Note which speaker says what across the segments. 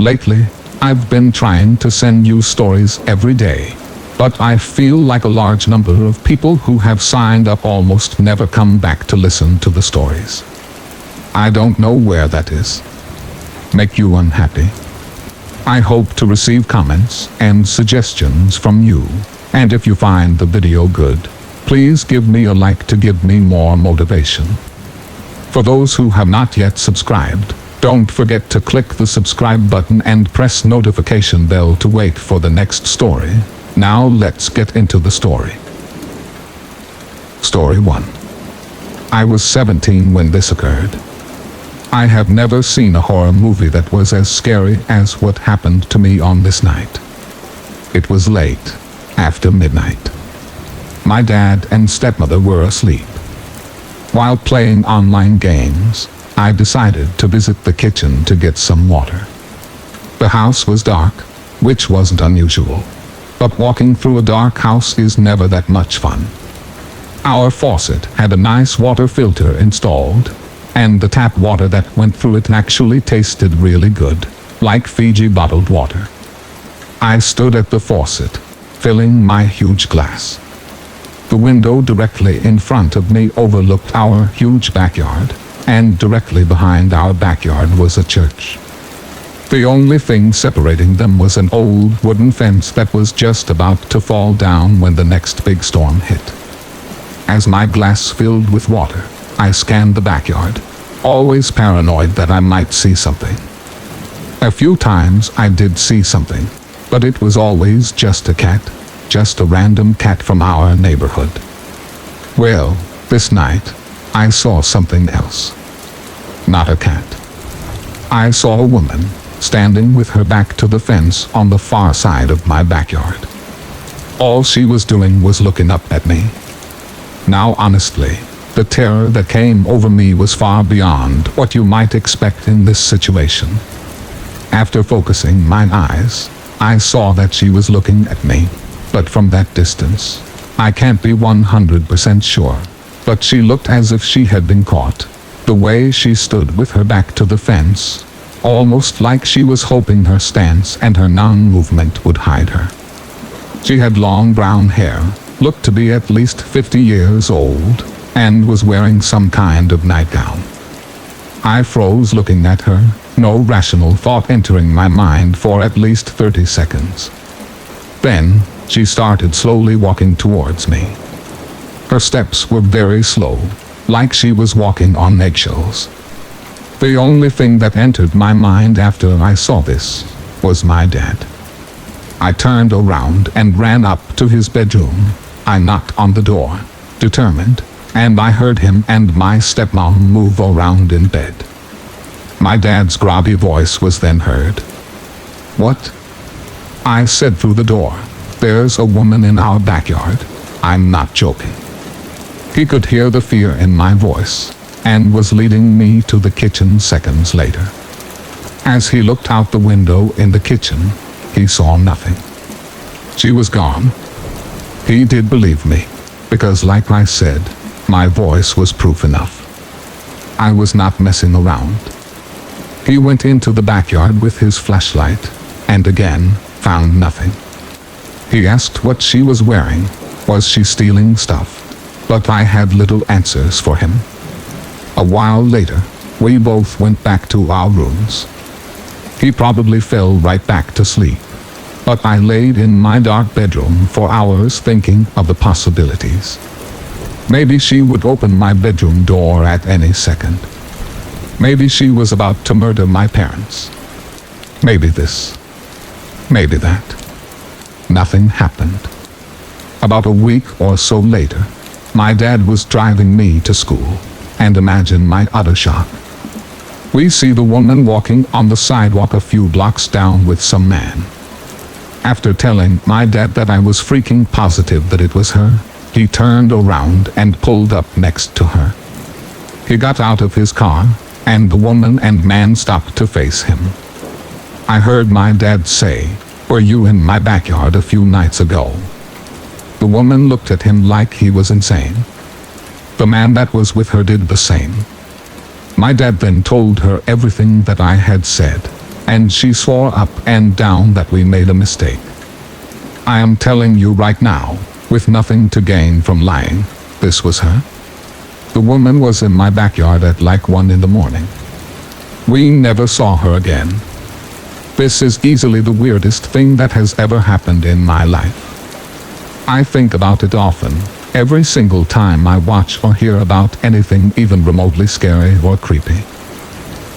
Speaker 1: Lately, I've been trying to send you stories every day, but I feel like a large number of people who have signed up almost never come back to listen to the stories. I don't know where that is. Make you unhappy? I hope to receive comments and suggestions from you, and if you find the video good, please give me a like to give me more motivation. For those who have not yet subscribed, don't forget to click the subscribe button and press notification bell to wait for the next story. Now let's get into the story. Story 1. I was 17 when this occurred. I have never seen a horror movie that was as scary as what happened to me on this night. It was late, after midnight. My dad and stepmother were asleep. While playing online games, I decided to visit the kitchen to get some water. The house was dark, which wasn't unusual, but walking through a dark house is never that much fun. Our faucet had a nice water filter installed, and the tap water that went through it actually tasted really good, like Fiji bottled water. I stood at the faucet, filling my huge glass. The window directly in front of me overlooked our huge backyard, and directly behind our backyard was a church. The only thing separating them was an old wooden fence that was just about to fall down when the next big storm hit. As my glass filled with water, I scanned the backyard, always paranoid that I might see something. A few times I did see something, but it was always just a cat, just a random cat from our neighborhood. Well, this night, I saw something else. Not a cat. I saw a woman, standing with her back to the fence on the far side of my backyard. All she was doing was looking up at me. Now honestly, the terror that came over me was far beyond what you might expect in this situation. After focusing my eyes, I saw that she was looking at me, but from that distance, I can't be 100% sure, but she looked as if she had been caught. The way she stood with her back to the fence, almost like she was hoping her stance and her non-movement would hide her. She had long brown hair, looked to be at least 50 years old, and was wearing some kind of nightgown. I froze looking at her, no rational thought entering my mind for at least 30 seconds. Then, she started slowly walking towards me. Her steps were very slow, like she was walking on eggshells. The only thing that entered my mind after I saw this was my dad. I turned around and ran up to his bedroom. I knocked on the door, determined, and I heard him and my stepmom move around in bed. My dad's groggy voice was then heard. "What?" I said through the door. "There's a woman in our backyard. I'm not joking." He could hear the fear in my voice, and was leading me to the kitchen seconds later. As he looked out the window in the kitchen, he saw nothing. She was gone. He did believe me, because like I said, my voice was proof enough. I was not messing around. He went into the backyard with his flashlight, and again, found nothing. He asked what she was wearing. Was she stealing stuff? But I had little answers for him. A while later, we both went back to our rooms. He probably fell right back to sleep, but I laid in my dark bedroom for hours thinking of the possibilities. Maybe she would open my bedroom door at any second. Maybe she was about to murder my parents. Maybe this. Maybe that. Nothing happened. About a week or so later, my dad was driving me to school, and imagine my utter shock. We see the woman walking on the sidewalk a few blocks down with some man. After telling my dad that I was freaking positive that it was her, he turned around and pulled up next to her. He got out of his car, and the woman and man stopped to face him. I heard my dad say, "Were you in my backyard a few nights ago?" The woman looked at him like he was insane. The man that was with her did the same. My dad then told her everything that I had said. and she swore up and down that we made a mistake. I am telling you right now, with nothing to gain from lying, this was her. The woman was in my backyard at like 1 in the morning. We never saw her again. This is easily the weirdest thing that has ever happened in my life. I think about it often, every single time I watch or hear about anything even remotely scary or creepy.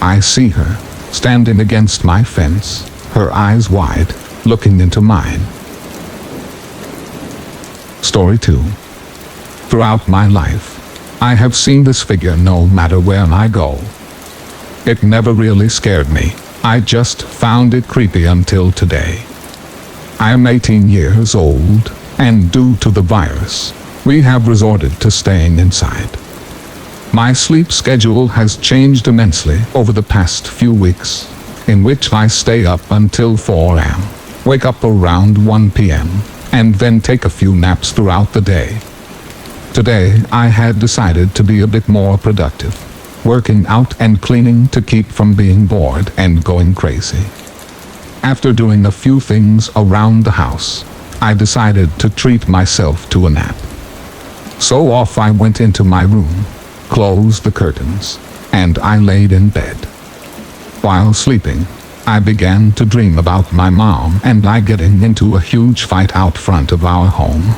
Speaker 1: I see her, standing against my fence, her eyes wide, looking into mine. Story 2. Throughout my life, I have seen this figure no matter where I go. It never really scared me, I just found it creepy until today. I am 18 years old, and due to the virus, we have resorted to staying inside. My sleep schedule has changed immensely over the past few weeks, in which I stay up until 4 a.m., wake up around 1 p.m., and then take a few naps throughout the day. Today, I had decided to be a bit more productive, working out and cleaning to keep from being bored and going crazy. After doing a few things around the house, I decided to treat myself to a nap. So off I went into my room, closed the curtains, and I laid in bed. While sleeping, I began to dream about my mom and I getting into a huge fight out front of our home.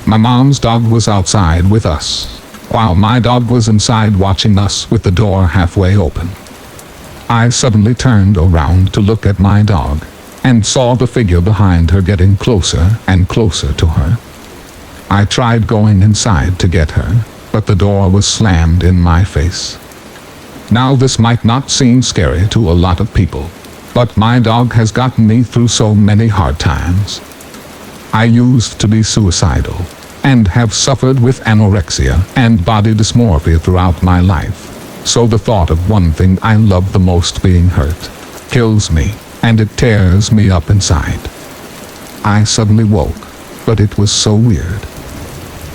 Speaker 1: My mom's dog was outside with us, while my dog was inside watching us with the door halfway open. I suddenly turned around to look at my dog, and saw the figure behind her getting closer and closer to her. I tried going inside to get her, but the door was slammed in my face. Now this might not seem scary to a lot of people, but my dog has gotten me through so many hard times. I used to be suicidal, and have suffered with anorexia and body dysmorphia throughout my life. So the thought of one thing I love the most being hurt kills me, and it tears me up inside. I suddenly woke, but it was so weird.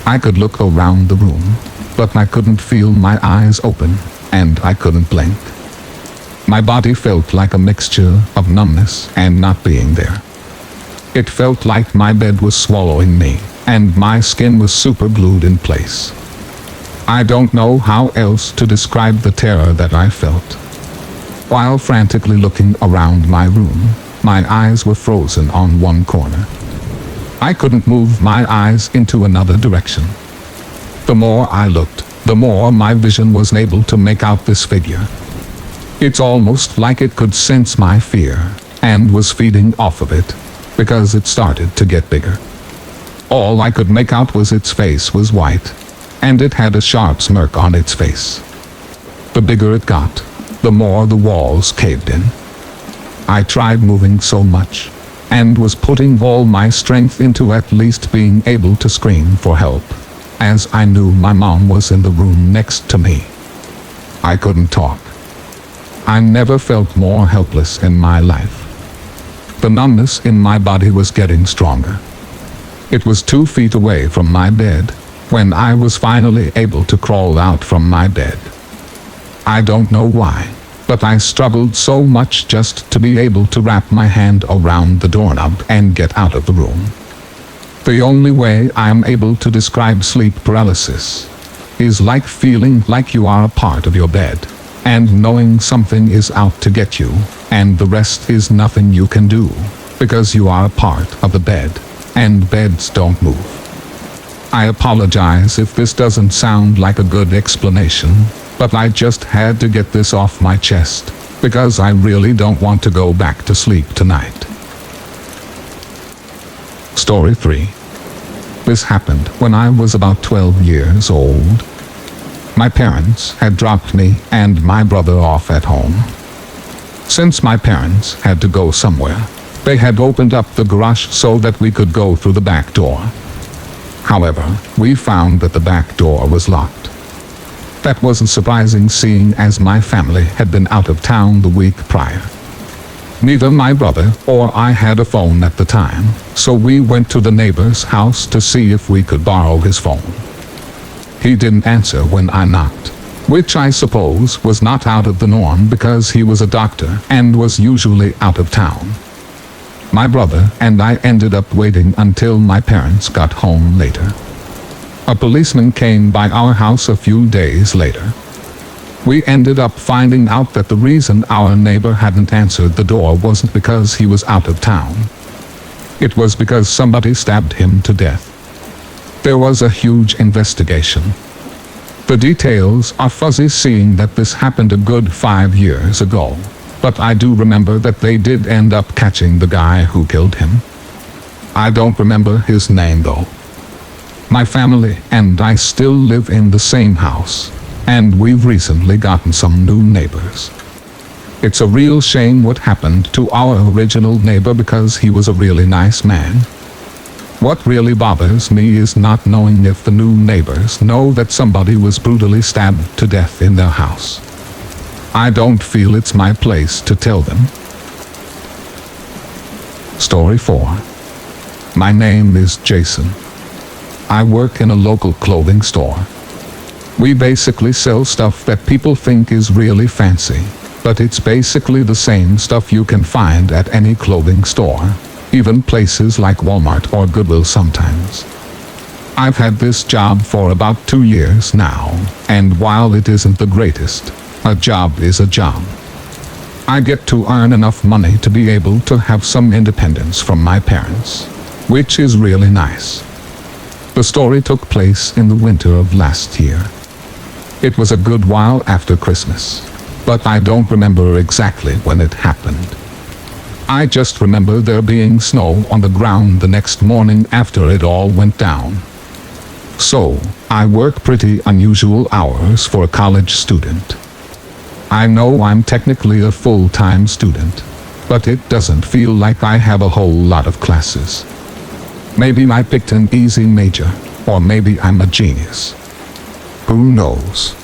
Speaker 1: I could look around the room, but I couldn't feel my eyes open, and I couldn't blink. My body felt like a mixture of numbness and not being there. It felt like my bed was swallowing me, and my skin was super glued in place. I don't know how else to describe the terror that I felt. While frantically looking around my room, my eyes were frozen on one corner. I couldn't move my eyes into another direction. The more I looked, the more my vision was able to make out this figure. It's almost like it could sense my fear, and was feeding off of it, because it started to get bigger. All I could make out was its face was white, and it had a sharp smirk on its face. The bigger it got, the more the walls caved in. I tried moving so much, and was putting all my strength into at least being able to scream for help, as I knew my mom was in the room next to me. I couldn't talk. I never felt more helpless in my life. The numbness in my body was getting stronger. It was 2 feet away from my bed, when I was finally able to crawl out from my bed. I don't know why, but I struggled so much just to be able to wrap my hand around the doorknob and get out of the room. The only way I am able to describe sleep paralysis is like feeling like you are a part of your bed, and knowing something is out to get you, and the rest is nothing you can do, because you are a part of the bed, and beds don't move. I apologize if this doesn't sound like a good explanation, but I just had to get this off my chest, because I really don't want to go back to sleep tonight. Story 3. This happened when I was about 12 years old. My parents had dropped me and my brother off at home. Since my parents had to go somewhere, they had opened up the garage so that we could go through the back door. However, we found that the back door was locked. That wasn't surprising, seeing as my family had been out of town the week prior. Neither my brother or I had a phone at the time, so we went to the neighbor's house to see if we could borrow his phone. He didn't answer when I knocked, which I suppose was not out of the norm because he was a doctor and was usually out of town. My brother and I ended up waiting until my parents got home later. A policeman came by our house a few days later. We ended up finding out that the reason our neighbor hadn't answered the door wasn't because he was out of town. It was because somebody stabbed him to death. There was a huge investigation. The details are fuzzy, seeing that this happened a good 5 years ago, but I do remember that they did end up catching the guy who killed him. I don't remember his name though. My family and I still live in the same house, and we've recently gotten some new neighbors. It's a real shame what happened to our original neighbor because he was a really nice man. What really bothers me is not knowing if the new neighbors know that somebody was brutally stabbed to death in their house. I don't feel it's my place to tell them. Story 4. My name is Jason. I work in a local clothing store. We basically sell stuff that people think is really fancy, but it's basically the same stuff you can find at any clothing store, even places like Walmart or Goodwill sometimes. I've had this job for about 2 years now, and while it isn't the greatest, a job is a job. I get to earn enough money to be able to have some independence from my parents, which is really nice. The story took place in the winter of last year. It was a good while after Christmas, but I don't remember exactly when it happened. I just remember there being snow on the ground the next morning after it all went down. So, I work pretty unusual hours for a college student. I know I'm technically a full-time student, but it doesn't feel like I have a whole lot of classes. Maybe I picked an easy major, or maybe I'm a genius. Who knows?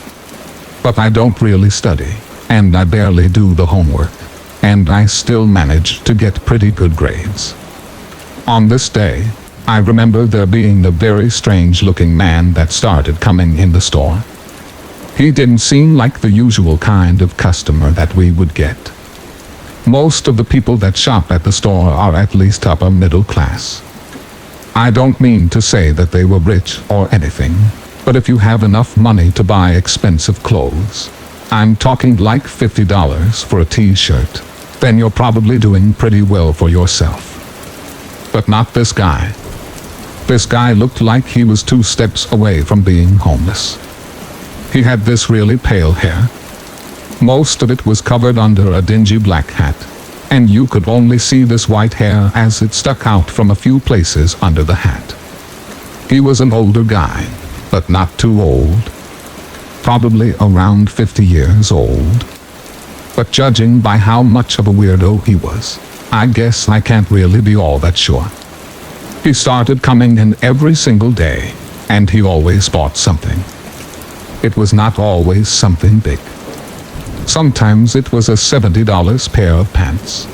Speaker 1: But I don't really study, and I barely do the homework, and I still manage to get pretty good grades. On this day, I remember there being a very strange-looking man that started coming in the store. He didn't seem like the usual kind of customer that we would get. Most of the people that shop at the store are at least upper middle class. I don't mean to say that they were rich or anything, but if you have enough money to buy expensive clothes, I'm talking like $50 for a t-shirt, then you're probably doing pretty well for yourself. But not this guy. This guy looked like he was 2 steps away from being homeless. He had this really pale hair. Most of it was covered under a dingy black hat, and you could only see this white hair as it stuck out from a few places under the hat. He was an older guy, but not too old. Probably around 50 years old. But judging by how much of a weirdo he was, I guess I can't really be all that sure. He started coming in every single day, and he always bought something. It was not always something big. Sometimes it was a $70 pair of pants.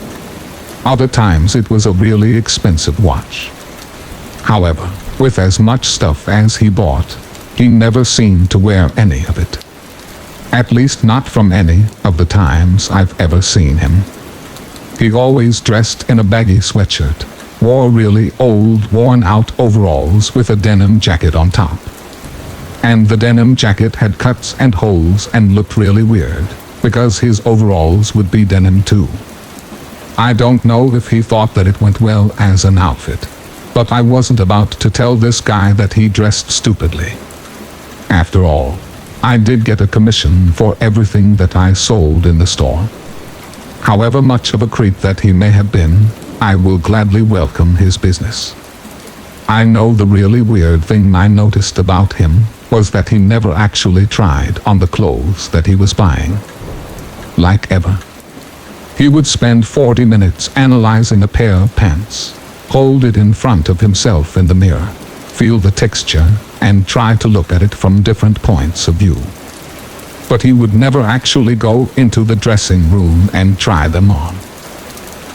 Speaker 1: Other times it was a really expensive watch. However, with as much stuff as he bought, he never seemed to wear any of it. At least not from any of the times I've ever seen him. He always dressed in a baggy sweatshirt, wore really old, worn-out overalls with a denim jacket on top. And the denim jacket had cuts and holes and looked really weird, because his overalls would be denim too. I don't know if he thought that it went well as an outfit, but I wasn't about to tell this guy that he dressed stupidly. After all, I did get a commission for everything that I sold in the store. However much of a creep that he may have been, I will gladly welcome his business. I know the really weird thing I noticed about him was that he never actually tried on the clothes that he was buying. Like ever. He would spend 40 minutes analyzing a pair of pants, hold it in front of himself in the mirror, feel the texture, and try to look at it from different points of view. But he would never actually go into the dressing room and try them on.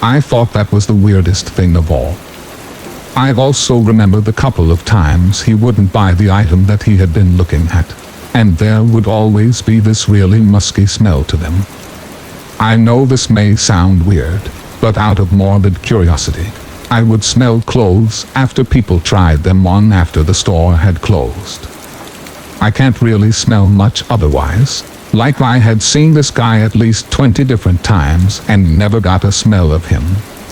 Speaker 1: I thought that was the weirdest thing of all. I also remember the couple of times he wouldn't buy the item that he had been looking at, and there would always be this really musky smell to them. I know this may sound weird, but out of morbid curiosity, I would smell clothes after people tried them on after the store had closed. I can't really smell much otherwise, like I had seen this guy at least 20 different times and never got a smell of him.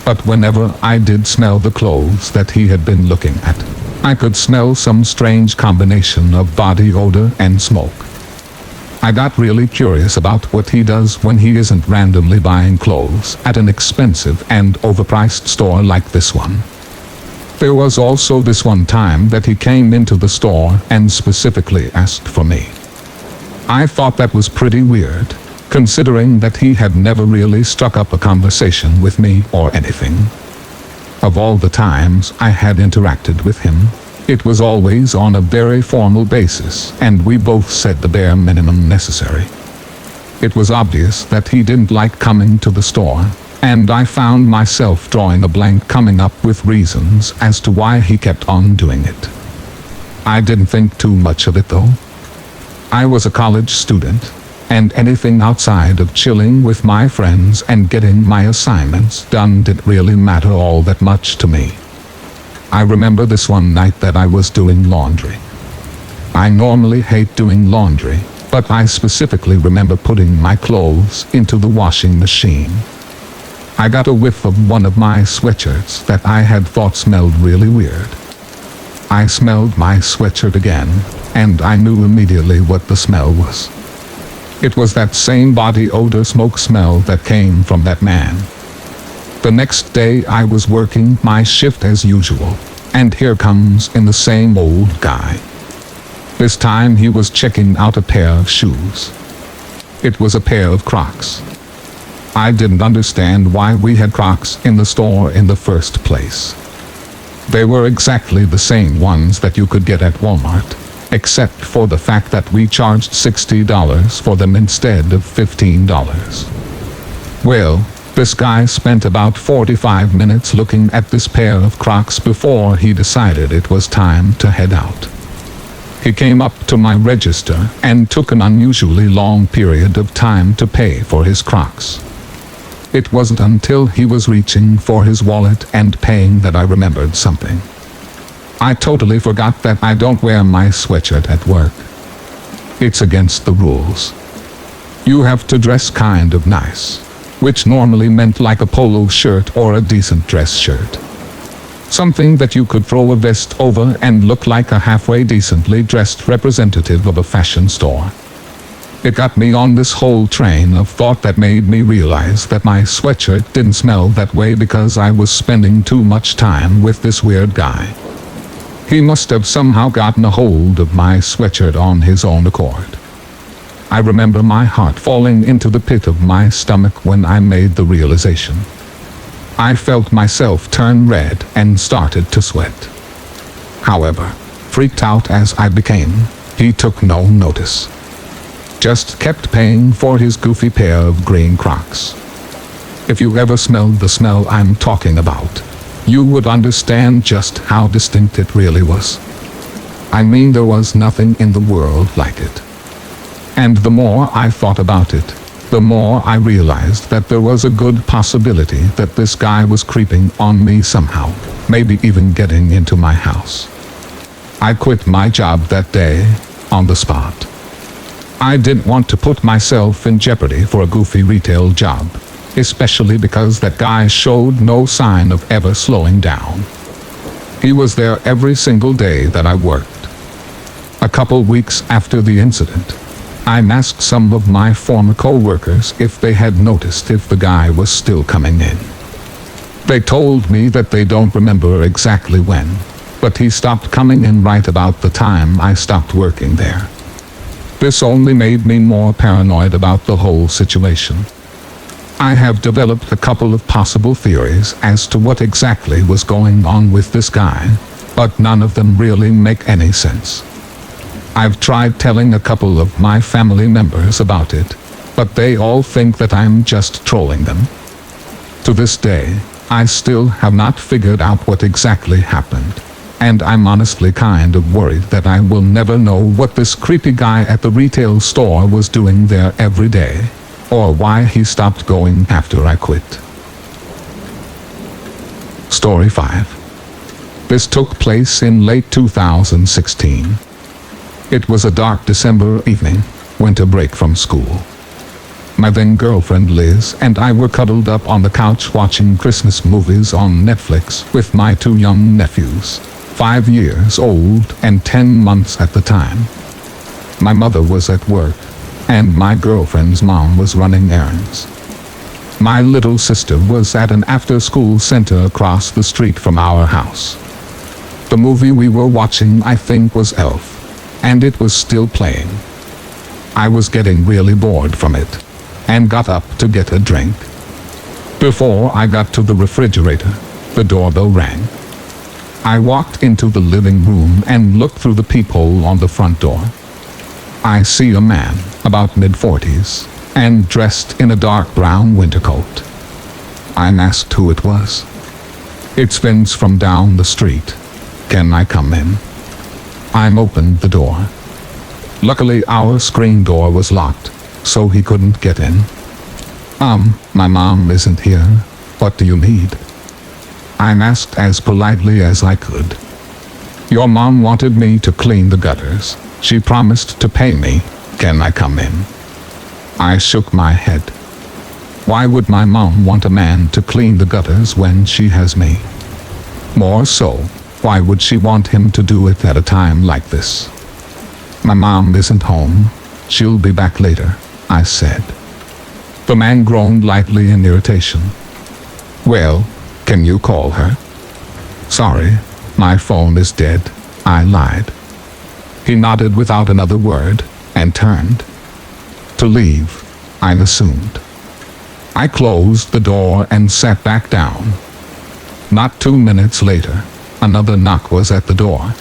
Speaker 1: But whenever I did smell the clothes that he had been looking at, I could smell some strange combination of body odor and smoke. I got really curious about what he does when he isn't randomly buying clothes at an expensive and overpriced store like this one. There was also this one time that he came into the store and specifically asked for me. I thought that was pretty weird, considering that he had never really struck up a conversation with me or anything. Of all the times I had interacted with him, it was always on a very formal basis, and we both said the bare minimum necessary. It was obvious that he didn't like coming to the store, and I found myself drawing a blank, coming up with reasons as to why he kept on doing it. I didn't think too much of it though. I was a college student, and anything outside of chilling with my friends and getting my assignments done didn't really matter all that much to me. I remember this one night that I was doing laundry. I normally hate doing laundry, but I specifically remember putting my clothes into the washing machine. I got a whiff of one of my sweatshirts that I had thought smelled really weird. I smelled my sweatshirt again, and I knew immediately what the smell was. It was that same body odor smoke smell that came from that man. The next day I was working my shift as usual, and here comes in the same old guy. This time he was checking out a pair of shoes. It was a pair of Crocs. I didn't understand why we had Crocs in the store in the first place. They were exactly the same ones that you could get at Walmart, except for the fact that we charged $60 for them instead of $15. Well, this guy spent about 45 minutes looking at this pair of Crocs before he decided it was time to head out. He came up to my register and took an unusually long period of time to pay for his Crocs. It wasn't until he was reaching for his wallet and paying that I remembered something. I totally forgot that I don't wear my sweatshirt at work. It's against the rules. You have to dress kind of nice, which normally meant like a polo shirt or a decent dress shirt. Something that you could throw a vest over and look like a halfway decently dressed representative of a fashion store. It got me on this whole train of thought that made me realize that my sweatshirt didn't smell that way because I was spending too much time with this weird guy. He must have somehow gotten a hold of my sweatshirt on his own accord. I remember my heart falling into the pit of my stomach when I made the realization. I felt myself turn red and started to sweat. However, freaked out as I became, he took no notice. Just kept paying for his goofy pair of green Crocs. If you ever smelled the smell I'm talking about, you would understand just how distinct it really was. I mean, there was nothing in the world like it. And the more I thought about it, the more I realized that there was a good possibility that this guy was creeping on me somehow, maybe even getting into my house. I quit my job that day, on the spot. I didn't want to put myself in jeopardy for a goofy retail job, especially because that guy showed no sign of ever slowing down. He was there every single day that I worked. A couple weeks after the incident, I asked some of my former co-workers if they had noticed if the guy was still coming in. They told me that they don't remember exactly when, but he stopped coming in right about the time I stopped working there. This only made me more paranoid about the whole situation. I have developed a couple of possible theories as to what exactly was going on with this guy, but none of them really make any sense. I've tried telling a couple of my family members about it, but they all think that I'm just trolling them. To this day, I still have not figured out what exactly happened. and I'm honestly kind of worried that I will never know what this creepy guy at the retail store was doing there every day, or why he stopped going after I quit. Story 5. This took place in late 2016. It was a dark December evening, winter break from school. My then girlfriend Liz and I were cuddled up on the couch watching Christmas movies on Netflix with my 2 young nephews, 5 years old and 10 months at the time. My mother was at work, and my girlfriend's mom was running errands. My little sister was at an after-school center across the street from our house. The movie we were watching, I think, was Elf, and it was still playing. I was getting really bored from it, and got up to get a drink. Before I got to the refrigerator, the doorbell rang. I walked into the living room and looked through the peephole on the front door. I see a man, about mid-40s, and dressed in a dark brown winter coat. I asked who it was. "It's Vince from down the street. Can I come in?" I opened the door. Luckily, our screen door was locked, so he couldn't get in. My mom isn't here. What do you need?" I asked as politely as I could. "Your mom wanted me to clean the gutters. She promised to pay me. Can I come in?" I shook my head. Why would my mom want a man to clean the gutters when she has me? More so, why would she want him to do it at a time like this? "My mom isn't home. She'll be back later," I said. The man groaned lightly in irritation. "Well, can you call her?" "Sorry, my phone is dead," I lied. He nodded without another word, and turned to leave, I assumed. I closed the door and sat back down. Not 2 minutes later, another knock was at the door.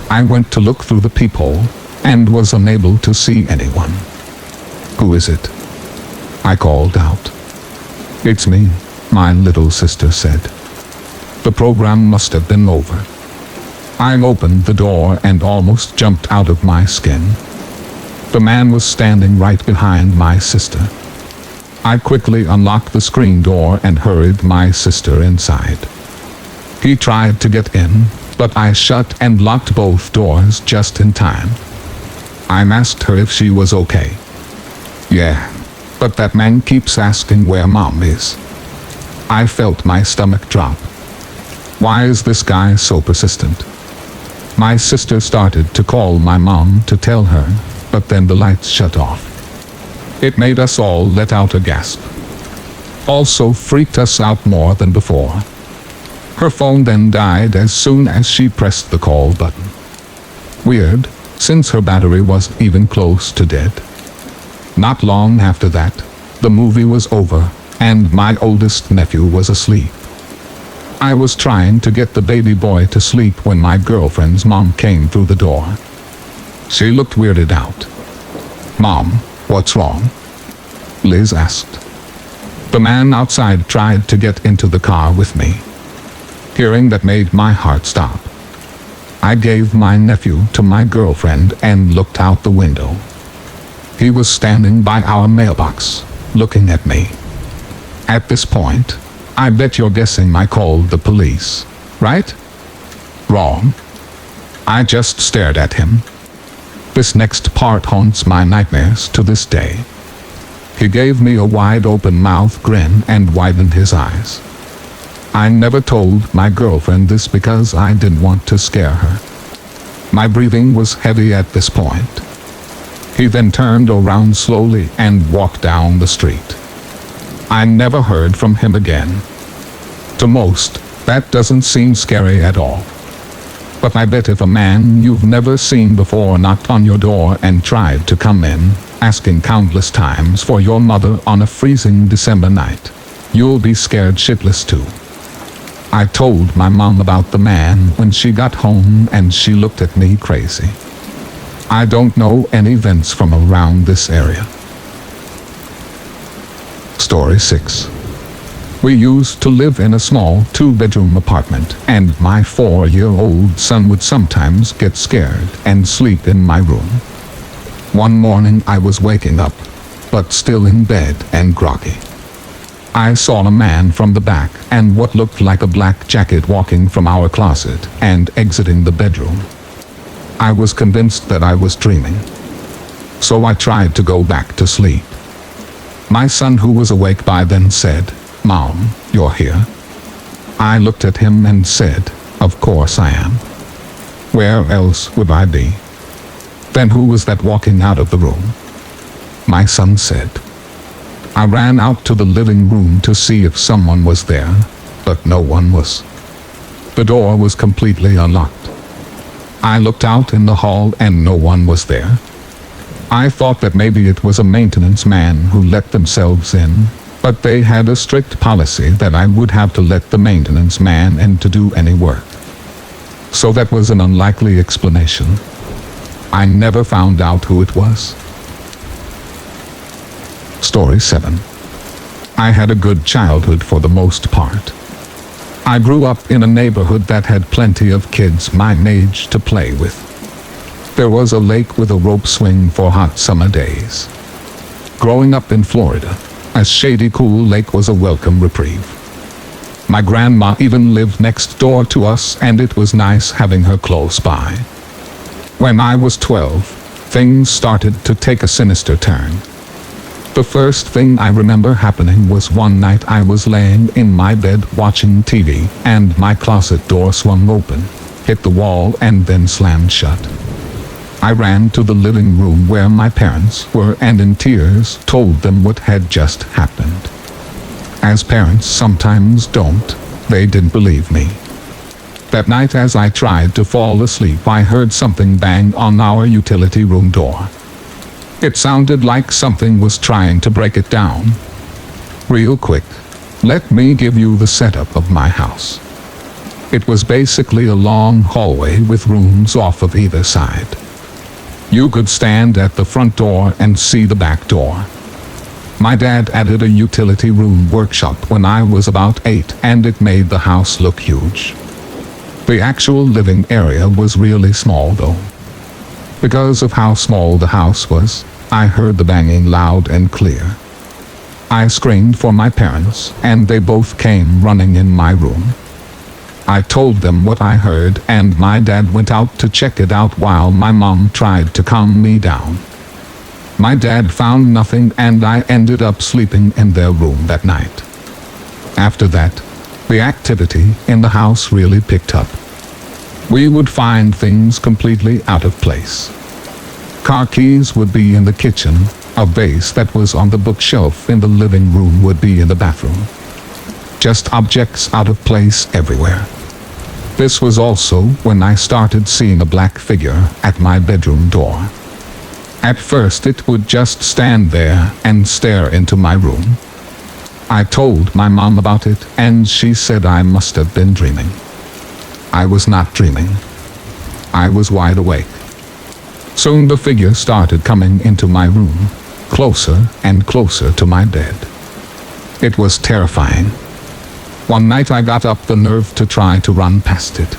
Speaker 1: I went to look through the peephole, and was unable to see anyone. "Who is it?" I called out. "It's me," my little sister said. The program must have been over. I opened the door and almost jumped out of my skin. The man was standing right behind my sister. I quickly unlocked the screen door and hurried my sister inside. He tried to get in, but I shut and locked both doors just in time. I asked her if she was okay. "Yeah, but that man keeps asking where Mom is." I felt my stomach drop. Why is this guy so persistent? My sister started to call my mom to tell her, but then the lights shut off. It made us all let out a gasp. Also freaked us out more than before. Her phone then died as soon as she pressed the call button. Weird, since her battery was even close to dead. Not long after that, the movie was over, and my oldest nephew was asleep. I was trying to get the baby boy to sleep when my girlfriend's mom came through the door. She looked weirded out. "Mom, what's wrong?" Liz asked. The man outside tried to get into the car with me. Hearing that made my heart stop. I gave my nephew to my girlfriend and looked out the window. He was standing by our mailbox, looking at me. At this point, I bet you're guessing I called the police, right? Wrong. I just stared at him. This next part haunts my nightmares to this day. He gave me a wide-open mouth grin and widened his eyes. I never told my girlfriend this because I didn't want to scare her. My breathing was heavy at this point. He then turned around slowly and walked down the street. I never heard from him again. To most, that doesn't seem scary at all. But I bet if a man you've never seen before knocked on your door and tried to come in, asking countless times for your mother on a freezing December night, you'll be scared shitless too. I told my mom about the man when she got home and she looked at me crazy. I don't know any vents from around this area. Story 6. We used to live in a small 2-bedroom apartment, and my 4-year-old son would sometimes get scared and sleep in my room. One morning I was waking up, but still in bed and groggy. I saw a man from the back and what looked like a black jacket walking from our closet and exiting the bedroom. I was convinced that I was dreaming, so I tried to go back to sleep. My son, who was awake by then, said, "Mom, you're here?" I looked at him and said, "Of course I am. Where else would I be?" "Then who was that walking out of the room?" My son said. I ran out to the living room to see if someone was there, but no one was. The door was completely unlocked. I looked out in the hall and no one was there. I thought that maybe it was a maintenance man who let themselves in, but they had a strict policy that I would have to let the maintenance man in to do any work. So that was an unlikely explanation. I never found out who it was. Story 7. I had a good childhood for the most part. I grew up in a neighborhood that had plenty of kids my age to play with. There was a lake with a rope swing for hot summer days. Growing up in Florida, a shady, cool lake was a welcome reprieve. My grandma even lived next door to us, and it was nice having her close by. When I was 12, things started to take a sinister turn. The first thing I remember happening was one night I was laying in my bed watching TV, and my closet door swung open, hit the wall, and then slammed shut. I ran to the living room where my parents were and in tears told them what had just happened. As parents sometimes don't, they didn't believe me. That night, as I tried to fall asleep, I heard something bang on our utility room door. It sounded like something was trying to break it down. Real quick, let me give you the setup of my house. It was basically a long hallway with rooms off of either side. You could stand at the front door and see the back door. My dad added a utility room workshop when I was about 8, and it made the house look huge. The actual living area was really small though. Because of how small the house was, I heard the banging loud and clear. I screamed for my parents, and they both came running in my room. I told them what I heard, and my dad went out to check it out while my mom tried to calm me down. My dad found nothing, and I ended up sleeping in their room that night. After that, the activity in the house really picked up. We would find things completely out of place. Car keys would be in the kitchen, a vase that was on the bookshelf in the living room would be in the bathroom. Just objects out of place everywhere. This was also when I started seeing a black figure at my bedroom door. At first it would just stand there and stare into my room. I told my mom about it, and she said I must have been dreaming. I was not dreaming. I was wide awake. Soon the figure started coming into my room, closer and closer to my bed. It was terrifying. One night I got up the nerve to try to run past it.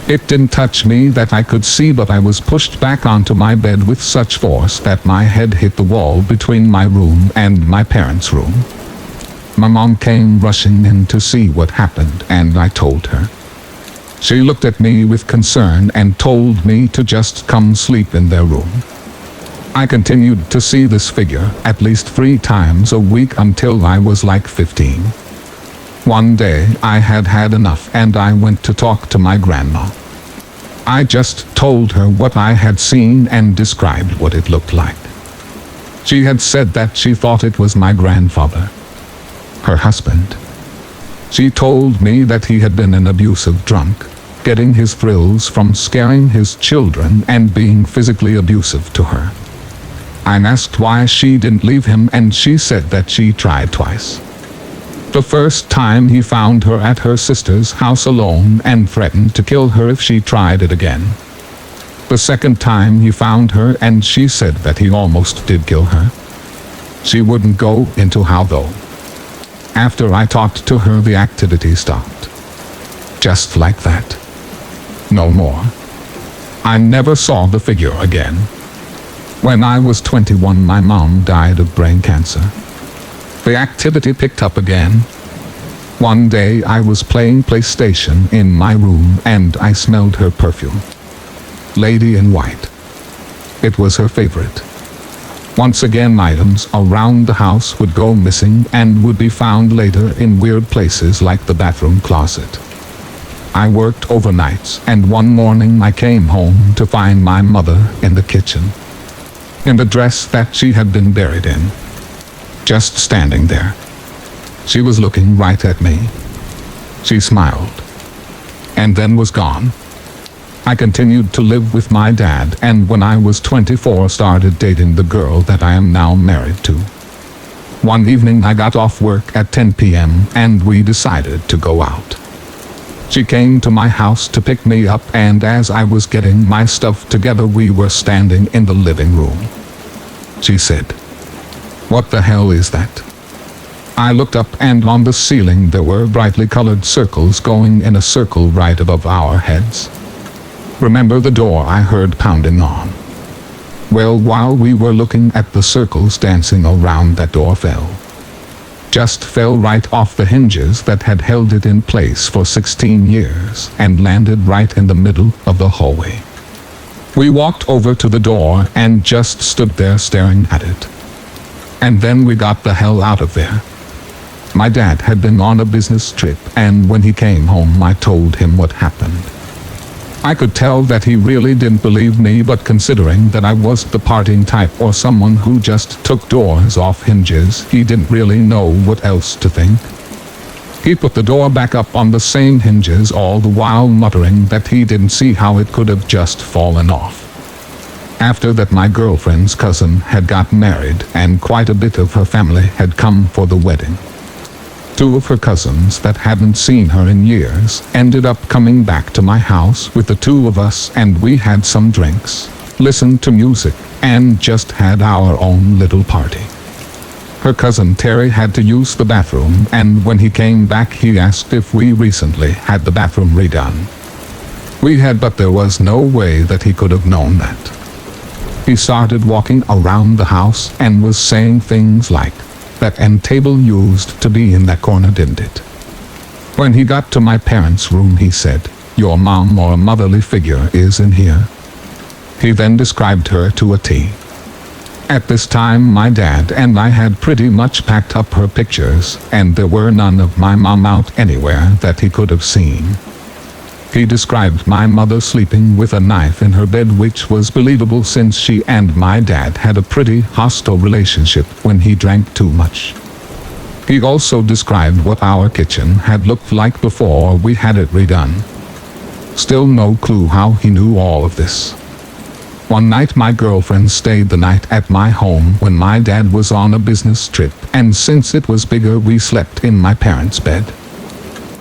Speaker 1: It didn't touch me that I could see, but I was pushed back onto my bed with such force that my head hit the wall between my room and my parents' room. My mom came rushing in to see what happened, and I told her. She looked at me with concern and told me to just come sleep in their room. I continued to see this figure at least 3 times a week until I was like 15. One day I had had enough, and I went to talk to my grandma. I just told her what I had seen and described what it looked like. She had said that she thought it was my grandfather, her husband. She told me that he had been an abusive drunk, getting his thrills from scaring his children and being physically abusive to her. I asked why she didn't leave him, and she said that she tried twice. The first time he found her at her sister's house alone and threatened to kill her if she tried it again. The second time he found her, and she said that he almost did kill her. She wouldn't go into how though. After I talked to her, the activity stopped. Just like that. No more. I never saw the figure again. When I was 21, my mom died of brain cancer. The activity picked up again. One day I was playing PlayStation in my room and I smelled her perfume. Lady in White. It was her favorite. Once again, items around the house would go missing and would be found later in weird places like the bathroom closet. I worked overnights, and one morning I came home to find my mother in the kitchen, in the dress that she had been buried in, just standing there. She was looking right at me. She smiled, and then was gone. I continued to live with my dad, and when I was 24 started dating the girl that I am now married to. One evening I got off work at 10 p.m. and we decided to go out. She came to my house to pick me up, and as I was getting my stuff together we were standing in the living room. She said, "What the hell is that?" I looked up, and on the ceiling there were brightly colored circles going in a circle right above our heads. Remember the door I heard pounding on? Well, while we were looking at the circles dancing around, that door fell. Just fell right off the hinges that had held it in place for 16 years and landed right in the middle of the hallway. We walked over to the door and just stood there staring at it. And then we got the hell out of there. My dad had been on a business trip, and when he came home I told him what happened. I could tell that he really didn't believe me, but considering that I was the partying type or someone who just took doors off hinges, he didn't really know what else to think. He put the door back up on the same hinges, all the while muttering that he didn't see how it could have just fallen off. After that, my girlfriend's cousin had got married, and quite a bit of her family had come for the wedding. Two of her cousins that hadn't seen her in years ended up coming back to my house with the two of us, and we had some drinks, listened to music, and just had our own little party. Her cousin Terry had to use the bathroom, and when he came back he asked if we recently had the bathroom redone. We had, but there was no way that he could have known that. He started walking around the house and was saying things like, "That end table used to be in that corner, didn't it?" When he got to my parents' room he said, "Your mom or a motherly figure is in here." He then described her to a T. At this time my dad and I had pretty much packed up her pictures, and there were none of my mom out anywhere that he could have seen. He described my mother sleeping with a knife in her bed, which was believable since she and my dad had a pretty hostile relationship when he drank too much. He also described what our kitchen had looked like before we had it redone. Still no clue how he knew all of this. One night my girlfriend stayed the night at my home when my dad was on a business trip, and since it was bigger we slept in my parents' bed.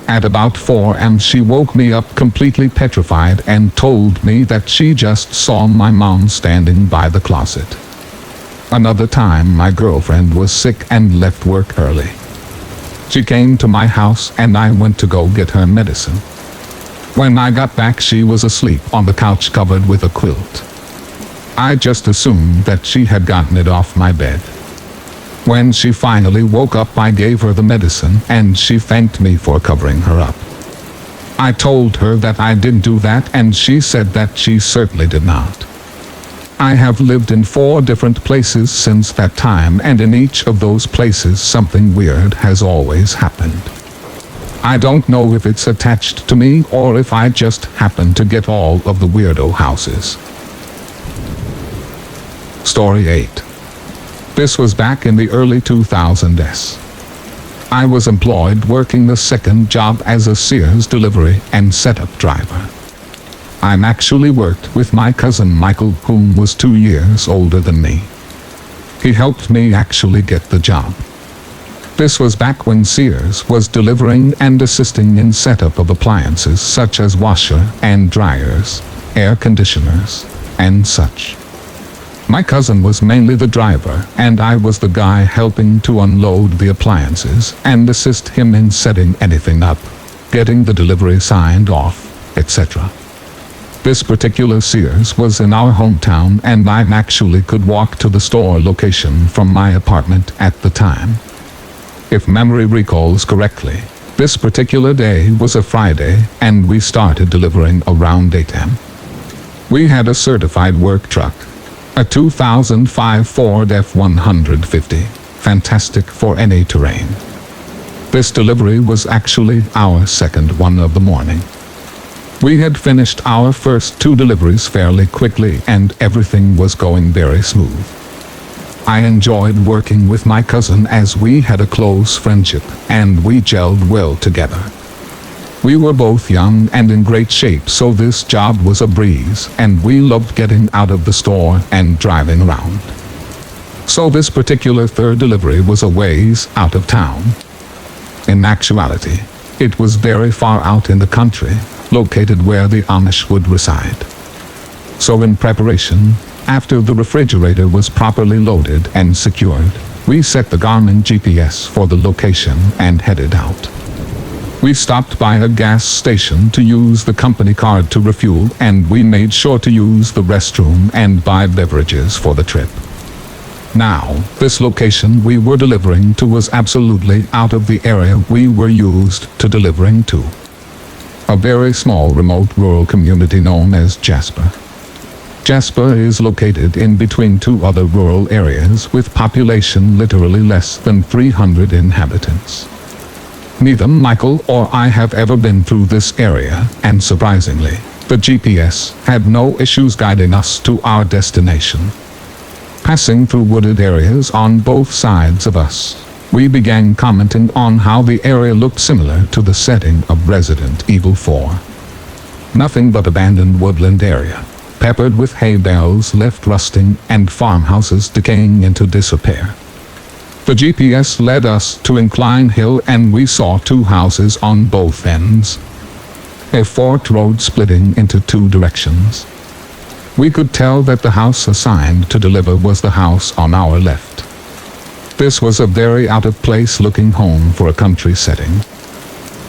Speaker 1: At about 4 a.m. she woke me up completely petrified and told me that she just saw my mom standing by the closet. Another time my girlfriend was sick and left work early. She came to my house and I went to go get her medicine. When I got back she was asleep on the couch covered with a quilt. I just assumed that she had gotten it off my bed. When she finally woke up I gave her the medicine and she thanked me for covering her up. I told her that I didn't do that, and she said that she certainly did not. I have lived in 4 different places since that time, and in each of those places something weird has always happened. I don't know if it's attached to me or if I just happen to get all of the weirdo houses. Story 8. This was back in the early 2000s. I was employed working the second job as a Sears delivery and setup driver. I actually worked with my cousin Michael, whom was 2 years older than me. He helped me actually get the job. This was back when Sears was delivering and assisting in setup of appliances such as washer and dryers, air conditioners, and such. My cousin was mainly the driver, and I was the guy helping to unload the appliances and assist him in setting anything up, getting the delivery signed off, etc. This particular Sears was in our hometown, and I actually could walk to the store location from my apartment at the time. If memory recalls correctly, this particular day was a Friday, and we started delivering around 8 a.m. We had a certified work truck, a 2005 Ford F-150, fantastic for any terrain. This delivery was actually our second one of the morning. We had finished our first 2 deliveries fairly quickly, and everything was going very smooth. I enjoyed working with my cousin as we had a close friendship, and we gelled well together. We were both young and in great shape, so this job was a breeze, and we loved getting out of the store and driving around. So this particular third delivery was a ways out of town. In actuality, it was very far out in the country, located where the Amish would reside. So in preparation, after the refrigerator was properly loaded and secured, we set the Garmin GPS for the location and headed out. We stopped by a gas station to use the company card to refuel, and we made sure to use the restroom and buy beverages for the trip. Now, this location we were delivering to was absolutely out of the area we were used to delivering to. A very small remote rural community known as Jasper. Jasper is located in between 2 other rural areas with population literally less than 300 inhabitants. Neither Michael or I have ever been through this area, and surprisingly, the GPS had no issues guiding us to our destination. Passing through wooded areas on both sides of us, we began commenting on how the area looked similar to the setting of Resident Evil 4. Nothing but abandoned woodland area, peppered with hay bales left rusting and farmhouses decaying into disrepair. The GPS led us to Incline Hill, and we saw 2 houses on both ends. A forked road splitting into 2 directions. We could tell that the house assigned to deliver was the house on our left. This was a very out-of-place looking home for a country setting.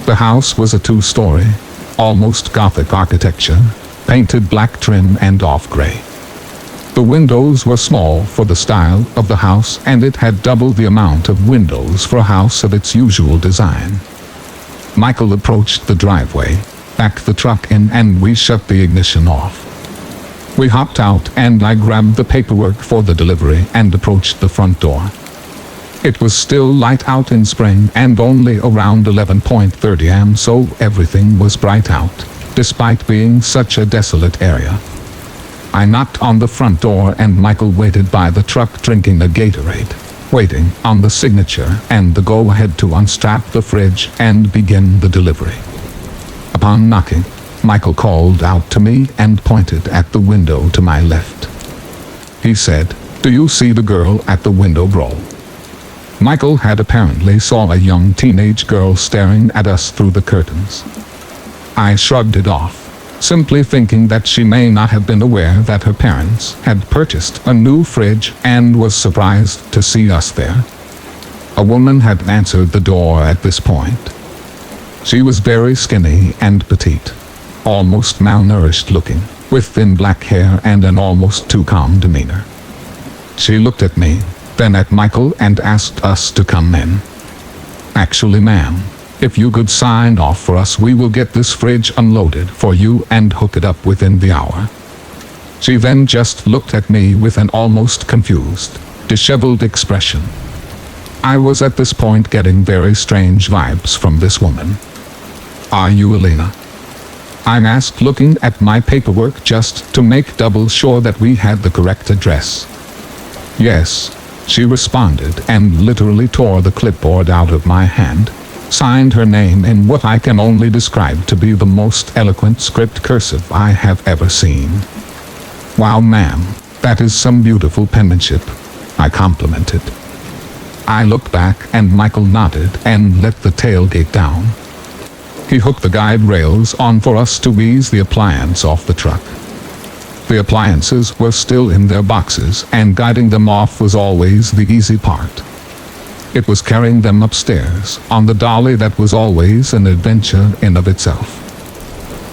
Speaker 1: The house was a 2-story, almost Gothic architecture, painted black trim and off-gray. The windows were small for the style of the house, and it had double the amount of windows for a house of its usual design. Michael approached the driveway, backed the truck in, and we shut the ignition off. We hopped out, and I grabbed the paperwork for the delivery and approached the front door. It was still light out in spring and only around 11:30 am, so everything was bright out, despite being such a desolate area. I knocked on the front door, and Michael waited by the truck drinking a Gatorade, waiting on the signature and the go-ahead to unstrap the fridge and begin the delivery. Upon knocking, Michael called out to me and pointed at the window to my left. He said, "Do you see the girl at the window, bro?" Michael had apparently saw a young teenage girl staring at us through the curtains. I shrugged it off, simply thinking that she may not have been aware that her parents had purchased a new fridge and was surprised to see us there. A woman had answered the door at this point. She was very skinny and petite, almost malnourished looking, with thin black hair and an almost too calm demeanor. She looked at me, then at Michael, and asked us to come in. "Actually, ma'am, if you could sign off for us, we will get this fridge unloaded for you and hook it up within the hour." She then just looked at me with an almost confused, disheveled expression. I was at this point getting very strange vibes from this woman. "Are you Elena?" I asked, looking at my paperwork just to make double sure that we had the correct address. "Yes," she responded, and literally tore the clipboard out of my hand, signed her name in what I can only describe to be the most eloquent script cursive I have ever seen. "Wow, ma'am, that is some beautiful penmanship," I complimented. I looked back, and Michael nodded and let the tailgate down. He hooked the guide rails on for us to ease the appliance off the truck. The appliances were still in their boxes, and guiding them off was always the easy part. It was carrying them upstairs on the dolly that was always an adventure in of itself.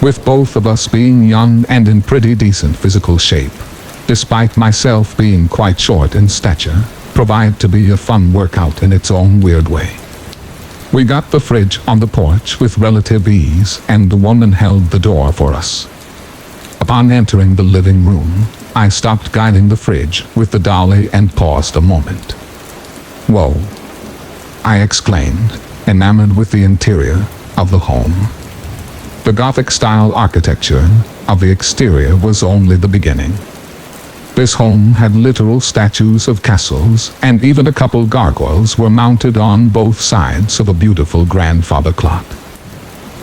Speaker 1: With both of us being young and in pretty decent physical shape, despite myself being quite short in stature, proved to be a fun workout in its own weird way. We got the fridge on the porch with relative ease, and the woman held the door for us. Upon entering the living room, I stopped guiding the fridge with the dolly and paused a moment. "Whoa," I exclaimed, enamored with the interior of the home. The Gothic-style architecture of the exterior was only the beginning. This home had literal statues of castles, and even a couple gargoyles were mounted on both sides of a beautiful grandfather clock.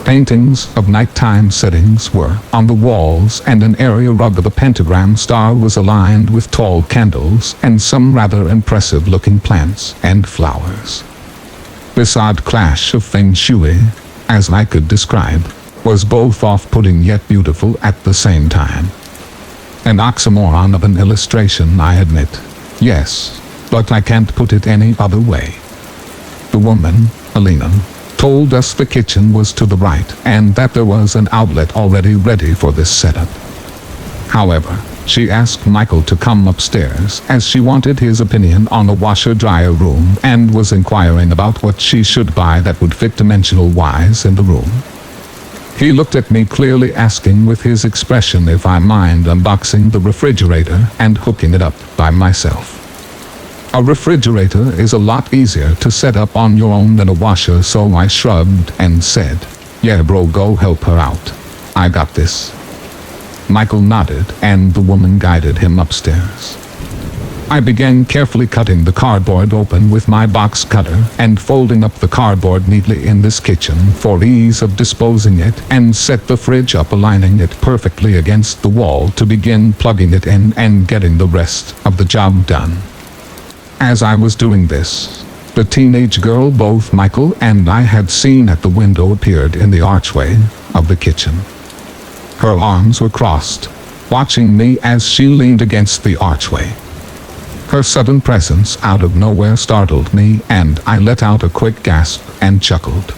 Speaker 1: Paintings of nighttime settings were on the walls, and an area rug of a pentagram star was aligned with tall candles and some rather impressive-looking plants and flowers. This odd clash of feng shui, as I could describe, was both off-putting yet beautiful at the same time. An oxymoron of an illustration, I admit. Yes, but I can't put it any other way. The woman, Alina, told us the kitchen was to the right and that there was an outlet already ready for this setup. However, she asked Michael to come upstairs as she wanted his opinion on a washer-dryer room and was inquiring about what she should buy that would fit dimensional-wise in the room. He looked at me, clearly asking with his expression if I mind unboxing the refrigerator and hooking it up by myself. A refrigerator is a lot easier to set up on your own than a washer, so I shrugged and said, "Yeah bro, go help her out. I got this." Michael nodded, and the woman guided him upstairs. I began carefully cutting the cardboard open with my box cutter and folding up the cardboard neatly in this kitchen for ease of disposing it, and set the fridge up, aligning it perfectly against the wall to begin plugging it in and getting the rest of the job done. As I was doing this, the teenage girl both Michael and I had seen at the window appeared in the archway of the kitchen. Her arms were crossed, watching me as she leaned against the archway. Her sudden presence out of nowhere startled me, and I let out a quick gasp and chuckled.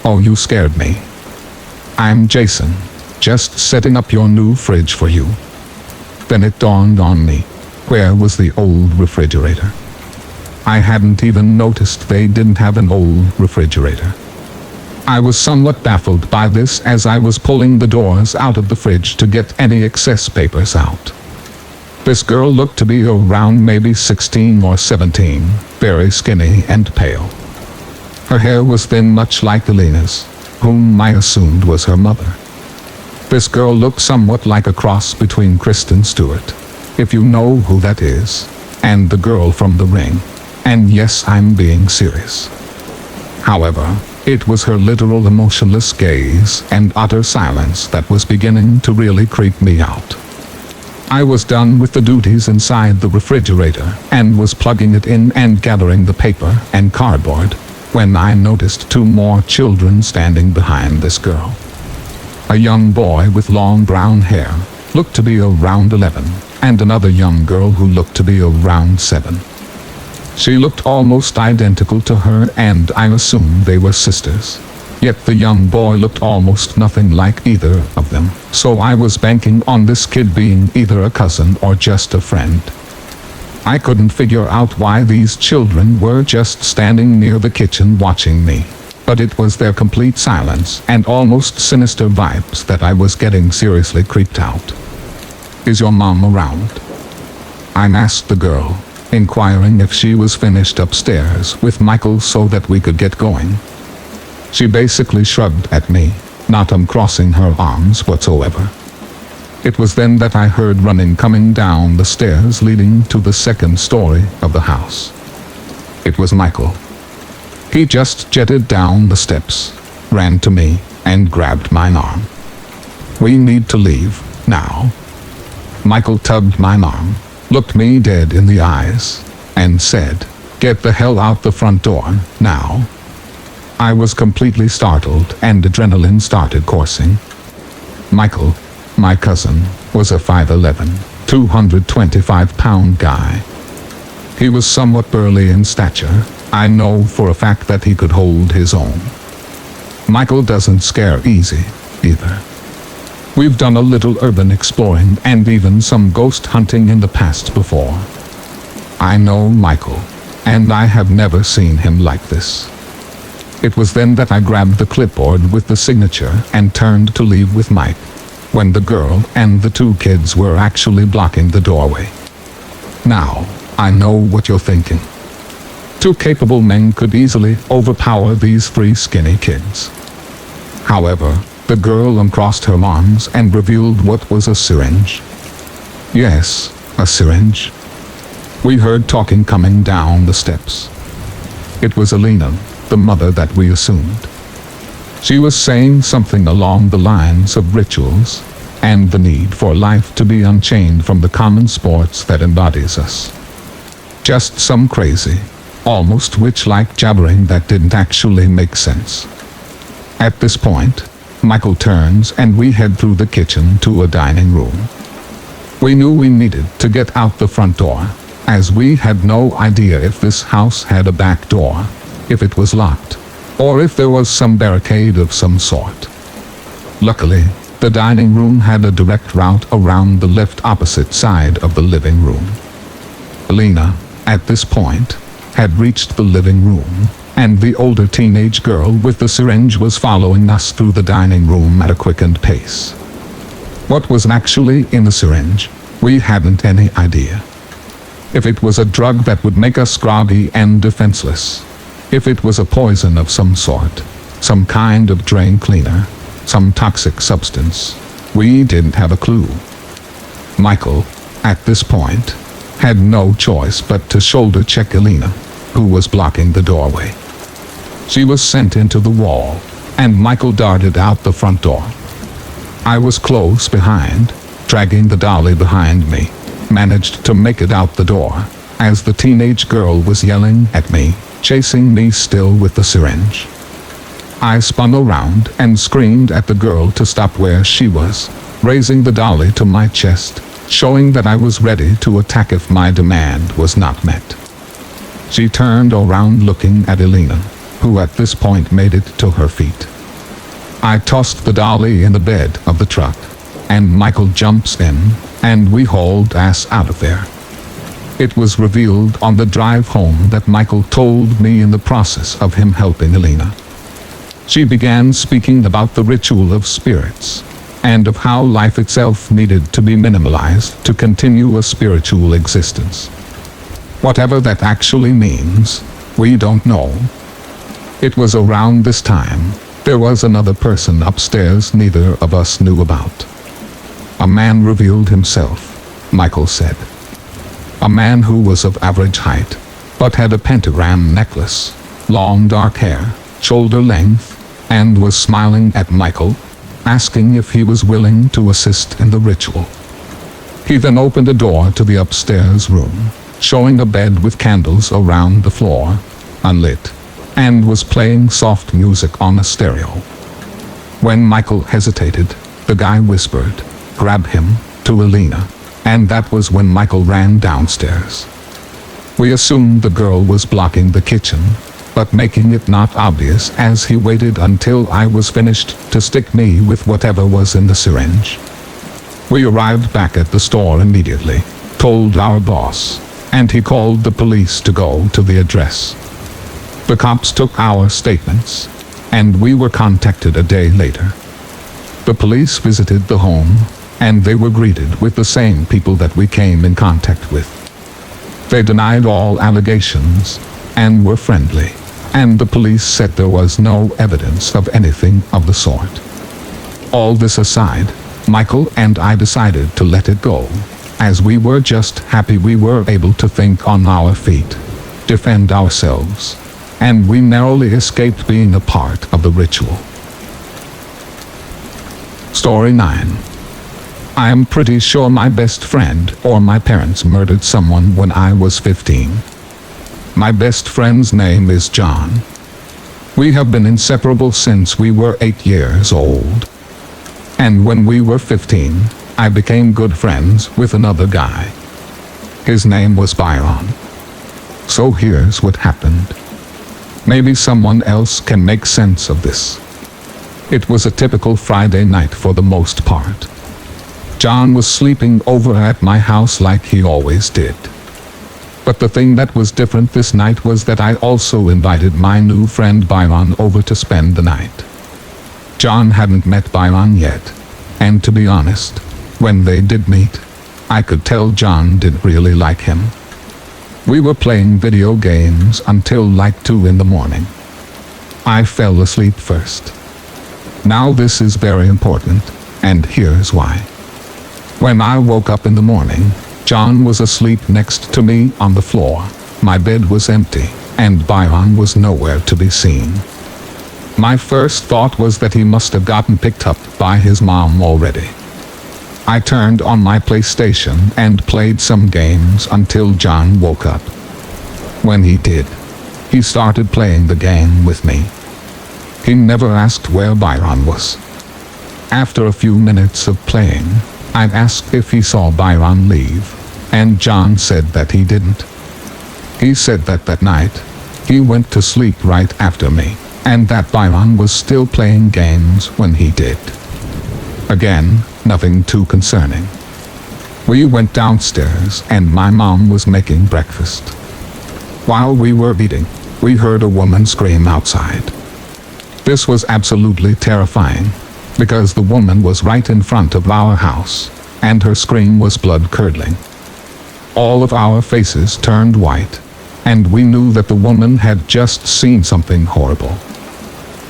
Speaker 1: "Oh, you scared me. I'm Jason, just setting up your new fridge for you." Then it dawned on me, where was the old refrigerator? I hadn't even noticed they didn't have an old refrigerator. I was somewhat baffled by this as I was pulling the doors out of the fridge to get any excess papers out. This girl looked to be around maybe 16 or 17, very skinny and pale. Her hair was thin, much like Alina's, whom I assumed was her mother. This girl looked somewhat like a cross between Kristen Stewart, if you know who that is, and the girl from The Ring. And yes, I'm being serious. However, it was her literal emotionless gaze and utter silence that was beginning to really creep me out. I was done with the duties inside the refrigerator and was plugging it in and gathering the paper and cardboard when I noticed two more children standing behind this girl. A young boy with long brown hair, looked to be around 11, and another young girl who looked to be around 7. She looked almost identical to her, and I assumed they were sisters. Yet the young boy looked almost nothing like either of them, so I was banking on this kid being either a cousin or just a friend. I couldn't figure out why these children were just standing near the kitchen watching me, but it was their complete silence and almost sinister vibes that I was getting seriously creeped out. "Is your mom around?" I asked the girl, inquiring if she was finished upstairs with Michael so that we could get going. She basically shrugged at me, not uncrossing her arms whatsoever. It was then that I heard running coming down the stairs leading to the second story of the house. It was Michael. He just jetted down the steps, ran to me, and grabbed my arm. "We need to leave, now." Michael tugged my arm, looked me dead in the eyes, and said, "Get the hell out the front door, now." I was completely startled and adrenaline started coursing. "Michael, My cousin was a 5'11", 225-pound guy. He was somewhat burly in stature. I know for a fact that he could hold his own. Michael doesn't scare easy, either. We've done a little urban exploring and even some ghost hunting in the past before. I know Michael, and I have never seen him like this. It was then that I grabbed the clipboard with the signature and turned to leave with Mike, when the girl and the two kids were actually blocking the doorway. Now, I know what you're thinking. Two capable men could easily overpower these three skinny kids. However, the girl uncrossed her arms and revealed what was a syringe. Yes, a syringe. We heard talking coming down the steps. It was Elena, the mother that we assumed. She was saying something along the lines of rituals, and the need for life to be unchained from the common sports that embodies us. Just some crazy, almost witch-like jabbering that didn't actually make sense. At this point, Michael turns and we head through the kitchen to a dining room. We knew we needed to get out the front door, as we had no idea if this house had a back door, if it was locked, or if there was some barricade of some sort. Luckily, the dining room had a direct route around the left opposite side of the living room. Elena, at this point, had reached the living room, and the older teenage girl with the syringe was following us through the dining room at a quickened pace. What was actually in the syringe, we hadn't any idea. If it was a drug that would make us groggy and defenseless, if it was a poison of some sort, some kind of drain cleaner, some toxic substance, we didn't have a clue. Michael, at this point, had no choice but to shoulder check Elena, who was blocking the doorway. She was sent into the wall, and Michael darted out the front door. I was close behind, dragging the dolly behind me, managed to make it out the door, as the teenage girl was yelling at me, chasing me still with the syringe. I spun around and screamed at the girl to stop where she was, raising the dolly to my chest, showing that I was ready to attack if my demand was not met. She turned around looking at Elena, who at this point made it to her feet. I tossed the dolly in the bed of the truck, and Michael jumps in, and we hauled ass out of there. It was revealed on the drive home that Michael told me in the process of him helping Elena. She began speaking about the ritual of spirits, and of how life itself needed to be minimalized to continue a spiritual existence. Whatever that actually means, we don't know. It was around this time, there was another person upstairs neither of us knew about. A man revealed himself, Michael said. A man who was of average height, but had a pentagram necklace, long dark hair, shoulder length, and was smiling at Michael, asking if he was willing to assist in the ritual. He then opened a door to the upstairs room, showing a bed with candles around the floor, unlit, and was playing soft music on a stereo. When Michael hesitated, the guy whispered, "Grab him," to Elena, and that was when Michael ran downstairs. We assumed the girl was blocking the kitchen, but making it not obvious as he waited until I was finished to stick me with whatever was in the syringe. We arrived back at the store immediately, told our boss, and he called the police to go to the address. The cops took our statements, and we were contacted a day later. The police visited the home, and they were greeted with the same people that we came in contact with. They denied all allegations, and were friendly, and the police said there was no evidence of anything of the sort. All this aside, Michael and I decided to let it go, as we were just happy we were able to think on our feet, defend ourselves, and we narrowly escaped being a part of the ritual. Story 9. I am pretty sure my best friend or my parents murdered someone when I was 15. My best friend's name is John. We have been inseparable since we were 8 years old. And when we were 15, I became good friends with another guy. His name was Byron. So here's what happened. Maybe someone else can make sense of this. It was a typical Friday night for the most part. John was sleeping over at my house like he always did. But the thing that was different this night was that I also invited my new friend Byron over to spend the night. John hadn't met Byron yet, and to be honest, when they did meet, I could tell John did really like him. We were playing video games until like 2 in the morning. I fell asleep first. Now this is very important, and here's why. When I woke up in the morning, John was asleep next to me on the floor. My bed was empty, and Byron was nowhere to be seen. My first thought was that he must have gotten picked up by his mom already. I turned on my PlayStation and played some games until John woke up. When he did, he started playing the game with me. He never asked where Byron was. After a few minutes of playing, I asked if he saw Byron leave, and John said that he didn't. He said that that night, he went to sleep right after me, and that Byron was still playing games when he did. Again, nothing too concerning. We went downstairs and my mom was making breakfast. While we were eating, we heard a woman scream outside. This was absolutely terrifying, because the woman was right in front of our house, and her scream was blood-curdling. All of our faces turned white, and we knew that the woman had just seen something horrible.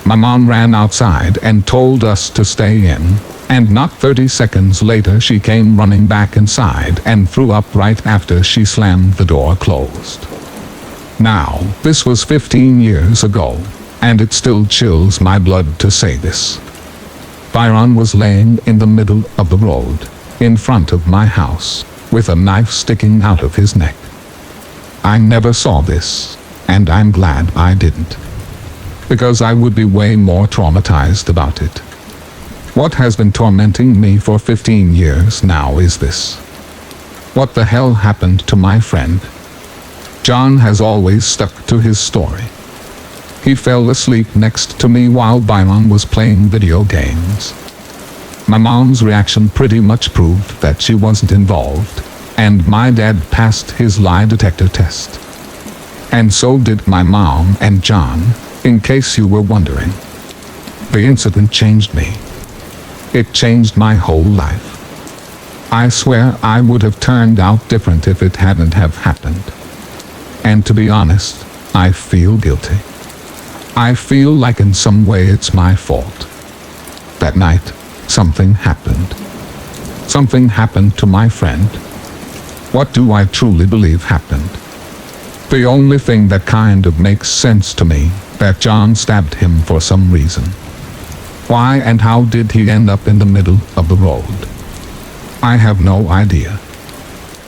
Speaker 1: My mom ran outside and told us to stay in, and not 30 seconds later she came running back inside and threw up right after she slammed the door closed. Now, this was 15 years ago, and it still chills my blood to say this. Byron was laying in the middle of the road, in front of my house, with a knife sticking out of his neck. I never saw this, and I'm glad I didn't, because I would be way more traumatized about it. What has been tormenting me for 15 years now is this. What the hell happened to my friend? John has always stuck to his story. He fell asleep next to me while Byron was playing video games. My mom's reaction pretty much proved that she wasn't involved, and my dad passed his lie detector test. And so did my mom and John, in case you were wondering. The incident changed me. It changed my whole life. I swear I would have turned out different if it hadn't have happened. And to be honest, I feel guilty. I feel like in some way it's my fault. That night, something happened. Something happened to my friend. What do I truly believe happened? The only thing that kind of makes sense to me, that John stabbed him for some reason. Why and how did he end up in the middle of the road? I have no idea.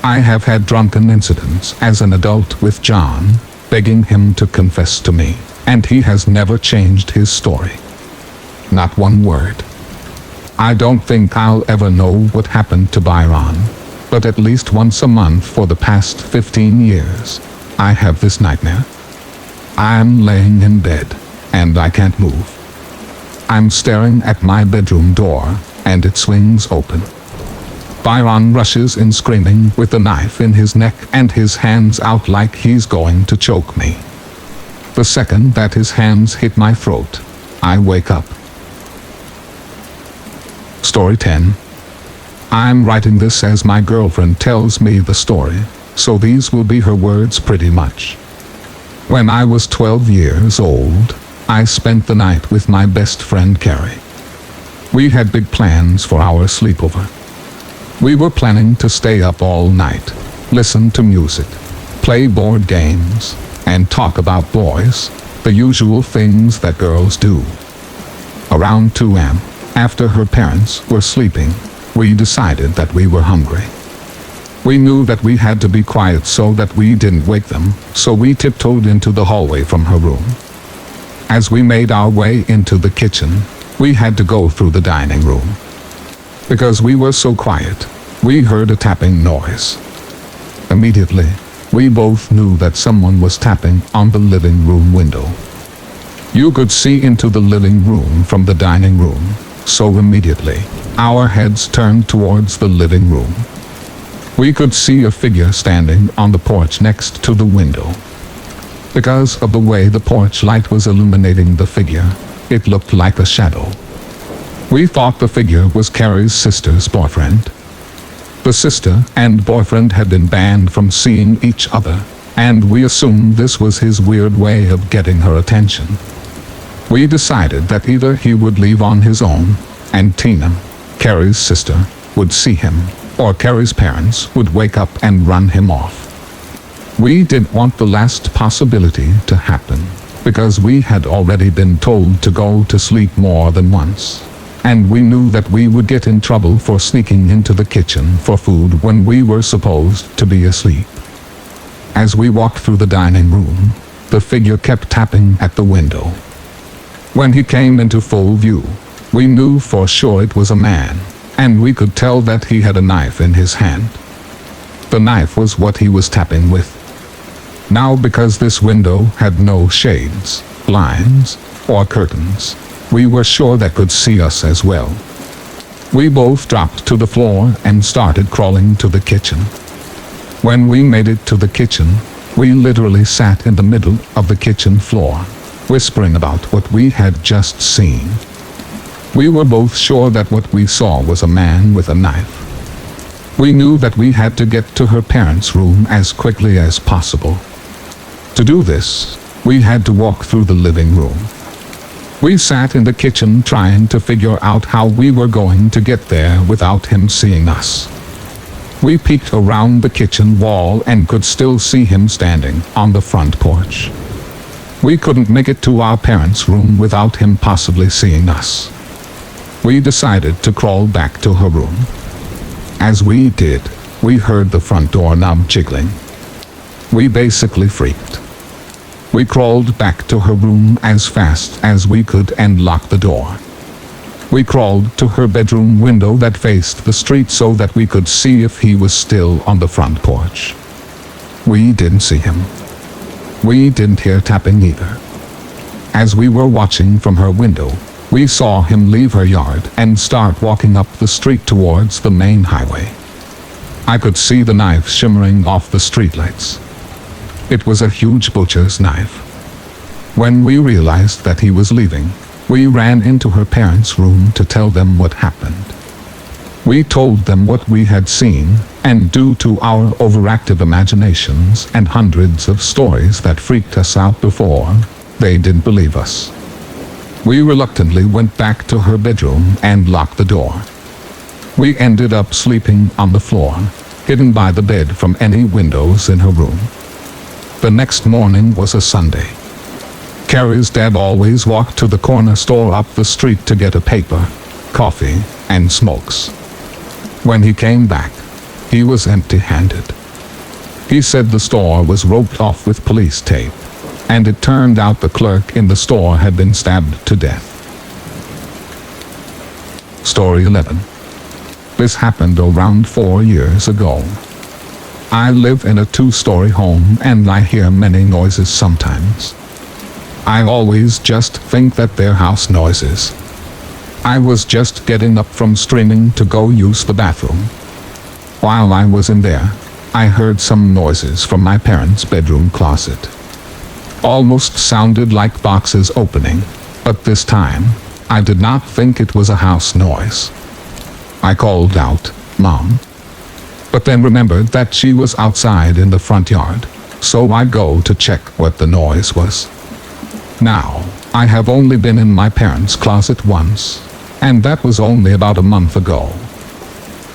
Speaker 1: I have had drunken incidents as an adult with John, begging him to confess to me, and he has never changed his story. Not one word. I don't think I'll ever know what happened to Byron, but at least once a month for the past 15 years, I have this nightmare. I'm laying in bed, and I can't move. I'm staring at my bedroom door, and it swings open. Byron rushes in screaming with the knife in his neck and his hands out like he's going to choke me. The second that his hands hit my throat, I wake up. Story 10. I'm writing this as my girlfriend tells me the story, so these will be her words pretty much. When I was 12 years old, I spent the night with my best friend Carrie. We had big plans for our sleepover. We were planning to stay up all night, listen to music, play board games, and talk about boys, the usual things that girls do. Around 2 a.m., after her parents were sleeping, we decided that we were hungry. We knew that we had to be quiet so that we didn't wake them, so we tiptoed into the hallway from her room. As we made our way into the kitchen, we had to go through the dining room. Because we were so quiet, we heard a tapping noise. Immediately, we both knew that someone was tapping on the living room window. You could see into the living room from the dining room, so immediately, our heads turned towards the living room. We could see a figure standing on the porch next to the window. Because of the way the porch light was illuminating the figure, it looked like a shadow. We thought the figure was Carrie's sister's boyfriend. The sister and boyfriend had been banned from seeing each other, and we assumed this was his weird way of getting her attention. We decided that either he would leave on his own, and Tina, Carrie's sister, would see him, or Carrie's parents would wake up and run him off. We didn't want the last possibility to happen, because we had already been told to go to sleep more than once. And we knew that we would get in trouble for sneaking into the kitchen for food when we were supposed to be asleep. As we walked through the dining room, the figure kept tapping at the window. When he came into full view, we knew for sure it was a man, and we could tell that he had a knife in his hand. The knife was what he was tapping with. Now, because this window had no shades, blinds, or curtains, we were sure that could see us as well. We both dropped to the floor and started crawling to the kitchen. When we made it to the kitchen, we literally sat in the middle of the kitchen floor, whispering about what we had just seen. We were both sure that what we saw was a man with a knife. We knew that we had to get to her parents' room as quickly as possible. To do this, we had to walk through the living room. We sat in the kitchen trying to figure out how we were going to get there without him seeing us. We peeked around the kitchen wall and could still see him standing on the front porch. We couldn't make it to our parents' room without him possibly seeing us. We decided to crawl back to her room. As we did, we heard the front door knob jiggling. We basically freaked. We crawled back to her room as fast as we could and locked the door. We crawled to her bedroom window that faced the street so that we could see if he was still on the front porch. We didn't see him. We didn't hear tapping either. As we were watching from her window, we saw him leave her yard and start walking up the street towards the main highway. I could see the knife shimmering off the streetlights. It was a huge butcher's knife. When we realized that he was leaving, we ran into her parents' room to tell them what happened. We told them what we had seen, and due to our overactive imaginations and hundreds of stories that freaked us out before, they didn't believe us. We reluctantly went back to her bedroom and locked the door. We ended up sleeping on the floor, hidden by the bed from any windows in her room. The next morning was a Sunday. Carrie's dad always walked to the corner store up the street to get a paper, coffee, and smokes. When he came back, he was empty-handed. He said the store was roped off with police tape, and it turned out the clerk in the store had been stabbed to death. Story 11. This happened around 4 years ago. I live in a 2-story home and I hear many noises sometimes. I always just think that they're house noises. I was just getting up from streaming to go use the bathroom. While I was in there, I heard some noises from my parents' bedroom closet. Almost sounded like boxes opening, but this time, I did not think it was a house noise. I called out, "Mom." But then remembered that she was outside in the front yard, so I go to check what the noise was. Now, I have only been in my parents' closet once, and that was only about a month ago.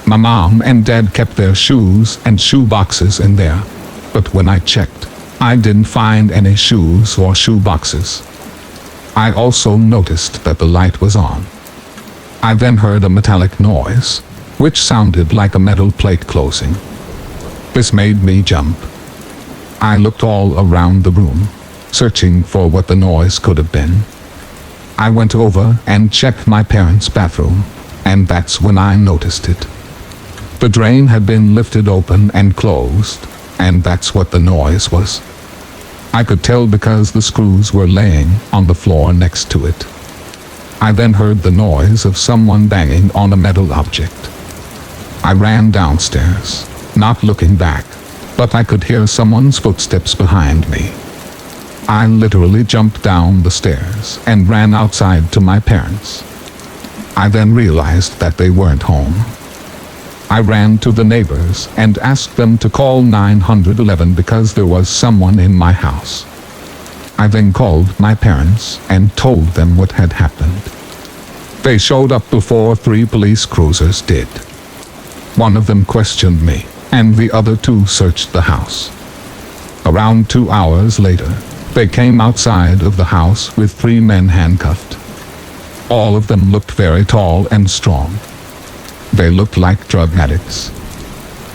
Speaker 1: My mom and dad kept their shoes and shoe boxes in there, but when I checked, I didn't find any shoes or shoe boxes. I also noticed that the light was on. I then heard a metallic noise, which sounded like a metal plate closing. This made me jump. I looked all around the room, searching for what the noise could have been. I went over and checked my parents' bathroom, and that's when I noticed it. The drain had been lifted open and closed, and that's what the noise was. I could tell because the screws were laying on the floor next to it. I then heard the noise of someone banging on a metal object. I ran downstairs, not looking back, but I could hear someone's footsteps behind me. I literally jumped down the stairs and ran outside to my parents. I then realized that they weren't home. I ran to the neighbors and asked them to call 911 because there was someone in my house. I then called my parents and told them what had happened. They showed up before 3 police cruisers did. One of them questioned me, and the other 2 searched the house. Around 2 hours later, they came outside of the house with 3 men handcuffed. All of them looked very tall and strong. They looked like drug addicts.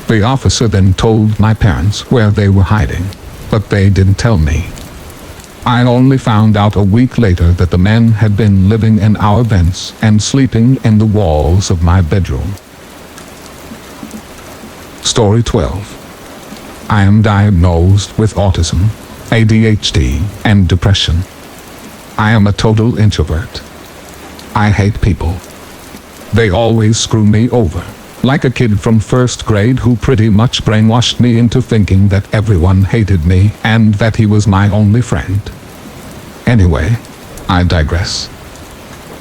Speaker 1: The officer then told my parents where they were hiding, but they didn't tell me. I only found out a week later that the men had been living in our vents and sleeping in the walls of my bedroom. Story 12. I am diagnosed with autism, ADHD, and depression. I am a total introvert. I hate people. They always screw me over, like a kid from first grade who pretty much brainwashed me into thinking that everyone hated me and that he was my only friend. Anyway, I digress.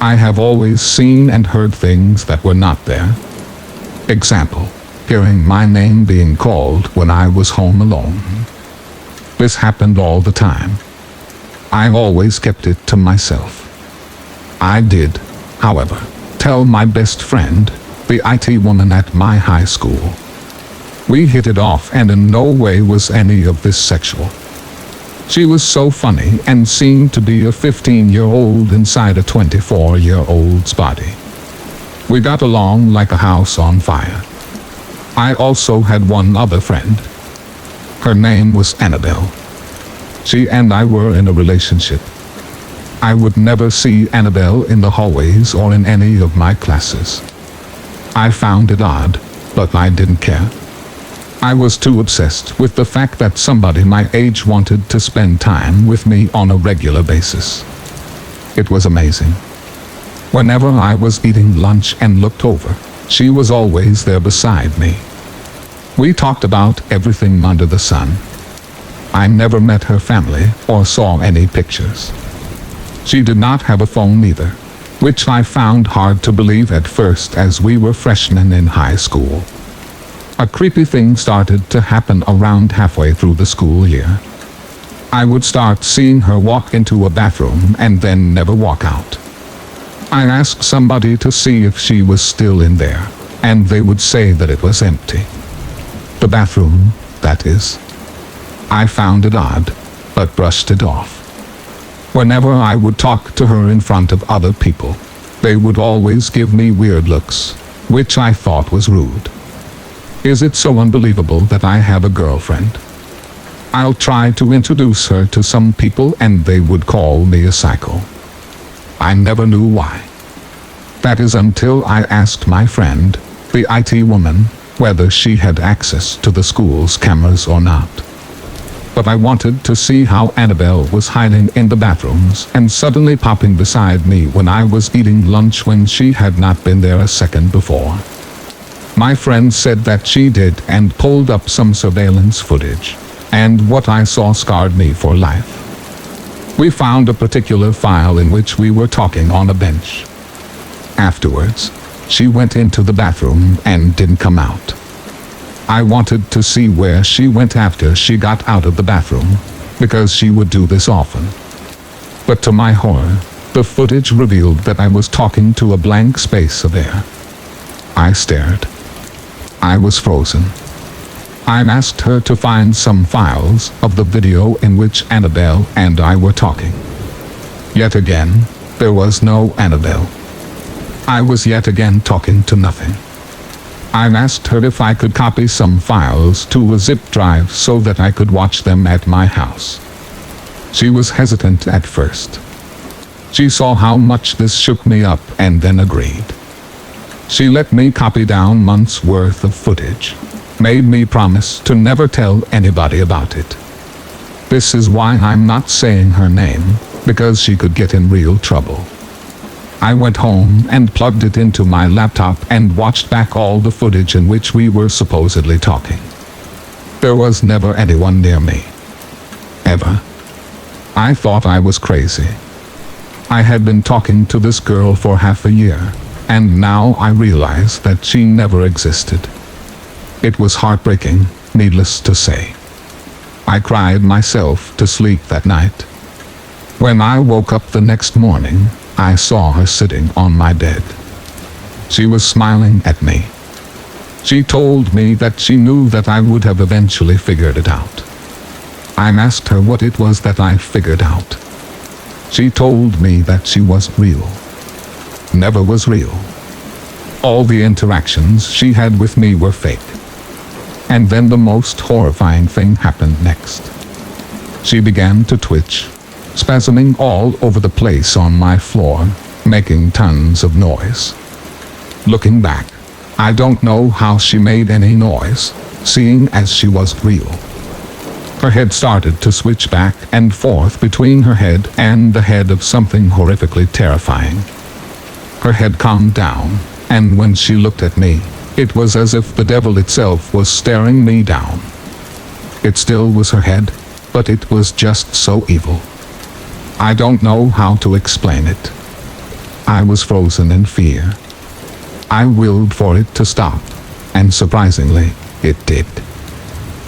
Speaker 1: I have always seen and heard things that were not there. Example, hearing my name being called when I was home alone. This happened all the time. I always kept it to myself. I did, however, tell my best friend, the IT woman at my high school. We hit it off and in no way was any of this sexual. She was so funny and seemed to be a 15-year-old inside a 24-year-old's body. We got along like a house on fire. I also had one other friend. Her name was Annabelle. She and I were in a relationship. I would never see Annabelle in the hallways or in any of my classes. I found it odd, but I didn't care. I was too obsessed with the fact that somebody my age wanted to spend time with me on a regular basis. It was amazing. Whenever I was eating lunch and looked over, she was always there beside me. We talked about everything under the sun. I never met her family or saw any pictures. She did not have a phone either, which I found hard to believe at first as we were freshmen in high school. A creepy thing started to happen around halfway through the school year. I would start seeing her walk into a bathroom and then never walk out. I asked somebody to see if she was still in there, and they would say that it was empty. The bathroom, that is. I found it odd, but brushed it off. Whenever I would talk to her in front of other people, they would always give me weird looks, which I thought was rude. Is it so unbelievable that I have a girlfriend? I'll try to introduce her to some people and they would call me a psycho. I never knew why. That is until I asked my friend, the IT woman, whether she had access to the school's cameras or not. But I wanted to see how Annabelle was hiding in the bathrooms and suddenly popping beside me when I was eating lunch when she had not been there a second before. My friend said that she did and pulled up some surveillance footage, and what I saw scarred me for life. We found a particular file in which we were talking on a bench. Afterwards, she went into the bathroom and didn't come out. I wanted to see where she went after she got out of the bathroom, because she would do this often. But to my horror, the footage revealed that I was talking to a blank space of air. I stared. I was frozen. I asked her to find some files of the video in which Annabelle and I were talking. Yet again, there was no Annabelle. I was yet again talking to nothing. I asked her if I could copy some files to a zip drive so that I could watch them at my house. She was hesitant at first. She saw how much this shook me up and then agreed. She let me copy down months' worth of footage, made me promise to never tell anybody about it. This is why I'm not saying her name, because she could get in real trouble. I went home and plugged it into my laptop and watched back all the footage in which we were supposedly talking. There was never anyone near me. Ever. I thought I was crazy. I had been talking to this girl for half a year, and now I realized that she never existed. It was heartbreaking, needless to say. I cried myself to sleep that night. When I woke up the next morning, I saw her sitting on my bed. She was smiling at me. She told me that she knew that I would have eventually figured it out. I asked her what it was that I figured out. She told me that she wasn't real. Never was real. All the interactions she had with me were fake. And then the most horrifying thing happened next. She began to twitch, spasming all over the place on my floor, making tons of noise. Looking back, I don't know how she made any noise, seeing as she wasn't real. Her head started to switch back and forth between her head and the head of something horrifically terrifying. Her head calmed down, and when she looked at me, it was as if the devil itself was staring me down. It still was her head, but it was just so evil. I don't know how to explain it. I was frozen in fear. I willed for it to stop, and surprisingly, it did.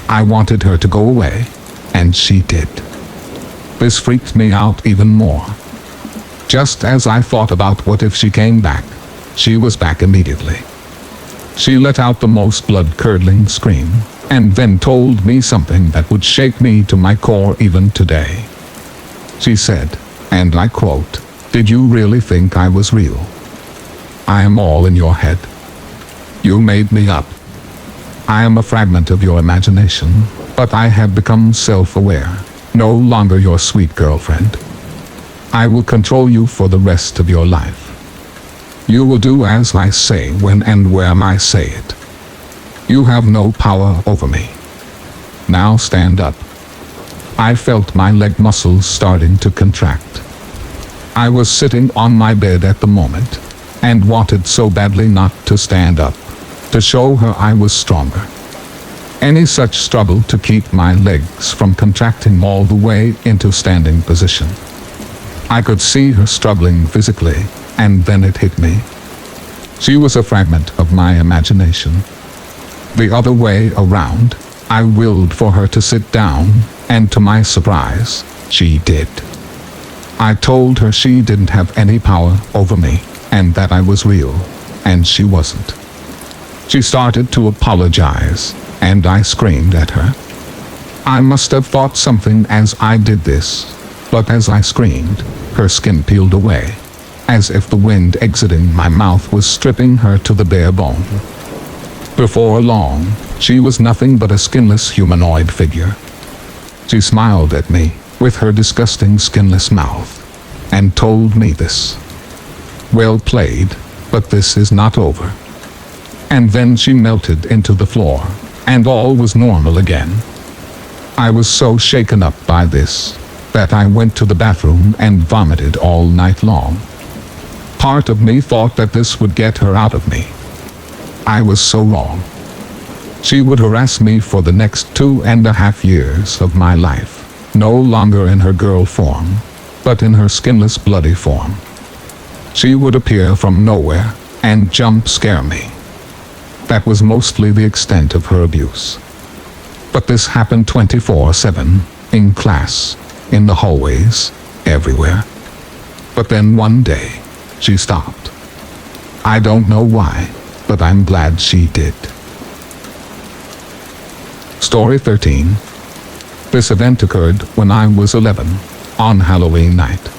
Speaker 1: I wanted her to go away, and she did. This freaked me out even more. Just as I thought about what if she came back, she was back immediately. She let out the most blood-curdling scream, and then told me something that would shake me to my core even today. She said, and I quote, "Did you really think I was real? I am all in your head. You made me up. I am a fragment of your imagination, but I have become self-aware, no longer your sweet girlfriend. I will control you for the rest of your life. You will do as I say when and where I say it. You have no power over me. Now stand up." I felt my leg muscles starting to contract. I was sitting on my bed at the moment, and wanted so badly not to stand up, to show her I was stronger. Any such struggle to keep my legs from contracting all the way into standing position. I could see her struggling physically, and then it hit me. She was a fragment of my imagination. The other way around, I willed for her to sit down, and to my surprise, she did. I told her she didn't have any power over me, and that I was real, and she wasn't. She started to apologize, and I screamed at her. I must have thought something as I did this, but as I screamed, her skin peeled away, as if the wind exiting my mouth was stripping her to the bare bone. Before long, she was nothing but a skinless humanoid figure. She smiled at me, with her disgusting skinless mouth, and told me this. "Well played, but this is not over." And then she melted into the floor, and all was normal again. I was so shaken up by this, that I went to the bathroom and vomited all night long. Part of me thought that this would get her out of me. I was so wrong. She would harass me for the next 2.5 years of my life, no longer in her girl form, but in her skinless bloody form. She would appear from nowhere and jump scare me. That was mostly the extent of her abuse. But this happened 24/7, in class, in the hallways, everywhere. But then one day, she stopped. I don't know why, but I'm glad she did. Story 13. This event occurred when I was 11, on Halloween night.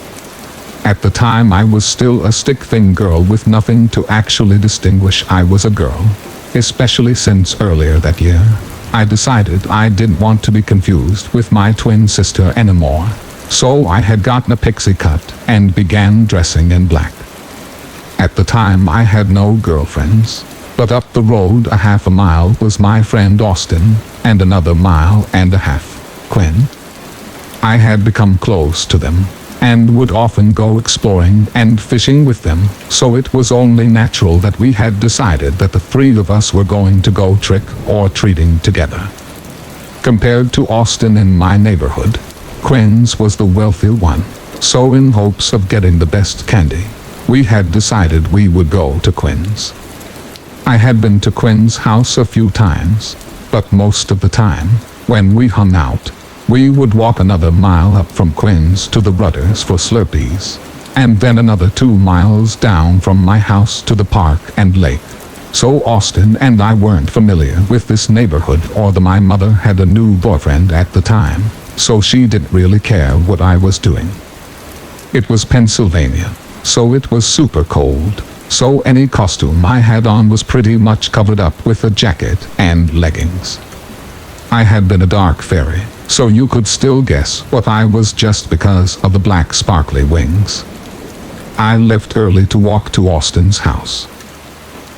Speaker 1: At the time I was still a stick-thin girl with nothing to actually distinguish I was a girl, especially since earlier that year, I decided I didn't want to be confused with my twin sister anymore, so I had gotten a pixie cut and began dressing in black. At the time I had no girlfriends, but up the road a half a mile was my friend Austin, and another mile and a half, Quinn. I had become close to them, and would often go exploring and fishing with them, so it was only natural that we had decided that the three of us were going to go trick-or-treating together. Compared to Austin in my neighborhood, Quinn's was the wealthy one, so in hopes of getting the best candy, we had decided we would go to Quinn's. I had been to Quinn's house a few times, but most of the time, when we hung out, we would walk another mile up from Quinn's to the Rudders for Slurpees, and then another 2 miles down from my house to the park and lake. So Austin and I weren't familiar with this neighborhood, or my mother had a new boyfriend at the time, so she didn't really care what I was doing. It was Pennsylvania, so it was super cold, so any costume I had on was pretty much covered up with a jacket and leggings. I had been a dark fairy, so you could still guess what I was just because of the black sparkly wings. I left early to walk to Austin's house.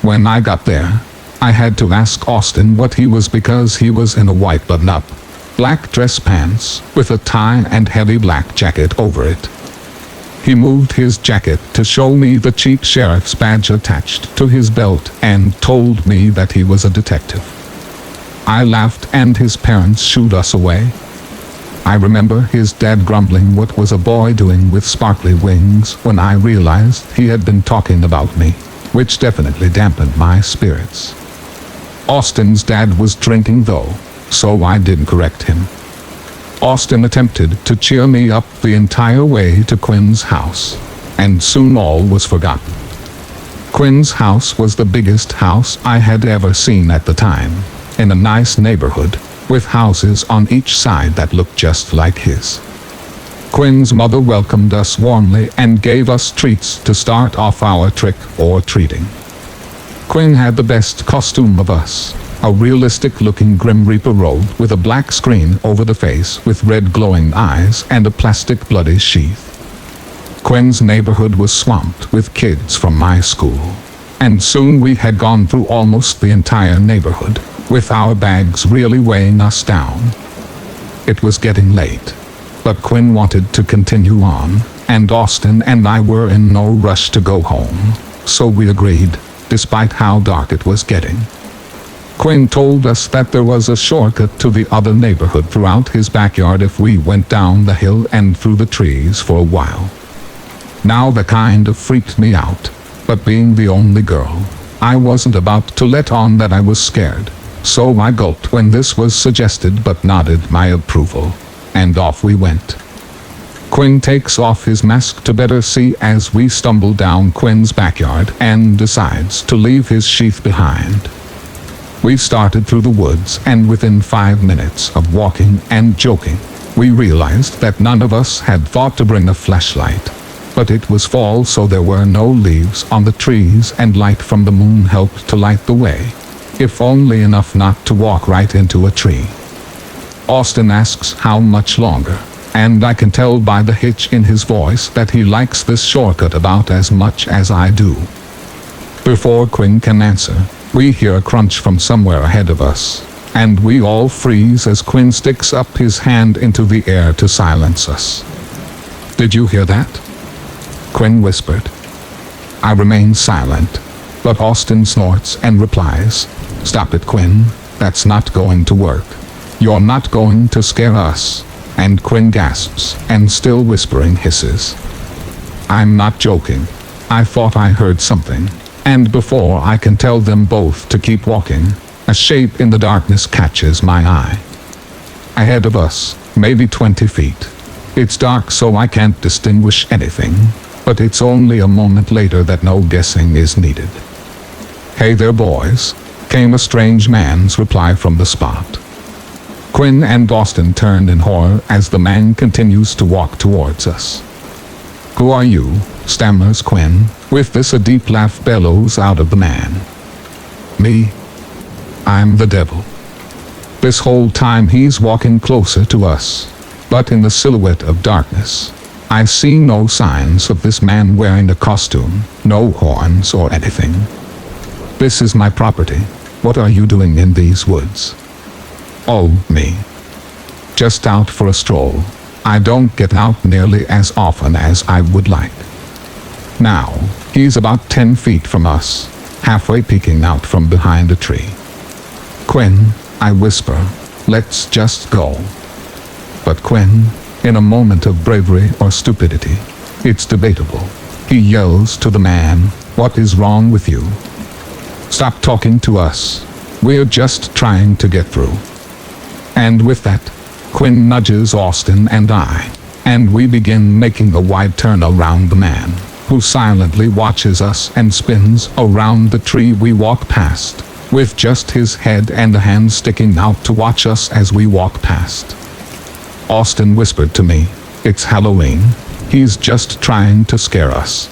Speaker 1: When I got there, I had to ask Austin what he was because he was in a white button-up, black dress pants with a tie and heavy black jacket over it. He moved his jacket to show me the cheap sheriff's badge attached to his belt and told me that he was a detective. I laughed and his parents shooed us away. I remember his dad grumbling what was a boy doing with sparkly wings when I realized he had been talking about me, which definitely dampened my spirits. Austin's dad was drinking though, so I didn't correct him. Austin attempted to cheer me up the entire way to Quinn's house, and soon all was forgotten. Quinn's house was the biggest house I had ever seen at the time, in a nice neighborhood, with houses on each side that looked just like his. Quinn's mother welcomed us warmly and gave us treats to start off our trick-or-treating. Quinn had the best costume of us, a realistic-looking Grim Reaper robe with a black screen over the face with red glowing eyes and a plastic bloody sheath. Quinn's neighborhood was swamped with kids from my school, and soon we had gone through almost the entire neighborhood, with our bags really weighing us down. It was getting late, but Quinn wanted to continue on, and Austin and I were in no rush to go home, so we agreed, despite how dark it was getting. Quinn told us that there was a shortcut to the other neighborhood throughout his backyard if we went down the hill and through the trees for a while. Now that kind of freaked me out, but being the only girl, I wasn't about to let on that I was scared. So I gulped when this was suggested but nodded my approval, and off we went. Quinn takes off his mask to better see as we stumble down Quinn's backyard and decides to leave his sheath behind. We started through the woods, and within 5 minutes of walking and joking, we realized that none of us had thought to bring a flashlight. But it was fall, so there were no leaves on the trees, and light from the moon helped to light the way, if only enough not to walk right into a tree. Austin asks how much longer, and I can tell by the hitch in his voice that he likes this shortcut about as much as I do. Before Quinn can answer, we hear a crunch from somewhere ahead of us, and we all freeze as Quinn sticks up his hand into the air to silence us. "Did you hear that?" Quinn whispered. I remain silent, but Austin snorts and replies, "Stop it, Quinn, that's not going to work. You're not going to scare us." And Quinn gasps and, still whispering, hisses, "I'm not joking. I thought I heard something." And before I can tell them both to keep walking, a shape in the darkness catches my eye. Ahead of us, maybe 20 feet. It's dark, so I can't distinguish anything, but it's only a moment later that no guessing is needed. "Hey there, boys," came a strange man's reply from the spot. Quinn and Austin turned in horror as the man continues to walk towards us. "Who are you?" stammers Quinn. With this, a deep laugh bellows out of the man. "Me? I'm the devil." This whole time he's walking closer to us, but in the silhouette of darkness, I see no signs of this man wearing a costume, no horns or anything. This is my property. What are you doing in these woods? Oh, me. Just out for a stroll. I don't get out nearly as often as I would like. Now, he's about 10 feet from us, halfway peeking out from behind a tree. Quinn, I whisper, let's just go. But Quinn, in a moment of bravery or stupidity, it's debatable, he yells to the man, what is wrong with you? Stop talking to us. We're just trying to get through. And with that, Quinn nudges Austin and I, and we begin making a wide turn around the man, who silently watches us and spins around the tree we walk past, with just his head and a hand sticking out to watch us as we walk past. Austin whispered to me, it's Halloween, he's just trying to scare us.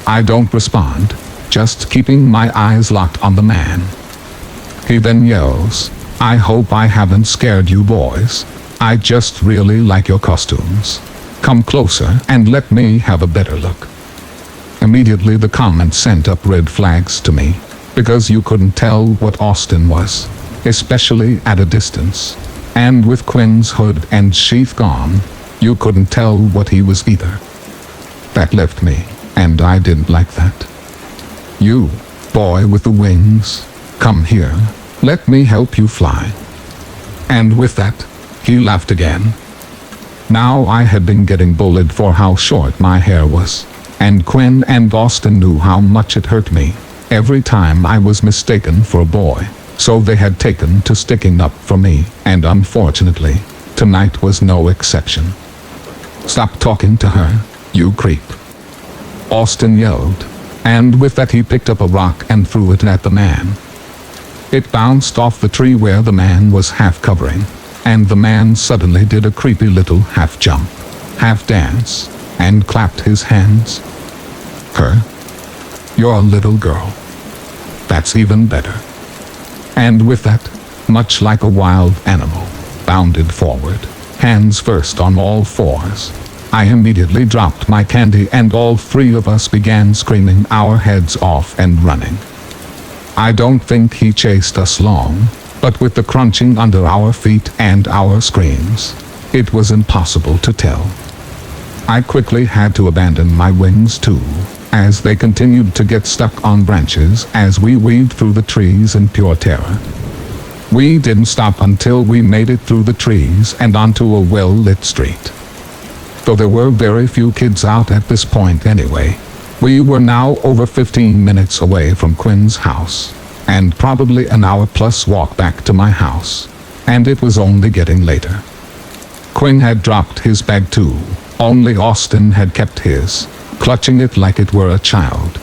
Speaker 1: I don't respond, just keeping my eyes locked on the man. He then yells, I hope I haven't scared you boys. I just really like your costumes. Come closer and let me have a better look. Immediately the comment sent up red flags to me, because you couldn't tell what Austin was, especially at a distance. And with Quinn's hood and sheath gone, you couldn't tell what he was either. That left me, and I didn't like that. You, boy with the wings, come here, let me help you fly. And with that, he laughed again. Now I had been getting bullied for how short my hair was, and Quinn and Austin knew how much it hurt me every time I was mistaken for a boy, so they had taken to sticking up for me, and unfortunately, tonight was no exception. Stop talking to her, you creep. Austin yelled, and with that he picked up a rock and threw it at the man. It bounced off the tree where the man was half covering, and the man suddenly did a creepy little half jump, half dance, and clapped his hands. Her? You're a little girl. That's even better. And with that, much like a wild animal, bounded forward, hands first on all fours. I immediately dropped my candy and all three of us began screaming our heads off and running. I don't think he chased us long, but with the crunching under our feet and our screams, it was impossible to tell. I quickly had to abandon my wings too, as they continued to get stuck on branches as we weaved through the trees in pure terror. We didn't stop until we made it through the trees and onto a well-lit street. Though there were very few kids out at this point anyway, we were now over 15 minutes away from Quinn's house, and probably an hour plus walk back to my house, and it was only getting later. Quinn had dropped his bag too, only Austin had kept his, clutching it like it were a child.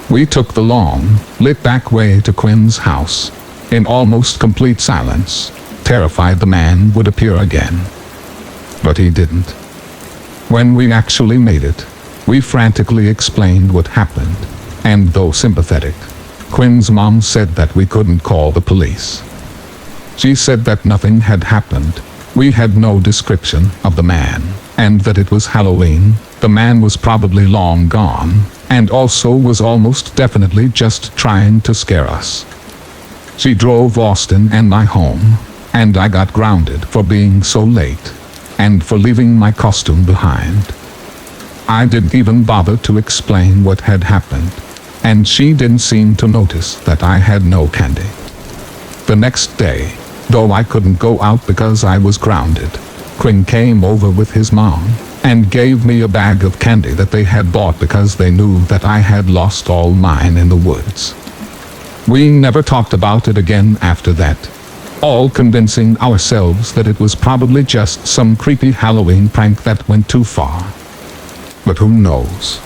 Speaker 1: We took the long, lit back way to Quinn's house, in almost complete silence, terrified the man would appear again. But he didn't. When we actually made it, we frantically explained what happened, and though sympathetic, Quinn's mom said that we couldn't call the police. She said that nothing had happened, we had no description of the man, and that it was Halloween, the man was probably long gone, and also was almost definitely just trying to scare us. She drove Austin and I home, and I got grounded for being so late, and for leaving my costume behind. I didn't even bother to explain what had happened, and she didn't seem to notice that I had no candy. The next day, though I couldn't go out because I was grounded, Quinn came over with his mom, and gave me a bag of candy that they had bought because they knew that I had lost all mine in the woods. We never talked about it again after that, all convincing ourselves that it was probably just some creepy Halloween prank that went too far. But who knows?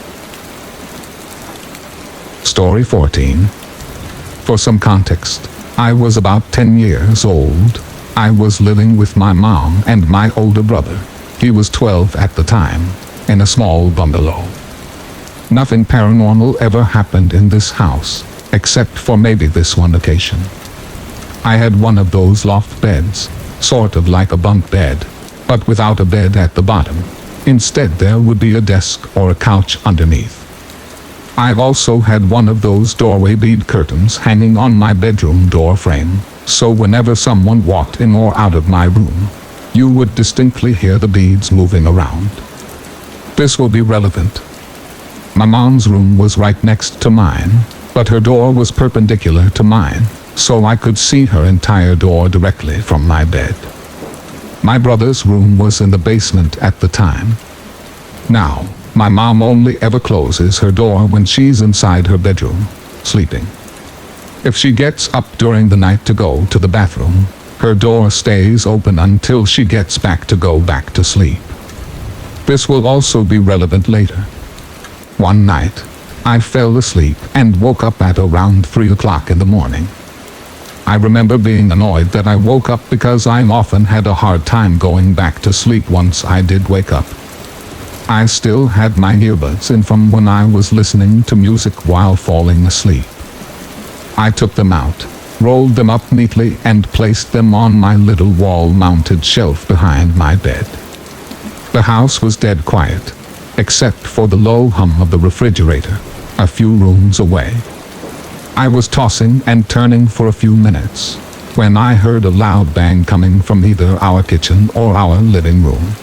Speaker 1: Story 14. For some context, I was about 10 years old. I was living with my mom and my older brother. He was 12 at the time, in a small bungalow. Nothing paranormal ever happened in this house, except for maybe this one occasion. I had one of those loft beds, sort of like a bunk bed, but without a bed at the bottom. Instead, there would be a desk or a couch underneath. I've also had one of those doorway bead curtains hanging on my bedroom door frame, so whenever someone walked in or out of my room, you would distinctly hear the beads moving around. This will be relevant. My mom's room was right next to mine, but her door was perpendicular to mine, so I could see her entire door directly from my bed. My brother's room was in the basement at the time. Now, my mom only ever closes her door when she's inside her bedroom, sleeping. If she gets up during the night to go to the bathroom, her door stays open until she gets back to sleep. This will also be relevant later. One night, I fell asleep and woke up at around 3 o'clock in the morning. I remember being annoyed that I woke up because I often had a hard time going back to sleep once I did wake up. I still had my earbuds in from when I was listening to music while falling asleep. I took them out, rolled them up neatly, and placed them on my little wall-mounted shelf behind my bed. The house was dead quiet, except for the low hum of the refrigerator, a few rooms away. I was tossing and turning for a few minutes, when I heard a loud bang coming from either our kitchen or our living room.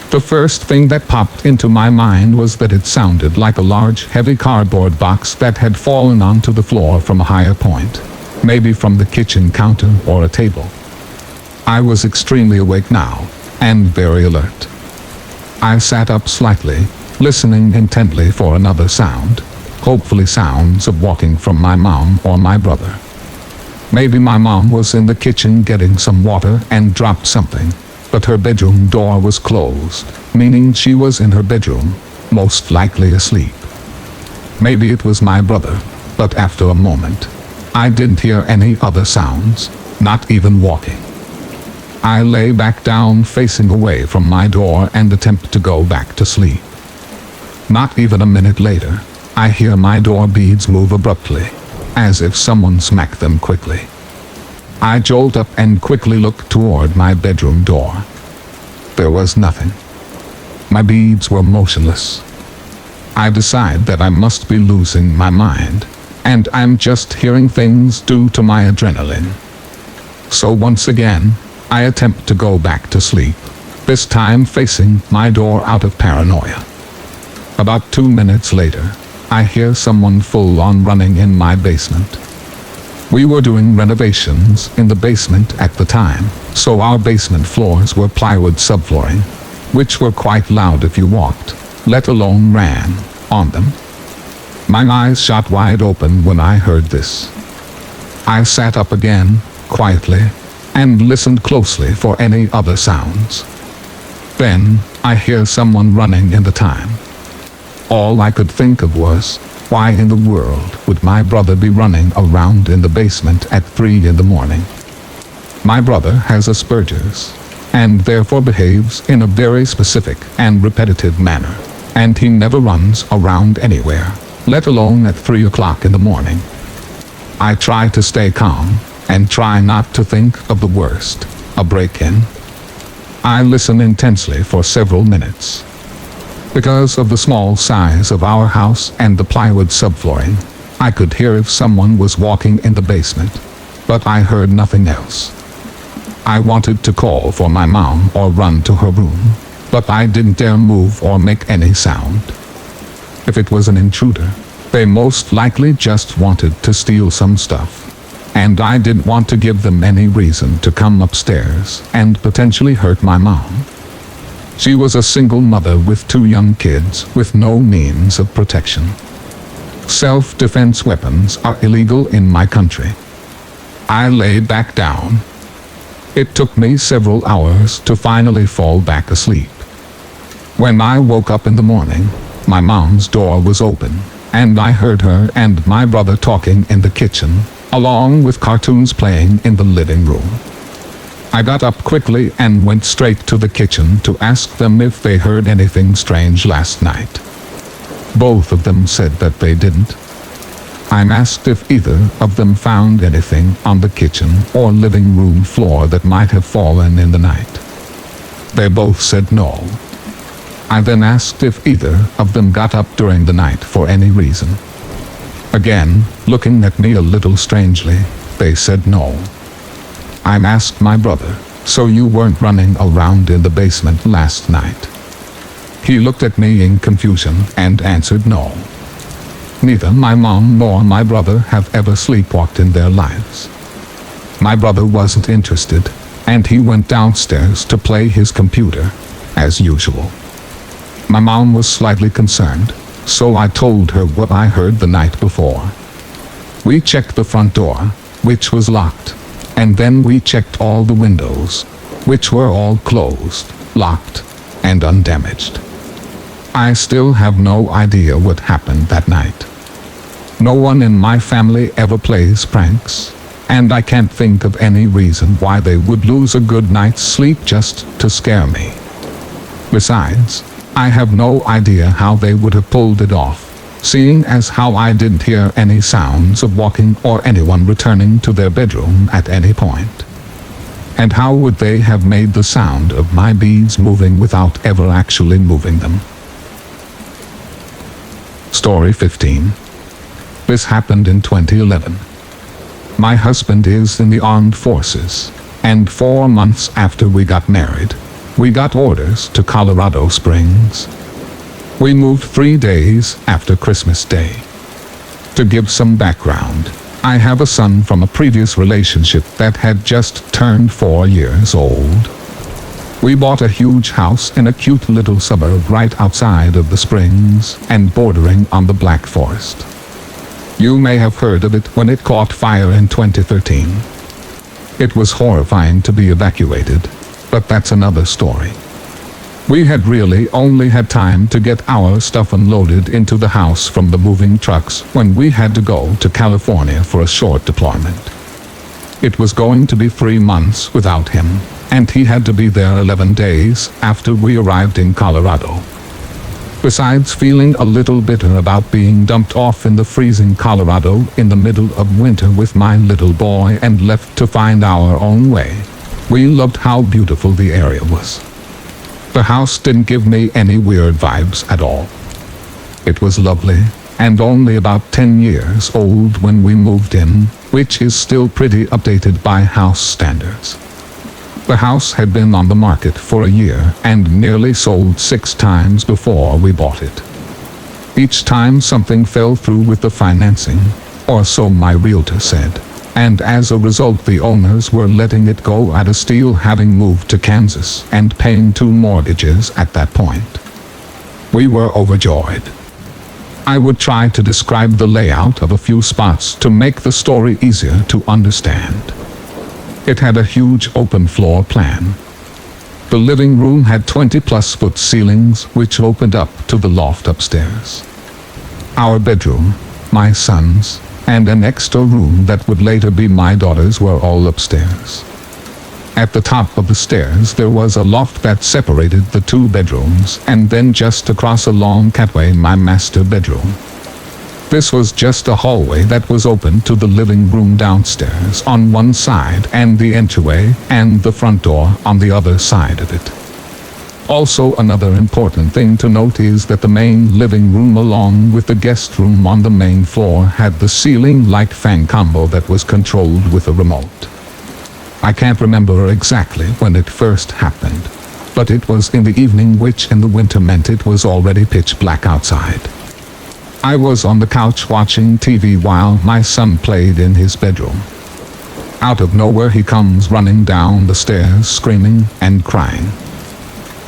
Speaker 1: The first thing that popped into my mind was that it sounded like a large, heavy cardboard box that had fallen onto the floor from a higher point, maybe from the kitchen counter or a table. I was extremely awake now, and very alert. I sat up slightly, listening intently for another sound, hopefully sounds of walking from my mom or my brother. Maybe my mom was in the kitchen getting some water and dropped something, but her bedroom door was closed, meaning she was in her bedroom, most likely asleep. Maybe it was my brother, but after a moment, I didn't hear any other sounds, not even walking. I lay back down facing away from my door and attempt to go back to sleep. Not even a minute later, I hear my door beads move abruptly, as if someone smacked them quickly. I jolt up and quickly look toward my bedroom door. There was nothing. My beads were motionless. I decide that I must be losing my mind, and I'm just hearing things due to my adrenaline. So once again, I attempt to go back to sleep, this time facing my door out of paranoia. About 2 minutes later, I hear someone full-on running in my basement. We were doing renovations in the basement at the time, so our basement floors were plywood subflooring, which were quite loud if you walked, let alone ran, on them. My eyes shot wide open when I heard this. I sat up again, quietly, and listened closely for any other sounds. Then, I hear someone running in the time. All I could think of was, why in the world would my brother be running around in the basement at 3 in the morning? My brother has Asperger's, and therefore behaves in a very specific and repetitive manner, and he never runs around anywhere, let alone at 3 o'clock in the morning. I try to stay calm, and try not to think of the worst, a break-in. I listen intensely for several minutes. Because of the small size of our house and the plywood subflooring, I could hear if someone was walking in the basement, but I heard nothing else. I wanted to call for my mom or run to her room, but I didn't dare move or make any sound. If it was an intruder, they most likely just wanted to steal some stuff, and I didn't want to give them any reason to come upstairs and potentially hurt my mom. She was a single mother with 2 young kids with no means of protection. Self-defense weapons are illegal in my country. I lay back down. It took me several hours to finally fall back asleep. When I woke up in the morning, my mom's door was open, and I heard her and my brother talking in the kitchen, along with cartoons playing in the living room. I got up quickly and went straight to the kitchen to ask them if they heard anything strange last night. Both of them said that they didn't. I asked if either of them found anything on the kitchen or living room floor that might have fallen in the night. They both said no. I then asked if either of them got up during the night for any reason. Again, looking at me a little strangely, they said no. I asked my brother, "So you weren't running around in the basement last night?" He looked at me in confusion and answered no. Neither my mom nor my brother have ever sleepwalked in their lives. My brother wasn't interested, and he went downstairs to play his computer, as usual. My mom was slightly concerned, so I told her what I heard the night before. We checked the front door, which was locked, and then we checked all the windows, which were all closed, locked, and undamaged. I still have no idea what happened that night. No one in my family ever plays pranks, and I can't think of any reason why they would lose a good night's sleep just to scare me. Besides, I have no idea how they would have pulled it off, seeing as how I didn't hear any sounds of walking or anyone returning to their bedroom at any point. And how would they have made the sound of my beads moving without ever actually moving them? Story 15. This happened in 2011. My husband is in the armed forces, and 4 months after we got married, we got orders to Colorado Springs. We moved 3 days after Christmas Day. To give some background, I have a son from a previous relationship that had just turned 4 years old. We bought a huge house in a cute little suburb right outside of the Springs and bordering on the Black Forest. You may have heard of it when it caught fire in 2013. It was horrifying to be evacuated, but that's another story. We had really only had time to get our stuff unloaded into the house from the moving trucks when we had to go to California for a short deployment. It was going to be 3 months without him, and he had to be there 11 days after we arrived in Colorado. Besides feeling a little bitter about being dumped off in the freezing Colorado in the middle of winter with my little boy and left to find our own way, we loved how beautiful the area was. The house didn't give me any weird vibes at all. It was lovely, and only about 10 years old when we moved in, which is still pretty updated by house standards. The house had been on the market for a year and nearly sold 6 times before we bought it. Each time something fell through with the financing, or so my realtor said, and as a result the owners were letting it go at a steal, having moved to Kansas and paying 2 mortgages at that point. We were overjoyed. I would try to describe the layout of a few spots to make the story easier to understand. It had a huge open floor plan. The living room had 20+ foot ceilings which opened up to the loft upstairs. Our bedroom, my son's, and an extra room that would later be my daughter's were all upstairs. At the top of the stairs there was a loft that separated the 2 bedrooms, and then just across a long catway my master bedroom. This was just a hallway that was open to the living room downstairs on one side and the entryway and the front door on the other side of it. Also, another important thing to note is that the main living room along with the guest room on the main floor had the ceiling light fan combo that was controlled with a remote. I can't remember exactly when it first happened, but it was in the evening, which in the winter meant it was already pitch black outside. I was on the couch watching TV while my son played in his bedroom. Out of nowhere he comes running down the stairs screaming and crying.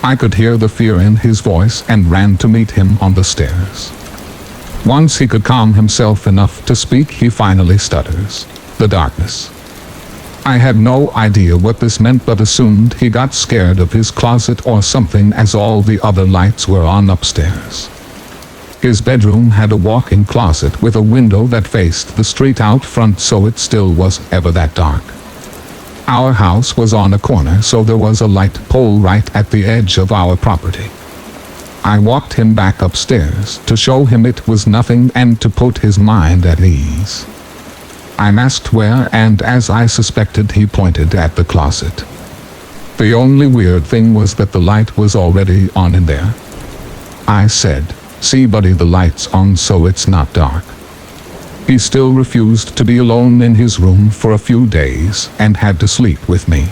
Speaker 1: I could hear the fear in his voice and ran to meet him on the stairs. Once he could calm himself enough to speak, he finally stutters. The darkness. I had no idea what this meant, but assumed he got scared of his closet or something, as all the other lights were on upstairs. His bedroom had a walk-in closet with a window that faced the street out front, so it still was ever that dark. Our house was on a corner, so there was a light pole right at the edge of our property. I walked him back upstairs to show him it was nothing and to put his mind at ease. I asked where, and as I suspected, he pointed at the closet. The only weird thing was that the light was already on in there. I said. "See buddy, the light's on so it's not dark." He still refused to be alone in his room for a few days and had to sleep with me.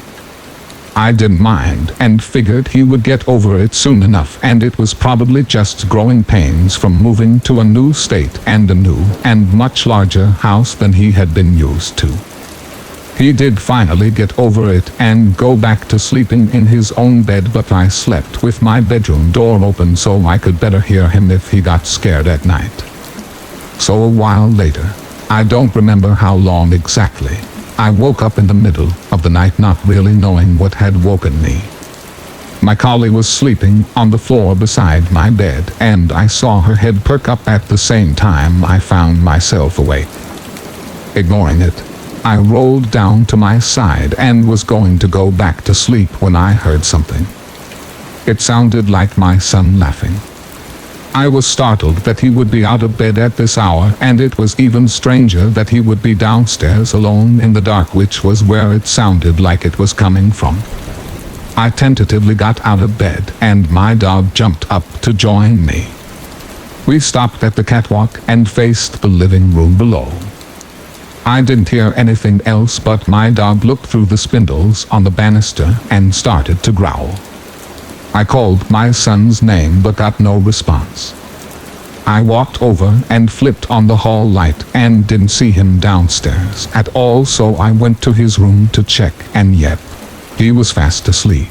Speaker 1: I didn't mind and figured he would get over it soon enough, and it was probably just growing pains from moving to a new state and a new and much larger house than he had been used to. He did finally get over it and go back to sleeping in his own bed, but I slept with my bedroom door open so I could better hear him if he got scared at night. So a while later, I don't remember how long exactly, I woke up in the middle of the night not really knowing what had woken me. My collie was sleeping on the floor beside my bed, and I saw her head perk up at the same time I found myself awake. Ignoring it, I rolled down to my side and was going to go back to sleep when I heard something. It sounded like my son laughing. I was startled that he would be out of bed at this hour, and it was even stranger that he would be downstairs alone in the dark, which was where it sounded like it was coming from. I tentatively got out of bed, and my dog jumped up to join me. We stopped at the catwalk and faced the living room below. I didn't hear anything else, but my dog looked through the spindles on the banister and started to growl. I called my son's name but got no response. I walked over and flipped on the hall light and didn't see him downstairs at all, so I went to his room to check, and yep, he was fast asleep.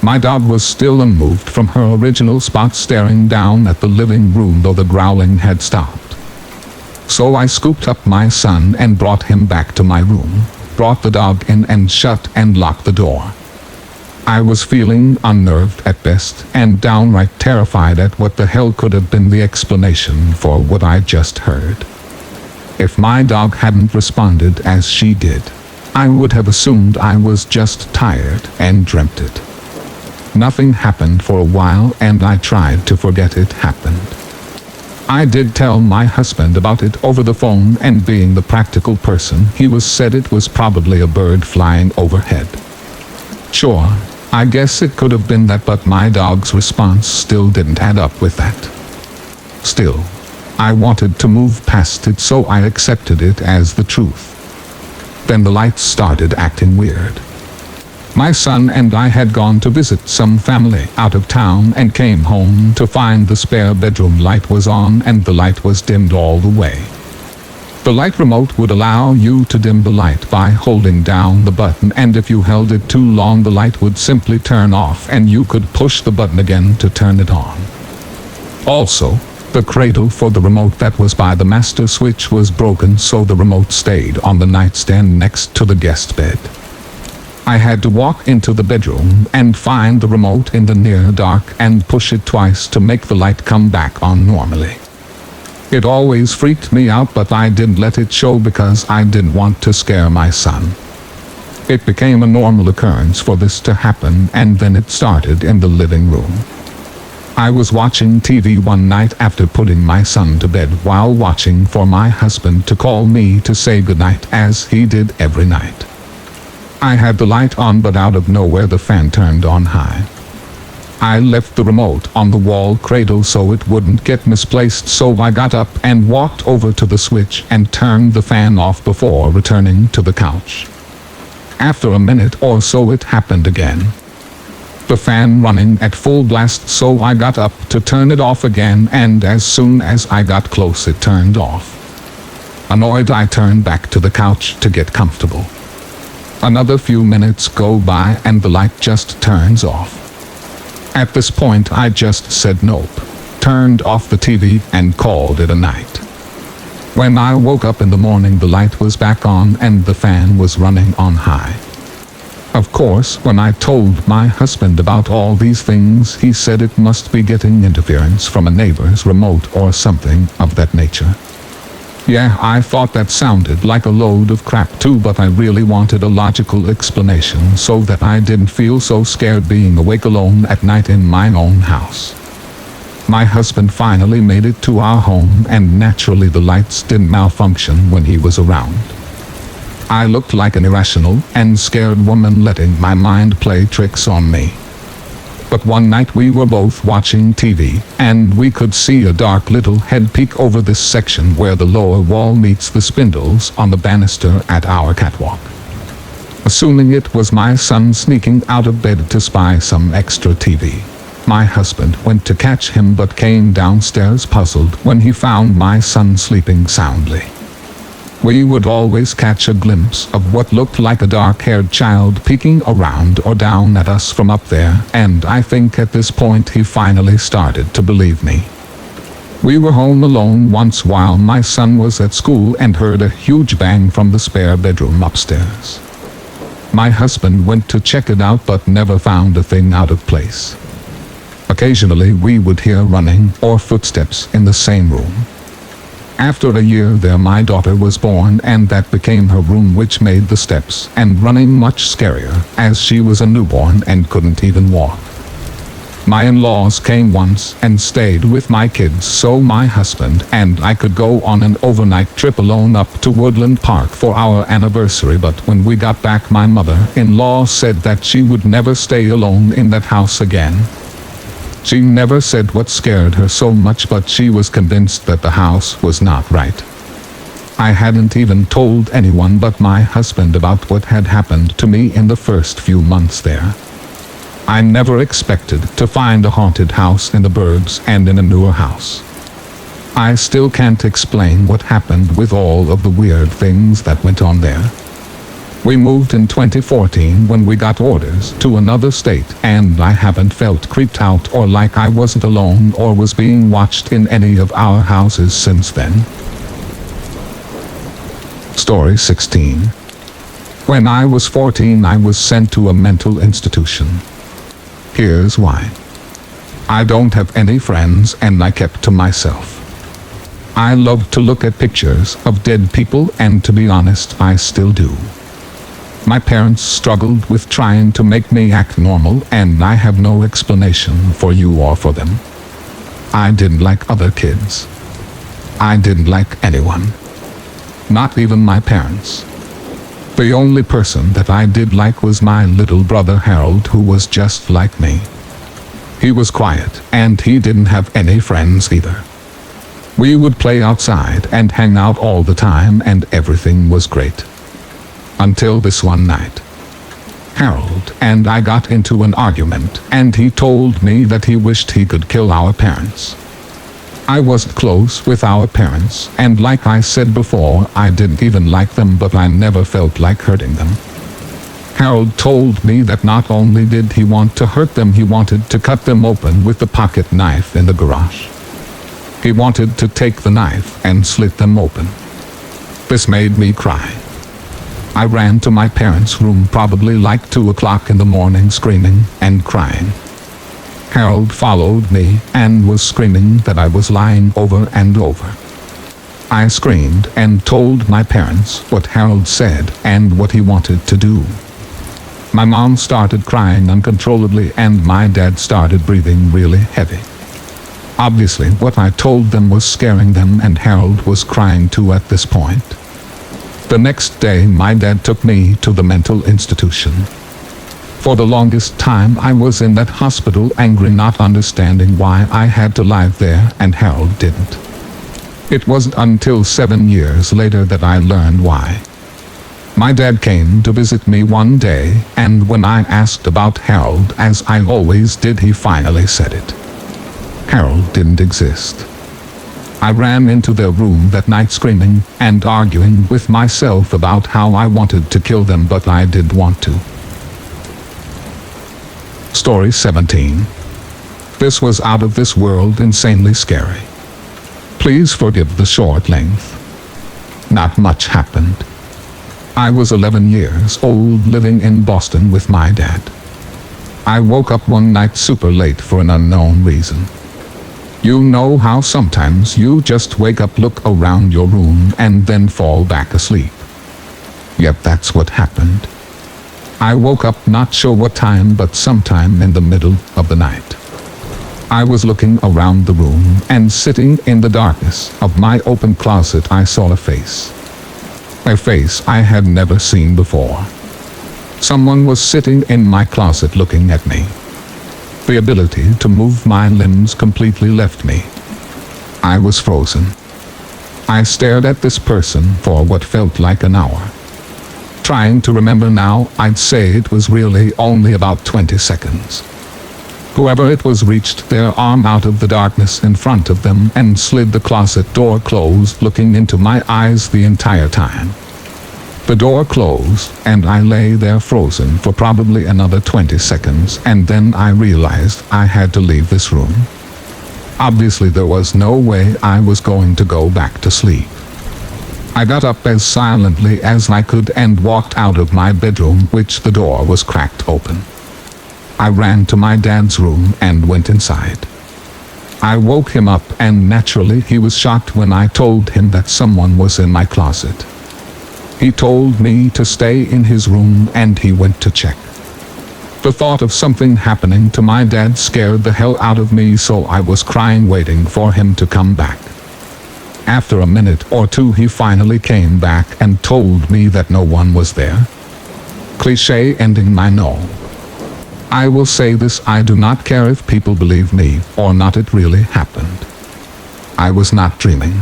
Speaker 1: My dog was still unmoved from her original spot, staring down at the living room, though the growling had stopped. So I scooped up my son and brought him back to my room, brought the dog in and shut and locked the door. I was feeling unnerved at best and downright terrified at what the hell could have been the explanation for what I just heard. If my dog hadn't responded as she did, I would have assumed I was just tired and dreamt it. Nothing happened for a while, and I tried to forget it happened. I did tell my husband about it over the phone, and being the practical person he was, said it was probably a bird flying overhead. Sure, I guess it could have been that, but my dog's response still didn't add up with that. Still, I wanted to move past it, so I accepted it as the truth. Then the lights started acting weird. My son and I had gone to visit some family out of town and came home to find the spare bedroom light was on and the light was dimmed all the way. The light remote would allow you to dim the light by holding down the button, and if you held it too long the light would simply turn off and you could push the button again to turn it on. Also, the cradle for the remote that was by the master switch was broken, so the remote stayed on the nightstand next to the guest bed. I had to walk into the bedroom and find the remote in the near dark and push it twice to make the light come back on normally. It always freaked me out, but I didn't let it show because I didn't want to scare my son. It became a normal occurrence for this to happen, and then it started in the living room. I was watching TV one night after putting my son to bed while watching for my husband to call me to say goodnight, as he did every night. I had the light on, but out of nowhere the fan turned on high. I left the remote on the wall cradle so it wouldn't get misplaced, so I got up and walked over to the switch and turned the fan off before returning to the couch. After a minute or so it happened again. The fan running at full blast, so I got up to turn it off again, and as soon as I got close it turned off. Annoyed, I turned back to the couch to get comfortable. Another few minutes go by and the light just turns off. At this point I just said nope, turned off the TV and called it a night. When I woke up in the morning the light was back on and the fan was running on high. Of course, when I told my husband about all these things he said it must be getting interference from a neighbor's remote or something of that nature. Yeah, I thought that sounded like a load of crap too, but I really wanted a logical explanation so that I didn't feel so scared being awake alone at night in my own house. My husband finally made it to our home, and naturally the lights didn't malfunction when he was around. I looked like an irrational and scared woman letting my mind play tricks on me. But one night we were both watching TV, and we could see a dark little head peek over this section where the lower wall meets the spindles on the banister at our catwalk. Assuming it was my son sneaking out of bed to spy some extra TV, my husband went to catch him but came downstairs puzzled when he found my son sleeping soundly. We would always catch a glimpse of what looked like a dark-haired child peeking around or down at us from up there, and I think at this point he finally started to believe me. We were home alone once while my son was at school and heard a huge bang from the spare bedroom upstairs. My husband went to check it out but never found a thing out of place. Occasionally we would hear running or footsteps in the same room. After a year there my daughter was born and that became her room, which made the steps and running much scarier as she was a newborn and couldn't even walk. My in-laws came once and stayed with my kids so my husband and I could go on an overnight trip alone up to Woodland Park for our anniversary, but when we got back my mother-in-law said that she would never stay alone in that house again. She never said what scared her so much, but she was convinced that the house was not right. I hadn't even told anyone but my husband about what had happened to me in the first few months there. I never expected to find a haunted house in the burbs and in a newer house. I still can't explain what happened with all of the weird things that went on there. We moved in 2014 when we got orders to another state, and I haven't felt creeped out or like I wasn't alone or was being watched in any of our houses since then. Story 16. When I was 14, I was sent to a mental institution. Here's why. I don't have any friends and I kept to myself. I loved to look at pictures of dead people, and to be honest, I still do. My parents struggled with trying to make me act normal, and I have no explanation for you or for them. I didn't like other kids. I didn't like anyone. Not even my parents. The only person that I did like was my little brother Harold, who was just like me. He was quiet, and he didn't have any friends either. We would play outside and hang out all the time, and everything was great. Until this one night. Harold and I got into an argument, and he told me that he wished he could kill our parents. I wasn't close with our parents, and like I said before, I didn't even like them, but I never felt like hurting them. Harold told me that not only did he want to hurt them, he wanted to cut them open with the pocket knife in the garage. He wanted to take the knife and slit them open. This made me cry. I ran to my parents' room probably like 2 o'clock in the morning, screaming and crying. Harold followed me and was screaming that I was lying over and over. I screamed and told my parents what Harold said and what he wanted to do. My mom started crying uncontrollably, and my dad started breathing really heavy. Obviously, what I told them was scaring them, and Harold was crying too at this point. The next day, my dad took me to the mental institution. For the longest time, I was in that hospital, angry, not understanding why I had to lie there and Harold didn't. It wasn't until 7 years later that I learned why. My dad came to visit me one day, and when I asked about Harold, as I always did, he finally said it. Harold didn't exist. I ran into their room that night screaming and arguing with myself about how I wanted to kill them, but I didn't want to. Story 17. This was out of this world, insanely scary. Please forgive the short length. Not much happened. I was 11 years old, living in Boston with my dad. I woke up one night super late for an unknown reason. You know how sometimes you just wake up, look around your room, and then fall back asleep. Yep, that's what happened. I woke up not sure what time, but sometime in the middle of the night. I was looking around the room, and sitting in the darkness of my open closet, I saw a face. A face I had never seen before. Someone was sitting in my closet looking at me. The ability to move my limbs completely left me. I was frozen. I stared at this person for what felt like an hour. Trying to remember now, I'd say it was really only about 20 seconds. Whoever it was reached their arm out of the darkness in front of them and slid the closet door closed, looking into my eyes the entire time. The door closed, and I lay there frozen for probably another 20 seconds, and then I realized I had to leave this room. Obviously there was no way I was going to go back to sleep. I got up as silently as I could and walked out of my bedroom, which the door was cracked open. I ran to my dad's room and went inside. I woke him up, and naturally he was shocked when I told him that someone was in my closet. He told me to stay in his room and he went to check. The thought of something happening to my dad scared the hell out of me, so I was crying waiting for him to come back. After a minute or two he finally came back and told me that no one was there. Cliché ending my no. I will say this, I do not care if people believe me or not, it really happened. I was not dreaming.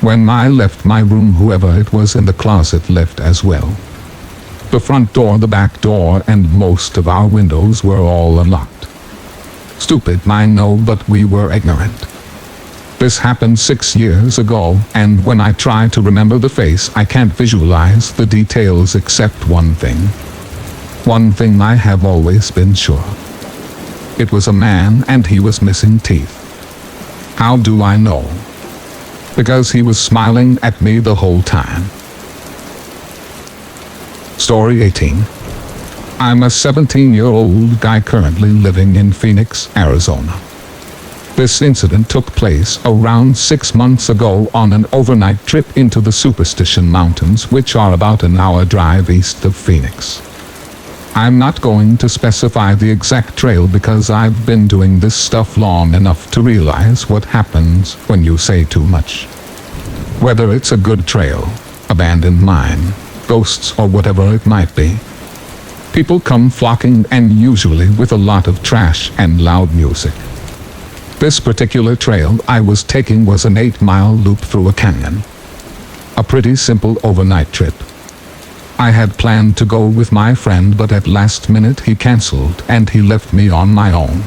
Speaker 1: When I left my room, whoever it was in the closet left as well. The front door, the back door, and most of our windows were all unlocked. Stupid, I know, but we were ignorant. This happened 6 years ago, and when I try to remember the face, I can't visualize the details except one thing. One thing I have always been sure. It was a man, and he was missing teeth. How do I know? Because he was smiling at me the whole time. Story 18. I'm a 17-year-old guy currently living in Phoenix, Arizona. This incident took place around 6 months ago on an overnight trip into the Superstition Mountains, which are about an hour drive east of Phoenix. I'm not going to specify the exact trail because I've been doing this stuff long enough to realize what happens when you say too much. Whether it's a good trail, abandoned mine, ghosts, or whatever it might be. People come flocking, and usually with a lot of trash and loud music. This particular trail I was taking was an 8-mile loop through a canyon. A pretty simple overnight trip. I had planned to go with my friend, but at last minute he canceled and he left me on my own.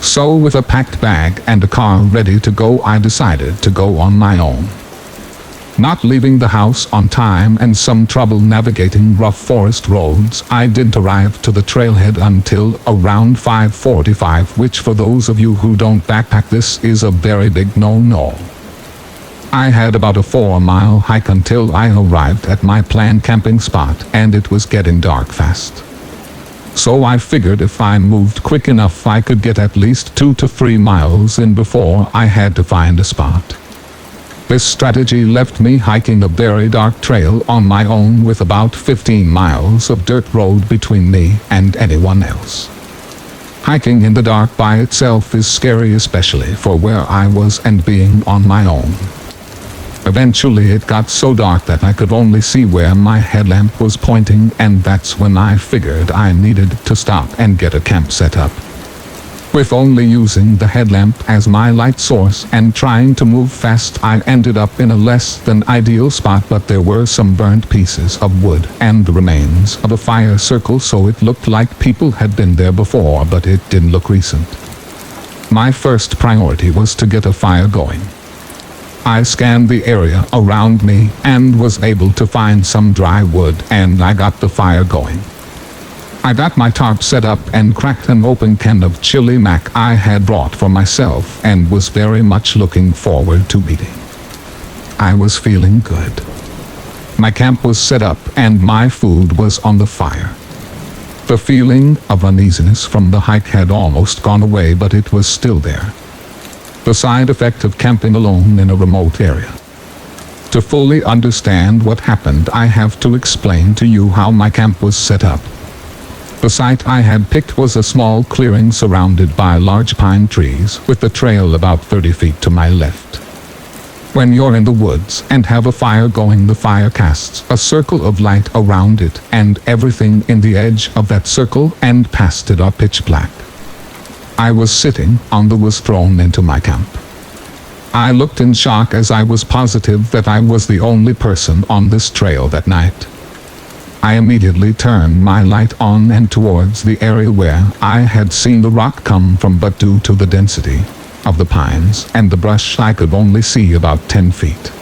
Speaker 1: So with a packed bag and a car ready to go, I decided to go on my own. Not leaving the house on time and some trouble navigating rough forest roads, I didn't arrive to the trailhead until around 5:45, which for those of you who don't backpack, this is a very big no-no. I had about a 4-mile hike until I arrived at my planned camping spot, and it was getting dark fast. So I figured if I moved quick enough I could get at least 2 to 3 miles in before I had to find a spot. This strategy left me hiking a very dark trail on my own with about 15 miles of dirt road between me and anyone else. Hiking in the dark by itself is scary, especially for where I was and being on my own. Eventually it got so dark that I could only see where my headlamp was pointing, and that's when I figured I needed to stop and get a camp set up. With only using the headlamp as my light source and trying to move fast, I ended up in a less than ideal spot, but there were some burnt pieces of wood and the remains of a fire circle, so it looked like people had been there before, but it didn't look recent. My first priority was to get a fire going. I scanned the area around me and was able to find some dry wood, and I got the fire going. I got my tarp set up and cracked an open can of chili mac I had brought for myself and was very much looking forward to eating. I was feeling good. My camp was set up and my food was on the fire. The feeling of uneasiness from the hike had almost gone away, but it was still there. The side effect of camping alone in a remote area. To fully understand what happened, I have to explain to you how my camp was set up. The site I had picked was a small clearing surrounded by large pine trees, with the trail about 30 feet to my left. When you're in the woods and have a fire going, the fire casts a circle of light around it, and everything in the edge of that circle and past it are pitch black. I was sitting on the was thrown into my camp. I looked in shock as I was positive that I was the only person on this trail that night. I immediately turned my light on and towards the area where I had seen the rock come from, but due to the density of the pines and the brush I could only see about 10 feet.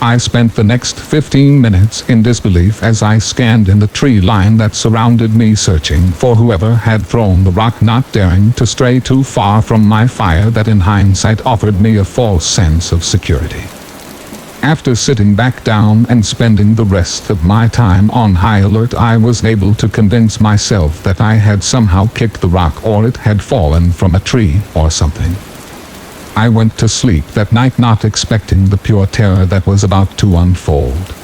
Speaker 1: I spent the next 15 minutes in disbelief as I scanned in the tree line that surrounded me, searching for whoever had thrown the rock, not daring to stray too far from my fire that in hindsight offered me a false sense of security. After sitting back down and spending the rest of my time on high alert, I was able to convince myself that I had somehow kicked the rock, or it had fallen from a tree or something. I went to sleep that night not expecting the pure terror that was about to unfold.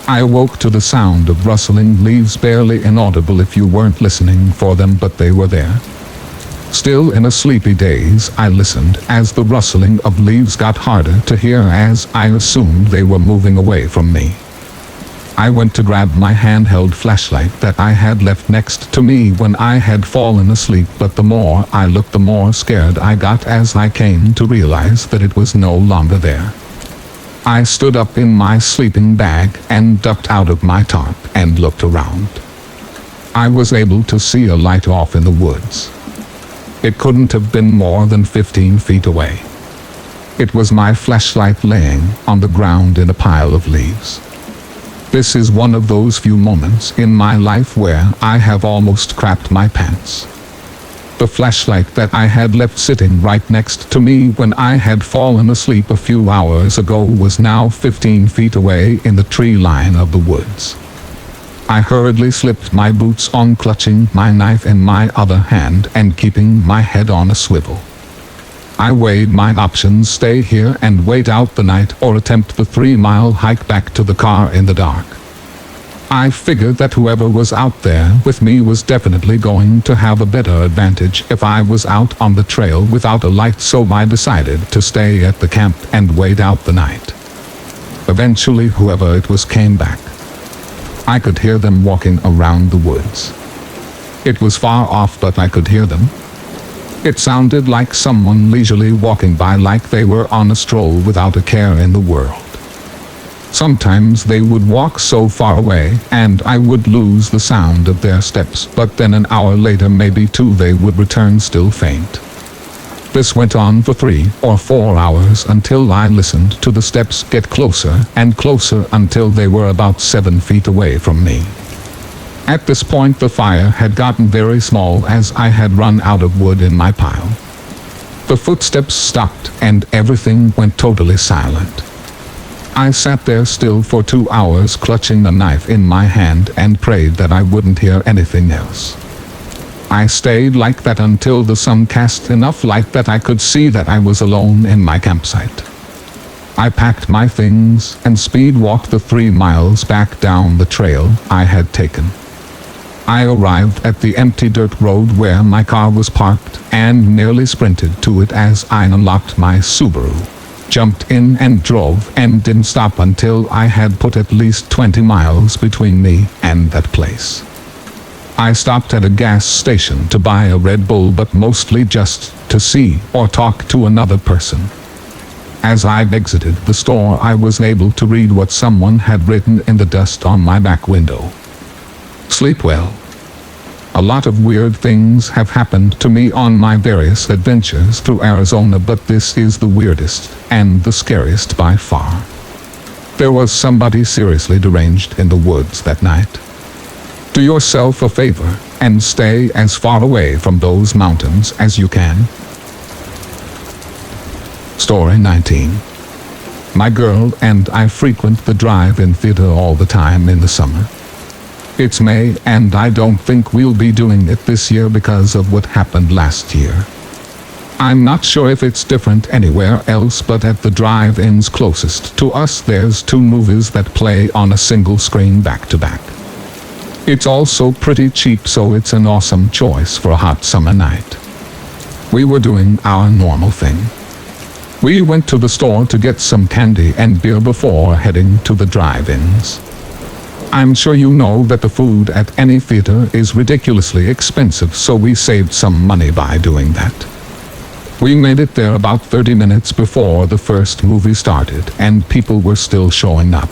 Speaker 1: I awoke to the sound of rustling leaves, barely inaudible if you weren't listening for them, but they were there. Still in a sleepy daze, I listened as the rustling of leaves got harder to hear, as I assumed they were moving away from me. I went to grab my handheld flashlight that I had left next to me when I had fallen asleep, but the more I looked, the more scared I got as I came to realize that it was no longer there. I stood up in my sleeping bag and ducked out of my tarp and looked around. I was able to see a light off in the woods. It couldn't have been more than 15 feet away. It was my flashlight laying on the ground in a pile of leaves. This is one of those few moments in my life where I have almost crapped my pants. The flashlight that I had left sitting right next to me when I had fallen asleep a few hours ago was now 15 feet away in the tree line of the woods. I hurriedly slipped my boots on, clutching my knife in my other hand and keeping my head on a swivel. I weighed my options: stay here and wait out the night, or attempt the 3-mile hike back to the car in the dark. I figured that whoever was out there with me was definitely going to have a better advantage if I was out on the trail without a light, so I decided to stay at the camp and wait out the night. Eventually, whoever it was came back. I could hear them walking around the woods. It was far off, but I could hear them. It sounded like someone leisurely walking by, like they were on a stroll without a care in the world. Sometimes they would walk so far away, and I would lose the sound of their steps, but then an hour later, maybe 2, they would return, still faint. This went on for 3 or 4 hours until I listened to the steps get closer and closer until they were about 7 feet away from me. At this point, the fire had gotten very small as I had run out of wood in my pile. The footsteps stopped and everything went totally silent. I sat there still for 2 hours, clutching the knife in my hand, and prayed that I wouldn't hear anything else. I stayed like that until the sun cast enough light that I could see that I was alone in my campsite. I packed my things and speed walked the 3 miles back down the trail I had taken. I arrived at the empty dirt road where my car was parked and nearly sprinted to it as I unlocked my Subaru, jumped in and drove, and didn't stop until I had put at least 20 miles between me and that place. I stopped at a gas station to buy a Red Bull, but mostly just to see or talk to another person. As I exited the store, I was able to read what someone had written in the dust on my back window. Sleep well. A lot of weird things have happened to me on my various adventures through Arizona, but this is the weirdest and the scariest by far. There was somebody seriously deranged in the woods that night. Do yourself a favor and stay as far away from those mountains as you can. Story 19. My girl and I frequent the drive-in theater all the time in the summer. It's May, and I don't think we'll be doing it this year because of what happened last year. I'm not sure if it's different anywhere else, but at the drive-ins closest to us, there's 2 movies that play on a single screen back to back. It's also pretty cheap, so it's an awesome choice for a hot summer night. We were doing our normal thing. We went to the store to get some candy and beer before heading to the drive-ins. I'm sure you know that the food at any theater is ridiculously expensive, so we saved some money by doing that. We made it there about 30 minutes before the first movie started, and people were still showing up.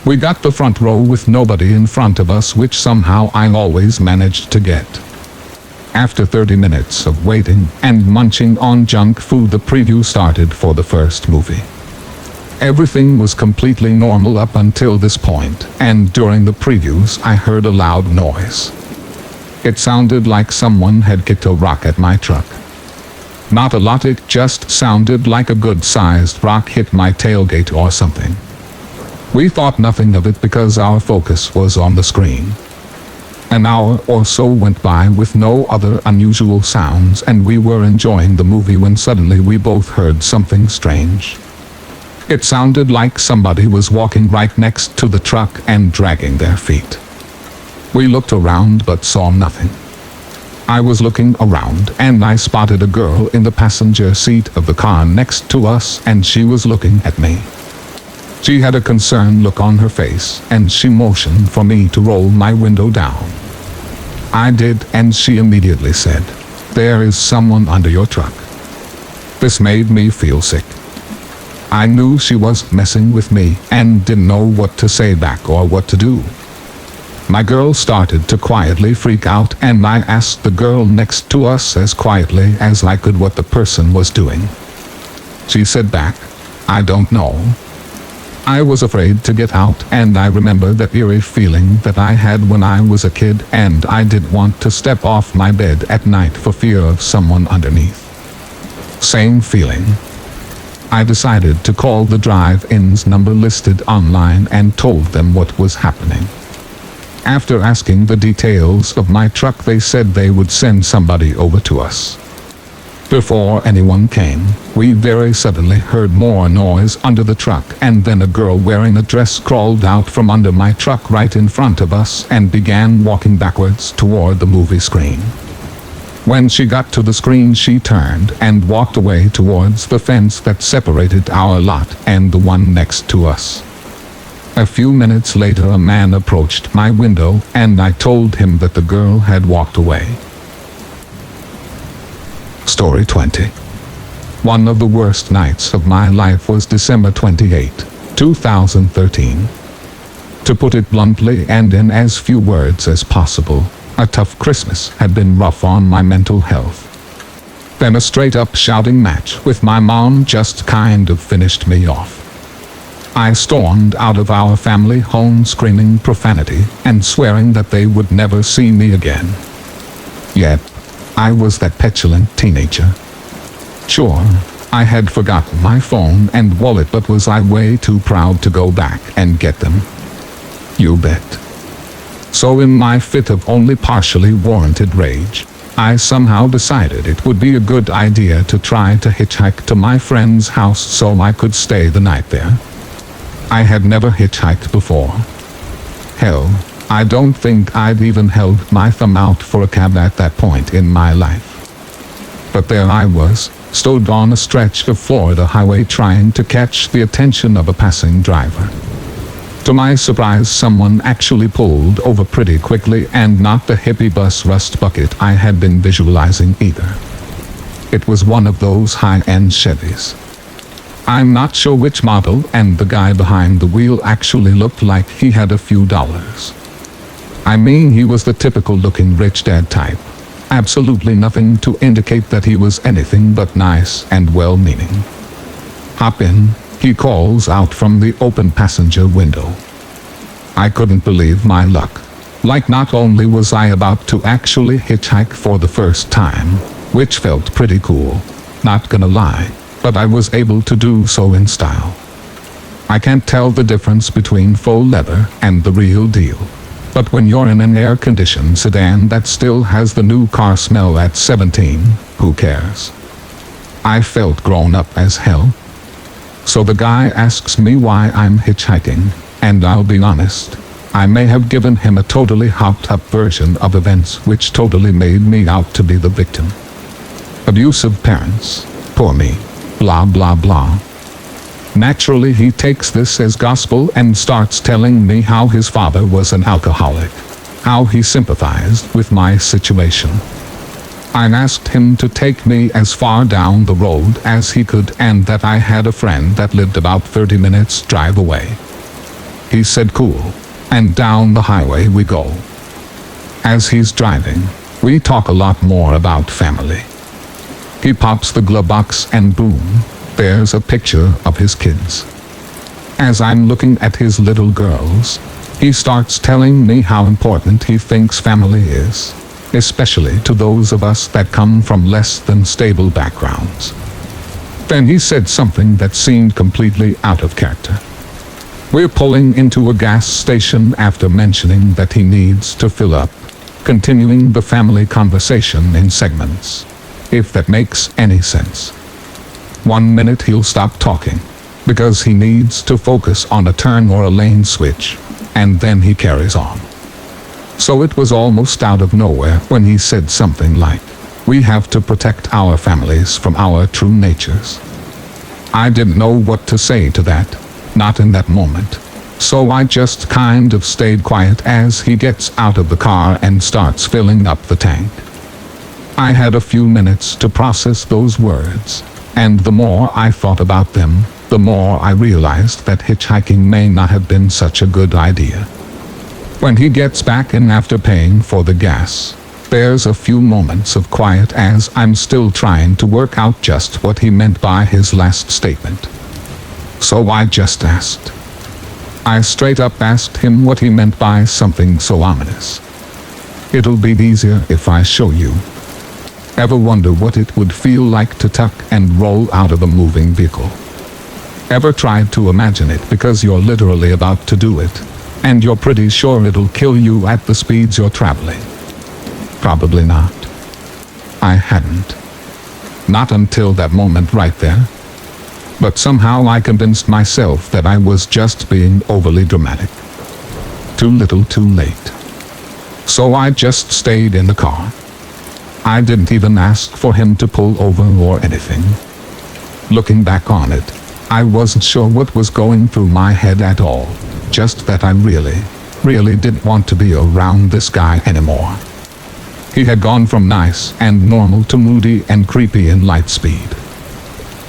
Speaker 1: We got the front row with nobody in front of us, which somehow I always managed to get. After 30 minutes of waiting and munching on junk food, the preview started for the first movie. Everything was completely normal up until this point, and during the previews I heard a loud noise. It sounded like someone had kicked a rock at my truck. Not a lot, it just sounded like a good-sized rock hit my tailgate or something. We thought nothing of it because our focus was on the screen. An hour or so went by with no other unusual sounds, and we were enjoying the movie when suddenly we both heard something strange. It sounded like somebody was walking right next to the truck and dragging their feet. We looked around but saw nothing. I was looking around and I spotted a girl in the passenger seat of the car next to us, and she was looking at me. She had a concerned look on her face, and she motioned for me to roll my window down. I did, and she immediately said, "There is someone under your truck." This made me feel sick. I knew she was messing with me and didn't know what to say back or what to do. My girl started to quietly freak out, and I asked the girl next to us as quietly as I could what the person was doing. She said back, "I don't know." I was afraid to get out, and I remember that eerie feeling that I had when I was a kid, and I didn't want to step off my bed at night for fear of someone underneath. Same feeling. I decided to call the drive-in's number listed online and told them what was happening. After asking the details of my truck, they said they would send somebody over to us. Before anyone came, we very suddenly heard more noise under the truck, and then a girl wearing a dress crawled out from under my truck right in front of us and began walking backwards toward the movie screen. When she got to the screen, she turned and walked away towards the fence that separated our lot and the one next to us. A few minutes later, a man approached my window, and I told him that the girl had walked away. Story 20. One of the worst nights of my life was December 28, 2013. To put it bluntly and in as few words as possible, a tough Christmas had been rough on my mental health. Then a straight-up shouting match with my mom just kind of finished me off. I stormed out of our family home screaming profanity and swearing that they would never see me again. Yet, I was that petulant teenager. Sure, I had forgotten my phone and wallet, but was I way too proud to go back and get them? You bet. So in my fit of only partially warranted rage, I somehow decided it would be a good idea to try to hitchhike to my friend's house so I could stay the night there. I had never hitchhiked before. Hell, I don't think I'd even held my thumb out for a cab at that point in my life. But there I was, stood on a stretch of Florida highway trying to catch the attention of a passing driver. To my surprise, someone actually pulled over pretty quickly, and not the hippie bus rust bucket I had been visualizing either. It was one of those high-end Chevys. I'm not sure which model, and the guy behind the wheel actually looked like he had a few dollars. I mean, he was the typical looking rich dad type. Absolutely nothing to indicate that he was anything but nice and well-meaning. "Hop in," he calls out from the open passenger window. I couldn't believe my luck. Like, not only was I about to actually hitchhike for the first time, which felt pretty cool, not gonna lie, but I was able to do so in style. I can't tell the difference between faux leather and the real deal. But when you're in an air-conditioned sedan that still has the new car smell at 17, who cares? I felt grown up as hell. So the guy asks me why I'm hitchhiking, and I'll be honest, I may have given him a totally hopped-up version of events which totally made me out to be the victim. Abusive parents, poor me, blah blah blah. Naturally, he takes this as gospel and starts telling me how his father was an alcoholic, how he sympathized with my situation. I asked him to take me as far down the road as he could and that I had a friend that lived about 30 minutes drive away. He said cool, and down the highway we go. As he's driving, we talk a lot more about family. He pops the glove box and boom, there's a picture of his kids. As I'm looking at his little girls, he starts telling me how important he thinks family is, especially to those of us that come from less than stable backgrounds. Then he said something that seemed completely out of character. We're pulling into a gas station after mentioning that he needs to fill up, continuing the family conversation in segments, if that makes any sense. 1 minute he'll stop talking, because he needs to focus on a turn or a lane switch, and then he carries on. So it was almost out of nowhere when he said something like, "We have to protect our families from our true natures." I didn't know what to say to that, not in that moment. So I just kind of stayed quiet as he gets out of the car and starts filling up the tank. I had a few minutes to process those words, and the more I thought about them, the more I realized that hitchhiking may not have been such a good idea. When he gets back in after paying for the gas, there's a few moments of quiet as I'm still trying to work out just what he meant by his last statement. So I just asked. I straight up asked him what he meant by something so ominous. "It'll be easier if I show you." Ever wonder what it would feel like to tuck and roll out of a moving vehicle? Ever tried to imagine it because you're literally about to do it, and you're pretty sure it'll kill you at the speeds you're traveling? Probably not. I hadn't. Not until that moment right there. But somehow I convinced myself that I was just being overly dramatic. Too little too late. So I just stayed in the car. I didn't even ask for him to pull over or anything. Looking back on it, I wasn't sure what was going through my head at all, just that I really didn't want to be around this guy anymore. He had gone from nice and normal to moody and creepy in light speed.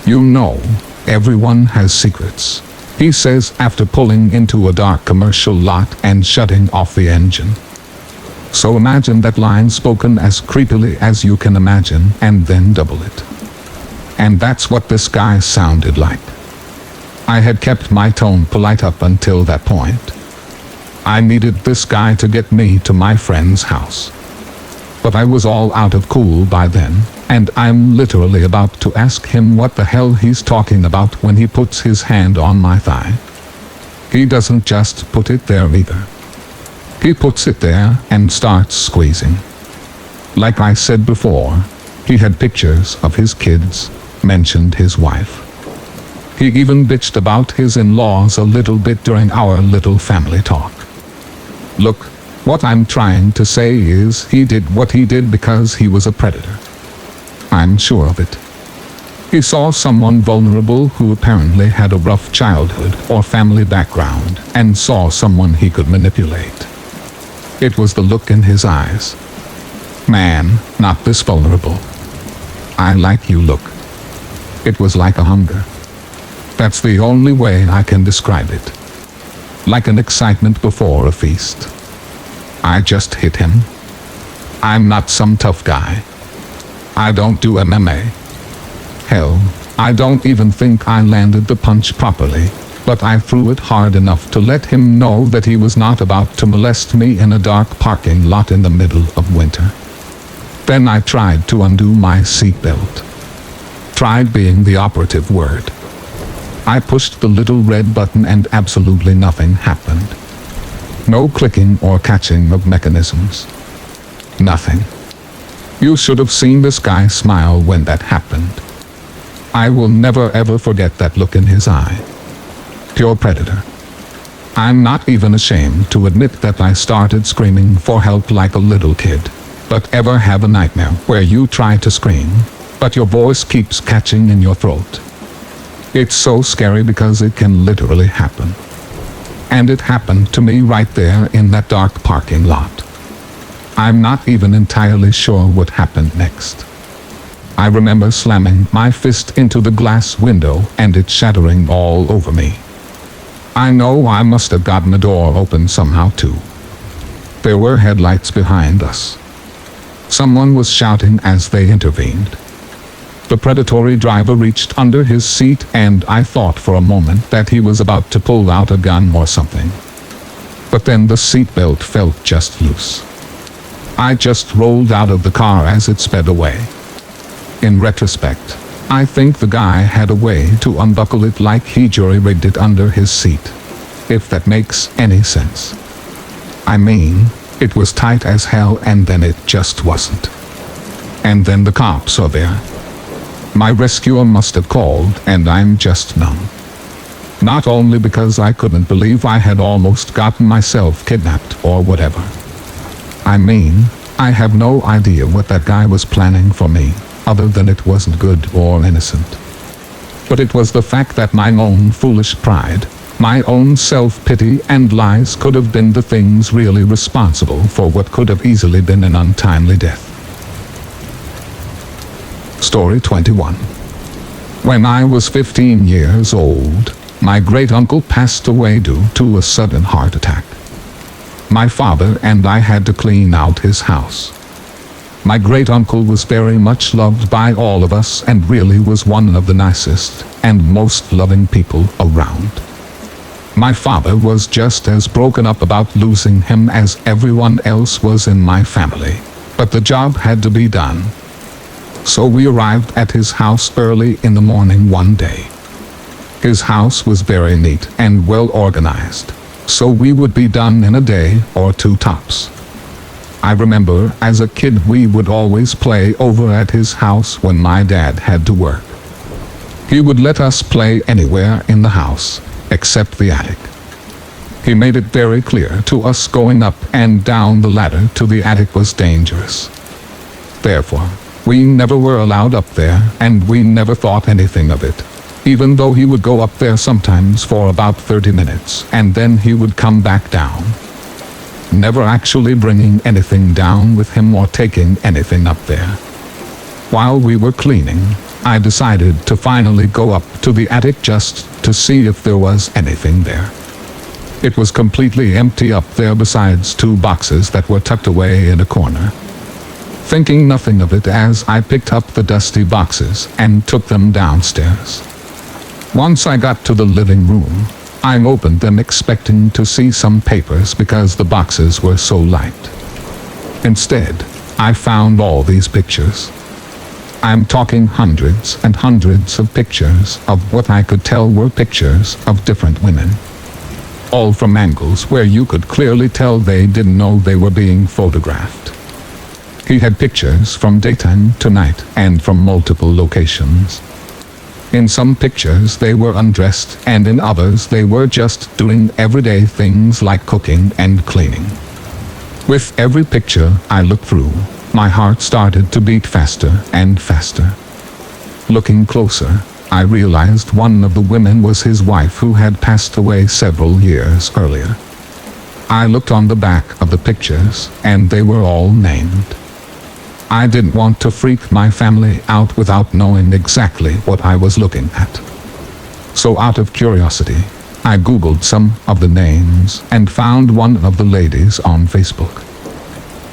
Speaker 1: "You know, everyone has secrets," he says after pulling into a dark commercial lot and shutting off the engine. So imagine that line spoken as creepily as you can imagine and then double it. And that's what this guy sounded like. I had kept my tone polite up until that point. I needed this guy to get me to my friend's house. But I was all out of cool by then, and I'm literally about to ask him what the hell he's talking about when he puts his hand on my thigh. He doesn't just put it there either. He puts it there and starts squeezing. Like I said before, he had pictures of his kids, mentioned his wife. He even bitched about his in-laws a little bit during our little family talk. Look, what I'm trying to say is he did what he did because he was a predator. I'm sure of it. He saw someone vulnerable who apparently had a rough childhood or family background and saw someone he could manipulate. It was the look in his eyes. "Man, not this vulnerable. I like you look." It was like a hunger. That's the only way I can describe it. Like an excitement before a feast. I just hit him. I'm not some tough guy. I don't do MMA. Hell, I don't even think I landed the punch properly, but I threw it hard enough to let him know that he was not about to molest me in a dark parking lot in the middle of winter. Then I tried to undo my seatbelt. Tried being the operative word. I pushed the little red button and absolutely nothing happened. No clicking or catching of mechanisms. Nothing. You should have seen this guy smile when that happened. I will never ever forget that look in his eye. Pure predator. I'm not even ashamed to admit that I started screaming for help like a little kid. But ever have a nightmare where you try to scream, but your voice keeps catching in your throat? It's so scary because it can literally happen. And it happened to me right there in that dark parking lot. I'm not even entirely sure what happened next. I remember slamming my fist into the glass window and it shattering all over me. I know I must have gotten the door open somehow too. There were headlights behind us. Someone was shouting as they intervened. The predatory driver reached under his seat and I thought for a moment that he was about to pull out a gun or something. But then the seatbelt felt just loose. I just rolled out of the car as it sped away. In retrospect, I think the guy had a way to unbuckle it like he jury-rigged it under his seat. If that makes any sense. I mean, it was tight as hell and then it just wasn't. And then the cops are there. My rescuer must have called and I'm just numb. Not only because I couldn't believe I had almost gotten myself kidnapped or whatever. I mean, I have no idea what that guy was planning for me, other than it wasn't good or innocent. But it was the fact that my own foolish pride, my own self-pity and lies could have been the things really responsible for what could have easily been an untimely death. Story 21. When I was 15 years old, my great-uncle passed away due to a sudden heart attack. My father and I had to clean out his house. My great-uncle was very much loved by all of us and really was one of the nicest and most loving people around. My father was just as broken up about losing him as everyone else was in my family, but the job had to be done. So we arrived at his house early in the morning one day. His house was very neat and well organized, so we would be done in a day or two tops. I remember as a kid we would always play over at his house when my dad had to work. He would let us play anywhere in the house, except the attic. He made it very clear to us going up and down the ladder to the attic was dangerous. Therefore, we never were allowed up there and we never thought anything of it, even though he would go up there sometimes for about 30 minutes and then he would come back down. Never actually bringing anything down with him or taking anything up there. While we were cleaning, I decided to finally go up to the attic just to see if there was anything there. It was completely empty up there besides two boxes that were tucked away in a corner. Thinking nothing of it as I picked up the dusty boxes and took them downstairs. Once I got to the living room, I opened them expecting to see some papers because the boxes were so light. Instead, I found all these pictures. I'm talking hundreds and hundreds of pictures of what I could tell were pictures of different women. All from angles where you could clearly tell they didn't know they were being photographed. He had pictures from daytime to night and from multiple locations. In some pictures they were undressed and in others they were just doing everyday things like cooking and cleaning. With every picture I looked through, my heart started to beat faster and faster. Looking closer, I realized one of the women was his wife who had passed away several years earlier. I looked on the back of the pictures and they were all named. I didn't want to freak my family out without knowing exactly what I was looking at. So out of curiosity, I Googled some of the names and found one of the ladies on Facebook.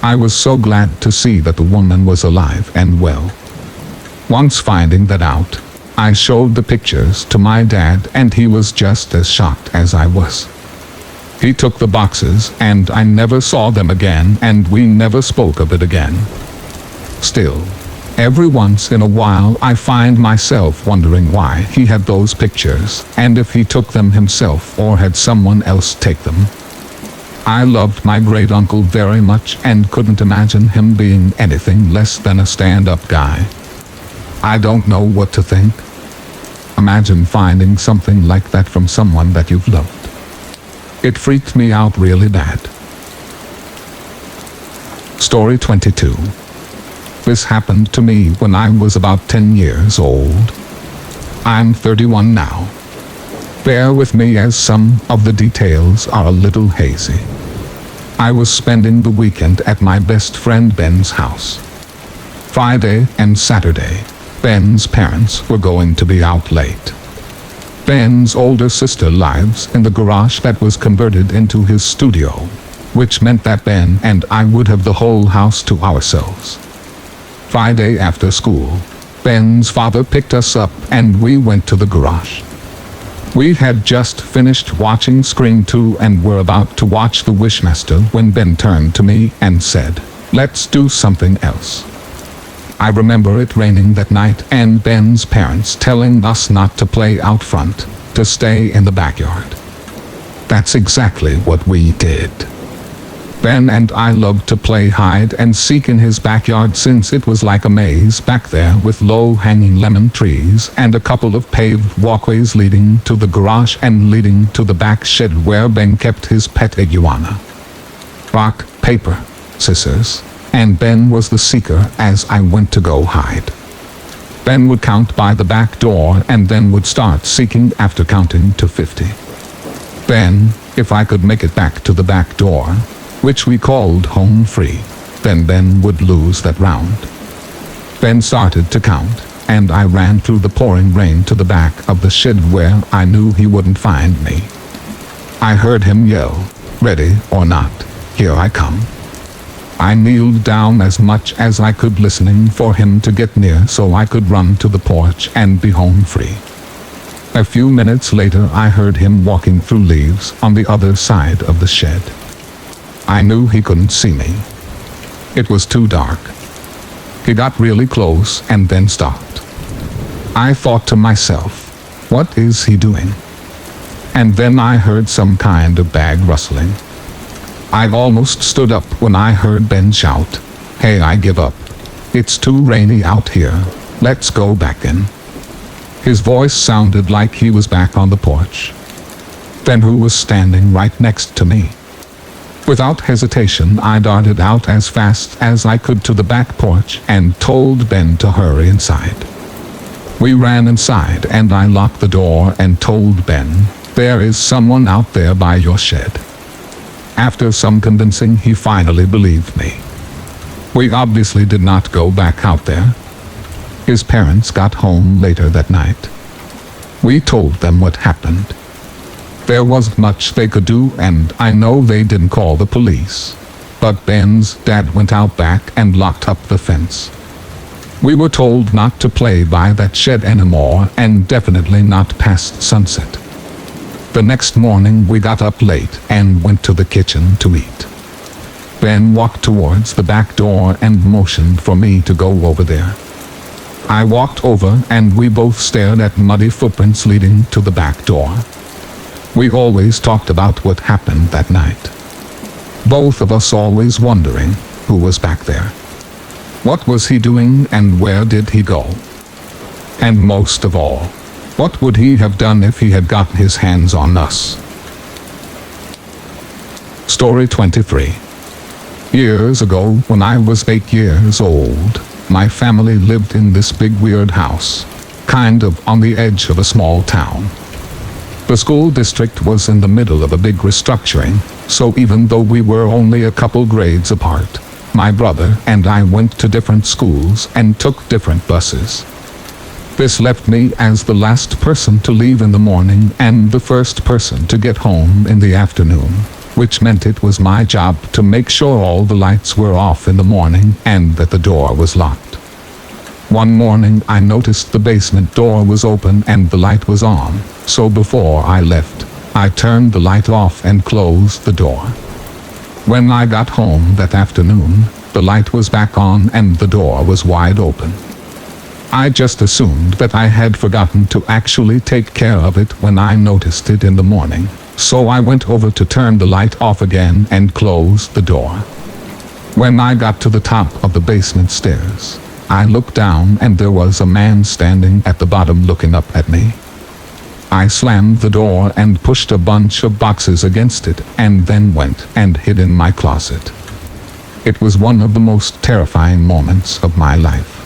Speaker 1: I was so glad to see that the woman was alive and well. Once finding that out, I showed the pictures to my dad and he was just as shocked as I was. He took the boxes and I never saw them again and we never spoke of it again. Still, every once in a while I find myself wondering why he had those pictures and if he took them himself or had someone else take them. I loved my great-uncle very much and couldn't imagine him being anything less than a stand-up guy. I don't know what to think. Imagine finding something like that from someone that you've loved. It freaked me out really bad. Story 22. This happened to me when I was about 10 years old. I'm 31 now. Bear with me as some of the details are a little hazy. I was spending the weekend at my best friend Ben's house. Friday and Saturday, Ben's parents were going to be out late. Ben's older sister lives in the garage that was converted into his studio, which meant that Ben and I would have the whole house to ourselves. Friday after school, Ben's father picked us up and we went to the garage. We had just finished watching Scream 2 and were about to watch The Wishmaster when Ben turned to me and said, "Let's do something else." I remember it raining that night and Ben's parents telling us not to play out front, to stay in the backyard. That's exactly what we did. Ben and I loved to play hide and seek in his backyard since it was like a maze back there with low-hanging lemon trees and a couple of paved walkways leading to the garage and leading to the back shed where Ben kept his pet iguana. Rock, paper, scissors, and Ben was the seeker as I went to go hide. Ben would count by the back door and then would start seeking after counting to 50. Then, if I could make it back to the back door, which we called home free, then Ben would lose that round. Ben started to count, and I ran through the pouring rain to the back of the shed where I knew he wouldn't find me. I heard him yell, "Ready or not, here I come." I kneeled down as much as I could listening for him to get near so I could run to the porch and be home free. A few minutes later I heard him walking through leaves on the other side of the shed. I knew he couldn't see me. It was too dark. He got really close and then stopped. I thought to myself, what is he doing? And then I heard some kind of bag rustling. I almost stood up when I heard Ben shout, "Hey, I give up. It's too rainy out here. Let's go back in." His voice sounded like he was back on the porch. Then who was standing right next to me? Without hesitation, I darted out as fast as I could to the back porch and told Ben to hurry inside. We ran inside and I locked the door and told Ben, "There is someone out there by your shed." After some convincing, he finally believed me. We obviously did not go back out there. His parents got home later that night. We told them what happened. There wasn't much they could do, and I know they didn't call the police. But Ben's dad went out back and locked up the fence. We were told not to play by that shed anymore, and definitely not past sunset. The next morning we got up late and went to the kitchen to eat. Ben walked towards the back door and motioned for me to go over there. I walked over and we both stared at muddy footprints leading to the back door. We always talked about what happened that night. Both of us always wondering who was back there. What was he doing and where did he go? And most of all, what would he have done if he had gotten his hands on us? Story 23. Years ago, when I was 8 years old, my family lived in this big weird house, kind of on the edge of a small town. The school district was in the middle of a big restructuring, so even though we were only a couple grades apart, my brother and I went to different schools and took different buses. This left me as the last person to leave in the morning and the first person to get home in the afternoon, which meant it was my job to make sure all the lights were off in the morning and that the door was locked. One morning I noticed the basement door was open and the light was on, so before I left, I turned the light off and closed the door. When I got home that afternoon, the light was back on and the door was wide open. I just assumed that I had forgotten to actually take care of it when I noticed it in the morning, so I went over to turn the light off again and closed the door. When I got to the top of the basement stairs, I looked down and there was a man standing at the bottom looking up at me. I slammed the door and pushed a bunch of boxes against it and then went and hid in my closet. It was one of the most terrifying moments of my life.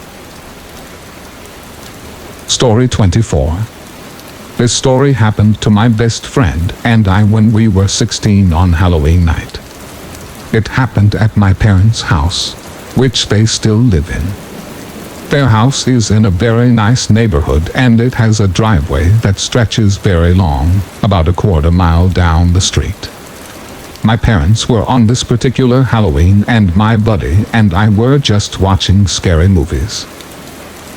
Speaker 1: Story 24. This story happened to my best friend and I when we were 16 on Halloween night. It happened at my parents' house, which they still live in. Their house is in a very nice neighborhood and it has a driveway that stretches very long, about a quarter mile down the street. My parents were on this particular Halloween and my buddy and I were just watching scary movies.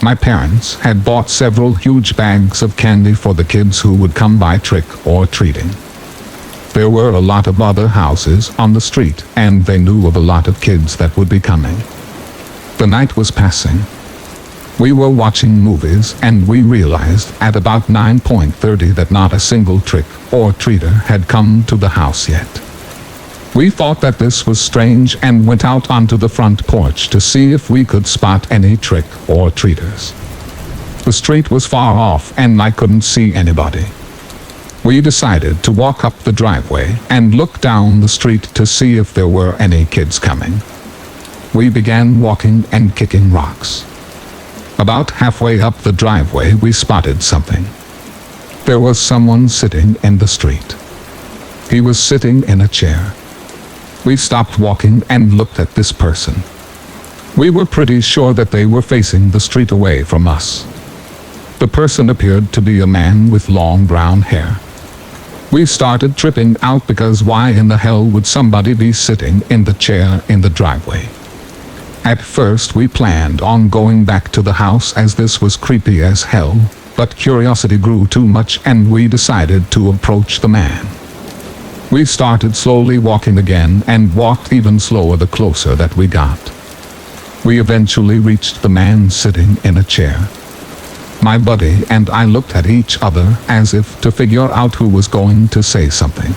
Speaker 1: My parents had bought several huge bags of candy for the kids who would come by trick or treating. There were a lot of other houses on the street and they knew of a lot of kids that would be coming. The night was passing. We were watching movies and we realized at about 9:30 that not a single trick or treater had come to the house yet. We thought that this was strange and went out onto the front porch to see if we could spot any trick or treaters. The street was far off and I couldn't see anybody. We decided to walk up the driveway and look down the street to see if there were any kids coming. We began walking and kicking rocks. About halfway up the driveway we spotted something. There was someone sitting in the street. He was sitting in a chair. We stopped walking and looked at this person. We were pretty sure that they were facing the street away from us. The person appeared to be a man with long brown hair. We started tripping out because why in the hell would somebody be sitting in the chair in the driveway? At first we planned on going back to the house as this was creepy as hell, but curiosity grew too much and we decided to approach the man. We started slowly walking again and walked even slower the closer that we got. We eventually reached the man sitting in a chair. My buddy and I looked at each other as if to figure out who was going to say something.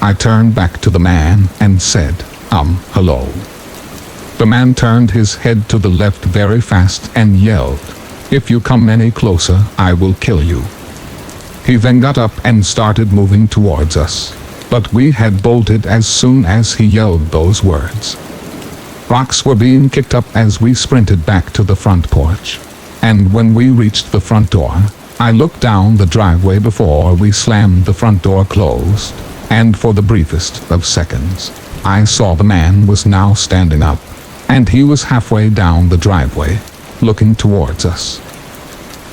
Speaker 1: I turned back to the man and said, hello. The man turned his head to the left very fast and yelled, "If you come any closer, I will kill you." He then got up and started moving towards us, but we had bolted as soon as he yelled those words. Rocks were being kicked up as we sprinted back to the front porch, and when we reached the front door, I looked down the driveway before we slammed the front door closed, and for the briefest of seconds, I saw the man was now standing up, and he was halfway down the driveway, looking towards us.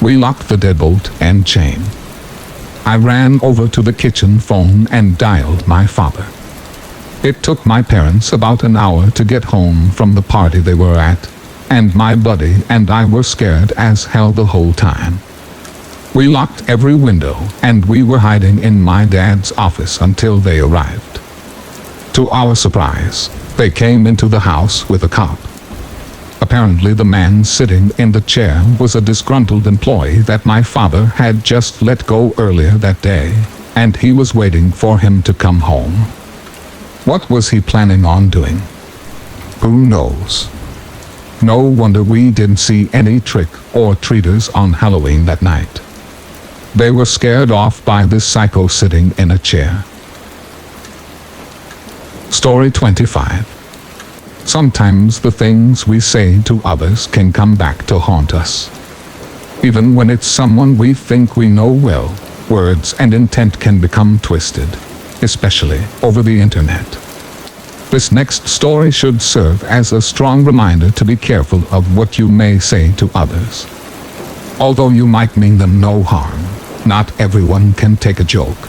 Speaker 1: We locked the deadbolt and chain. I ran over to the kitchen phone and dialed my father. It took my parents about an hour to get home from the party they were at, and my buddy and I were scared as hell the whole time. We locked every window and we were hiding in my dad's office until they arrived. To our surprise, they came into the house with a cop. Apparently the man sitting in the chair was a disgruntled employee that my father had just let go earlier that day, and he was waiting for him to come home. What was he planning on doing? Who knows? No wonder we didn't see any trick or treaters on Halloween that night. They were scared off by this psycho sitting in a chair. Story 25. Sometimes the things we say to others can come back to haunt us. Even when it's someone we think we know well, words and intent can become twisted, especially over the internet. This next story should serve as a strong reminder to be careful of what you may say to others. Although you might mean them no harm, not everyone can take a joke.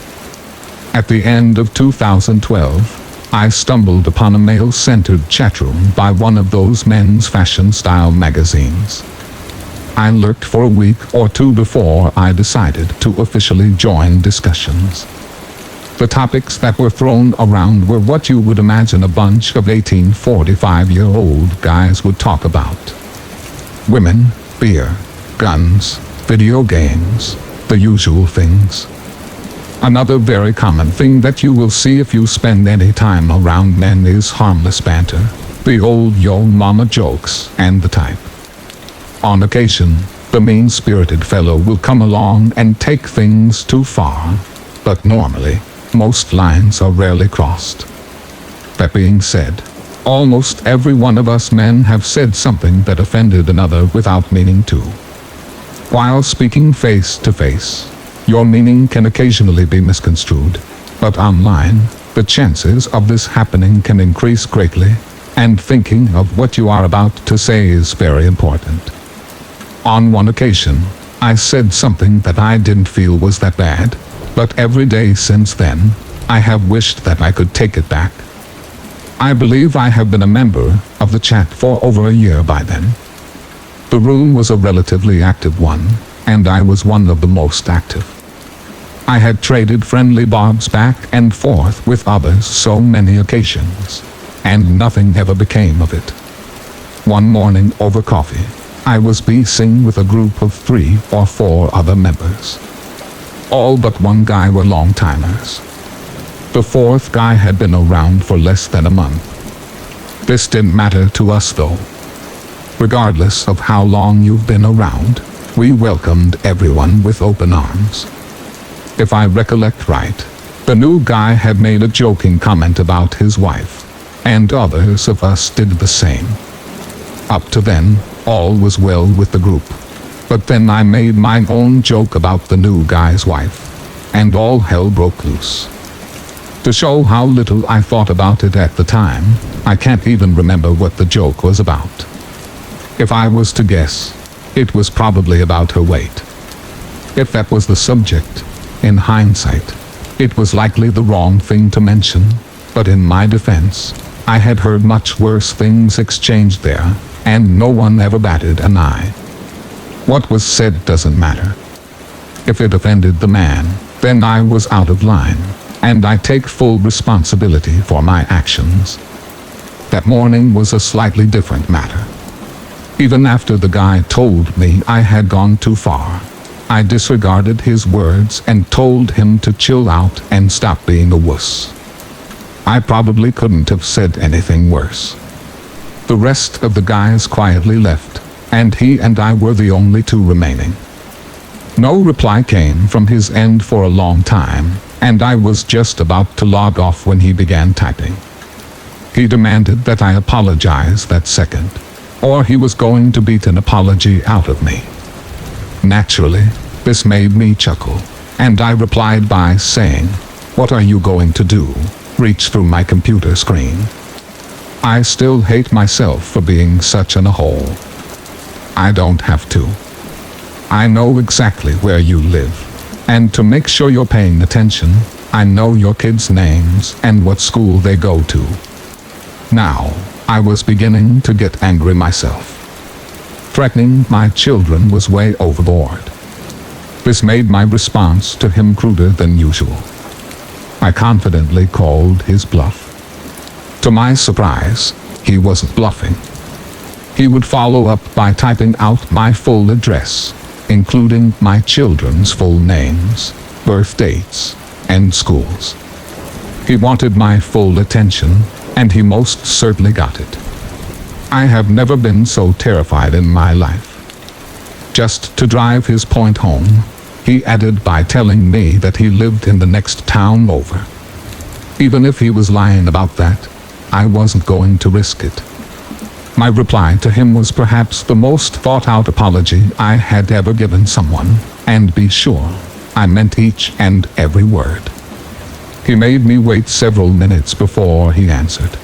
Speaker 1: At the end of 2012, I stumbled upon a male-centered chatroom by one of those men's fashion-style magazines. I lurked for a week or two before I decided to officially join discussions. The topics that were thrown around were what you would imagine a bunch of 45-year-old guys would talk about. Women, beer, guns, video games, the usual things. Another very common thing that you will see if you spend any time around men is harmless banter, the old yo mama jokes, and the type. On occasion, the mean-spirited fellow will come along and take things too far, but normally, most lines are rarely crossed. That being said, almost every one of us men have said something that offended another without meaning to. While speaking face to face, your meaning can occasionally be misconstrued, but online, the chances of this happening can increase greatly, and thinking of what you are about to say is very important. On one occasion, I said something that I didn't feel was that bad, but every day since then, I have wished that I could take it back. I believe I have been a member of the chat for over a year by then. The room was a relatively active one, and I was one of the most active. I had traded friendly barbs back and forth with others so many occasions, and nothing ever became of it. One morning over coffee, I was BSing with a group of 3 or 4 other members. All but one guy were long-timers. The 4th guy had been around for less than a month. This didn't matter to us though. Regardless of how long you've been around, we welcomed everyone with open arms. If I recollect right, the new guy had made a joking comment about his wife, and others of us did the same. Up to then, all was well with the group, but then I made my own joke about the new guy's wife, and all hell broke loose. To show how little I thought about it at the time, I can't even remember what the joke was about. If I was to guess, it was probably about her weight. If that was the subject, in hindsight, it was likely the wrong thing to mention, but in my defense, I had heard much worse things exchanged there, and no one ever batted an eye. What was said doesn't matter. If it offended the man, then I was out of line, and I take full responsibility for my actions. That morning was a slightly different matter. Even after the guy told me I had gone too far, I disregarded his words and told him to chill out and stop being a wuss. I probably couldn't have said anything worse. The rest of the guys quietly left, and he and I were the only 2 remaining. No reply came from his end for a long time, and I was just about to log off when he began typing. He demanded that I apologize that second, or he was going to beat an apology out of me. Naturally, this made me chuckle, and I replied by saying, "What are you going to do? Reach through my computer screen?" I still hate myself for being such an a-hole. I don't have to. I know exactly where you live, and to make sure you're paying attention, I know your kids' names and what school they go to. Now, I was beginning to get angry myself. Threatening my children was way overboard. This made my response to him cruder than usual. I confidently called his bluff. To my surprise, he wasn't bluffing. He would follow up by typing out my full address, including my children's full names, birth dates, and schools. He wanted my full attention, and he most certainly got it. I have never been so terrified in my life. Just to drive his point home, he added by telling me that he lived in the next town over. Even if he was lying about that, I wasn't going to risk it. My reply to him was perhaps the most thought-out apology I had ever given someone, and be sure, I meant each and every word. He made me wait several minutes before he answered.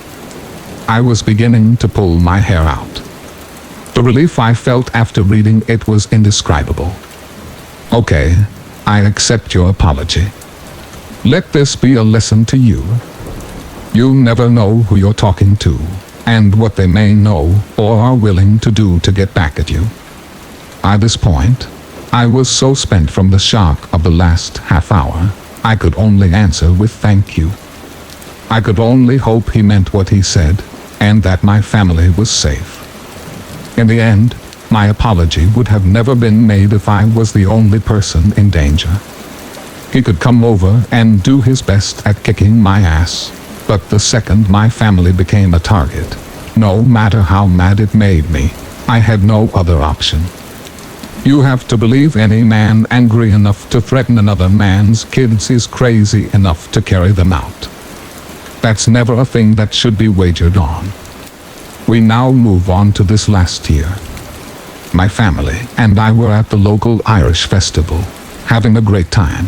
Speaker 1: I was beginning to pull my hair out. The relief I felt after reading it was indescribable. Okay, I accept your apology. Let this be a lesson to you. You never know who you're talking to, and what they may know or are willing to do to get back at you. By this point, I was so spent from the shock of the last half hour, I could only answer with thank you. I could only hope he meant what he said, and that my family was safe. In the end, my apology would have never been made if I was the only person in danger. He could come over and do his best at kicking my ass, but the second my family became a target, no matter how mad it made me, I had no other option. You have to believe any man angry enough to threaten another man's kids is crazy enough to carry them out. That's never a thing that should be wagered on. We now move on to this last tier. My family and I were at the local Irish festival, having a great time.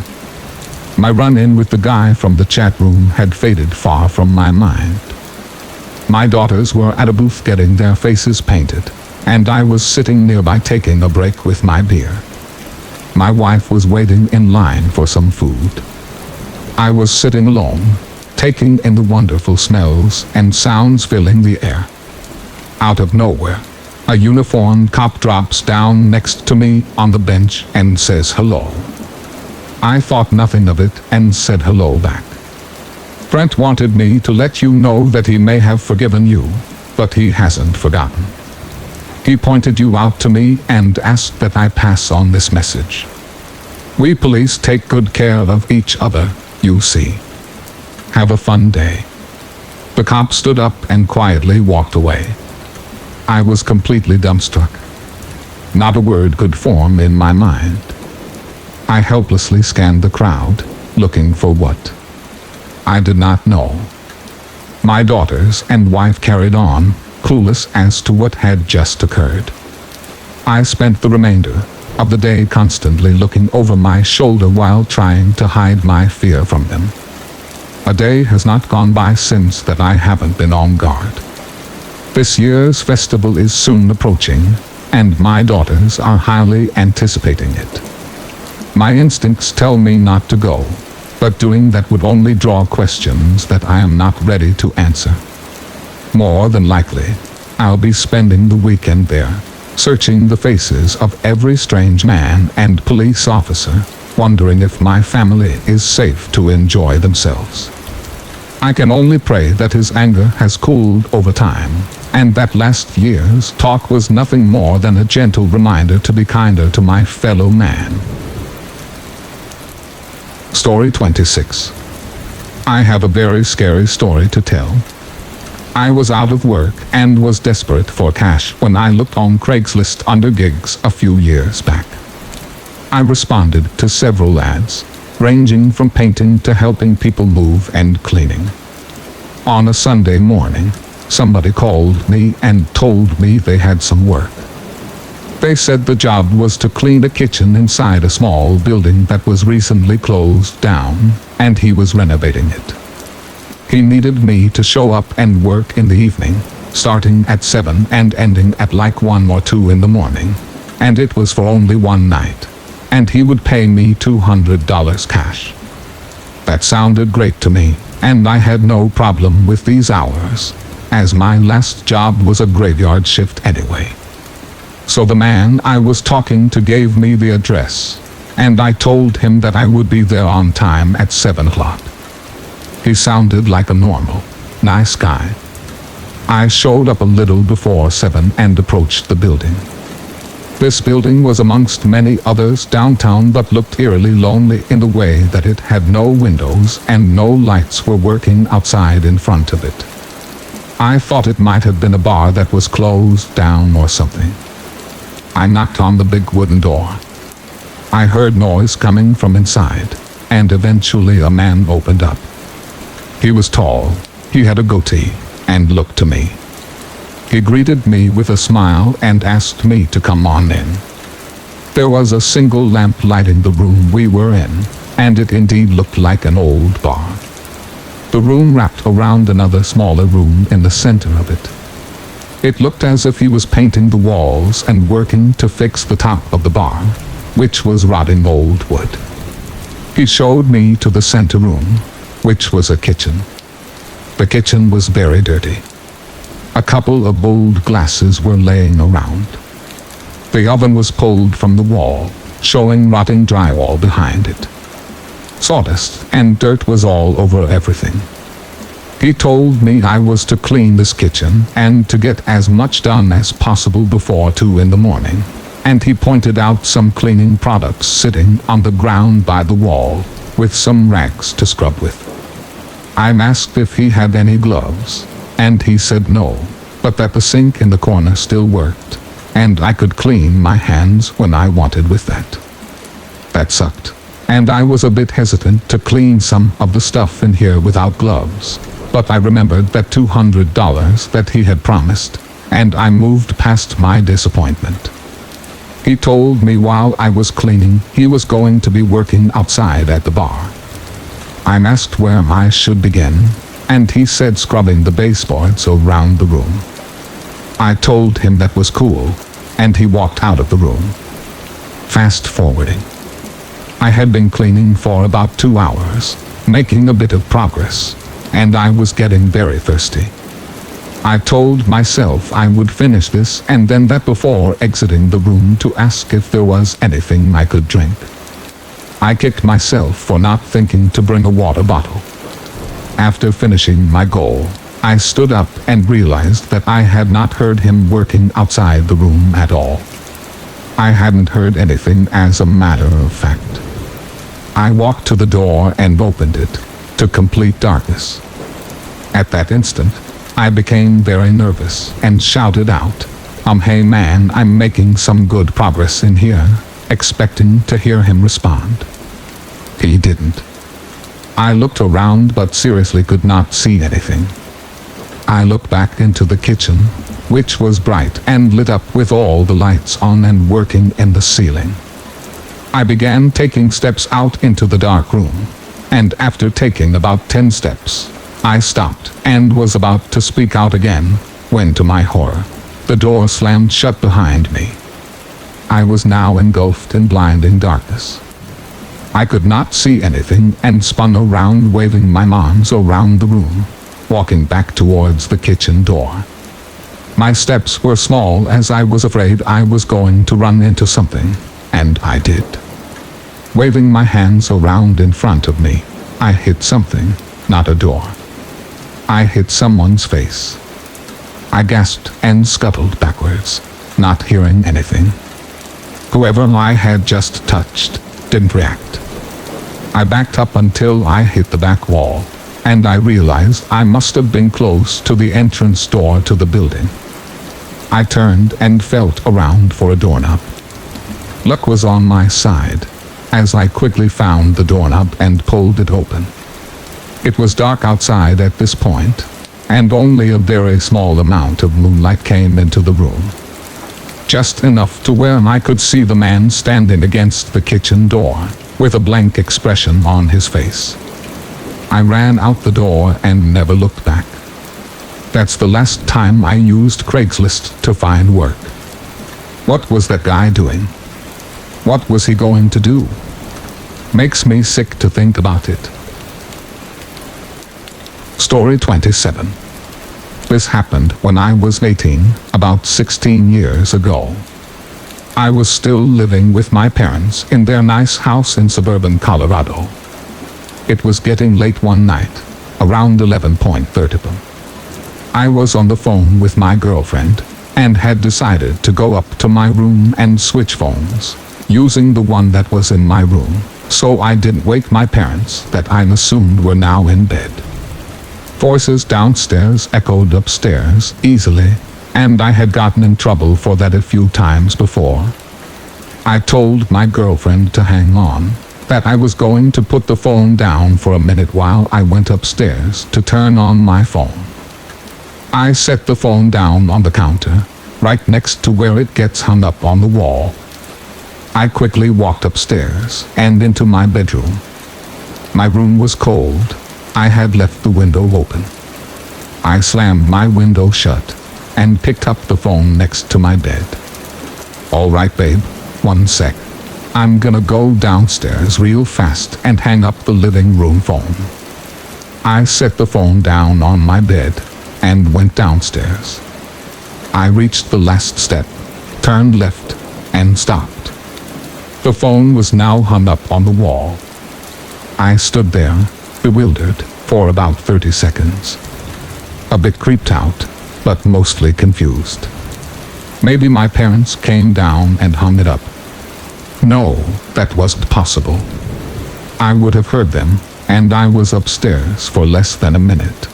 Speaker 1: My run-in with the guy from the chat room had faded far from my mind. My daughters were at a booth getting their faces painted, and I was sitting nearby taking a break with my beer. My wife was waiting in line for some food. I was sitting alone, taking in the wonderful smells and sounds filling the air. Out of nowhere, a uniformed cop drops down next to me on the bench and says hello. I thought nothing of it and said hello back. Brent wanted me to let you know that he may have forgiven you, but he hasn't forgotten. He pointed you out to me and asked that I pass on this message. We police take good care of each other, you see. Have a fun day. The cop stood up and quietly walked away. I was completely dumbstruck. Not a word could form in my mind. I helplessly scanned the crowd, looking for what? I did not know. My daughters and wife carried on, clueless as to what had just occurred. I spent the remainder of the day constantly looking over my shoulder while trying to hide my fear from them. A day has not gone by since that I haven't been on guard. This year's festival is soon approaching, and my daughters are highly anticipating it. My instincts tell me not to go, but doing that would only draw questions that I am not ready to answer. More than likely, I'll be spending the weekend there, searching the faces of every strange man and police officer, wondering if my family is safe to enjoy themselves. I can only pray that his anger has cooled over time, and that last year's talk was nothing more than a gentle reminder to be kinder to my fellow man. Story 26. I have a very scary story to tell. I was out of work and was desperate for cash when I looked on Craigslist under gigs a few years back. I responded to several ads, ranging from painting to helping people move and cleaning. On a Sunday morning, somebody called me and told me they had some work. They said the job was to clean a kitchen inside a small building that was recently closed down, and he was renovating it. He needed me to show up and work in the evening, starting at 7 and ending at like 1 or 2 in the morning, and it was for only one night, and he would pay me $200 cash. That sounded great to me, and I had no problem with these hours, as my last job was a graveyard shift anyway. So the man I was talking to gave me the address, and I told him that I would be there on time at 7 o'clock. He sounded like a normal, nice guy. I showed up a little before 7 and approached the building. This building was amongst many others downtown but looked eerily lonely in the way that it had no windows and no lights were working outside in front of it. I thought it might have been a bar that was closed down or something. I knocked on the big wooden door. I heard noise coming from inside, and eventually a man opened up. He was tall, he had a goatee, and looked to me. He greeted me with a smile and asked me to come on in. There was a single lamp lighting the room we were in, and it indeed looked like an old bar. The room wrapped around another smaller room in the center of it. It looked as if he was painting the walls and working to fix the top of the bar, which was rotting old wood. He showed me to the center room, which was a kitchen. The kitchen was very dirty. A couple of old glasses were laying around. The oven was pulled from the wall, showing rotting drywall behind it. Sawdust and dirt was all over everything. He told me I was to clean this kitchen and to get as much done as possible before 2 in the morning, and he pointed out some cleaning products sitting on the ground by the wall, with some rags to scrub with. I asked if he had any gloves, and he said no, but that the sink in the corner still worked, and I could clean my hands when I wanted with that. That sucked, and I was a bit hesitant to clean some of the stuff in here without gloves, but I remembered that $200 that he had promised, and I moved past my disappointment. He told me while I was cleaning he was going to be working outside at the bar. I asked where I should begin, and he said scrubbing the baseboards around the room. I told him that was cool, and he walked out of the room. Fast forwarding. I had been cleaning for about 2 hours, making a bit of progress, and I was getting very thirsty. I told myself I would finish this and then that before exiting the room to ask if there was anything I could drink. I kicked myself for not thinking to bring a water bottle. After finishing my goal, I stood up and realized that I had not heard him working outside the room at all. I hadn't heard anything, as a matter of fact. I walked to the door and opened it, to complete darkness. At that instant, I became very nervous and shouted out, hey man, I'm making some good progress in here," expecting to hear him respond. He didn't. I looked around but seriously could not see anything. I looked back into the kitchen, which was bright and lit up with all the lights on and working in the ceiling. I began taking steps out into the dark room, and after taking about 10 steps, I stopped and was about to speak out again, when to my horror, the door slammed shut behind me. I was now engulfed in blinding darkness. I could not see anything and spun around, waving my arms around the room, walking back towards the kitchen door. My steps were small as I was afraid I was going to run into something, and I did. Waving my hands around in front of me, I hit something, not a door. I hit someone's face. I gasped and scuttled backwards, not hearing anything. Whoever I had just touched didn't react. I backed up until I hit the back wall, and I realized I must have been close to the entrance door to the building. I turned and felt around for a doorknob. Luck was on my side, as I quickly found the doorknob and pulled it open. It was dark outside at this point, and only a very small amount of moonlight came into the room. Just enough to where I could see the man standing against the kitchen door, with a blank expression on his face. I ran out the door and never looked back. That's the last time I used Craigslist to find work. What was that guy doing? What was he going to do? Makes me sick to think about it. Story 27. This happened when I was 18, about 16 years ago. I was still living with my parents in their nice house in suburban Colorado. It was getting late one night, around 11:30 p.m. I was on the phone with my girlfriend, and had decided to go up to my room and switch phones, using the one that was in my room, so I didn't wake my parents that I assumed were now in bed. Voices downstairs echoed upstairs easily, and I had gotten in trouble for that a few times before. I told my girlfriend to hang on, that I was going to put the phone down for a minute while I went upstairs to turn on my phone. I set the phone down on the counter, right next to where it gets hung up on the wall. I quickly walked upstairs and into my bedroom. My room was cold. I had left the window open. I slammed my window shut and picked up the phone next to my bed. "All right, babe, one sec. I'm gonna go downstairs real fast and hang up the living room phone." I set the phone down on my bed and went downstairs. I reached the last step, turned left, and stopped. The phone was now hung up on the wall. I stood there, bewildered, for about 30 seconds. A bit creeped out, but mostly confused. Maybe my parents came down and hung it up. No, that wasn't possible. I would have heard them, and I was upstairs for less than a minute.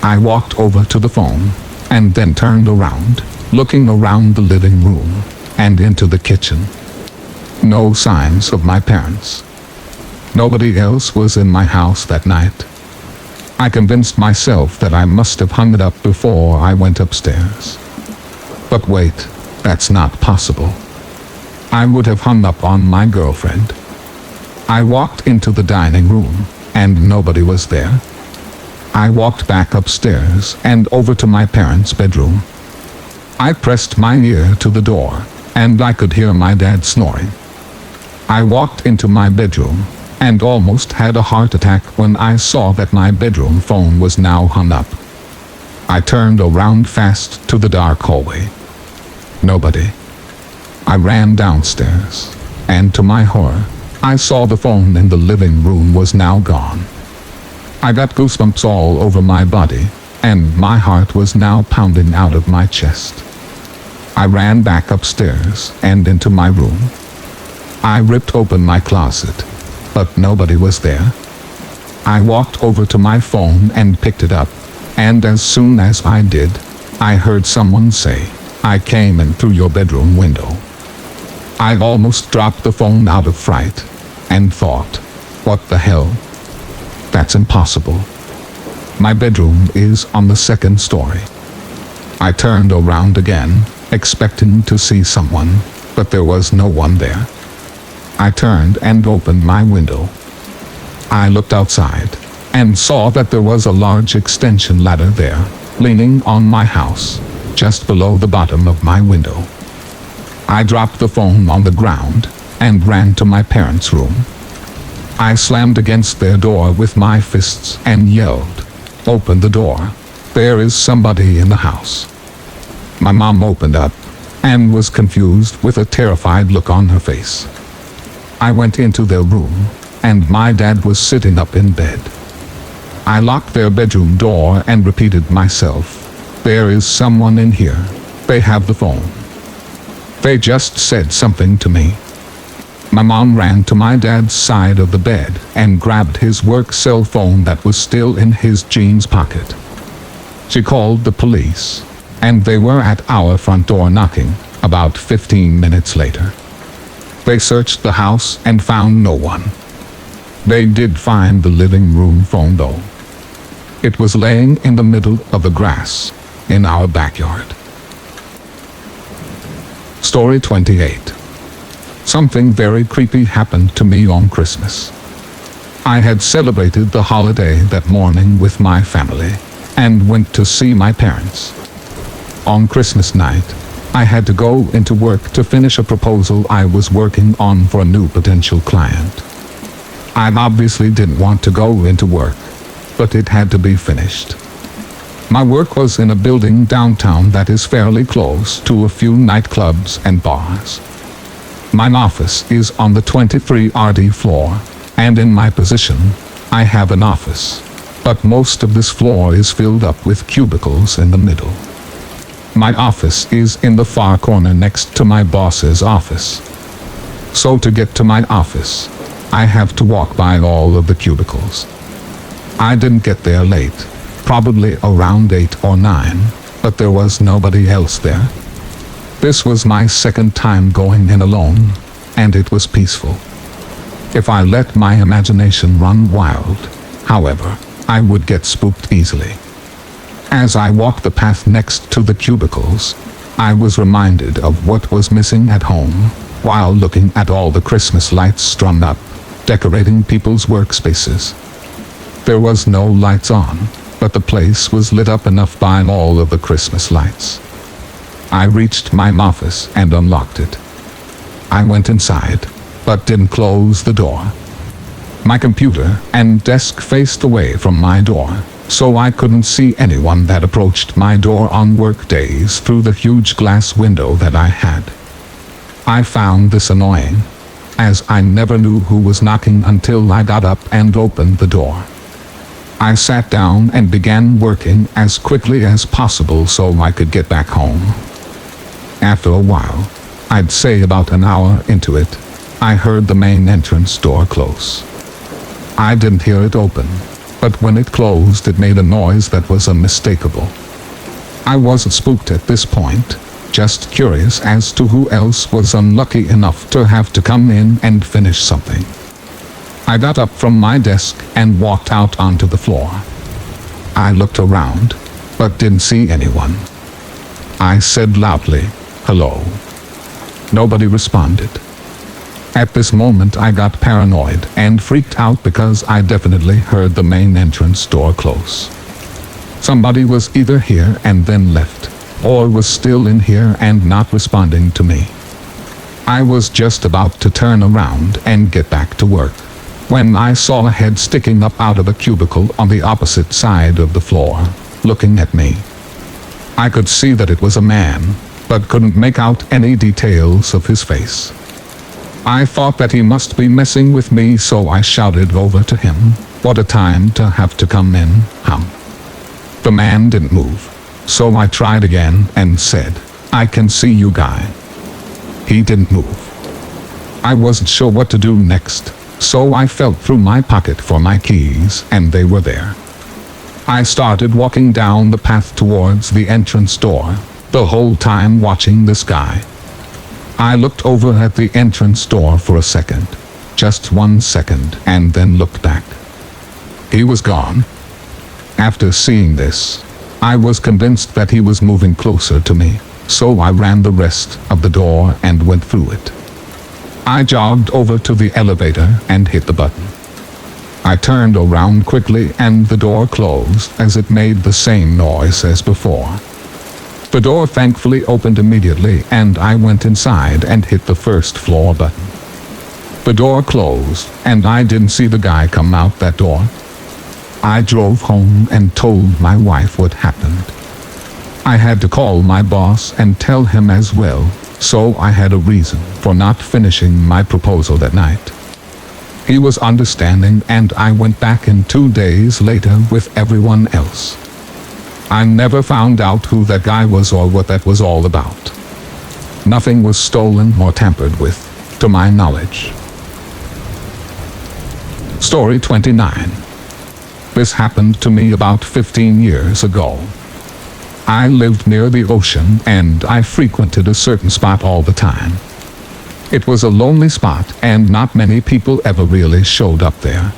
Speaker 1: I walked over to the phone, and then turned around, looking around the living room, and into the kitchen. No signs of my parents. Nobody else was in my house that night. I convinced myself that I must have hung it up before I went upstairs. But wait, that's not possible. I would have hung up on my girlfriend. I walked into the dining room, and nobody was there. I walked back upstairs and over to my parents' bedroom. I pressed my ear to the door, and I could hear my dad snoring. I walked into my bedroom, and almost had a heart attack when I saw that my bedroom phone was now hung up. I turned around fast to the dark hallway. Nobody. I ran downstairs, and to my horror, I saw the phone in the living room was now gone. I got goosebumps all over my body, and my heart was now pounding out of my chest. I ran back upstairs and into my room. I ripped open my closet, but nobody was there. I walked over to my phone and picked it up, and as soon as I did, I heard someone say, "I came in through your bedroom window." I almost dropped the phone out of fright, and thought, what the hell? That's impossible. My bedroom is on the second story. I turned around again, expecting to see someone, but there was no one there. I turned and opened my window. I looked outside, and saw that there was a large extension ladder there, leaning on my house, just below the bottom of my window. I dropped the phone on the ground, and ran to my parents' room. I slammed against their door with my fists and yelled, "Open the door. There is somebody in the house." My mom opened up, and was confused with a terrified look on her face. I went into their room, and my dad was sitting up in bed. I locked their bedroom door and repeated myself, "There is someone in here. They have the phone." They just said something to me. My mom ran to my dad's side of the bed and grabbed his work cell phone that was still in his jeans pocket. She called the police, and they were at our front door knocking about 15 minutes later. They searched the house and found no one. They did find the living room phone though. It was laying in the middle of the grass in our backyard. Story 28. Something very creepy happened to me on Christmas. I had celebrated the holiday that morning with my family, and went to see my parents. On Christmas night, I had to go into work to finish a proposal I was working on for a new potential client. I obviously didn't want to go into work, but it had to be finished. My work was in a building downtown that is fairly close to a few nightclubs and bars. My office is on the 23rd floor, and in my position, I have an office, but most of this floor is filled up with cubicles in the middle. My office is in the far corner next to my boss's office. So to get to my office, I have to walk by all of the cubicles. I didn't get there late, probably around 8 or 9, but there was nobody else there. This was my second time going in alone, and it was peaceful. If I let my imagination run wild, however, I would get spooked easily. As I walked the path next to the cubicles, I was reminded of what was missing at home, while looking at all the Christmas lights strung up, decorating people's workspaces. There was no lights on, but the place was lit up enough by all of the Christmas lights. I reached my office and unlocked it. I went inside, but didn't close the door. My computer and desk faced away from my door, so I couldn't see anyone that approached my door on work days through the huge glass window that I had. I found this annoying, as I never knew who was knocking until I got up and opened the door. I sat down and began working as quickly as possible so I could get back home. After a while, I'd say about an hour into it, I heard the main entrance door close. I didn't hear it open, but when it closed it made a noise that was unmistakable. I wasn't spooked at this point, just curious as to who else was unlucky enough to have to come in and finish something. I got up from my desk and walked out onto the floor. I looked around, but didn't see anyone. I said loudly, "Hello." Nobody responded. At this moment I got paranoid and freaked out because I definitely heard the main entrance door close. Somebody was either here and then left, or was still in here and not responding to me. I was just about to turn around and get back to work when I saw a head sticking up out of a cubicle on the opposite side of the floor, looking at me. I could see that it was a man, but couldn't make out any details of his face. I thought that he must be messing with me, so I shouted over to him, "What a time to have to come in, huh?" The man didn't move, so I tried again and said, "I can see you, guy." He didn't move. I wasn't sure what to do next, so I felt through my pocket for my keys, and they were there. I started walking down the path towards the entrance door, the whole time watching this guy. I looked over at the entrance door for a second, just 1 second, and then looked back. He was gone. After seeing this, I was convinced that he was moving closer to me, so I ran the rest of the door and went through it. I jogged over to the elevator and hit the button. I turned around quickly and the door closed as it made the same noise as before. The door thankfully opened immediately and I went inside and hit the first floor button. The door closed and I didn't see the guy come out that door. I drove home and told my wife what happened. I had to call my boss and tell him as well, so I had a reason for not finishing my proposal that night. He was understanding and I went back in 2 days later with everyone else. I never found out who that guy was or what that was all about. Nothing was stolen or tampered with, to my knowledge. Story 29. This happened to me about 15 years ago. I lived near the ocean and I frequented a certain spot all the time. It was a lonely spot and not many people ever really showed up there.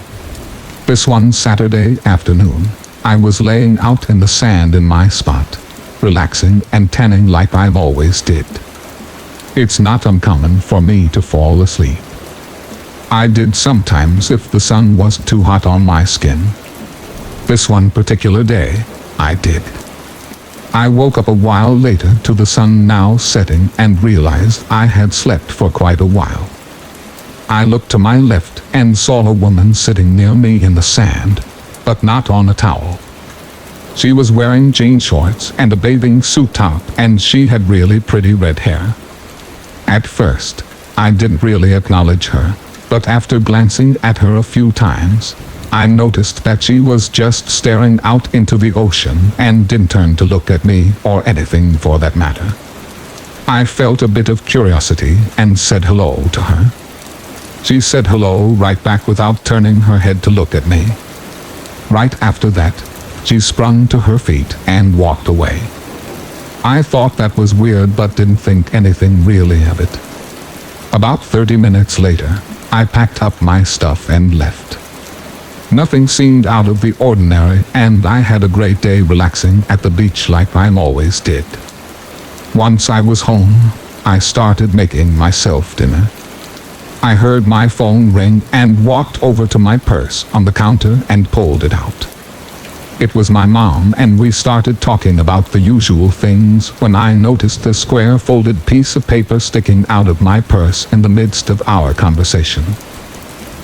Speaker 1: This one Saturday afternoon, I was laying out in the sand in my spot, relaxing and tanning like I always did. It's not uncommon for me to fall asleep. I did sometimes if the sun wasn't too hot on my skin. This one particular day, I did. I woke up a while later to the sun now setting and realized I had slept for quite a while. I looked to my left and saw a woman sitting near me in the sand, but not on a towel. She was wearing jean shorts and a bathing suit top, and she had really pretty red hair. At first, I didn't really acknowledge her, but after glancing at her a few times, I noticed that she was just staring out into the ocean and didn't turn to look at me or anything for that matter. I felt a bit of curiosity and said hello to her. She said hello right back without turning her head to look at me. Right after that, she sprung to her feet and walked away. I thought that was weird but didn't think anything really of it. About 30 minutes later, I packed up my stuff and left. Nothing seemed out of the ordinary and I had a great day relaxing at the beach like I always did. Once I was home, I started making myself dinner. I heard my phone ring and walked over to my purse on the counter and pulled it out. It was my mom and we started talking about the usual things when I noticed a square folded piece of paper sticking out of my purse in the midst of our conversation.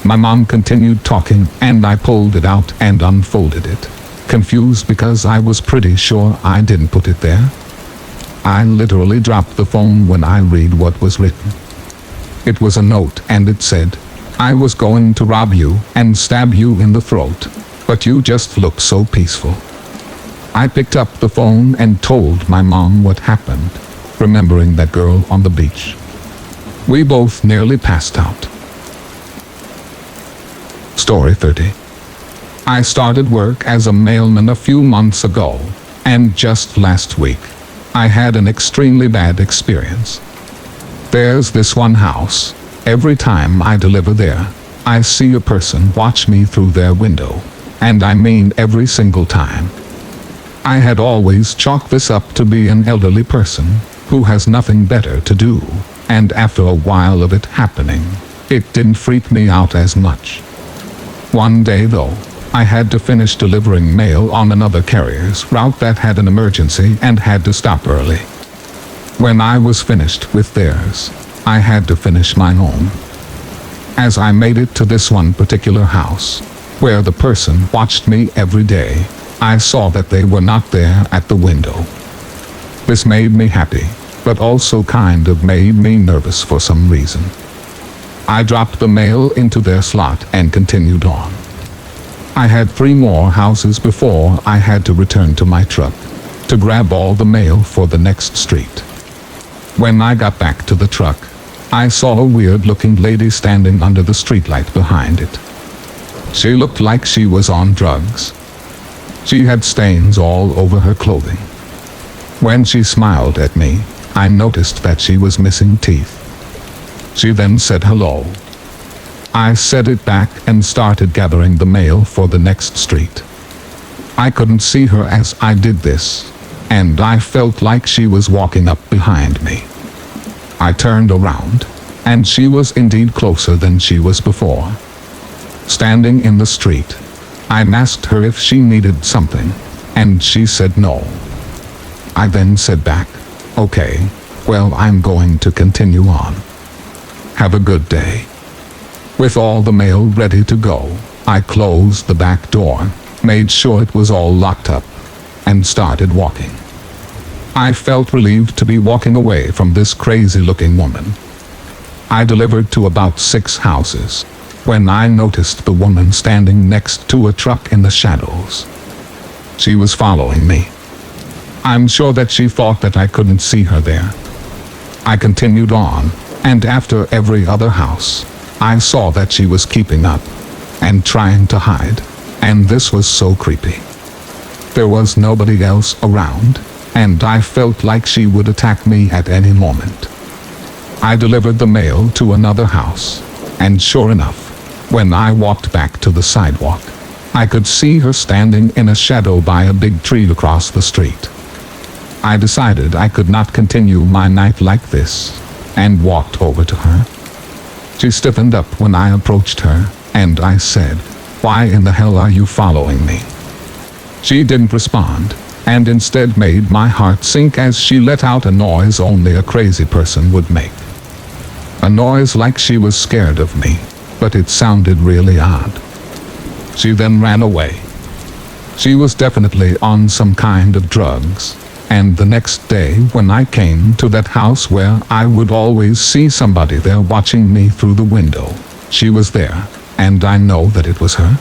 Speaker 1: My mom continued talking and I pulled it out and unfolded it, confused because I was pretty sure I didn't put it there. I literally dropped the phone when I read what was written. It was a note and it said, "I was going to rob you and stab you in the throat, but you just look so peaceful." I picked up the phone and told my mom what happened, remembering that girl on the beach. We both nearly passed out. Story 30. I started work as a mailman a few months ago, and just last week, I had an extremely bad experience. There's this one house. Every time I deliver there, I see a person watch me through their window, and I mean every single time. I had always chalked this up to be an elderly person who has nothing better to do and after a while of it happening, it didn't freak me out as much. One day though, I had to finish delivering mail on another carrier's route that had an emergency and had to stop early. When I was finished with theirs, I had to finish my own. As I made it to this one particular house, where the person watched me every day, I saw that they were not there at the window. This made me happy, but also kind of made me nervous for some reason. I dropped the mail into their slot and continued on. I had 3 more houses before I had to return to my truck to grab all the mail for the next street. When I got back to the truck, I saw a weird-looking lady standing under the streetlight behind it. She looked like she was on drugs. She had stains all over her clothing. When she smiled at me, I noticed that she was missing teeth. She then said hello. I said it back and started gathering the mail for the next street. I couldn't see her as I did this, and I felt like she was walking up behind me. I turned around, and she was indeed closer than she was before. Standing in the street, I asked her if she needed something, and she said no. I then said back, "Okay, well, I'm going to continue on. Have a good day." With all the mail ready to go, I closed the back door, made sure it was all locked up, and started walking. I felt relieved to be walking away from this crazy-looking woman. I delivered to about 6 houses, when I noticed the woman standing next to a truck in the shadows. She was following me. I'm sure that she thought that I couldn't see her there. I continued on, and after every other house, I saw that she was keeping up and trying to hide, and this was so creepy. There was nobody else around, and I felt like she would attack me at any moment. I delivered the mail to another house, and sure enough, when I walked back to the sidewalk, I could see her standing in a shadow by a big tree across the street. I decided I could not continue my night like this, and walked over to her. She stiffened up when I approached her, and I said, "Why in the hell are you following me?" She didn't respond, and instead made my heart sink as she let out a noise only a crazy person would make. A noise like she was scared of me, but it sounded really odd. She then ran away. She was definitely on some kind of drugs, and the next day when I came to that house where I would always see somebody there watching me through the window, she was there, and I know that it was her.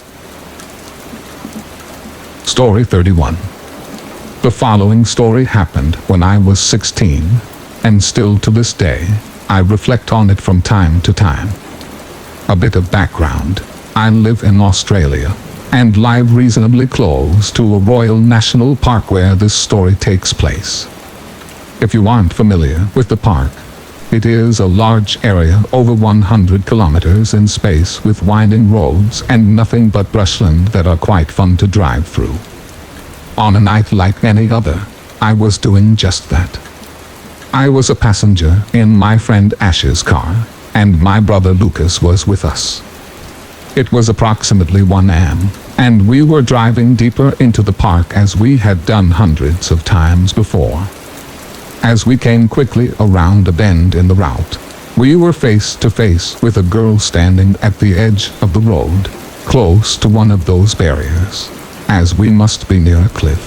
Speaker 1: Story 31. The following story happened when I was 16, and still to this day, I reflect on it from time to time. A bit of background. I live in Australia, and live reasonably close to a Royal National Park where this story takes place. If you aren't familiar with the park, it is a large area over 100 kilometers in space with winding roads and nothing but brushland that are quite fun to drive through. On a night like any other, I was doing just that. I was a passenger in my friend Ash's car, and my brother Lucas was with us. It was approximately 1 a.m., and we were driving deeper into the park as we had done hundreds of times before. As we came quickly around a bend in the route, we were face to face with a girl standing at the edge of the road, close to one of those barriers, as we must be near a cliff.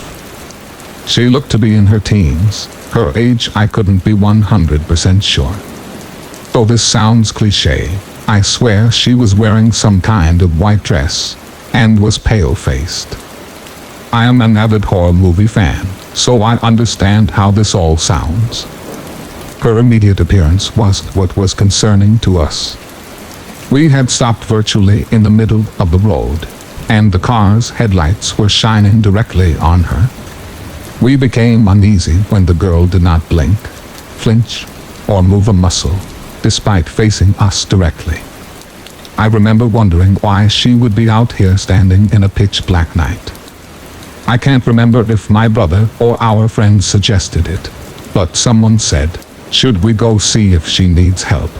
Speaker 1: She looked to be in her teens. Her age I couldn't be 100% sure. Though this sounds cliché, I swear she was wearing some kind of white dress, and was pale-faced. I am an avid horror movie fan, so I understand how this all sounds. Her immediate appearance was what was concerning to us. We had stopped virtually in the middle of the road, and the car's headlights were shining directly on her. We became uneasy when the girl did not blink, flinch, or move a muscle, despite facing us directly. I remember wondering why she would be out here standing in a pitch-black night. I can't remember if my brother or our friends suggested it, but someone said, Should we go see if she needs help?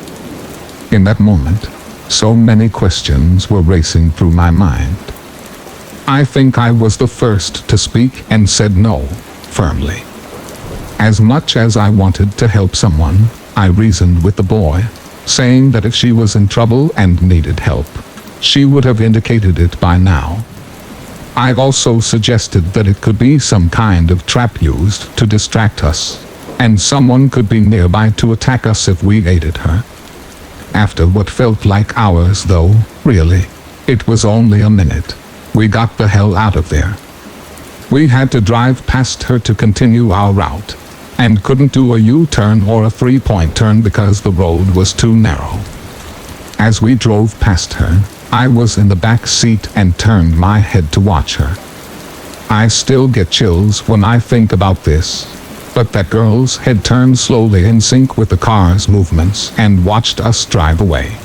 Speaker 1: In that moment, so many questions were racing through my mind. I think I was the first to speak and said no, firmly. As much as I wanted to help someone, I reasoned with the boy, saying that if she was in trouble and needed help, she would have indicated it by now. I also suggested that it could be some kind of trap used to distract us, and someone could be nearby to attack us if we aided her. After what felt like hours though, really, it was only a minute, we got the hell out of there. We had to drive past her to continue our route, and couldn't do a U-turn or a three-point turn because the road was too narrow. As we drove past her, I was in the back seat and turned my head to watch her. I still get chills when I think about this, but that girl's head turned slowly in sync with the car's movements and watched us drive away.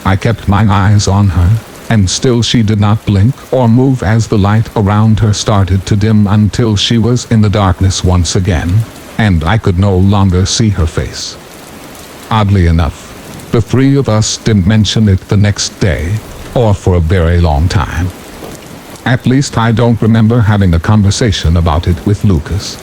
Speaker 1: I kept my eyes on her, and still she did not blink or move as the light around her started to dim until she was in the darkness once again, and I could no longer see her face. Oddly enough, the three of us didn't mention it the next day, or for a very long time. At least I don't remember having a conversation about it with Lucas.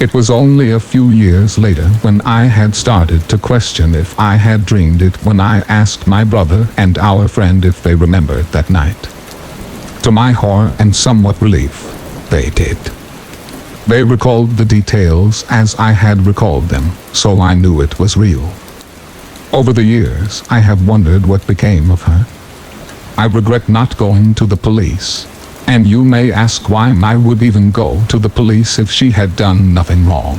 Speaker 1: It was only a few years later when I had started to question if I had dreamed it when I asked my brother and our friend if they remembered that night. To my horror and somewhat relief, they did. They recalled the details as I had recalled them, so I knew it was real. Over the years, I have wondered what became of her. I regret not going to the police. And you may ask why I would even go to the police if she had done nothing wrong.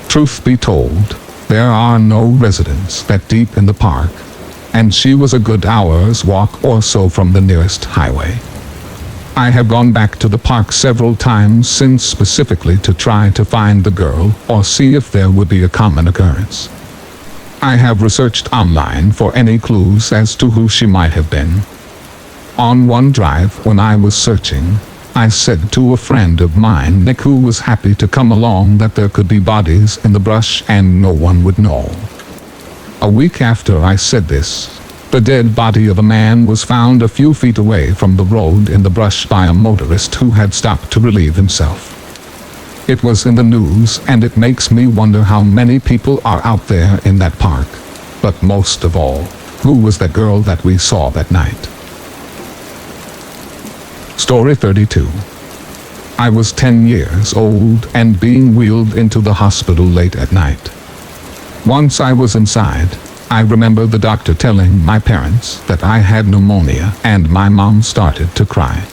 Speaker 1: Truth be told, there are no residents that deep in the park, and she was a good hour's walk or so from the nearest highway. I have gone back to the park several times since specifically to try to find the girl or see if there would be a common occurrence. I have researched online for any clues as to who she might have been. On one drive when I was searching, I said to a friend of mine, Nick, who was happy to come along, that there could be bodies in the brush and no one would know. A week after I said this, the dead body of a man was found a few feet away from the road in the brush by a motorist who had stopped to relieve himself. It was in the news, and it makes me wonder how many people are out there in that park. But most of all, who was that girl that we saw that night? Story 32. I was 10 years old and being wheeled into the hospital late at night. Once I was inside, I remember the doctor telling my parents that I had pneumonia, and my mom started to cry.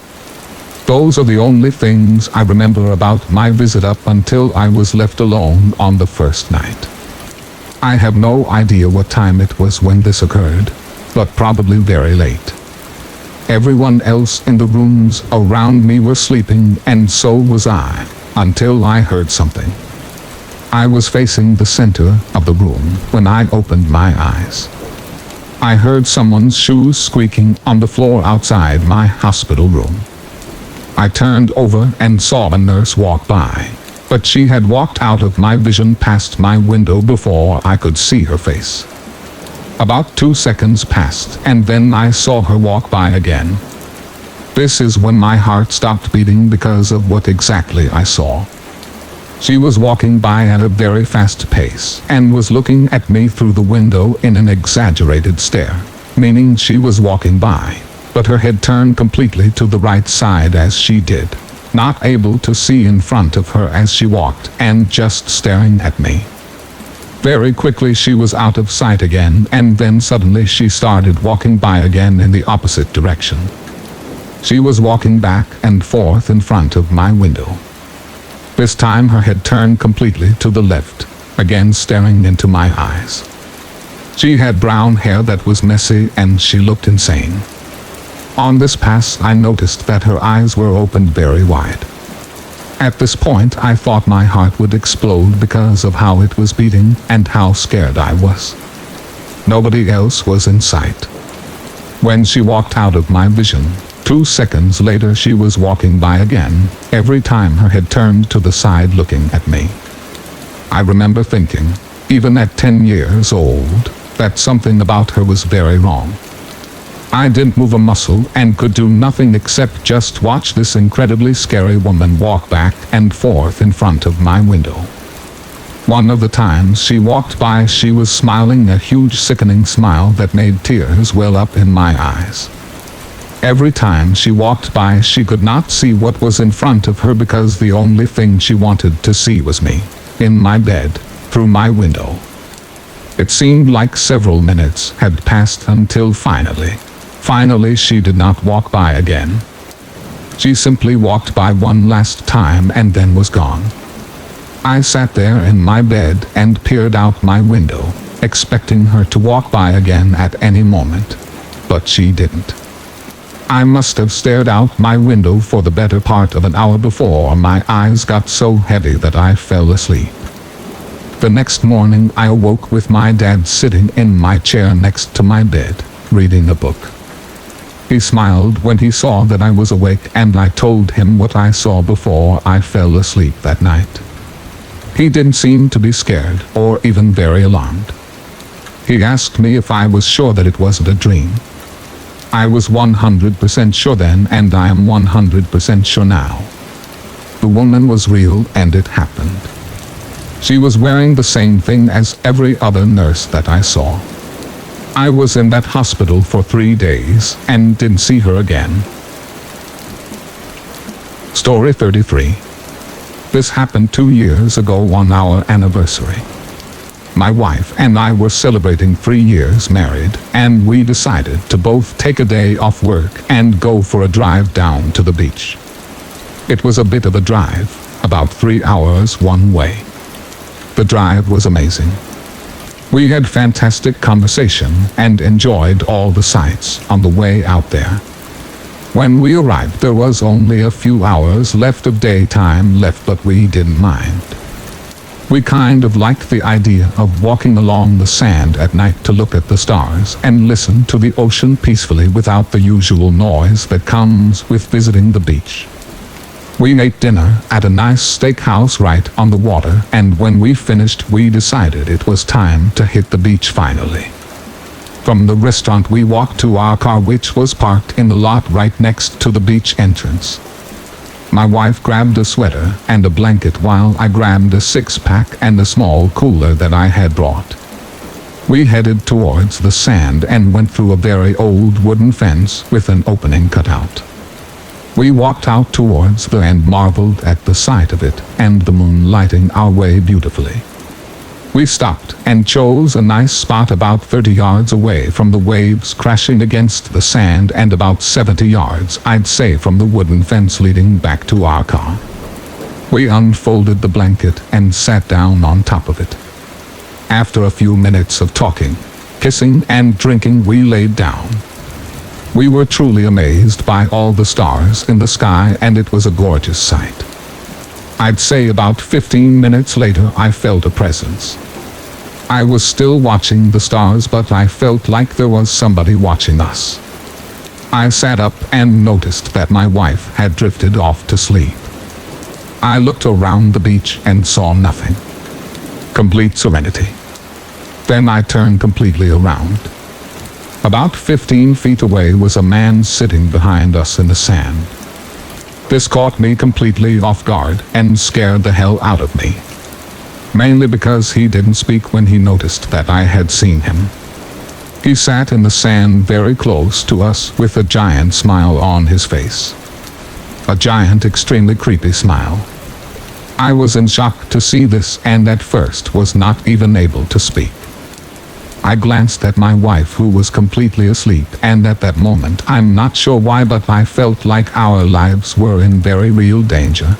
Speaker 1: Those are the only things I remember about my visit up until I was left alone on the first night. I have no idea what time it was when this occurred, but probably very late. Everyone else in the rooms around me were sleeping, and so was I, until I heard something. I was facing the center of the room when I opened my eyes. I heard someone's shoes squeaking on the floor outside my hospital room. I turned over and saw a nurse walk by, but she had walked out of my vision past my window before I could see her face. About 2 seconds passed, and then I saw her walk by again. This is when my heart stopped beating because of what exactly I saw. She was walking by at a very fast pace and was looking at me through the window in an exaggerated stare, meaning she was walking by, but her head turned completely to the right side as she did, not able to see in front of her as she walked and just staring at me. Very quickly she was out of sight again, and then suddenly she started walking by again in the opposite direction. She was walking back and forth in front of my window. This time her head turned completely to the left, again staring into my eyes. She had brown hair that was messy and she looked insane. On this pass I noticed that her eyes were opened very wide. At this point I thought my heart would explode because of how it was beating and how scared I was. Nobody else was in sight. When she walked out of my vision, 2 seconds later she was walking by again, every time her head turned to the side looking at me. I remember thinking, even at 10 years old, that something about her was very wrong. I didn't move a muscle and could do nothing except just watch this incredibly scary woman walk back and forth in front of my window. One of the times she walked by, she was smiling a huge sickening smile that made tears well up in my eyes. Every time she walked by, she could not see what was in front of her because the only thing she wanted to see was me, in my bed, through my window. It seemed like several minutes had passed until finally she did not walk by again. She simply walked by one last time and then was gone. I sat there in my bed and peered out my window, expecting her to walk by again at any moment. But she didn't. I must have stared out my window for the better part of an hour before my eyes got so heavy that I fell asleep. The next morning I awoke with my dad sitting in my chair next to my bed, reading a book. He smiled when he saw that I was awake, and I told him what I saw before I fell asleep that night. He didn't seem to be scared or even very alarmed. He asked me if I was sure that it wasn't a dream. I was 100% sure then, and I am 100% sure now. The woman was real and it happened. She was wearing the same thing as every other nurse that I saw. I was in that hospital for 3 days and didn't see her again. Story 33. This happened 2 years ago on our anniversary. My wife and I were celebrating 3 years married, and we decided to both take a day off work and go for a drive down to the beach. It was a bit of a drive, about 3 hours one way. The drive was amazing. We had fantastic conversation and enjoyed all the sights on the way out there. When we arrived, there was only a few hours left of daytime left, but we didn't mind. We kind of liked the idea of walking along the sand at night to look at the stars and listen to the ocean peacefully without the usual noise that comes with visiting the beach. We ate dinner at a nice steakhouse right on the water, and when we finished, we decided it was time to hit the beach finally. From the restaurant we walked to our car, which was parked in the lot right next to the beach entrance. My wife grabbed a sweater and a blanket while I grabbed a six-pack and a small cooler that I had brought. We headed towards the sand and went through a very old wooden fence with an opening cut out. We walked out towards the and marveled at the sight of it and the moon lighting our way beautifully. We stopped and chose a nice spot about 30 yards away from the waves crashing against the sand and about 70 yards, I'd say, from the wooden fence leading back to our car. We unfolded the blanket and sat down on top of it. After a few minutes of talking, kissing and drinking, we laid down. We were truly amazed by all the stars in the sky, and it was a gorgeous sight. I'd say about 15 minutes later I felt a presence. I was still watching the stars, but I felt like there was somebody watching us. I sat up and noticed that my wife had drifted off to sleep. I looked around the beach and saw nothing. Complete serenity. Then I turned completely around. About 15 feet away was a man sitting behind us in the sand. This caught me completely off guard and scared the hell out of me. Mainly because he didn't speak when he noticed that I had seen him. He sat in the sand very close to us with a giant smile on his face. A giant, extremely creepy smile. I was in shock to see this and at first was not even able to speak. I glanced at my wife, who was completely asleep, and at that moment, I'm not sure why, but I felt like our lives were in very real danger.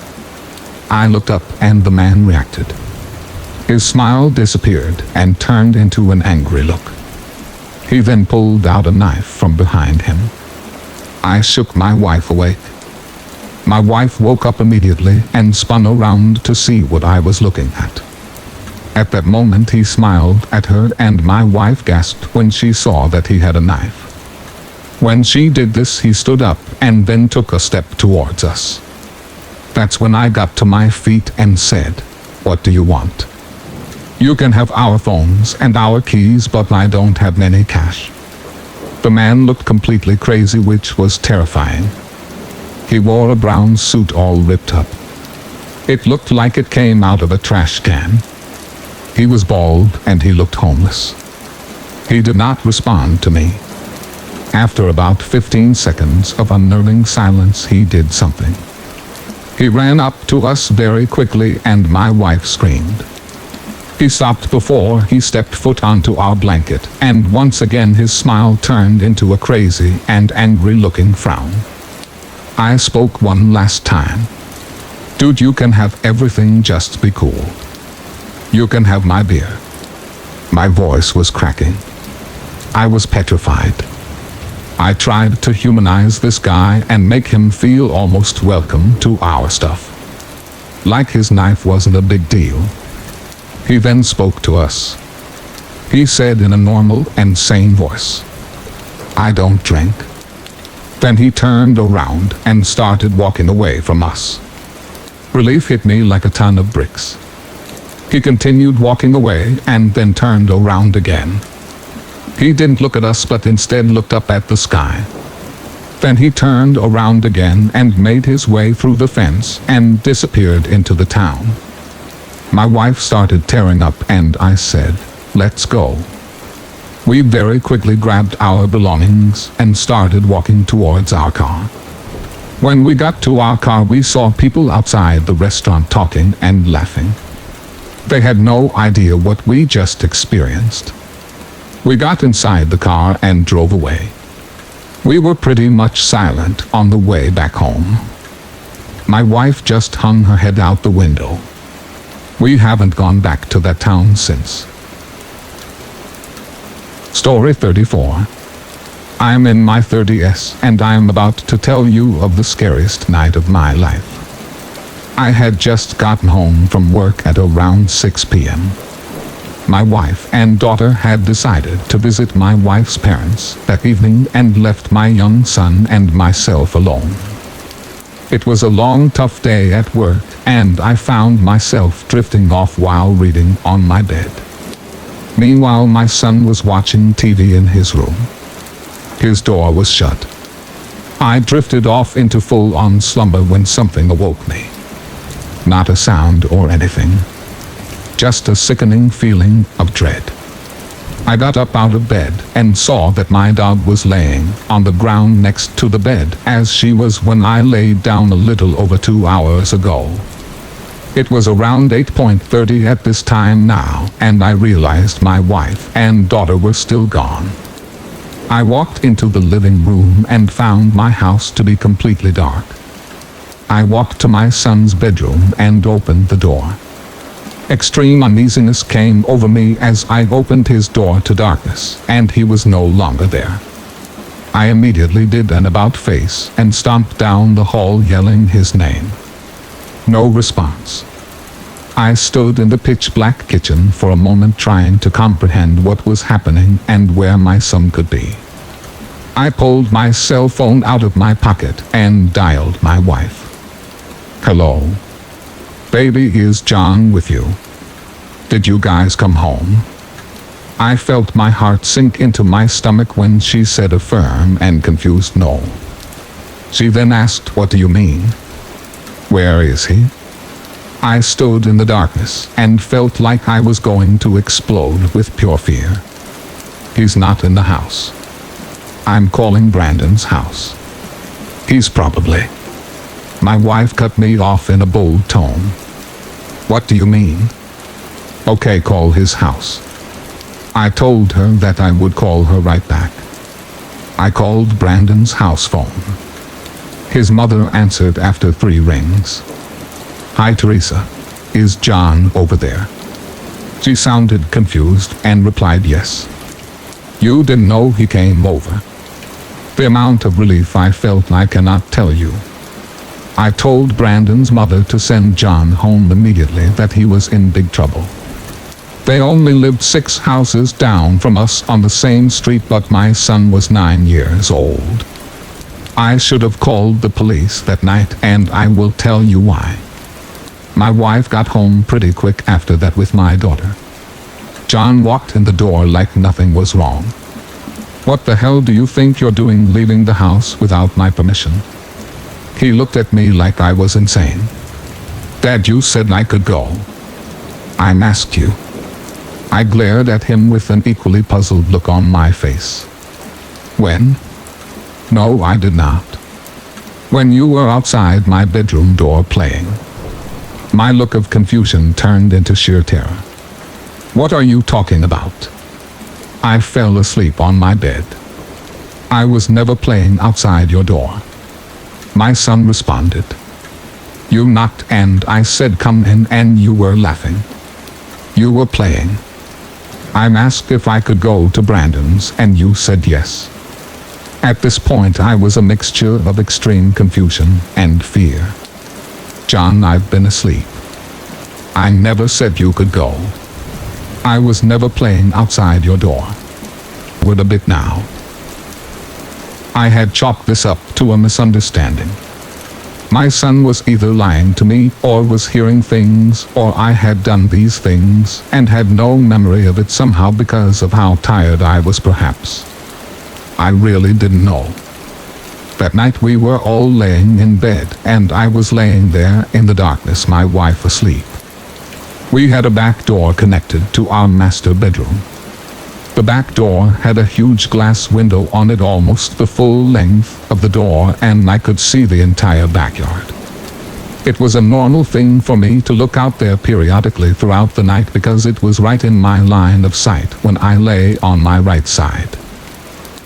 Speaker 1: I looked up and the man reacted. His smile disappeared and turned into an angry look. He then pulled out a knife from behind him. I shook my wife awake. My wife woke up immediately and spun around to see what I was looking at. At that moment he smiled at her, and my wife gasped when she saw that he had a knife. When she did this, he stood up and then took a step towards us. That's when I got to my feet and said, "What do you want?" You can have our phones and our keys, but I don't have any cash. The man looked completely crazy, which was terrifying. He wore a brown suit all ripped up. It looked like it came out of a trash can. He was bald and he looked homeless. He did not respond to me. After about 15 seconds of unnerving silence, he did something. He ran up to us very quickly and my wife screamed. He stopped before he stepped foot onto our blanket, and once again his smile turned into a crazy and angry-looking frown. I spoke one last time. Dude, you can have everything, just be cool. You can have my beer. My voice was cracking. I was petrified. I tried to humanize this guy and make him feel almost welcome to our stuff. Like his knife wasn't a big deal. He then spoke to us. He said in a normal and sane voice, "I don't drink." Then he turned around and started walking away from us. Relief hit me like a ton of bricks. He continued walking away and then turned around again. He didn't look at us, but instead looked up at the sky. Then he turned around again and made his way through the fence and disappeared into the town. My wife started tearing up and I said, "Let's go." We very quickly grabbed our belongings and started walking towards our car. When we got to our car, we saw people outside the restaurant talking and laughing. They had no idea what we just experienced. We got inside the car and drove away. We were pretty much silent on the way back home. My wife just hung her head out the window. We haven't gone back to that town since. Story 34. I'm in my 30s and I'm about to tell you of the scariest night of my life. I had just gotten home from work at around 6 p.m. My wife and daughter had decided to visit my wife's parents that evening and left my young son and myself alone. It was a long, tough day at work, and I found myself drifting off while reading on my bed. Meanwhile, my son was watching TV in his room. His door was shut. I drifted off into full-on slumber when something awoke me. Not a sound or anything. Just a sickening feeling of dread. I got up out of bed and saw that my dog was laying on the ground next to the bed as she was when I laid down a little over 2 hours ago. It was around 8:30 at this time now, and I realized my wife and daughter were still gone. I walked into the living room and found my house to be completely dark. I walked to my son's bedroom and opened the door. Extreme uneasiness came over me as I opened his door to darkness, and he was no longer there. I immediately did an about-face and stomped down the hall yelling his name. No response. I stood in the pitch-black kitchen for a moment trying to comprehend what was happening and where my son could be. I pulled my cell phone out of my pocket and dialed my wife. "Hello? Baby, is John with you? Did you guys come home?" I felt my heart sink into my stomach when she said a firm and confused no. She then asked, "What do you mean? Where is he?" I stood in the darkness and felt like I was going to explode with pure fear. "He's not in the house. I'm calling Brandon's house. He's probably..." My wife cut me off in a bold tone. "What do you mean?" "Okay, call his house." I told her that I would call her right back. I called Brandon's house phone. His mother answered after 3 rings. "Hi Teresa, is John over there?" She sounded confused and replied yes. "You didn't know he came over?" The amount of relief I felt I cannot tell you. I told Brandon's mother to send John home immediately, that he was in big trouble. They only lived 6 houses down from us on the same street, but my son was 9 years old. I should have called the police that night, and I will tell you why. My wife got home pretty quick after that with my daughter. John walked in the door like nothing was wrong. "What the hell do you think you're doing leaving the house without my permission?" He looked at me like I was insane. "Dad, you said I could go." "I asked you." I glared at him with an equally puzzled look on my face. "When?" "No, I did not." "When you were outside my bedroom door playing." My look of confusion turned into sheer terror. "What are you talking about?" I fell asleep on my bed. "I was never playing outside your door." My son responded. "You knocked and I said come in and you were laughing. You were playing. I asked if I could go to Brandon's and you said yes." At this point I was a mixture of extreme confusion and fear. "John, I've been asleep. I never said you could go. I was never playing outside your door. Wait a bit now." I had chalked this up to a misunderstanding. My son was either lying to me or was hearing things, or I had done these things and had no memory of it somehow because of how tired I was perhaps. I really didn't know. That night we were all laying in bed and I was laying there in the darkness, my wife asleep. We had a back door connected to our master bedroom. The back door had a huge glass window on it, almost the full length of the door, and I could see the entire backyard. It was a normal thing for me to look out there periodically throughout the night because it was right in my line of sight when I lay on my right side.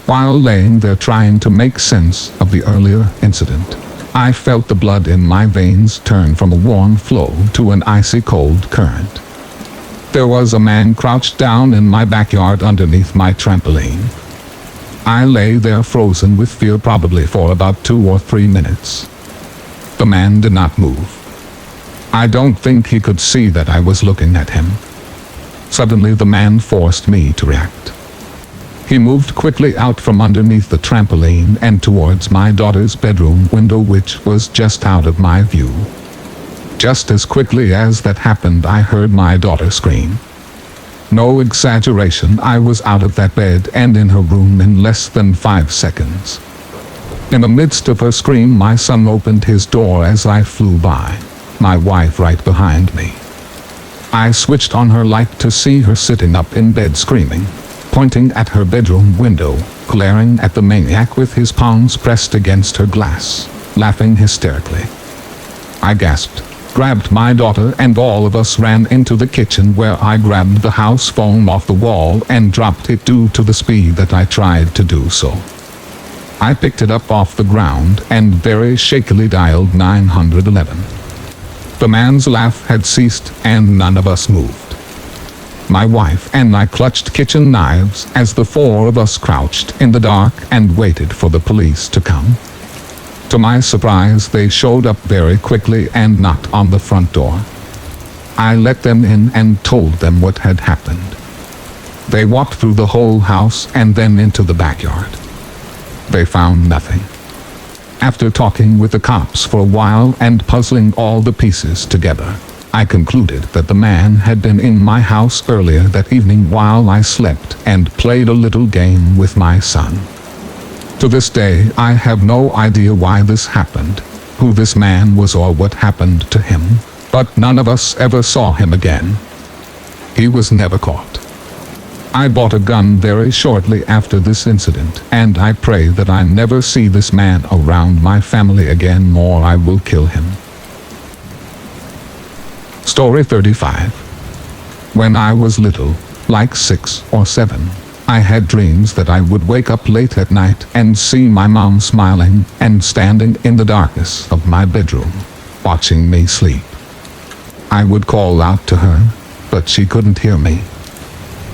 Speaker 1: While laying there trying to make sense of the earlier incident, I felt the blood in my veins turn from a warm flow to an icy cold current. There was a man crouched down in my backyard underneath my trampoline. I lay there frozen with fear probably for about 2 or 3 minutes. The man did not move. I don't think he could see that I was looking at him. Suddenly the man forced me to react. He moved quickly out from underneath the trampoline and towards my daughter's bedroom window, which was just out of my view. Just as quickly as that happened, I heard my daughter scream. No exaggeration, I was out of that bed and in her room in less than 5 seconds. In the midst of her scream, my son opened his door as I flew by, my wife right behind me. I switched on her light to see her sitting up in bed screaming, pointing at her bedroom window, glaring at the maniac with his palms pressed against her glass, laughing hysterically. I gasped, grabbed my daughter, and all of us ran into the kitchen, where I grabbed the house phone off the wall and dropped it due to the speed that I tried to do so. I picked it up off the ground and very shakily dialed 911. The man's laugh had ceased and none of us moved. My wife and I clutched kitchen knives as the 4 of us crouched in the dark and waited for the police to come. To my surprise, they showed up very quickly and knocked on the front door. I let them in and told them what had happened. They walked through the whole house and then into the backyard. They found nothing. After talking with the cops for a while and puzzling all the pieces together, I concluded that the man had been in my house earlier that evening while I slept and played a little game with my son. To this day, I have no idea why this happened, who this man was or what happened to him, but none of us ever saw him again. He was never caught. I bought a gun very shortly after this incident, and I pray that I never see this man around my family again, or I will kill him. Story 35. When I was little, like 6 or 7, I had dreams that I would wake up late at night and see my mom smiling and standing in the darkness of my bedroom, watching me sleep. I would call out to her, but she couldn't hear me.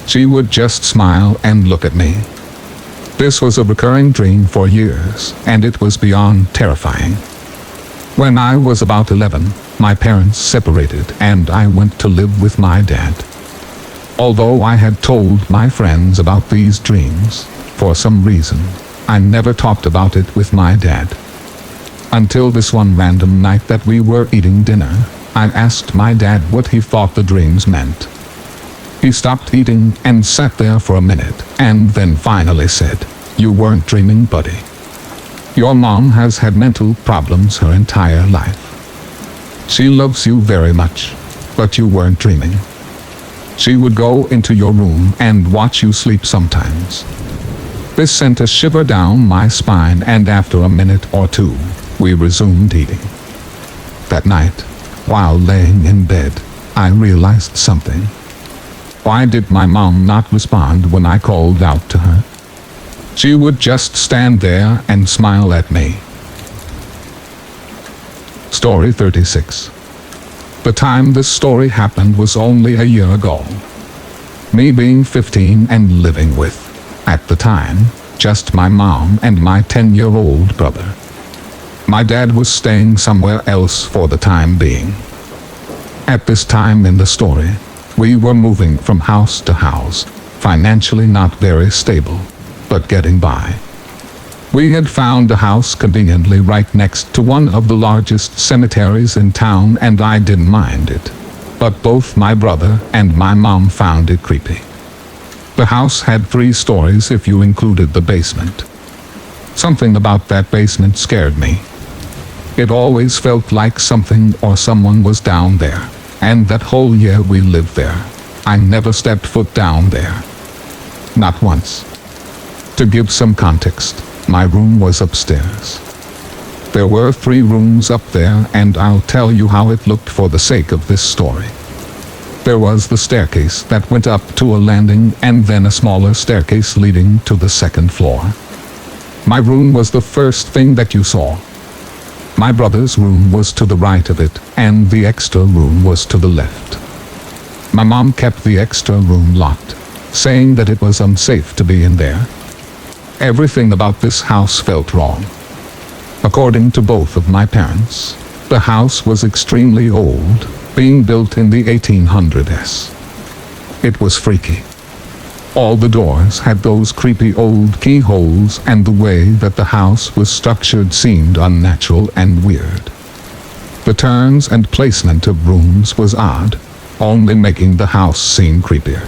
Speaker 1: She would just smile and look at me. This was a recurring dream for years, and it was beyond terrifying. When I was about 11, my parents separated and I went to live with my dad. Although I had told my friends about these dreams, for some reason, I never talked about it with my dad. Until this one random night that we were eating dinner, I asked my dad what he thought the dreams meant. He stopped eating and sat there for a minute, and then finally said, "You weren't dreaming, buddy. Your mom has had mental problems her entire life. She loves you very much, but you weren't dreaming. She would go into your room and watch you sleep sometimes." This sent a shiver down my spine, and after a minute or two, we resumed eating. That night, while laying in bed, I realized something. Why did my mom not respond when I called out to her? She would just stand there and smile at me. Story 36. The time this story happened was only a year ago. Me being 15 and living with, at the time, just my mom and my 10-year-old brother. My dad was staying somewhere else for the time being. At this time in the story, we were moving from house to house, financially not very stable, but getting by. We had found a house conveniently right next to one of the largest cemeteries in town, and I didn't mind it. But both my brother and my mom found it creepy. The house had 3 stories if you included the basement. Something about that basement scared me. It always felt like something or someone was down there, and that whole year we lived there, I never stepped foot down there. Not once. To give some context, my room was upstairs. There were 3 rooms up there, and I'll tell you how it looked for the sake of this story. There was the staircase that went up to a landing, and then a smaller staircase leading to the 2nd floor. My room was the first thing that you saw. My brother's room was to the right of it, and the extra room was to the left. My mom kept the extra room locked, saying that it was unsafe to be in there. Everything about this house felt wrong. According to both of my parents, the house was extremely old, being built in the 1800s. It was freaky. All the doors had those creepy old keyholes, and the way that the house was structured seemed unnatural and weird. The turns and placement of rooms was odd, only making the house seem creepier.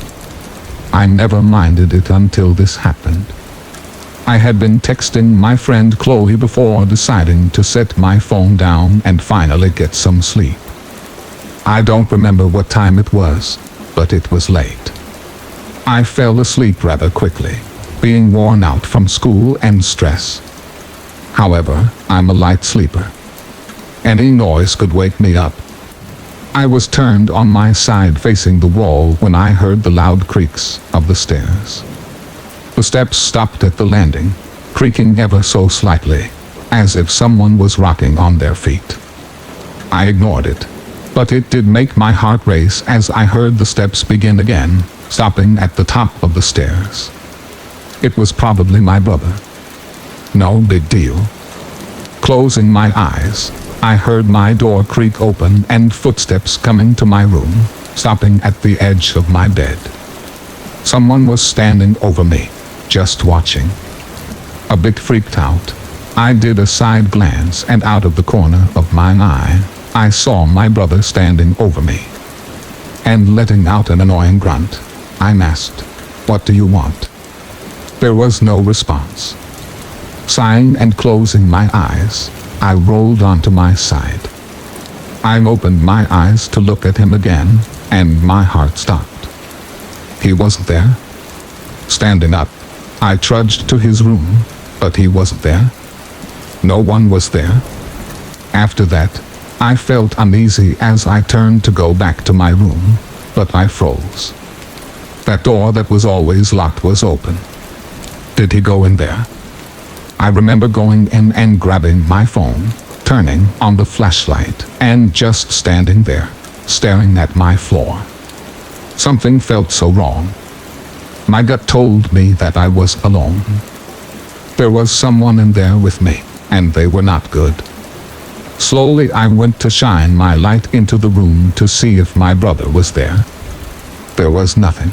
Speaker 1: I never minded it until this happened. I had been texting my friend Chloe before deciding to set my phone down and finally get some sleep. I don't remember what time it was, but it was late. I fell asleep rather quickly, being worn out from school and stress. However, I'm a light sleeper. Any noise could wake me up. I was turned on my side facing the wall when I heard the loud creaks of the stairs. The steps stopped at the landing, creaking ever so slightly, as if someone was rocking on their feet. I ignored it, but it did make my heart race as I heard the steps begin again, stopping at the top of the stairs. It was probably my brother. No big deal. Closing my eyes, I heard my door creak open and footsteps coming to my room, stopping at the edge of my bed. Someone was standing over me, just watching. A bit freaked out, I did a side glance, and out of the corner of my eye, I saw my brother standing over me. And letting out an annoying grunt, I asked, "What do you want?" There was no response. Sighing and closing my eyes, I rolled onto my side. I opened my eyes to look at him again, and my heart stopped. He wasn't there. Standing up, I trudged to his room, but he wasn't there. No one was there. After that, I felt uneasy as I turned to go back to my room, but I froze. That door that was always locked was open. Did he go in there? I remember going in and grabbing my phone, turning on the flashlight, and just standing there, staring at my floor. Something felt so wrong. My gut told me that I was alone. There was someone in there with me, and they were not good. Slowly I went to shine my light into the room to see if my brother was there. There was nothing.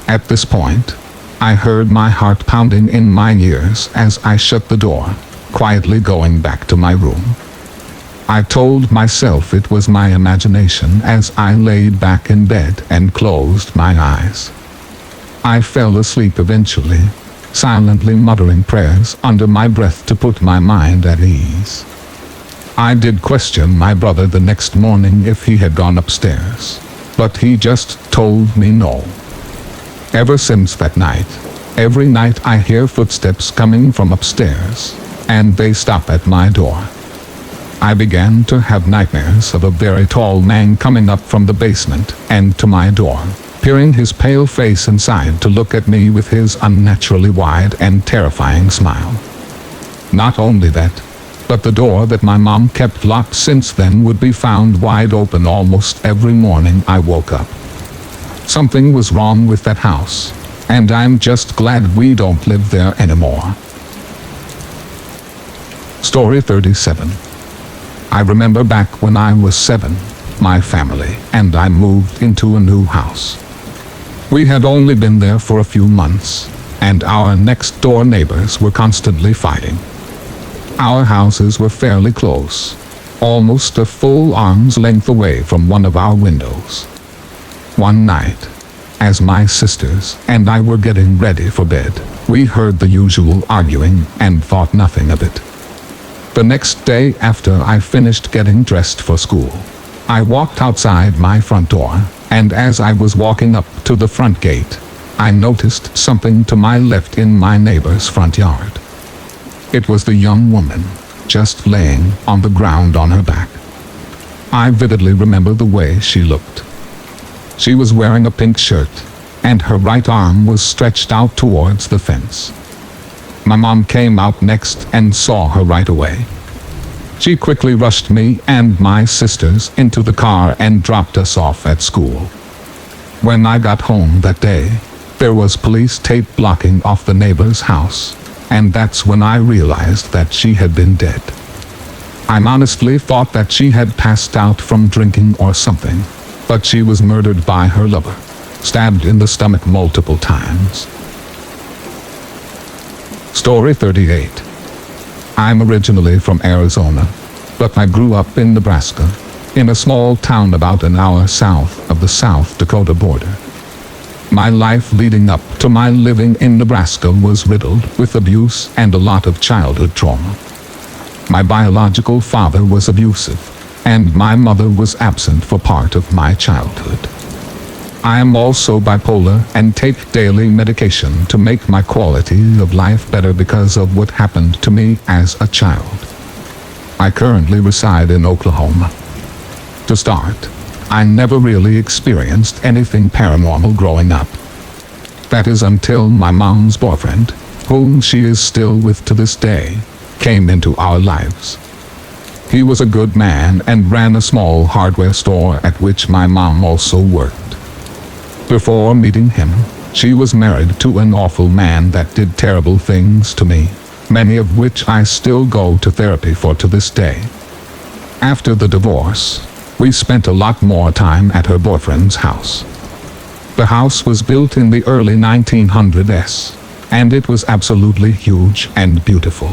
Speaker 1: At this point, I heard my heart pounding in my ears as I shut the door, quietly going back to my room. I told myself it was my imagination as I laid back in bed and closed my eyes. I fell asleep eventually, silently muttering prayers under my breath to put my mind at ease. I did question my brother the next morning if he had gone upstairs, but he just told me no. Ever since that night, every night I hear footsteps coming from upstairs, and they stop at my door. I began to have nightmares of a very tall man coming up from the basement and to my door, peering his pale face inside to look at me with his unnaturally wide and terrifying smile. Not only that, but the door that my mom kept locked since then would be found wide open almost every morning I woke up. Something was wrong with that house, and I'm just glad we don't live there anymore. Story 37. I remember back when I was 7, my family and I moved into a new house. We had only been there for a few months, and our next door neighbors were constantly fighting. Our houses were fairly close, almost a full arm's length away from one of our windows. One night, as my sisters and I were getting ready for bed, we heard the usual arguing and thought nothing of it. The next day after I finished getting dressed for school, I walked outside my front door, and as I was walking up to the front gate, I noticed something to my left in my neighbor's front yard. It was the young woman, just laying on the ground on her back. I vividly remember the way she looked. She was wearing a pink shirt, and her right arm was stretched out towards the fence. My mom came out next and saw her right away. She quickly rushed me and my sisters into the car and dropped us off at school. When I got home that day, there was police tape blocking off the neighbor's house, and that's when I realized that she had been dead. I honestly thought that she had passed out from drinking or something, but she was murdered by her lover, stabbed in the stomach multiple times. Story 38. I'm originally from Arizona, but I grew up in Nebraska, in a small town about an hour south of the South Dakota border. My life leading up to my living in Nebraska was riddled with abuse and a lot of childhood trauma. My biological father was abusive, and my mother was absent for part of my childhood. I am also bipolar and take daily medication to make my quality of life better because of what happened to me as a child. I currently reside in Oklahoma. To start, I never really experienced anything paranormal growing up. That is until my mom's boyfriend, whom she is still with to this day, came into our lives. He was a good man and ran a small hardware store at which my mom also worked. Before meeting him, she was married to an awful man that did terrible things to me, many of which I still go to therapy for to this day. After the divorce, we spent a lot more time at her boyfriend's house. The house was built in the early 1900s, and it was absolutely huge and beautiful.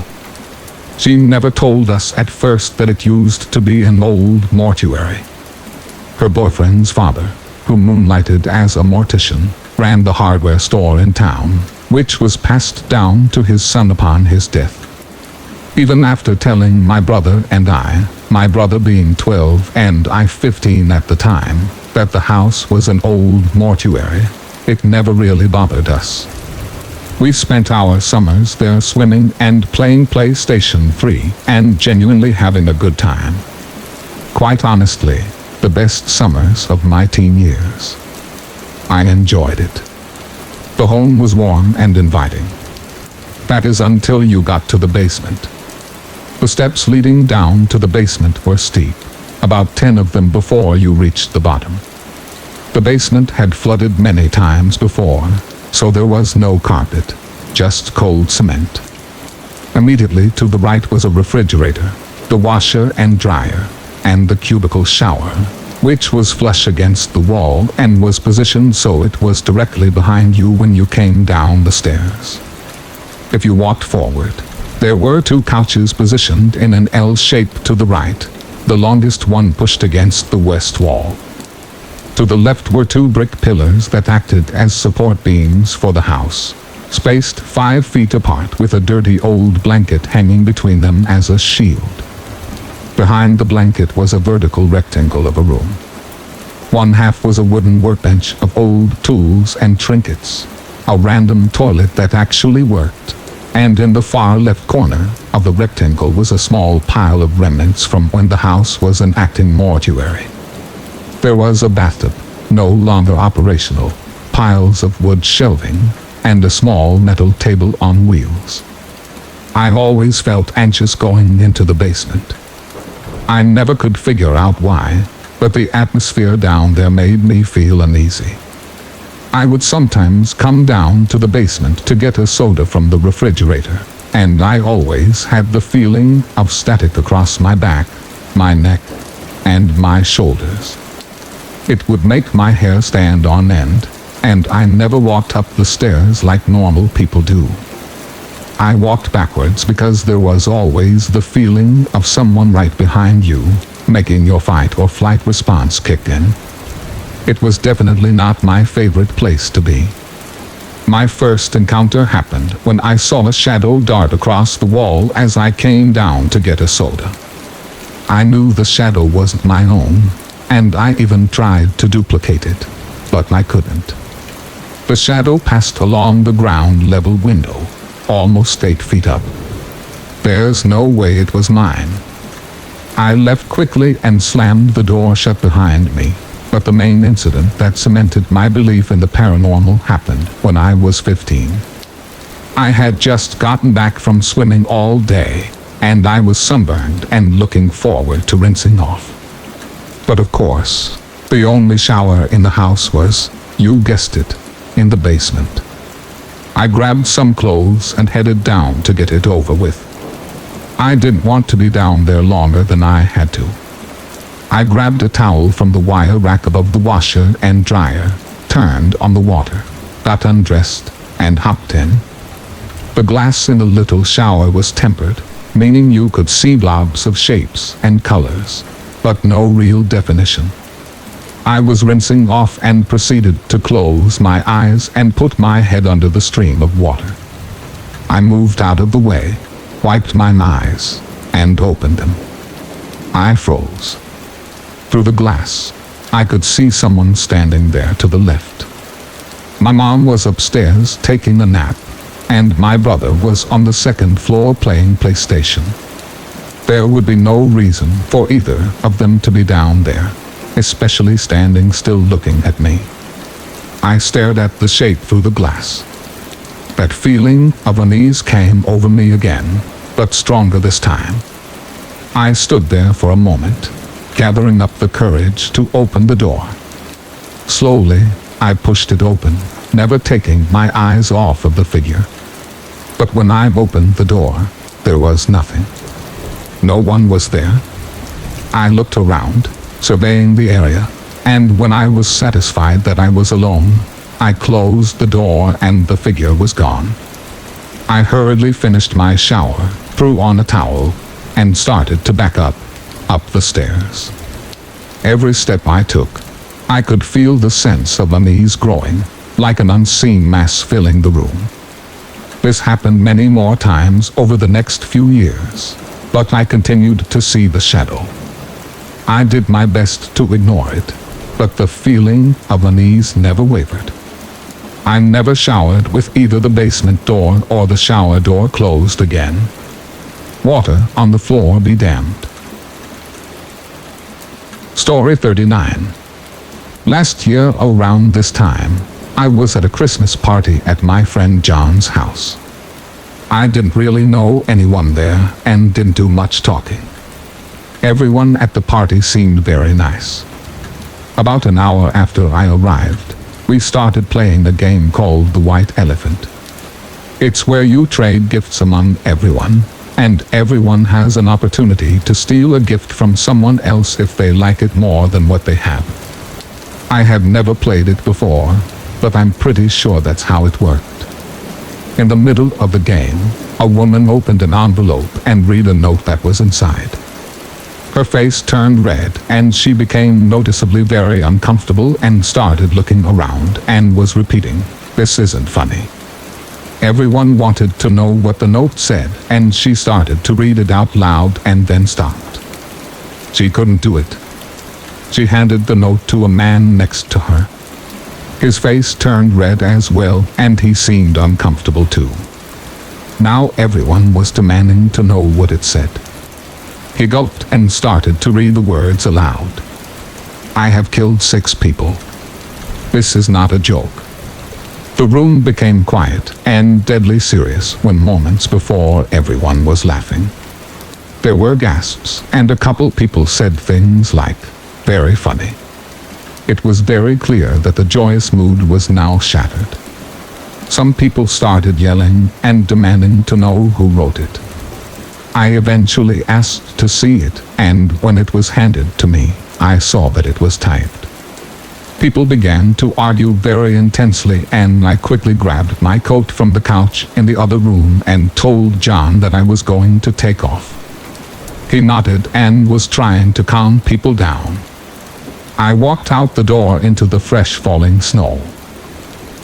Speaker 1: She never told us at first that it used to be an old mortuary. Her boyfriend's father, who moonlighted as a mortician, ran the hardware store in town, which was passed down to his son upon his death. Even after telling my brother and I, my brother being 12 and I 15 at the time, that the house was an old mortuary, it never really bothered us. We spent our summers there swimming and playing PlayStation 3 and genuinely having a good time. Quite honestly, the best summers of my teen years. I enjoyed it. The home was warm and inviting. That is until you got to the basement. The steps leading down to the basement were steep, about 10 of them before you reached the bottom. The basement had flooded many times before, so there was no carpet, just cold cement. Immediately to the right was a refrigerator, the washer and dryer, and the cubicle shower, which was flush against the wall and was positioned so it was directly behind you when you came down the stairs. If you walked forward, there were 2 couches positioned in an L shape to the right, the longest one pushed against the west wall. To the left were 2 brick pillars that acted as support beams for the house, spaced 5 feet apart with a dirty old blanket hanging between them as a shield. Behind the blanket was a vertical rectangle of a room. One half was a wooden workbench of old tools and trinkets, a random toilet that actually worked, and in the far left corner of the rectangle was a small pile of remnants from when the house was an acting mortuary. There was a bathtub, no longer operational, piles of wood shelving, and a small metal table on wheels. I always felt anxious going into the basement. I never could figure out why, but the atmosphere down there made me feel uneasy. I would sometimes come down to the basement to get a soda from the refrigerator, and I always had the feeling of static across my back, my neck, and my shoulders. It would make my hair stand on end, and I never walked up the stairs like normal people do. I walked backwards because there was always the feeling of someone right behind you, making your fight or flight response kick in. It was definitely not my favorite place to be. My first encounter happened when I saw a shadow dart across the wall as I came down to get a soda. I knew the shadow wasn't my own, and I even tried to duplicate it, but I couldn't. The shadow passed along the ground level window, almost 8 feet up. There's no way it was mine. I left quickly and slammed the door shut behind me, but the main incident that cemented my belief in the paranormal happened when I was 15. I had just gotten back from swimming all day, and I was sunburned and looking forward to rinsing off. But of course, the only shower in the house was, you guessed it, in the basement. I grabbed some clothes and headed down to get it over with. I didn't want to be down there longer than I had to. I grabbed a towel from the wire rack above the washer and dryer, turned on the water, got undressed, and hopped in. The glass in the little shower was tempered, meaning you could see blobs of shapes and colors, but no real definition. I was rinsing off and proceeded to close my eyes and put my head under the stream of water. I moved out of the way, wiped my eyes, and opened them. I froze. Through the glass, I could see someone standing there to the left. My mom was upstairs taking a nap, and my brother was on the second floor playing PlayStation. There would be no reason for either of them to be down there, especially standing still looking at me. I stared at the shape through the glass. That feeling of unease came over me again, but stronger this time. I stood there for a moment, gathering up the courage to open the door. Slowly, I pushed it open, never taking my eyes off of the figure. But when I opened the door, there was nothing. No one was there. I looked around, surveying the area, and when I was satisfied that I was alone, I closed the door and the figure was gone. I hurriedly finished my shower, threw on a towel, and started to back up the stairs. Every step I took, I could feel the sense of unease growing, like an unseen mass filling the room. This happened many more times over the next few years, but I continued to see the shadow. I did my best to ignore it, but the feeling of unease never wavered. I never showered with either the basement door or the shower door closed again. Water on the floor be damned. Story 39. Last year around this time, I was at a Christmas party at my friend John's house. I didn't really know anyone there and didn't do much talking. Everyone at the party seemed very nice. About an hour after I arrived, we started playing a game called the White Elephant. It's where you trade gifts among everyone, and everyone has an opportunity to steal a gift from someone else if they like it more than what they have. I had never played it before, but I'm pretty sure that's how it worked. In the middle of the game, a woman opened an envelope and read a note that was inside. Her face turned red and she became noticeably very uncomfortable and started looking around and was repeating, "This isn't funny." Everyone wanted to know what the note said, and she started to read it out loud and then stopped. She couldn't do it. She handed the note to a man next to her. His face turned red as well, and he seemed uncomfortable too. Now everyone was demanding to know what it said. He gulped and started to read the words aloud. "I have killed 6 people. This is not a joke." The room became quiet and deadly serious when moments before everyone was laughing. There were gasps, and a couple people said things like, "Very funny." It was very clear that the joyous mood was now shattered. Some people started yelling and demanding to know who wrote it. I eventually asked to see it, and when it was handed to me, I saw that it was typed. People began to argue very intensely, and I quickly grabbed my coat from the couch in the other room and told John that I was going to take off. He nodded and was trying to calm people down. I walked out the door into the fresh falling snow.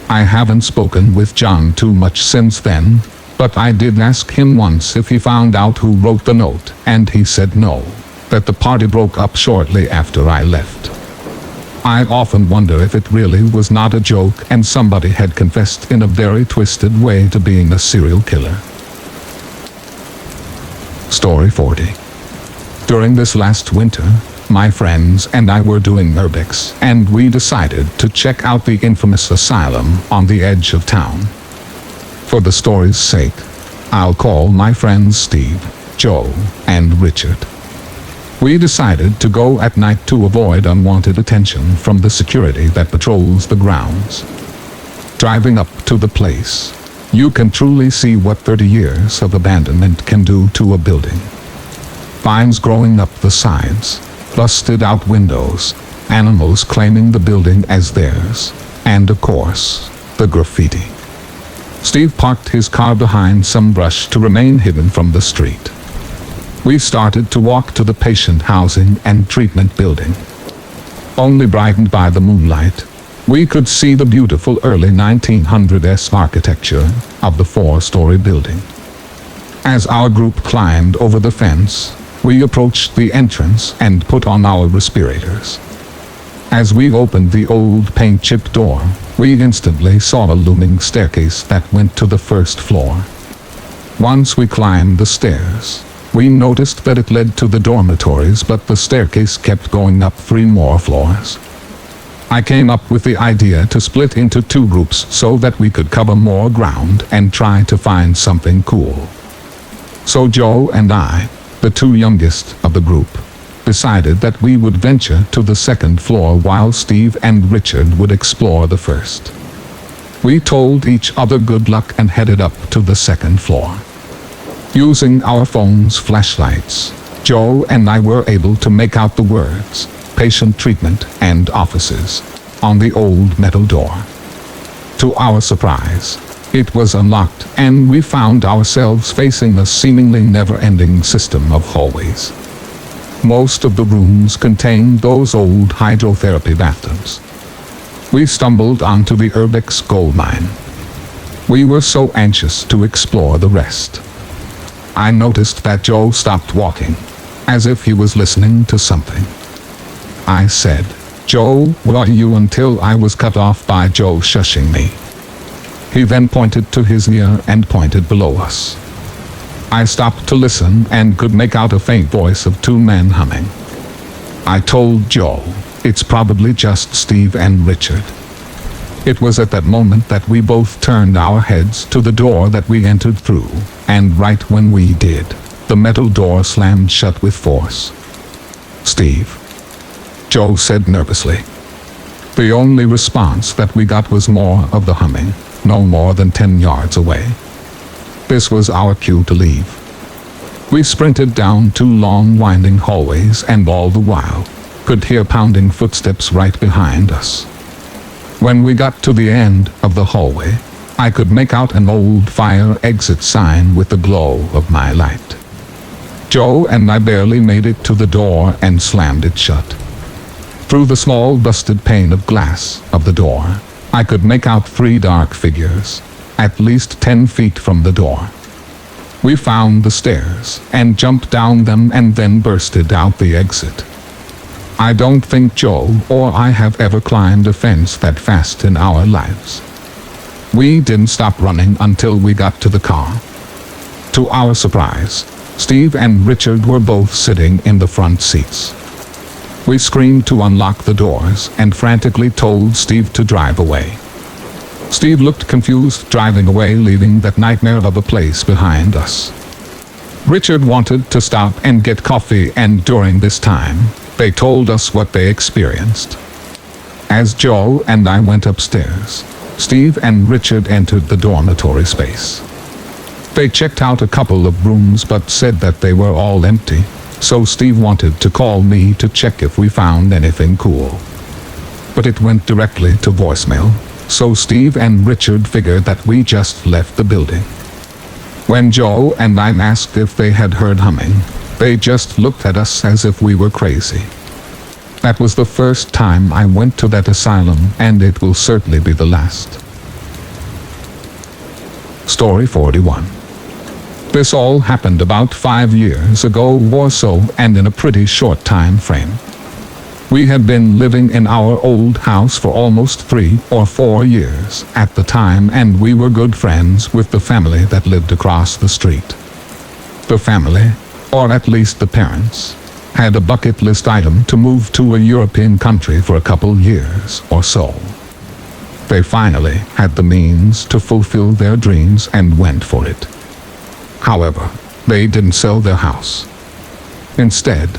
Speaker 1: I haven't spoken with John too much since then, but I did ask him once if he found out who wrote the note, and he said no, that the party broke up shortly after I left. I often wonder if it really was not a joke and somebody had confessed in a very twisted way to being a serial killer. Story 40. During this last winter, my friends and I were doing aerobics, and we decided to check out the infamous asylum on the edge of town. For the story's sake, I'll call my friends Steve, Joe, and Richard. We decided to go at night to avoid unwanted attention from the security that patrols the grounds. Driving up to the place, you can truly see what 30 years of abandonment can do to a building. Vines growing up the sides, busted out windows, animals claiming the building as theirs, and of course, the graffiti. Steve parked his car behind some brush to remain hidden from the street. We started to walk to the patient housing and treatment building. Only brightened by the moonlight, we could see the beautiful early 1900s architecture of the 4-story building. As our group climbed over the fence, we approached the entrance and put on our respirators. As we opened the old paint-chipped door, we instantly saw a looming staircase that went to the first floor. Once we climbed the stairs, we noticed that it led to the dormitories, but the staircase kept going up 3 more floors. I came up with the idea to split into 2 groups so that we could cover more ground and try to find something cool. So Joe and I, the 2 youngest of the group, decided that we would venture to the 2nd floor while Steve and Richard would explore the 1st. We told each other good luck and headed up to the 2nd floor. Using our phones' flashlights, Joe and I were able to make out the words, "Patient Treatment and Offices," on the old metal door. To our surprise, it was unlocked, and we found ourselves facing a seemingly never-ending system of hallways. Most of the rooms contained those old hydrotherapy bathtubs. We stumbled onto the Urbex gold mine. We were so anxious to explore the rest. I noticed that Joe stopped walking, as if he was listening to something. I said, "Joe, where are you?" until I was cut off by Joe shushing me. He then pointed to his ear and pointed below us. I stopped to listen and could make out a faint voice of 2 men humming. I told Joe, "It's probably just Steve and Richard." It was at that moment that we both turned our heads to the door that we entered through, and right when we did, the metal door slammed shut with force. "Steve," Joe said nervously. The only response that we got was more of the humming, no more than 10 yards away. This was our cue to leave. We sprinted down 2 long winding hallways and all the while could hear pounding footsteps right behind us. When we got to the end of the hallway, I could make out an old fire exit sign with the glow of my light. Joe and I barely made it to the door and slammed it shut. Through the small busted pane of glass of the door, I could make out 3 dark figures, at least 10 feet from the door. We found the stairs and jumped down them and then bursted out the exit. I don't think Joe or I have ever climbed a fence that fast in our lives. We didn't stop running until we got to the car. To our surprise, Steve and Richard were both sitting in the front seats. We screamed to unlock the doors and frantically told Steve to drive away. Steve looked confused, driving away, leaving that nightmare of a place behind us. Richard wanted to stop and get coffee, and during this time, they told us what they experienced. As Joe and I went upstairs, Steve and Richard entered the dormitory space. They checked out a couple of rooms but said that they were all empty, so Steve wanted to call me to check if we found anything cool. But it went directly to voicemail, so Steve and Richard figured that we just left the building. When Joe and I asked if they had heard humming, they just looked at us as if we were crazy. That was the first time I went to that asylum, and it will certainly be the last. Story 41. This all happened about 5 years ago or so, and in a pretty short time frame. We had been living in our old house for almost 3 or 4 years at the time, and we were good friends with the family that lived across the street. The family, or at least the parents, had a bucket list item to move to a European country for a couple years or so. They finally had the means to fulfill their dreams and went for it. However, they didn't sell their house. Instead,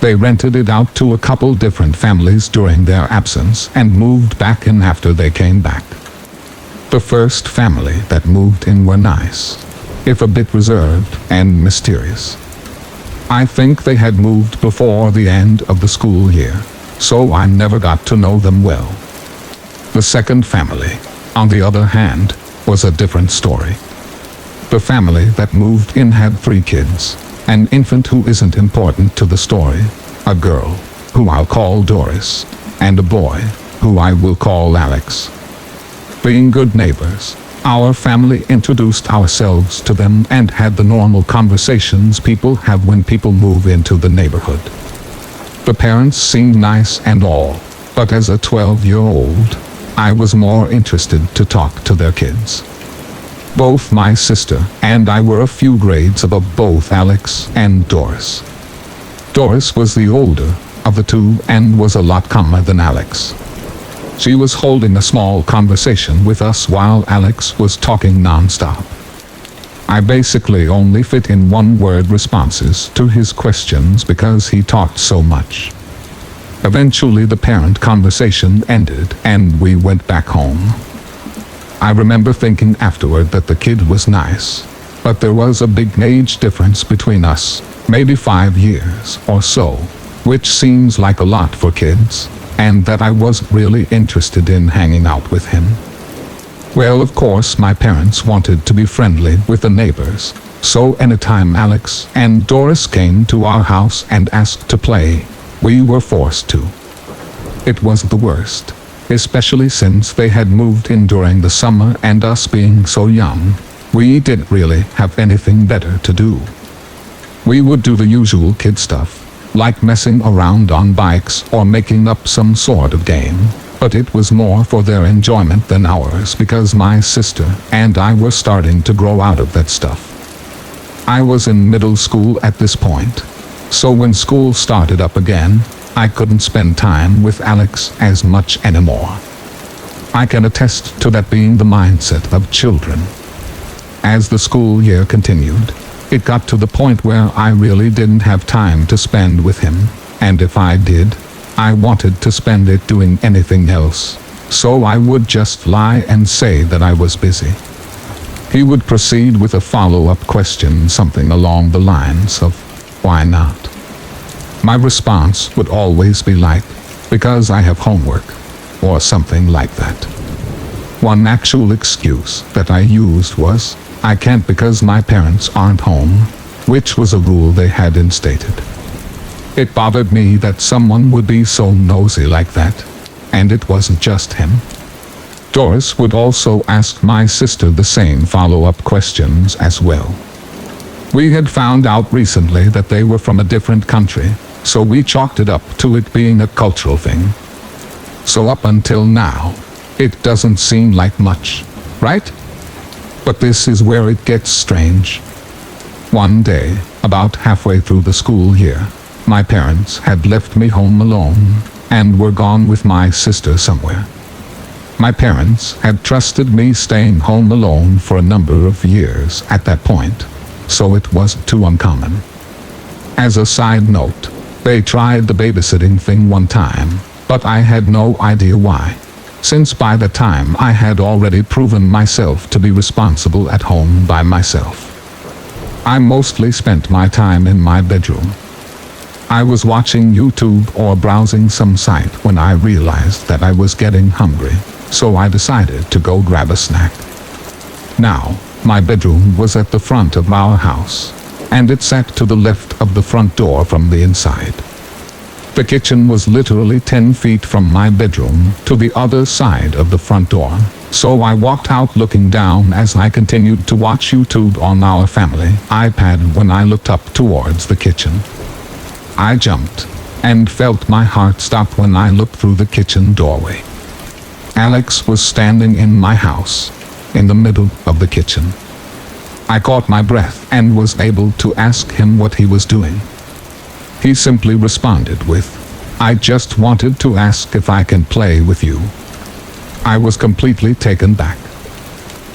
Speaker 1: they rented it out to a couple different families during their absence and moved back in after they came back. The first family that moved in were nice, if a bit reserved and mysterious. I think they had moved before the end of the school year, so I never got to know them well. The second family, on the other hand, was a different story. The family that moved in had 3 kids, an infant who isn't important to the story, a girl, who I'll call Doris, and a boy, who I will call Alex. Being good neighbors, our family introduced ourselves to them and had the normal conversations people have when people move into the neighborhood. The parents seemed nice and all, but as a 12-year-old, I was more interested to talk to their kids. Both my sister and I were a few grades above both Alex and Doris. Doris was the older of the two and was a lot calmer than Alex. She was holding a small conversation with us while Alex was talking non-stop. I basically only fit in one-word responses to his questions because he talked so much. Eventually the parent conversation ended and we went back home. I remember thinking afterward that the kid was nice, but there was a big age difference between us, maybe 5 years or so, which seems like a lot for kids, and that I wasn't really interested in hanging out with him. Well, of course, my parents wanted to be friendly with the neighbors, so anytime Alex and Doris came to our house and asked to play, we were forced to. It was the worst, especially since they had moved in during the summer and us being so young, we didn't really have anything better to do. We would do the usual kid stuff, like messing around on bikes or making up some sort of game, but it was more for their enjoyment than ours because my sister and I were starting to grow out of that stuff. I was in middle school at this point, so when school started up again, I couldn't spend time with Alex as much anymore. I can attest to that being the mindset of children. As the school year continued, it got to the point where I really didn't have time to spend with him, and if I did, I wanted to spend it doing anything else, so I would just lie and say that I was busy. He would proceed with a follow-up question, something along the lines of, "Why not?" My response would always be like, "Because I have homework," or something like that. One actual excuse that I used was, "I can't because my parents aren't home," which was a rule they had instated. It bothered me that someone would be so nosy like that, and it wasn't just him. Doris would also ask my sister the same follow-up questions as well. We had found out recently that they were from a different country, so we chalked it up to it being a cultural thing. So up until now, it doesn't seem like much, right? But this is where it gets strange. One day, about halfway through the school year, my parents had left me home alone and were gone with my sister somewhere. My parents had trusted me staying home alone for a number of years at that point, so it wasn't too uncommon. As a side note, they tried the babysitting thing one time, but I had no idea why, since by the time I had already proven myself to be responsible at home by myself. I mostly spent my time in my bedroom. I was watching YouTube or browsing some site when I realized that I was getting hungry, so I decided to go grab a snack. Now, my bedroom was at the front of our house, and it sat to the left of the front door from the inside. The kitchen was literally 10 feet from my bedroom to the other side of the front door, so I walked out looking down as I continued to watch YouTube on our family iPad when I looked up towards the kitchen. I jumped and felt my heart stop when I looked through the kitchen doorway. Alex was standing in my house, in the middle of the kitchen. I caught my breath and was able to ask him what he was doing. He simply responded with, "I just wanted to ask if I can play with you." I was completely taken back.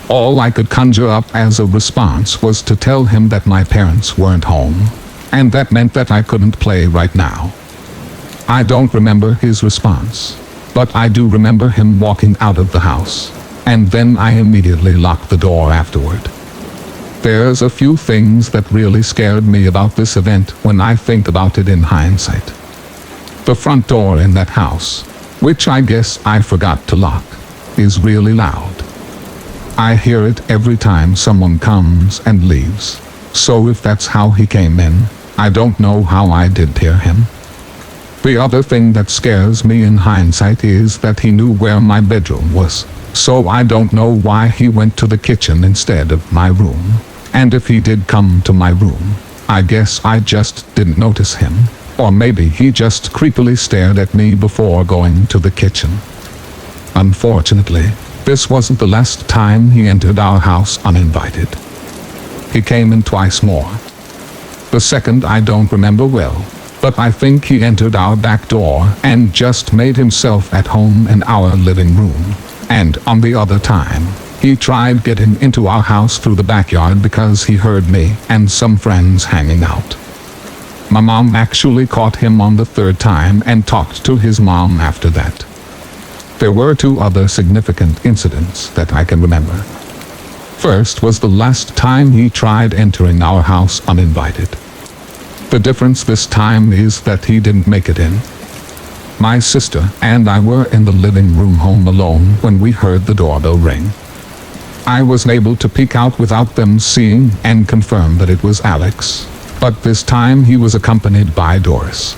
Speaker 1: All I could conjure up as a response was to tell him that my parents weren't home, and that meant that I couldn't play right now. I don't remember his response, but I do remember him walking out of the house, and then I immediately locked the door afterward. There's a few things that really scared me about this event when I think about it in hindsight. The front door in that house, which I guess I forgot to lock, is really loud. I hear it every time someone comes and leaves, so if that's how he came in, I don't know how I did hear him. The other thing that scares me in hindsight is that he knew where my bedroom was, so I don't know why he went to the kitchen instead of my room. And if he did come to my room, I guess I just didn't notice him, or maybe he just creepily stared at me before going to the kitchen. Unfortunately, this wasn't the last time he entered our house uninvited. He came in twice more. The second I don't remember well, but I think he entered our back door and just made himself at home in our living room. And on the other time, he tried getting into our house through the backyard because he heard me and some friends hanging out. My mom actually caught him on the third time and talked to his mom after that. There were two other significant incidents that I can remember. First was the last time he tried entering our house uninvited. The difference this time is that he didn't make it in. My sister and I were in the living room home alone when we heard the doorbell ring. I was able to peek out without them seeing and confirm that it was Alex, but this time he was accompanied by Doris.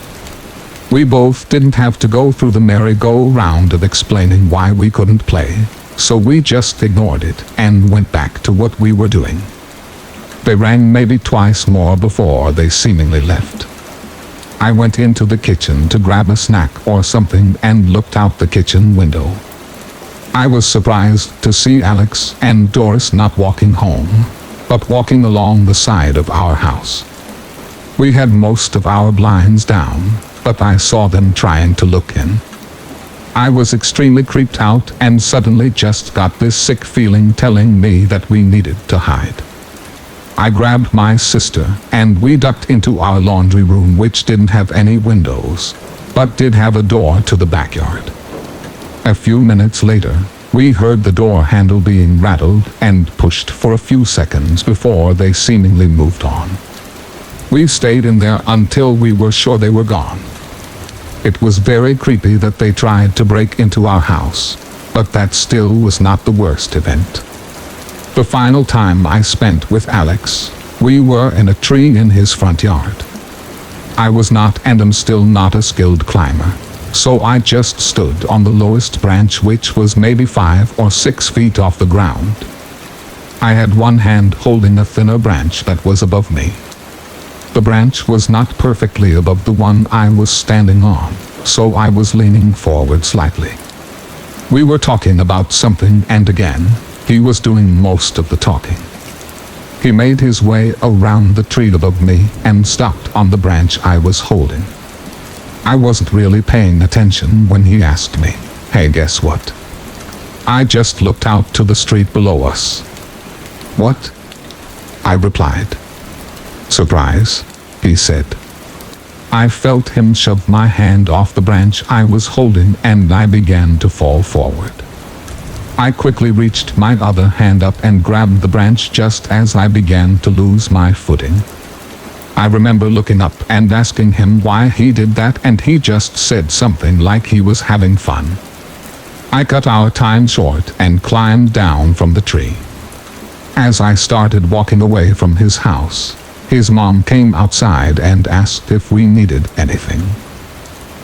Speaker 1: We both didn't have to go through the merry-go-round of explaining why we couldn't play, so we just ignored it and went back to what we were doing. They rang maybe twice more before they seemingly left. I went into the kitchen to grab a snack or something and looked out the kitchen window. I was surprised to see Alex and Doris not walking home, but walking along the side of our house. We had most of our blinds down, but I saw them trying to look in. I was extremely creeped out and suddenly just got this sick feeling telling me that we needed to hide. I grabbed my sister and we ducked into our laundry room, which didn't have any windows, but did have a door to the backyard. A few minutes later, we heard the door handle being rattled and pushed for a few seconds before they seemingly moved on. We stayed in there until we were sure they were gone. It was very creepy that they tried to break into our house, but that still was not the worst event. The final time I spent with Alex, We were in a tree in his front yard. I was not and am still not a skilled climber, so I just stood on the lowest branch, which was maybe 5 or 6 feet off the ground. I had one hand holding a thinner branch that was above me. The branch was not perfectly above the one I was standing on, so I was leaning forward slightly. We were talking about something, and again, he was doing most of the talking. He made his way around the tree above me and stopped on the branch I was holding. I wasn't really paying attention when he asked me, "Hey, guess what?" I just looked out to the street below us. "What?" I replied. "Surprise," he said. I felt him shove my hand off the branch I was holding and I began to fall forward. I quickly reached my other hand up and grabbed the branch just as I began to lose my footing. I remember looking up and asking him why he did that, and he just said something like he was having fun. I cut our time short and climbed down from the tree. As I started walking away from his house, his mom came outside and asked if we needed anything.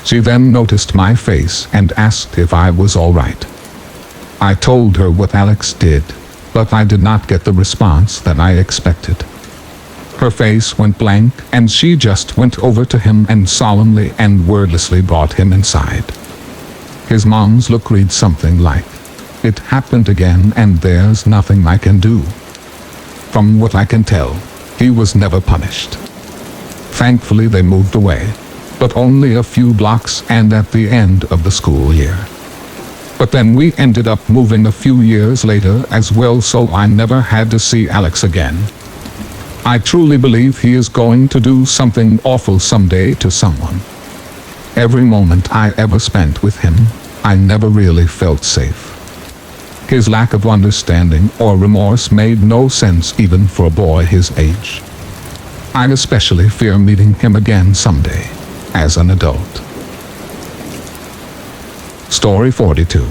Speaker 1: She then noticed my face and asked if I was all right. I told her what Alex did, but I did not get the response that I expected. Her face went blank and she just went over to him and solemnly and wordlessly brought him inside. His mom's look read something like, "It happened again and there's nothing I can do." From what I can tell, he was never punished. Thankfully they moved away, but only a few blocks and at the end of the school year. But then we ended up moving a few years later as well, so I never had to see Alex again. I truly believe he is going to do something awful someday to someone. Every moment I ever spent with him, I never really felt safe. His lack of understanding or remorse made no sense even for a boy his age. I especially fear meeting him again someday, as an adult. Story 42.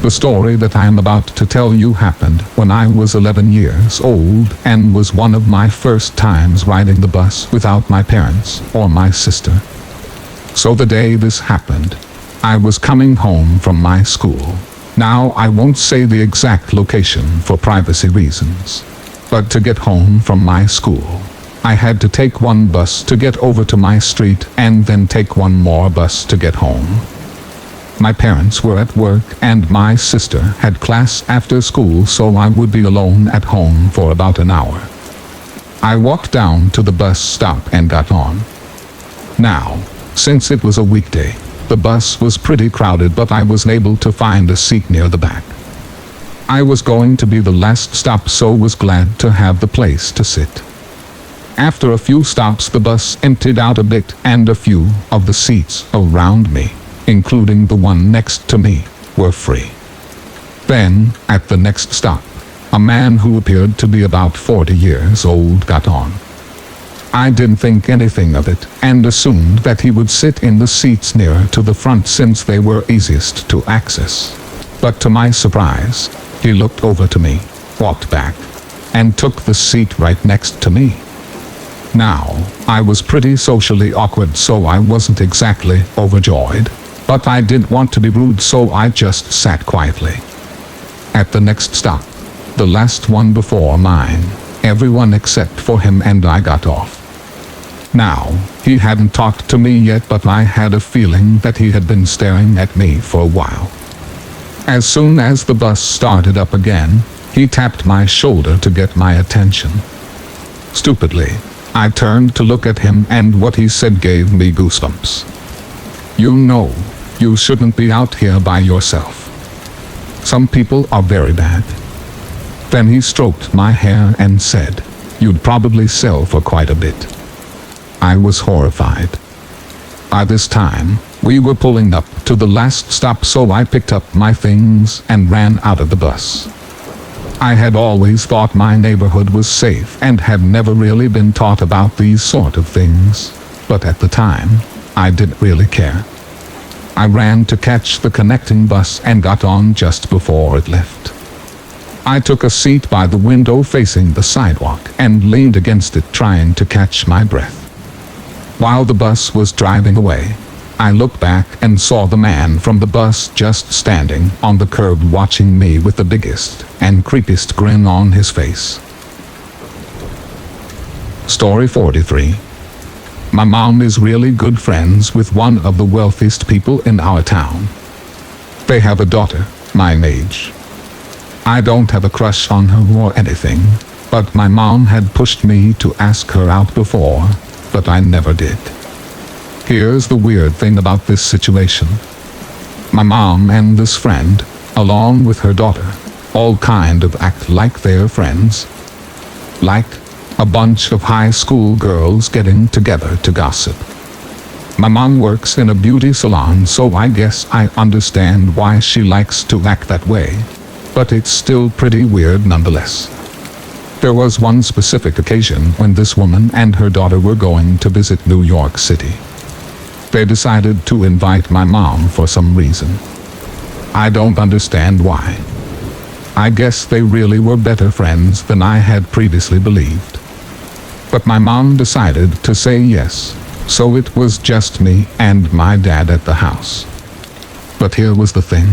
Speaker 1: The story that I am about to tell you happened when I was 11 years old and was one of my first times riding the bus without my parents or my sister. So the day this happened, I was coming home from my school. Now I won't say the exact location for privacy reasons, but to get home from my school, I had to take one bus to get over to my street and then take one more bus to get home. My parents were at work and my sister had class after school, so I would be alone at home for about an hour. I walked down to the bus stop and got on. Now, since it was a weekday, the bus was pretty crowded, but I was able to find a seat near the back. I was going to be the last stop, so was glad to have the place to sit. After a few stops, the bus emptied out a bit and a few of the seats around me, including the one next to me, were free. Then, at the next stop, a man who appeared to be about 40 years old got on. I didn't think anything of it and assumed that he would sit in the seats nearer to the front since they were easiest to access. But to my surprise, he looked over to me, walked back, and took the seat right next to me. Now, I was pretty socially awkward, so I wasn't exactly overjoyed, but I didn't want to be rude, so I just sat quietly. At the next stop, the last one before mine, everyone except for him and I got off. Now, he hadn't talked to me yet, but I had a feeling that he had been staring at me for a while. As soon as the bus started up again, he tapped my shoulder to get my attention. Stupidly, I turned to look at him, and what he said gave me goosebumps. "You know, you shouldn't be out here by yourself. Some people are very bad." Then he stroked my hair and said, "You'd probably sell for quite a bit." I was horrified. By this time, we were pulling up to the last stop, so I picked up my things and ran out of the bus. I had always thought my neighborhood was safe and had never really been taught about these sort of things, but at the time, I didn't really care. I ran to catch the connecting bus and got on just before it left. I took a seat by the window facing the sidewalk and leaned against it, trying to catch my breath. While the bus was driving away, I looked back and saw the man from the bus just standing on the curb watching me with the biggest and creepiest grin on his face. Story 43. My mom is really good friends with one of the wealthiest people in our town. They have a daughter, my age. I don't have a crush on her or anything, but my mom had pushed me to ask her out before, but I never did. Here's the weird thing about this situation. My mom and this friend, along with her daughter, all kind of act like they're friends. Like a bunch of high school girls getting together to gossip. My mom works in a beauty salon, so I guess I understand why she likes to act that way, but it's still pretty weird nonetheless. There was one specific occasion when this woman and her daughter were going to visit New York City. They decided to invite my mom for some reason. I don't understand why. I guess they really were better friends than I had previously believed. But my mom decided to say yes, so it was just me and my dad at the house. But here was the thing.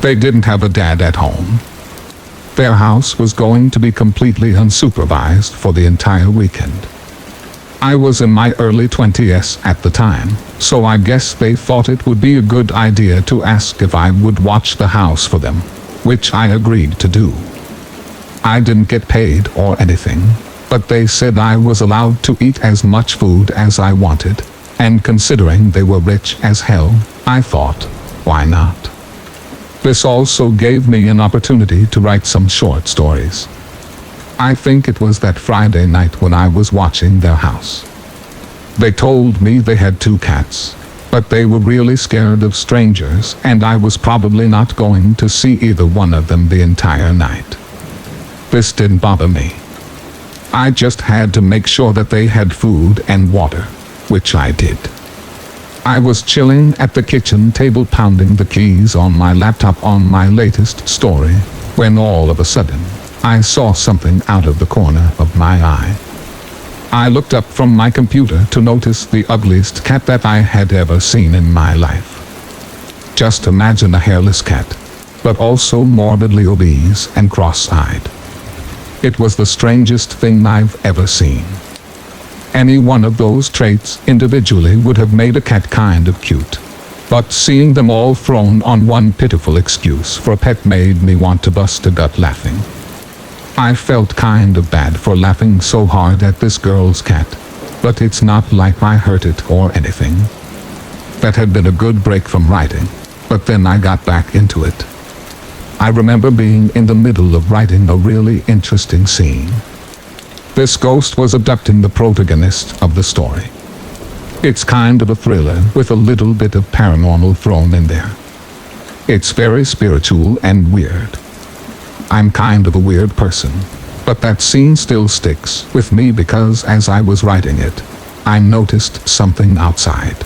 Speaker 1: They didn't have a dad at home. Their house was going to be completely unsupervised for the entire weekend. I was in my early 20s at the time, so I guess they thought it would be a good idea to ask if I would watch the house for them, which I agreed to do. I didn't get paid or anything, but they said I was allowed to eat as much food as I wanted, and considering they were rich as hell, I thought, why not? This also gave me an opportunity to write some short stories. I think it was that Friday night when I was watching their house. They told me they had 2 cats, but they were really scared of strangers, and I was probably not going to see either one of them the entire night. This didn't bother me. I just had to make sure that they had food and water, which I did. I was chilling at the kitchen table, pounding the keys on my laptop on my latest story, when all of a sudden, I saw something out of the corner of my eye. I looked up from my computer to notice the ugliest cat that I had ever seen in my life. Just imagine a hairless cat, but also morbidly obese and cross-eyed. It was the strangest thing I've ever seen. Any one of those traits individually would have made a cat kind of cute, but seeing them all thrown on one pitiful excuse for a pet made me want to bust a gut laughing. I felt kind of bad for laughing so hard at this girl's cat, but it's not like I hurt it or anything. That had been a good break from writing, but then I got back into it. I remember being in the middle of writing a really interesting scene. This ghost was abducting the protagonist of the story. It's kind of a thriller with a little bit of paranormal thrown in there. It's very spiritual and weird. I'm kind of a weird person, but that scene still sticks with me because as I was writing it, I noticed something outside.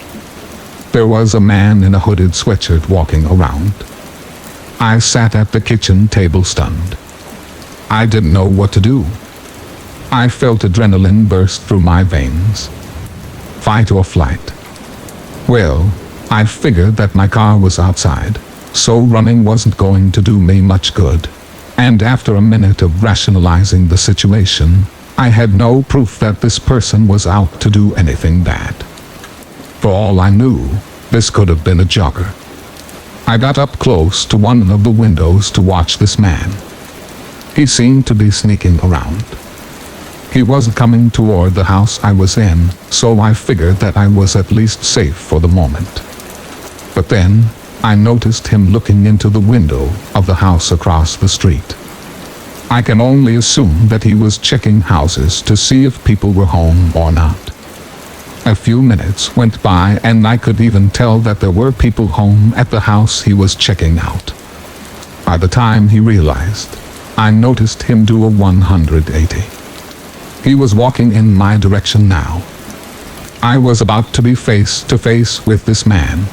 Speaker 1: There was a man in a hooded sweatshirt walking around. I sat at the kitchen table stunned. I didn't know what to do. I felt adrenaline burst through my veins. Fight or flight? Well, I figured that my car was outside, so running wasn't going to do me much good. And after a minute of rationalizing the situation, I had no proof that this person was out to do anything bad. For all I knew, this could have been a jogger. I got up close to one of the windows to watch this man. He seemed to be sneaking around. He wasn't coming toward the house I was in, so I figured that I was at least safe for the moment. But then, I noticed him looking into the window of the house across the street. I can only assume that he was checking houses to see if people were home or not. A few minutes went by and I could even tell that there were people home at the house he was checking out. By the time he realized, I noticed him do a 180. He was walking in my direction now. I was about to be face to face with this man.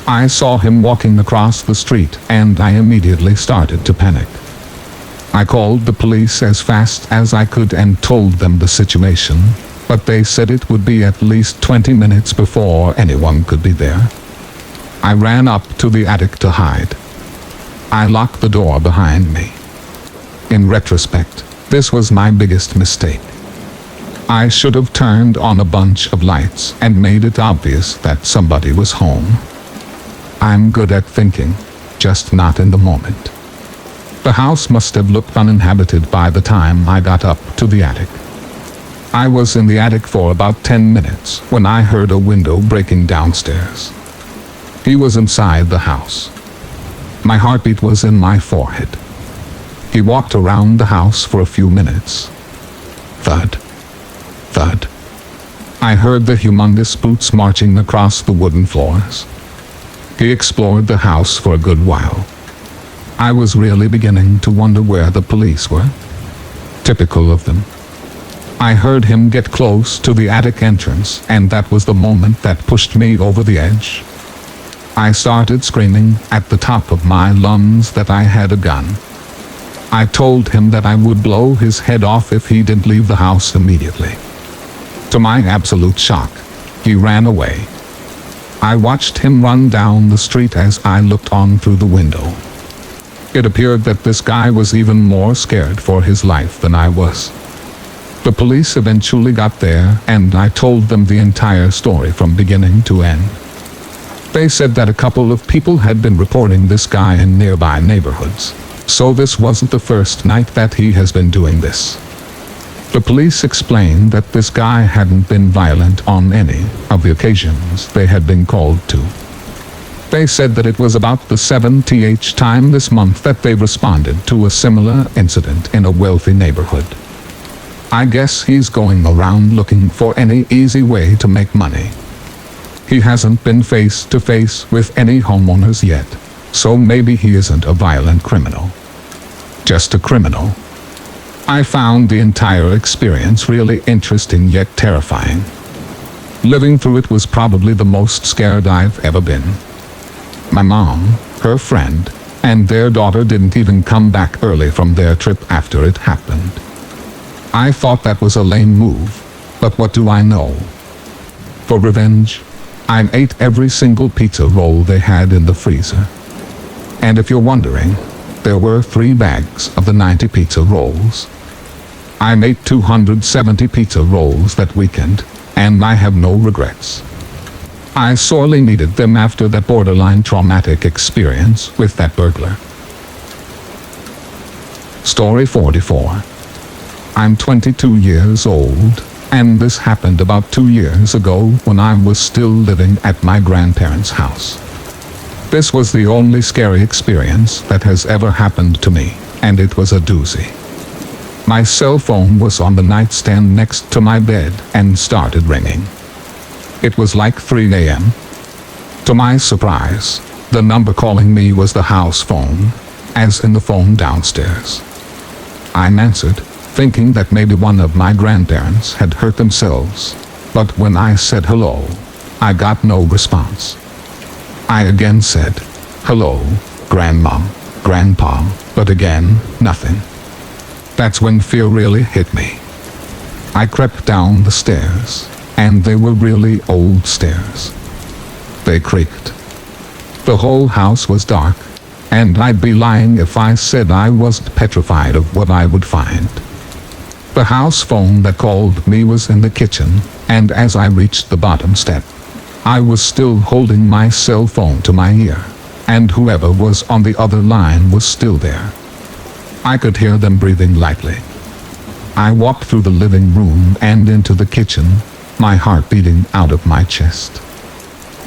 Speaker 1: I saw him walking across the street and I immediately started to panic. I called the police as fast as I could and told them the situation, but they said it would be at least 20 minutes before anyone could be there. I ran up to the attic to hide. I locked the door behind me. In retrospect, this was my biggest mistake. I should have turned on a bunch of lights and made it obvious that somebody was home. I'm good at thinking, just not in the moment. The house must have looked uninhabited by the time I got up to the attic. I was in the attic for about 10 minutes when I heard a window breaking downstairs. He was inside the house. My heartbeat was in my forehead. He walked around the house for a few minutes. Thud. Thud. I heard the humongous boots marching across the wooden floors. He explored the house for a good while. I was really beginning to wonder where the police were. Typical of them. I heard him get close to the attic entrance, and that was the moment that pushed me over the edge. I started screaming at the top of my lungs that I had a gun. I told him that I would blow his head off if he didn't leave the house immediately. To my absolute shock, he ran away. I watched him run down the street as I looked on through the window. It appeared that this guy was even more scared for his life than I was. The police eventually got there, and I told them the entire story from beginning to end. They said that a couple of people had been reporting this guy in nearby neighborhoods, so this wasn't the first night that he has been doing this. The police explained that this guy hadn't been violent on any of the occasions they had been called to. They said that it was about the 70th time this month that they responded to a similar incident in a wealthy neighborhood. I guess he's going around looking for any easy way to make money. He hasn't been face to face with any homeowners yet, so maybe he isn't a violent criminal. Just a criminal. I found the entire experience really interesting yet terrifying. Living through it was probably the most scared I've ever been. My mom, her friend, and their daughter didn't even come back early from their trip after it happened. I thought that was a lame move, but what do I know? For revenge, I ate every single pizza roll they had in the freezer. And if you're wondering, there were 3 bags of the 90 pizza rolls. I made 270 pizza rolls that weekend, and I have no regrets. I sorely needed them after that borderline traumatic experience with that burglar. Story 44. I'm 22 years old, and this happened about 2 years ago when I was still living at my grandparents' house. This was the only scary experience that has ever happened to me, and it was a doozy. My cell phone was on the nightstand next to my bed and started ringing. It was like 3 a.m. To my surprise, the number calling me was the house phone, as in the phone downstairs. I answered, thinking that maybe one of my grandparents had hurt themselves, but when I said hello, I got no response. I again said, hello, Grandma, Grandpa, but again, nothing. That's when fear really hit me. I crept down the stairs, and they were really old stairs. They creaked. The whole house was dark, and I'd be lying if I said I wasn't petrified of what I would find. The house phone that called me was in the kitchen, and as I reached the bottom step, I was still holding my cell phone to my ear, and whoever was on the other line was still there. I could hear them breathing lightly. I walked through the living room and into the kitchen, my heart beating out of my chest.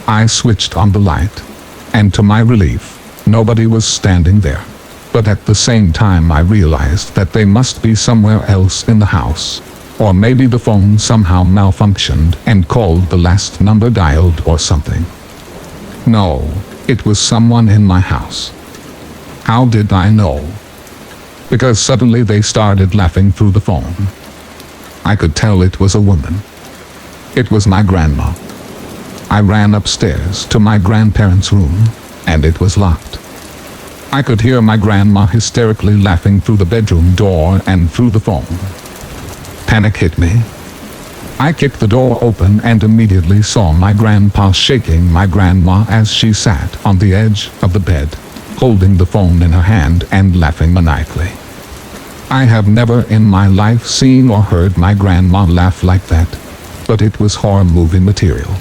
Speaker 1: I switched on the light, and to my relief, nobody was standing there. But at the same time I realized that they must be somewhere else in the house, or maybe the phone somehow malfunctioned and called the last number dialed or something. No, it was someone in my house. How did I know? Because suddenly they started laughing through the phone. I could tell it was a woman. It was my grandma. I ran upstairs to my grandparents' room, and it was locked. I could hear my grandma hysterically laughing through the bedroom door and through the phone. Panic hit me. I kicked the door open and immediately saw my grandpa shaking my grandma as she sat on the edge of the bed, holding the phone in her hand and laughing maniacally. I have never in my life seen or heard my grandma laugh like that, but it was horror movie material.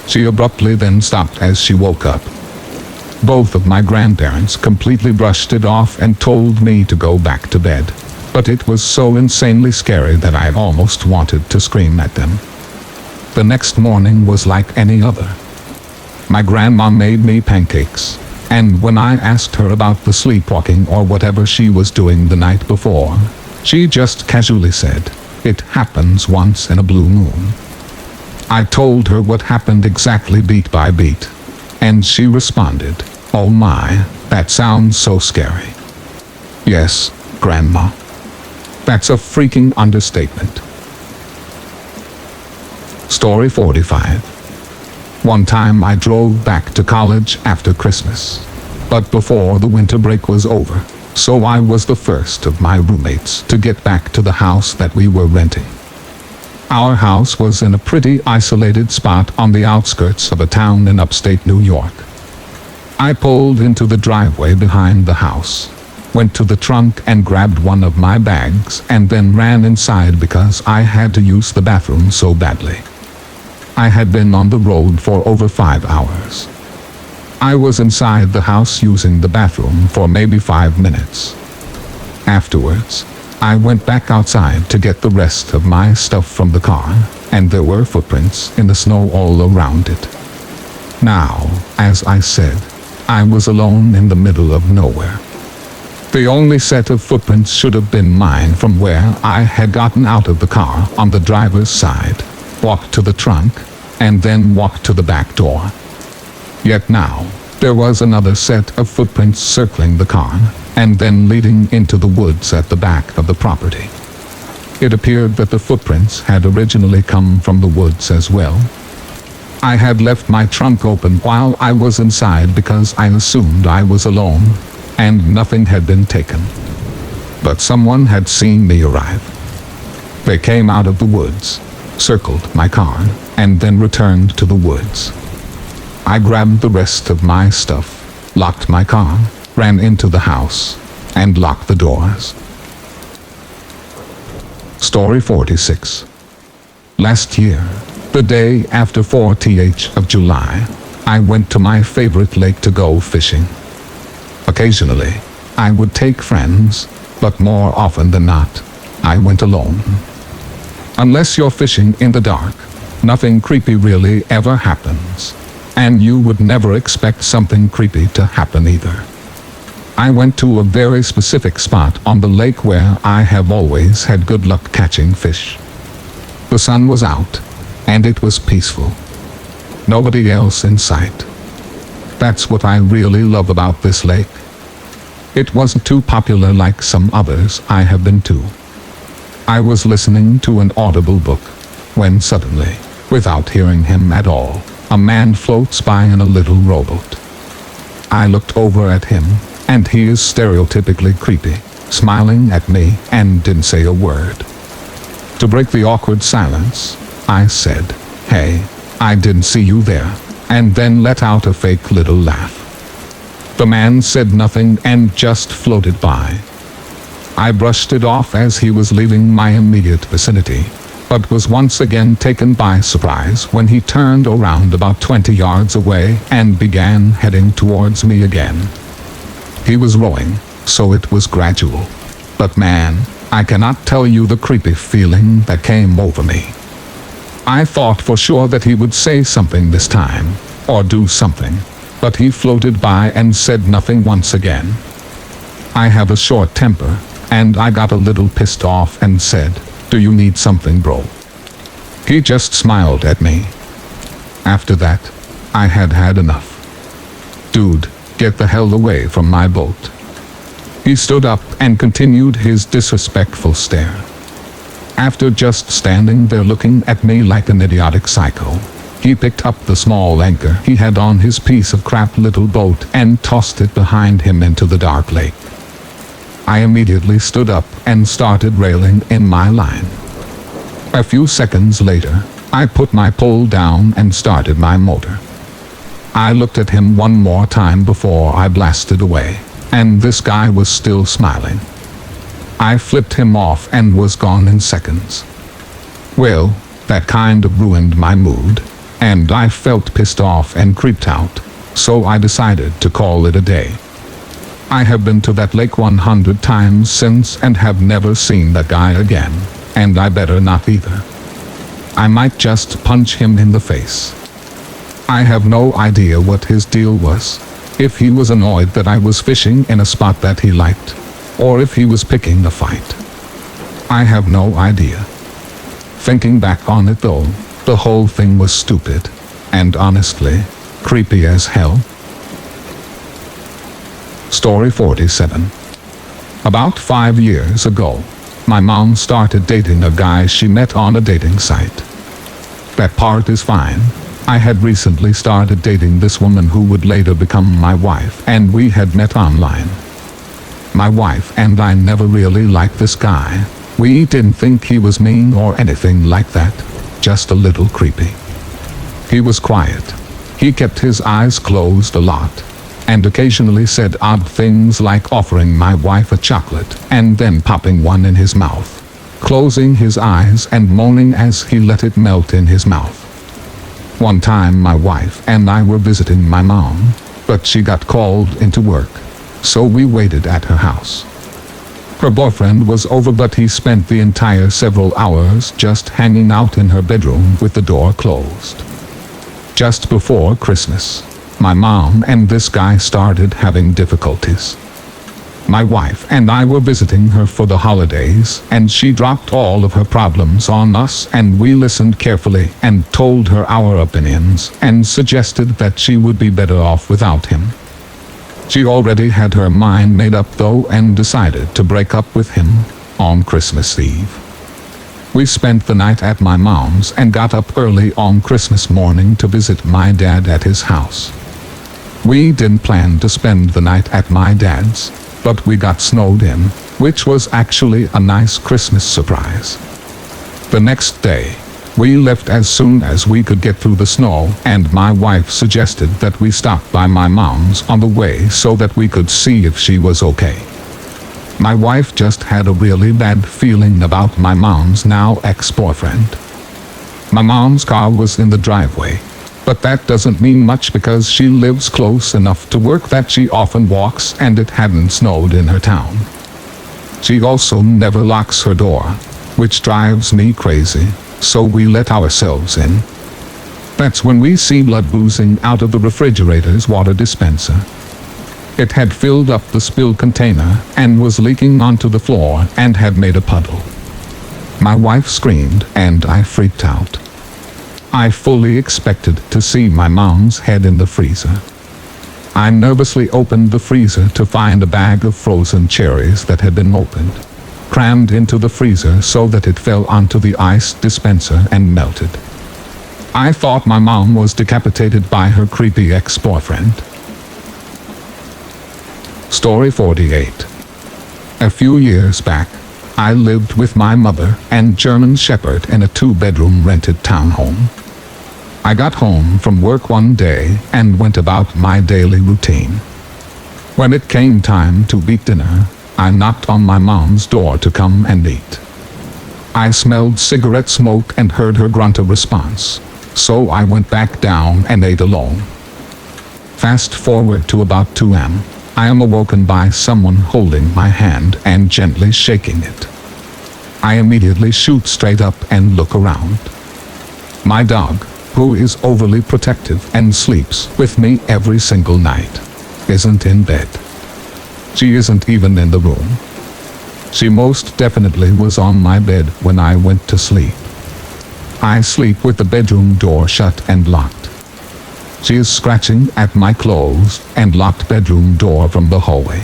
Speaker 1: She abruptly then stopped as she woke up. Both of my grandparents completely brushed it off and told me to go back to bed, but it was so insanely scary that I almost wanted to scream at them. The next morning was like any other. My grandma made me pancakes, and when I asked her about the sleepwalking or whatever she was doing the night before, she just casually said, "It happens once in a blue moon." I told her what happened exactly beat by beat, and she responded, "Oh my, that sounds so scary." Yes, Grandma. That's a freaking understatement. Story 45. One time I drove back to college after Christmas, but before the winter break was over, so I was the first of my roommates to get back to the house that we were renting. Our house was in a pretty isolated spot on the outskirts of a town in upstate New York. I pulled into the driveway behind the house, went to the trunk and grabbed one of my bags and then ran inside because I had to use the bathroom so badly. I had been on the road for over 5 hours. I was inside the house using the bathroom for maybe 5 minutes. Afterwards, I went back outside to get the rest of my stuff from the car, and there were footprints in the snow all around it. Now, as I said, I was alone in the middle of nowhere. The only set of footprints should have been mine from where I had gotten out of the car on the driver's side, walked to the trunk, and then walked to the back door. Yet now, there was another set of footprints circling the car, and then leading into the woods at the back of the property. It appeared that the footprints had originally come from the woods as well. I had left my trunk open while I was inside because I assumed I was alone, and nothing had been taken. But someone had seen me arrive. They came out of the woods, circled my car, and then returned to the woods. I grabbed the rest of my stuff, locked my car, ran into the house, and locked the doors. Story 46. Last year, the day after 4th of July, I went to my favorite lake to go fishing. Occasionally, I would take friends, but more often than not, I went alone. Unless you're fishing in the dark, nothing creepy really ever happens, and you would never expect something creepy to happen either. I went to a very specific spot on the lake where I have always had good luck catching fish. The sun was out, and it was peaceful. Nobody else in sight. That's what I really love about this lake. It wasn't too popular like some others I have been to. I was listening to an audible book, when suddenly, without hearing him at all, a man floats by in a little rowboat. I looked over at him, and he is stereotypically creepy, smiling at me and didn't say a word. To break the awkward silence, I said, "Hey, I didn't see you there," and then let out a fake little laugh. The man said nothing and just floated by. I brushed it off as he was leaving my immediate vicinity, but was once again taken by surprise when he turned around about 20 yards away and began heading towards me again. He was rowing, so it was gradual. But man, I cannot tell you the creepy feeling that came over me. I thought for sure that he would say something this time, or do something, but he floated by and said nothing once again. I have a short temper, and I got a little pissed off and said, "Do you need something, bro?" He just smiled at me. After that, I had had enough. "Dude, get the hell away from my boat." He stood up and continued his disrespectful stare. After just standing there looking at me like an idiotic psycho, He picked up the small anchor he had on his piece of crap little boat and tossed it behind him into the dark lake. I immediately stood up and started railing in my line. A few seconds later, I put my pole down and started my motor. I looked at him one more time before I blasted away, and this guy was still smiling. I flipped him off and was gone in seconds. Well, that kind of ruined my mood, and I felt pissed off and creeped out, so I decided to call it a day. I have been to that lake 100 times since and have never seen that guy again, and I better not either. I might just punch him in the face. I have no idea what his deal was, if he was annoyed that I was fishing in a spot that he liked, or if he was picking a fight. I have no idea. Thinking back on it though, the whole thing was stupid, and honestly, creepy as hell. Story 47. About 5 years ago, my mom started dating a guy she met on a dating site. That part is fine. I had recently started dating this woman who would later become my wife, and we had met online. My wife and I never really liked this guy. We didn't think he was mean or anything like that, just a little creepy. He was quiet. He kept his eyes closed a lot, and occasionally said odd things like offering my wife a chocolate and then popping one in his mouth, closing his eyes and moaning as he let it melt in his mouth. One time my wife and I were visiting my mom, but she got called into work, so we waited at her house. Her boyfriend was over, but he spent the entire several hours just hanging out in her bedroom with the door closed. Just before Christmas, my mom and this guy started having difficulties. My wife and I were visiting her for the holidays, and she dropped all of her problems on us, and we listened carefully and told her our opinions and suggested that she would be better off without him. She already had her mind made up though and decided to break up with him on Christmas Eve. We spent the night at my mom's and got up early on Christmas morning to visit my dad at his house. We didn't plan to spend the night at my dad's, but we got snowed in, which was actually a nice Christmas surprise. The next day, we left as soon as we could get through the snow, and my wife suggested that we stop by my mom's on the way so that we could see if she was okay. My wife just had a really bad feeling about my mom's now ex-boyfriend. My mom's car was in the driveway, but that doesn't mean much because she lives close enough to work that she often walks, and it hadn't snowed in her town. She also never locks her door, which drives me crazy, so we let ourselves in. That's when we see blood oozing out of the refrigerator's water dispenser. It had filled up the spilled container and was leaking onto the floor and had made a puddle. My wife screamed and I freaked out. I fully expected to see my mom's head in the freezer. I nervously opened the freezer to find a bag of frozen cherries that had been opened, crammed into the freezer so that it fell onto the ice dispenser and melted. I thought my mom was decapitated by her creepy ex-boyfriend. Story 48. A few years back, I lived with my mother and German Shepherd in a 2-bedroom rented townhome. I got home from work one day and went about my daily routine. When it came time to eat dinner, I knocked on my mom's door to come and eat. I smelled cigarette smoke and heard her grunt a response, so I went back down and ate alone. Fast forward to about 2 a.m. I am awoken by someone holding my hand and gently shaking it. I immediately shoot straight up and look around. My dog, who is overly protective and sleeps with me every single night, isn't in bed. She isn't even in the room. She most definitely was on my bed when I went to sleep. I sleep with the bedroom door shut and locked. She is scratching at my closed and locked bedroom door from the hallway.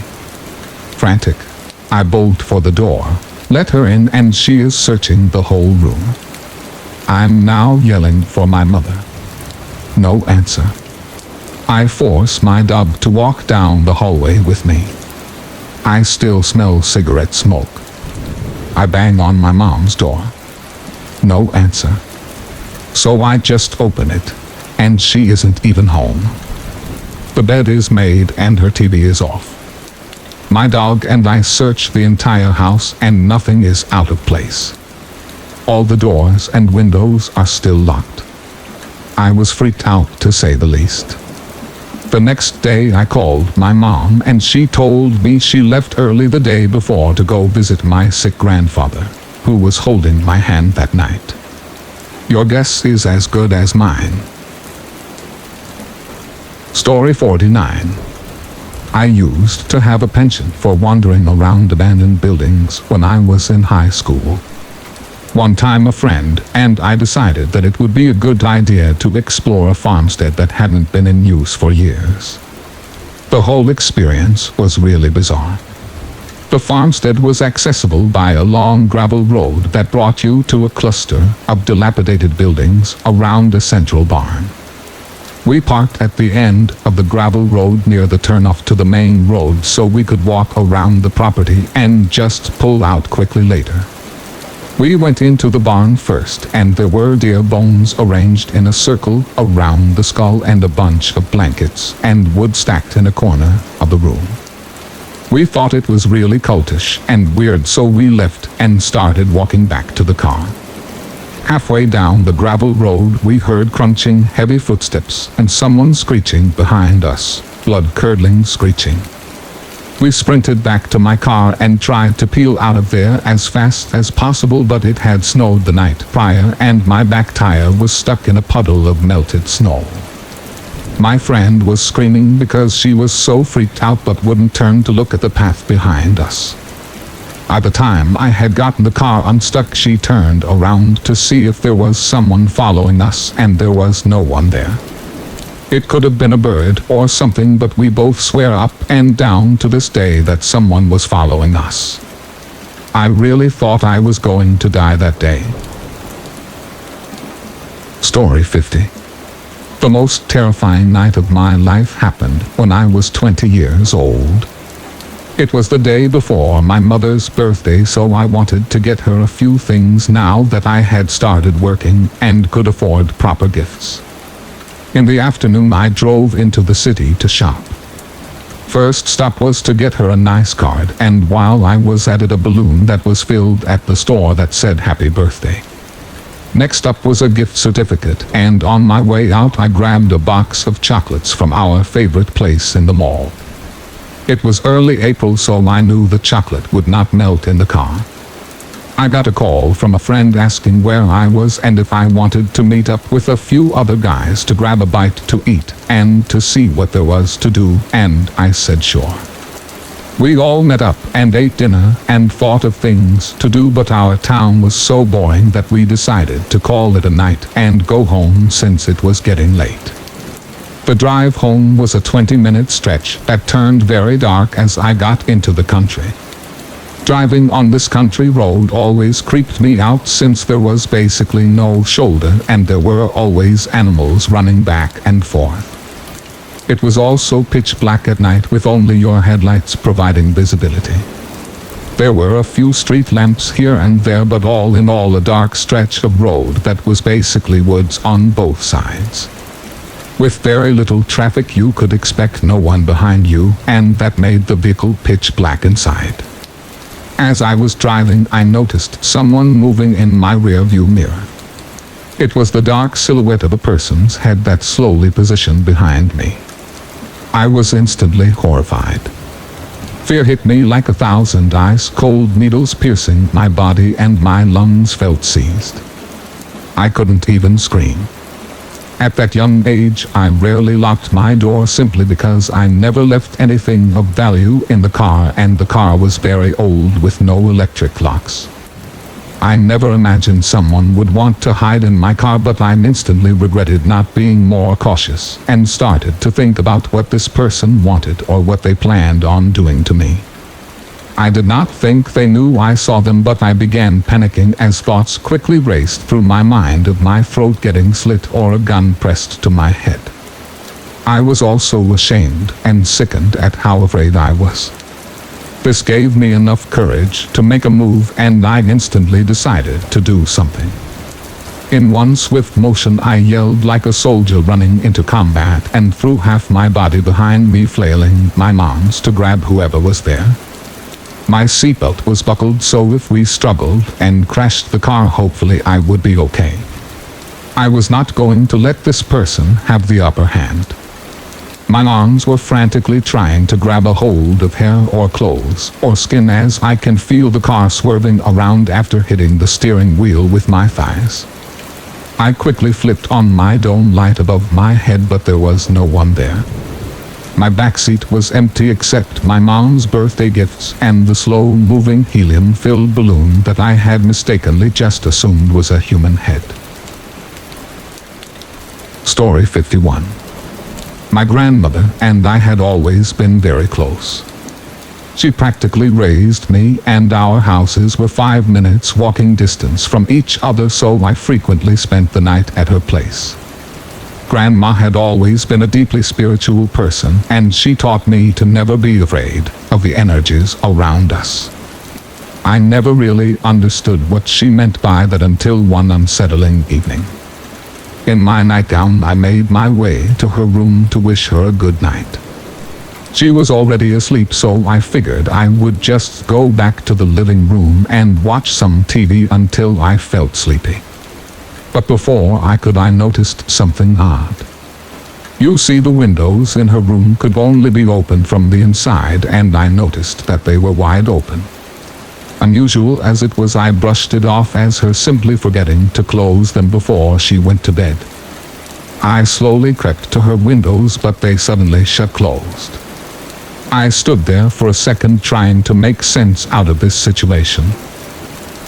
Speaker 1: Frantic, I bolt for the door, let her in, and she is searching the whole room. I'm now yelling for my mother. No answer. I force my dog to walk down the hallway with me. I still smell cigarette smoke. I bang on my mom's door. No answer. So I just open it, and she isn't even home. The bed is made and her TV is off. My dog and I search the entire house and nothing is out of place. All the doors and windows are still locked. I was freaked out, to say the least. The next day I called my mom and she told me she left early the day before to go visit my sick grandfather, who was holding my hand that night. Your guess is as good as mine. Story 49. I used to have a penchant for wandering around abandoned buildings when I was in high school. One time a friend and I decided that it would be a good idea to explore a farmstead that hadn't been in use for years. The whole experience was really bizarre. The farmstead was accessible by a long gravel road that brought you to a cluster of dilapidated buildings around a central barn. We parked at the end of the gravel road near the turnoff to the main road so we could walk around the property and just pull out quickly later. We went into the barn first and there were deer bones arranged in a circle around the skull and a bunch of blankets and wood stacked in a corner of the room. We thought it was really cultish and weird, so we left and started walking back to the car. Halfway down the gravel road we heard crunching heavy footsteps and someone screeching behind us, blood-curdling screeching. We sprinted back to my car and tried to peel out of there as fast as possible, but it had snowed the night prior and my back tire was stuck in a puddle of melted snow. My friend was screaming because she was so freaked out but wouldn't turn to look at the path behind us. By the time I had gotten the car unstuck, she turned around to see if there was someone following us, and there was no one there. It could have been a bird or something, but we both swear up and down to this day that someone was following us. I really thought I was going to die that day. Story 50. The most terrifying night of my life happened when I was 20 years old. It was the day before my mother's birthday, so I wanted to get her a few things now that I had started working and could afford proper gifts. In the afternoon I drove into the city to shop. First stop was to get her a nice card, and while I was at it, a balloon that was filled at the store that said happy birthday. Next up was a gift certificate, and on my way out I grabbed a box of chocolates from our favorite place in the mall. It was early April, so I knew the chocolate would not melt in the car. I got a call from a friend asking where I was and if I wanted to meet up with a few other guys to grab a bite to eat and to see what there was to do, and I said sure. We all met up and ate dinner and thought of things to do, but our town was so boring that we decided to call it a night and go home since it was getting late. The drive home was a 20-minute stretch that turned very dark as I got into the country. Driving on this country road always creeped me out since there was basically no shoulder and there were always animals running back and forth. It was also pitch black at night with only your headlights providing visibility. There were a few street lamps here and there, but all in all a dark stretch of road that was basically woods on both sides. With very little traffic you could expect no one behind you, and that made the vehicle pitch black inside. As I was driving I noticed someone moving in my rear-view mirror. It was the dark silhouette of a person's head that slowly positioned behind me. I was instantly horrified. Fear hit me like 1,000 ice-cold needles piercing my body and my lungs felt seized. I couldn't even scream. At that young age I rarely locked my door simply because I never left anything of value in the car, and the car was very old with no electric locks. I never imagined someone would want to hide in my car, but I instantly regretted not being more cautious and started to think about what this person wanted or what they planned on doing to me. I did not think they knew I saw them, but I began panicking as thoughts quickly raced through my mind of my throat getting slit or a gun pressed to my head. I was also ashamed and sickened at how afraid I was. This gave me enough courage to make a move, and I instantly decided to do something. In one swift motion I yelled like a soldier running into combat and threw half my body behind me, flailing my arms to grab whoever was there. My seatbelt was buckled, so if we struggled and crashed the car, hopefully I would be okay. I was not going to let this person have the upper hand. My arms were frantically trying to grab a hold of hair or clothes or skin as I can feel the car swerving around after hitting the steering wheel with my thighs. I quickly flipped on my dome light above my head, but there was no one there. My backseat was empty except my mom's birthday gifts and the slow-moving helium-filled balloon that I had mistakenly just assumed was a human head. Story 51. My grandmother and I had always been very close. She practically raised me, and our houses were 5 minutes walking distance from each other, so I frequently spent the night at her place. Grandma had always been a deeply spiritual person, and she taught me to never be afraid of the energies around us. I never really understood what she meant by that until one unsettling evening. In my nightgown, I made my way to her room to wish her a good night. She was already asleep, so I figured I would just go back to the living room and watch some TV until I felt sleepy. But before I could, I noticed something odd. You see, the windows in her room could only be opened from the inside, and I noticed that they were wide open. Unusual as it was, I brushed it off as her simply forgetting to close them before she went to bed. I slowly crept to her windows, but they suddenly shut closed. I stood there for a second trying to make sense out of this situation.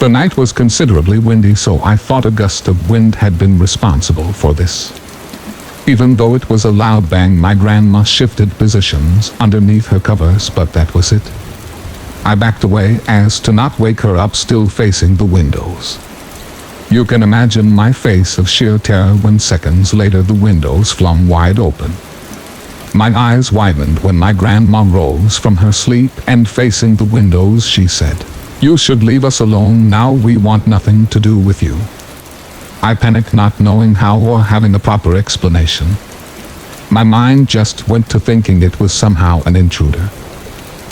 Speaker 1: The night was considerably windy, so I thought a gust of wind had been responsible for this. Even though it was a loud bang, my grandma shifted positions underneath her covers, but that was it. I backed away as to not wake her up, still facing the windows. You can imagine my face of sheer terror when seconds later the windows flung wide open. My eyes widened when my grandma rose from her sleep, and facing the windows she said, "You should leave us alone now, we want nothing to do with you." I panicked, not knowing how or having a proper explanation. My mind just went to thinking it was somehow an intruder.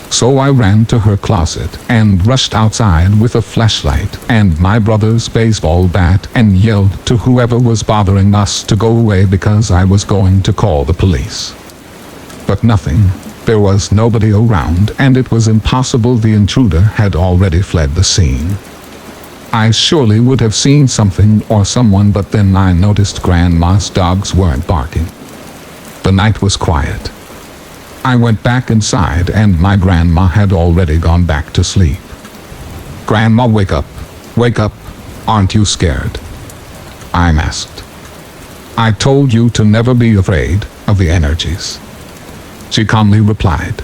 Speaker 1: So I ran to her closet and rushed outside with a flashlight and my brother's baseball bat and yelled to whoever was bothering us to go away because I was going to call the police. But nothing. There was nobody around, and it was impossible. The intruder had already fled the scene. I surely would have seen something or someone, but then I noticed Grandma's dogs weren't barking. The night was quiet. I went back inside, and my grandma had already gone back to sleep. "Grandma, wake up. Wake up. Aren't you scared?" I asked. "I told you to never be afraid of the energies," she calmly replied.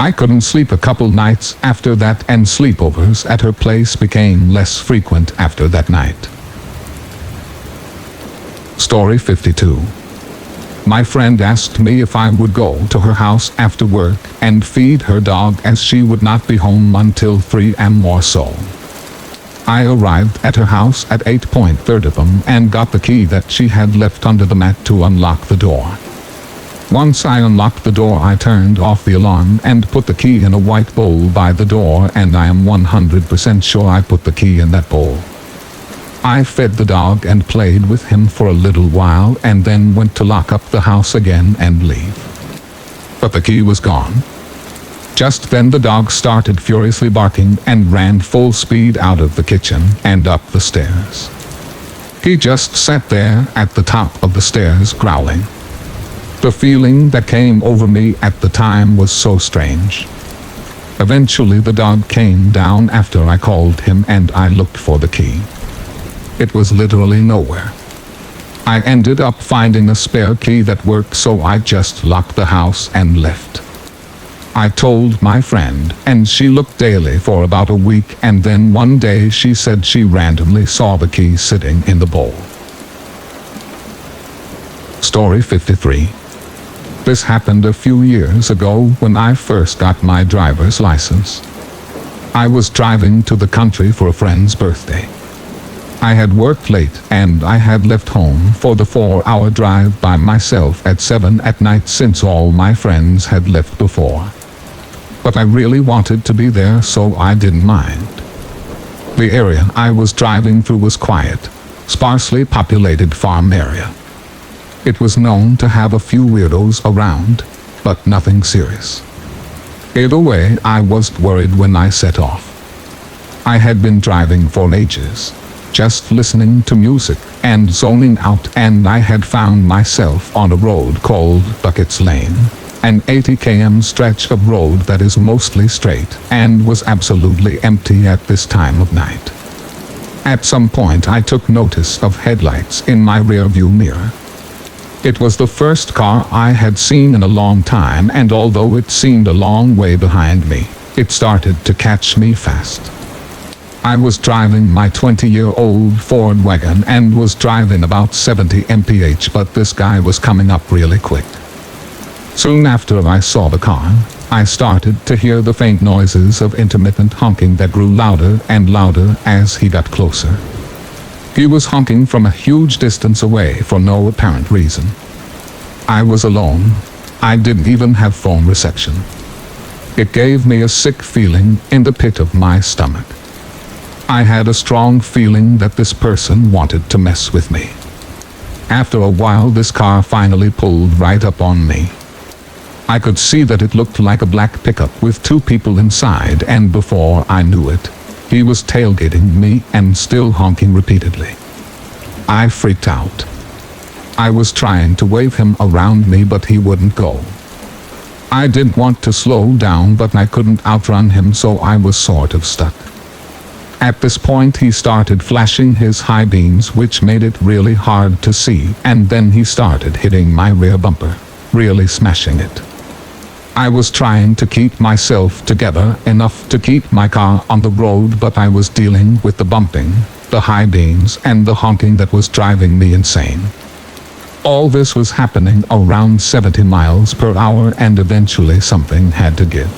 Speaker 1: I couldn't sleep a couple nights after that, and sleepovers at her place became less frequent after that night. Story 52. My friend asked me if I would go to her house after work and feed her dog, as she would not be home until 3 a.m. or so. I arrived at her house at 8:30 p.m. and got the key that she had left under the mat to unlock the door. Once I unlocked the door, I turned off the alarm and put the key in a white bowl by the door, and I am 100% sure I put the key in that bowl. I fed the dog and played with him for a little while, and then went to lock up the house again and leave. But the key was gone. Just then the dog started furiously barking and ran full speed out of the kitchen and up the stairs. He just sat there at the top of the stairs growling. The feeling that came over me at the time was so strange. Eventually the dog came down after I called him, and I looked for the key. It was literally nowhere. I ended up finding a spare key that worked, so I just locked the house and left. I told my friend, and she looked daily for about a week, and then one day she said she randomly saw the key sitting in the bowl. Story 53. This happened a few years ago when I first got my driver's license. I was driving to the country for a friend's birthday. I had worked late and I had left home for the 4-hour drive by myself at 7 at night since all my friends had left before. But I really wanted to be there, so I didn't mind. The area I was driving through was quiet, sparsely populated farm area. It was known to have a few weirdos around, but nothing serious. Either way, I wasn't worried when I set off. I had been driving for ages, just listening to music and zoning out, and I had found myself on a road called Buckets Lane, an 80 km stretch of road that is mostly straight and was absolutely empty at this time of night. At some point I took notice of headlights in my rearview mirror. It was the first car I had seen in a long time, and although it seemed a long way behind me, it started to catch me fast. I was driving my 20-year-old Ford wagon and was driving about 70 mph, but this guy was coming up really quick. Soon after I saw the car, I started to hear the faint noises of intermittent honking that grew louder and louder as he got closer. He was honking from a huge distance away for no apparent reason. I was alone. I didn't even have phone reception. It gave me a sick feeling in the pit of my stomach. I had a strong feeling that this person wanted to mess with me. After a while, this car finally pulled right up on me. I could see that it looked like a black pickup with 2 people inside, and before I knew it, he was tailgating me and still honking repeatedly. I freaked out. I was trying to wave him around me, but he wouldn't go. I didn't want to slow down, but I couldn't outrun him, so I was sort of stuck. At this point he started flashing his high beams, which made it really hard to see, and then he started hitting my rear bumper, really smashing it. I was trying to keep myself together enough to keep my car on the road, but I was dealing with the bumping, the high beams, and the honking that was driving me insane. All this was happening around 70 miles per hour, and eventually something had to give.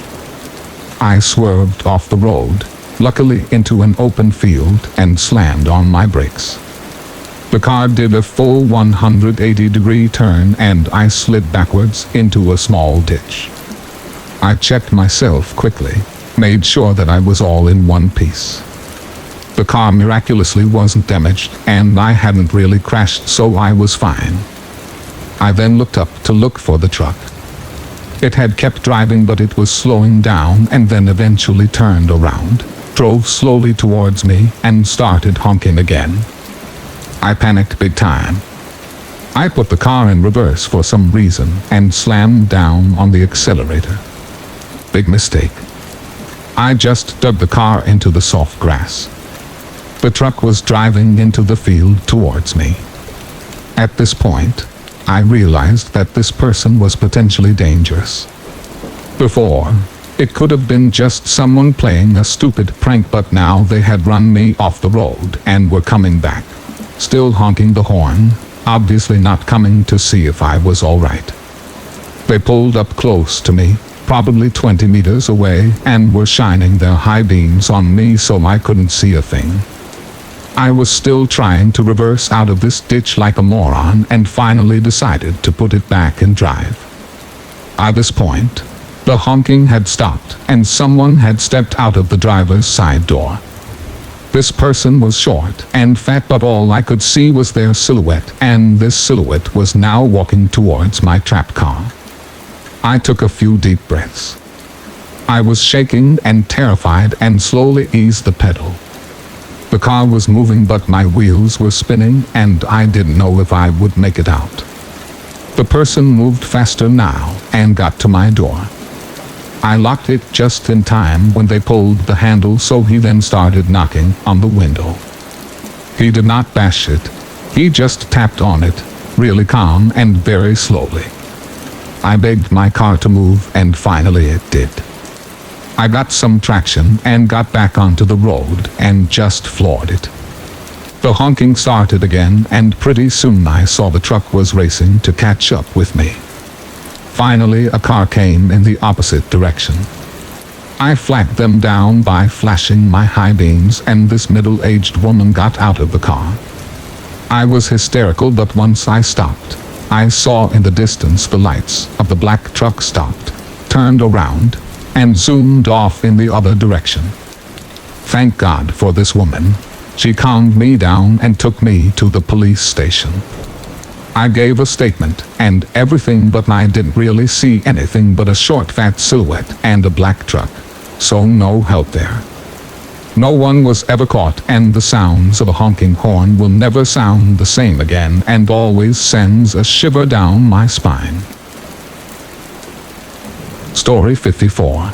Speaker 1: I swerved off the road, luckily into an open field, and slammed on my brakes. The car did a full 180-degree turn and I slid backwards into a small ditch. I checked myself quickly, made sure that I was all in one piece. The car miraculously wasn't damaged, and I hadn't really crashed, so I was fine. I then looked up to look for the truck. It had kept driving, but it was slowing down and then eventually turned around, drove slowly towards me, and started honking again. I panicked big time. I put the car in reverse for some reason and slammed down on the accelerator. Big mistake. I just dug the car into the soft grass. The truck was driving into the field towards me. At this point, I realized that this person was potentially dangerous. Before, it could have been just someone playing a stupid prank, but now they had run me off the road and were coming back, still honking the horn, obviously not coming to see if I was all right. They pulled up close to me, probably 20 meters away, and were shining their high beams on me so I couldn't see a thing. I was still trying to reverse out of this ditch like a moron, and finally decided to put it back in drive. At this point, the honking had stopped and someone had stepped out of the driver's side door. This person was short and fat, but all I could see was their silhouette, and this silhouette was now walking towards my trapped car. I took a few deep breaths. I was shaking and terrified and slowly eased the pedal. The car was moving, but my wheels were spinning and I didn't know if I would make it out. The person moved faster now and got to my door. I locked it just in time when they pulled the handle, so he then started knocking on the window. He did not bash it. He just tapped on it, really calm and very slowly. I begged my car to move, and finally it did. I got some traction and got back onto the road and just floored it. The honking started again, and pretty soon I saw the truck was racing to catch up with me. Finally, a car came in the opposite direction. I flagged them down by flashing my high beams, and this middle-aged woman got out of the car. I was hysterical, but once I stopped, I saw in the distance the lights of the black truck stopped, turned around, and zoomed off in the other direction. Thank God for this woman. She calmed me down and took me to the police station. I gave a statement and everything, but I didn't really see anything but a short fat silhouette and a black truck, so no help there. No one was ever caught, and the sounds of a honking horn will never sound the same again and always sends a shiver down my spine. Story 54.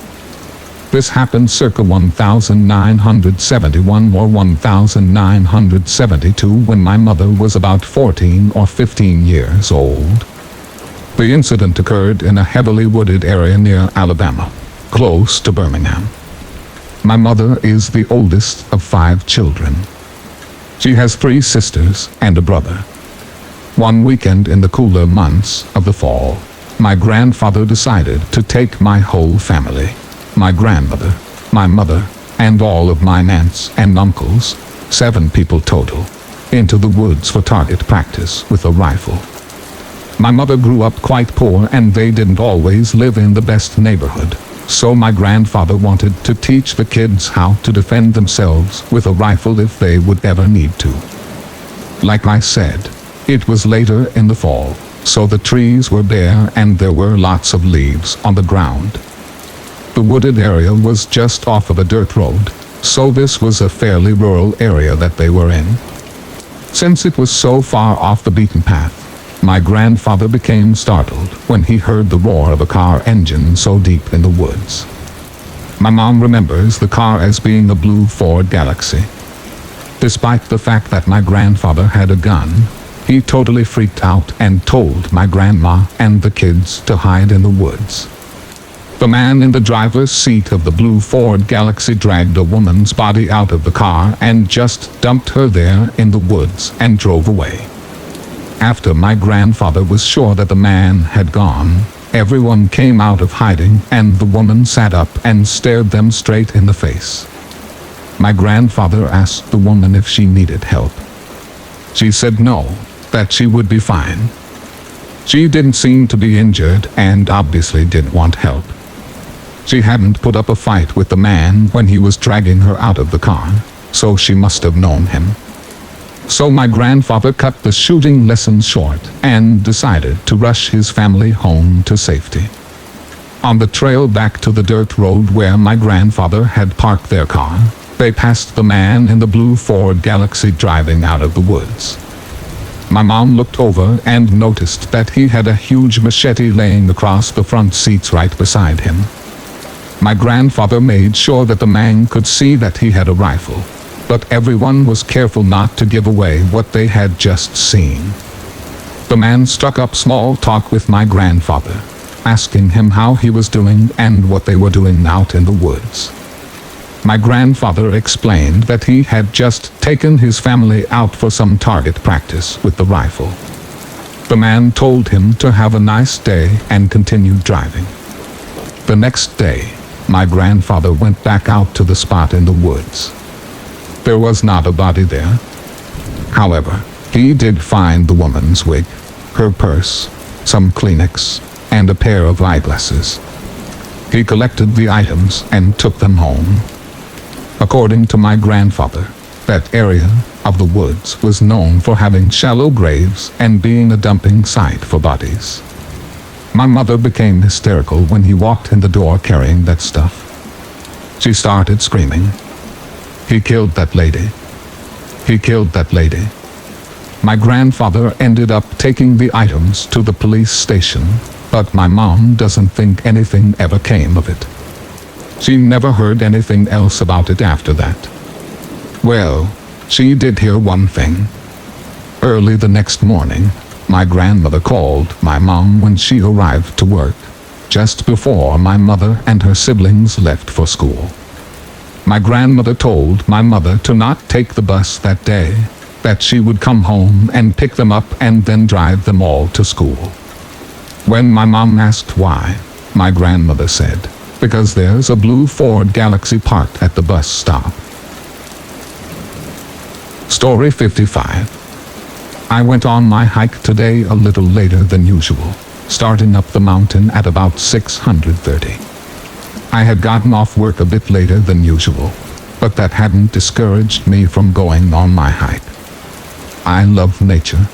Speaker 1: This happened circa 1971 or 1972, when my mother was about 14 or 15 years old. The incident occurred in a heavily wooded area near Alabama, close to Birmingham. My mother is the oldest of 5 children. She has 3 sisters and a brother. One weekend in the cooler months of the fall, my grandfather decided to take my whole family, my grandmother, my mother, and all of my aunts and uncles, 7 people total, into the woods for target practice with a rifle. My mother grew up quite poor, and they didn't always live in the best neighborhood, so my grandfather wanted to teach the kids how to defend themselves with a rifle if they would ever need to. Like I said, it was later in the fall, so the trees were bare and there were lots of leaves on the ground. The wooded area was just off of a dirt road, so this was a fairly rural area that they were in. Since it was so far off the beaten path, my grandfather became startled when he heard the roar of a car engine so deep in the woods. My mom remembers the car as being a blue Ford Galaxy. Despite the fact that my grandfather had a gun, he totally freaked out and told my grandma and the kids to hide in the woods. The man in the driver's seat of the blue Ford Galaxy dragged a woman's body out of the car and just dumped her there in the woods and drove away. After my grandfather was sure that the man had gone, everyone came out of hiding, and the woman sat up and stared them straight in the face. My grandfather asked the woman if she needed help. She said no, that she would be fine. She didn't seem to be injured and obviously didn't want help. She hadn't put up a fight with the man when he was dragging her out of the car, so she must have known him. So my grandfather cut the shooting lesson short and decided to rush his family home to safety. On the trail back to the dirt road where my grandfather had parked their car, they passed the man in the blue Ford Galaxy driving out of the woods. My mom looked over and noticed that he had a huge machete laying across the front seats right beside him. My grandfather made sure that the man could see that he had a rifle, but everyone was careful not to give away what they had just seen. The man struck up small talk with my grandfather, asking him how he was doing and what they were doing out in the woods. My grandfather explained that he had just taken his family out for some target practice with the rifle. The man told him to have a nice day and continued driving. The next day, my grandfather went back out to the spot in the woods. There was not a body there. However, he did find the woman's wig, her purse, some Kleenex, and a pair of eyeglasses. He collected the items and took them home. According to my grandfather, that area of the woods was known for having shallow graves and being a dumping site for bodies. My mother became hysterical when he walked in the door carrying that stuff. She started screaming, "He killed that lady. He killed that lady." My grandfather ended up taking the items to the police station, but my mom doesn't think anything ever came of it. She never heard anything else about it after that. Well, she did hear one thing. Early the next morning, My grandmother called my mom when she arrived to work, just before my mother and her siblings left for school. My grandmother told my mother to not take the bus that day, that she would come home and pick them up and then drive them all to school. When my mom asked why, my grandmother said, "Because there's a blue Ford Galaxy parked at the bus stop." Story 55. I went on my hike today a little later than usual, starting up the mountain at about 6:30. I had gotten off work a bit later than usual, but that hadn't discouraged me from going on my hike. I love nature.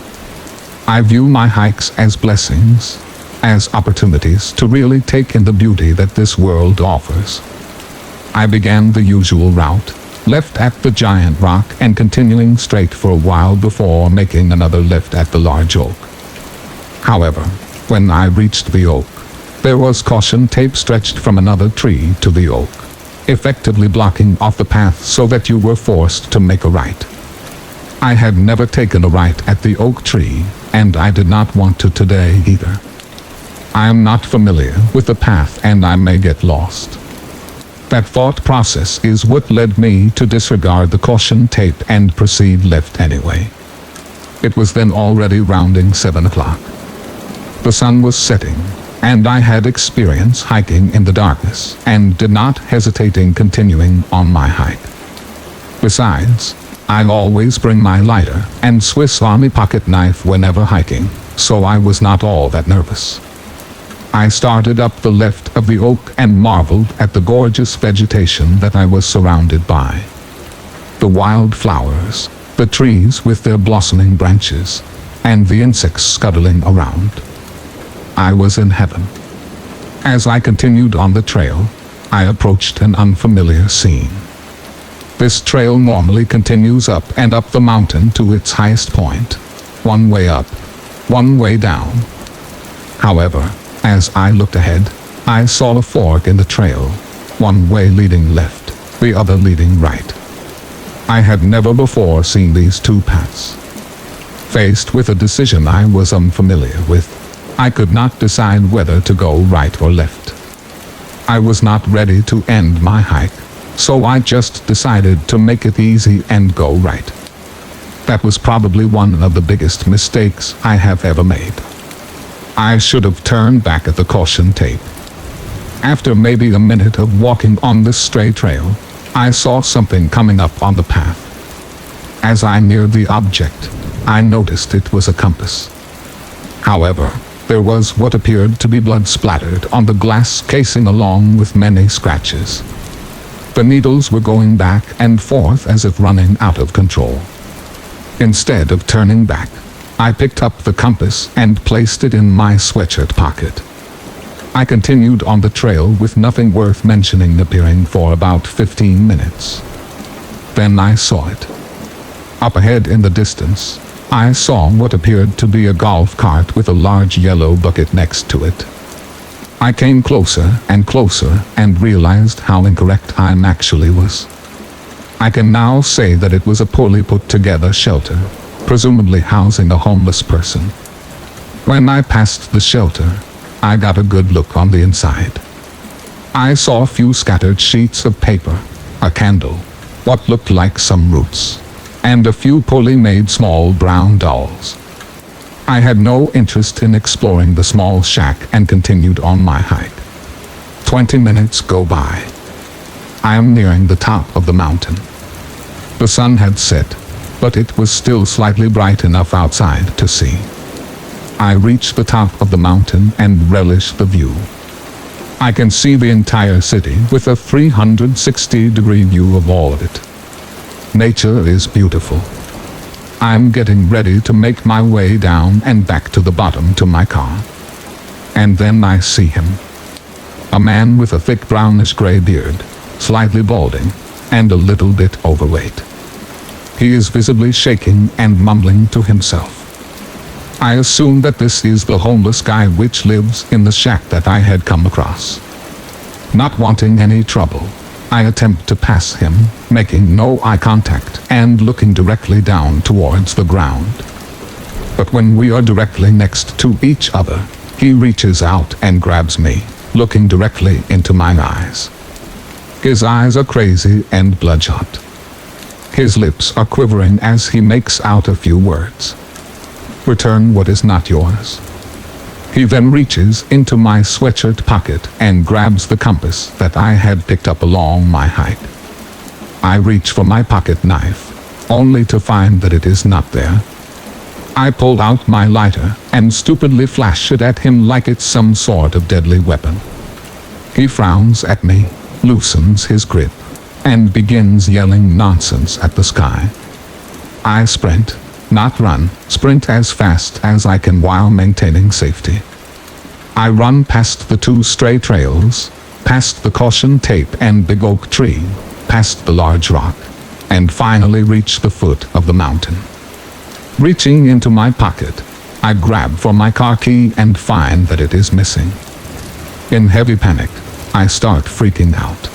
Speaker 1: I view my hikes as blessings, as opportunities to really take in the beauty that this world offers. I began the usual route, left at the giant rock and continuing straight for a while before making another left at the large oak. However, when I reached the oak, there was caution tape stretched from another tree to the oak, effectively blocking off the path so that you were forced to make a right. I had never taken a right at the oak tree, and I did not want to today either. I am not familiar with the path and I may get lost. That thought process is what led me to disregard the caution tape and proceed left anyway. It was then already rounding 7 o'clock. The sun was setting, and I had experience hiking in the darkness and did not hesitate in continuing on my hike. Besides, I always bring my lighter and Swiss Army pocket knife whenever hiking, so I was not all that nervous. I started up the left of the oak and marveled at the gorgeous vegetation that I was surrounded by. The wild flowers, the trees with their blossoming branches, and the insects scuttling around. I was in heaven. As I continued on the trail, I approached an unfamiliar scene. This trail normally continues up and up the mountain to its highest point, one way up, one way down. However, as I looked ahead, I saw a fork in the trail, one way leading left, the other leading right. I had never before seen these two paths. Faced with a decision I was unfamiliar with, I could not decide whether to go right or left. I was not ready to end my hike, so I just decided to make it easy and go right. That was probably one of the biggest mistakes I have ever made. I should have turned back at the caution tape. After maybe a minute of walking on this stray trail, I saw something coming up on the path. As I neared the object, I noticed it was a compass. However, there was what appeared to be blood splattered on the glass casing along with many scratches. The needles were going back and forth as if running out of control. Instead of turning back, I picked up the compass and placed it in my sweatshirt pocket. I continued on the trail with nothing worth mentioning appearing for about 15 minutes. Then I saw it. Up ahead in the distance, I saw what appeared to be a golf cart with a large yellow bucket next to it. I came closer and realized how incorrect I actually was. I can now say that it was a poorly put together shelter, presumably housing a homeless person. When I passed the shelter, I got a good look on the inside. I saw a few scattered sheets of paper, a candle, what looked like some roots, and a few poorly made small brown dolls. I had no interest in exploring the small shack and continued on my hike. 20 minutes go by. I am nearing the top of the mountain. The sun had set, but it was still slightly bright enough outside to see. I reach the top of the mountain and relish the view. I can see the entire city with a 360-degree view of all of it. Nature is beautiful. I'm getting ready to make my way down and back to the bottom to my car. And then I see him. A man with a thick brownish-gray beard, slightly balding, and a little bit overweight. He is visibly shaking and mumbling to himself. I assume that this is the homeless guy which lives in the shack that I had come across. Not wanting any trouble, I attempt to pass him, making no eye contact and looking directly down towards the ground. But when we are directly next to each other, he reaches out and grabs me, looking directly into my eyes. His eyes are crazy and bloodshot. His lips are quivering as he makes out a few words. Return what is not yours. He then reaches into my sweatshirt pocket and grabs the compass that I had picked up along my hike. I reach for my pocket knife, only to find that it is not there. I pull out my lighter and stupidly flash it at him like it's some sort of deadly weapon. He frowns at me, loosens his grip, and begins yelling nonsense at the sky. I sprint, not run, sprint as fast as I can while maintaining safety. I run past the 2 stray trails, past the caution tape and big oak tree, past the large rock, and finally reach the foot of the mountain. Reaching into my pocket, I grab for my car key and find that it is missing. In heavy panic, I start freaking out.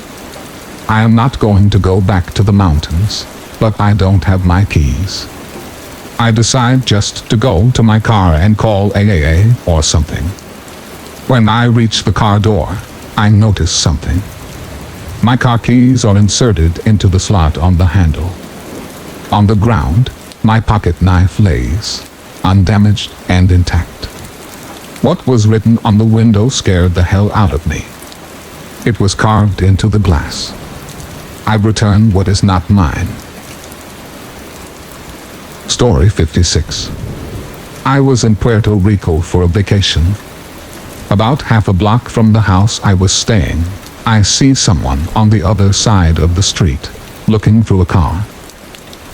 Speaker 1: I am not going to go back to the mountains, but I don't have my keys. I decide just to go to my car and call AAA or something. When I reach the car door, I notice something. My car keys are inserted into the slot on the handle. On the ground, my pocket knife lays, undamaged and intact. What was written on the window scared the hell out of me. It was carved into the glass. I return what is not mine. Story 56. I was in Puerto Rico for a vacation. About half a block from the house I was staying, I see someone on the other side of the street, looking through a car.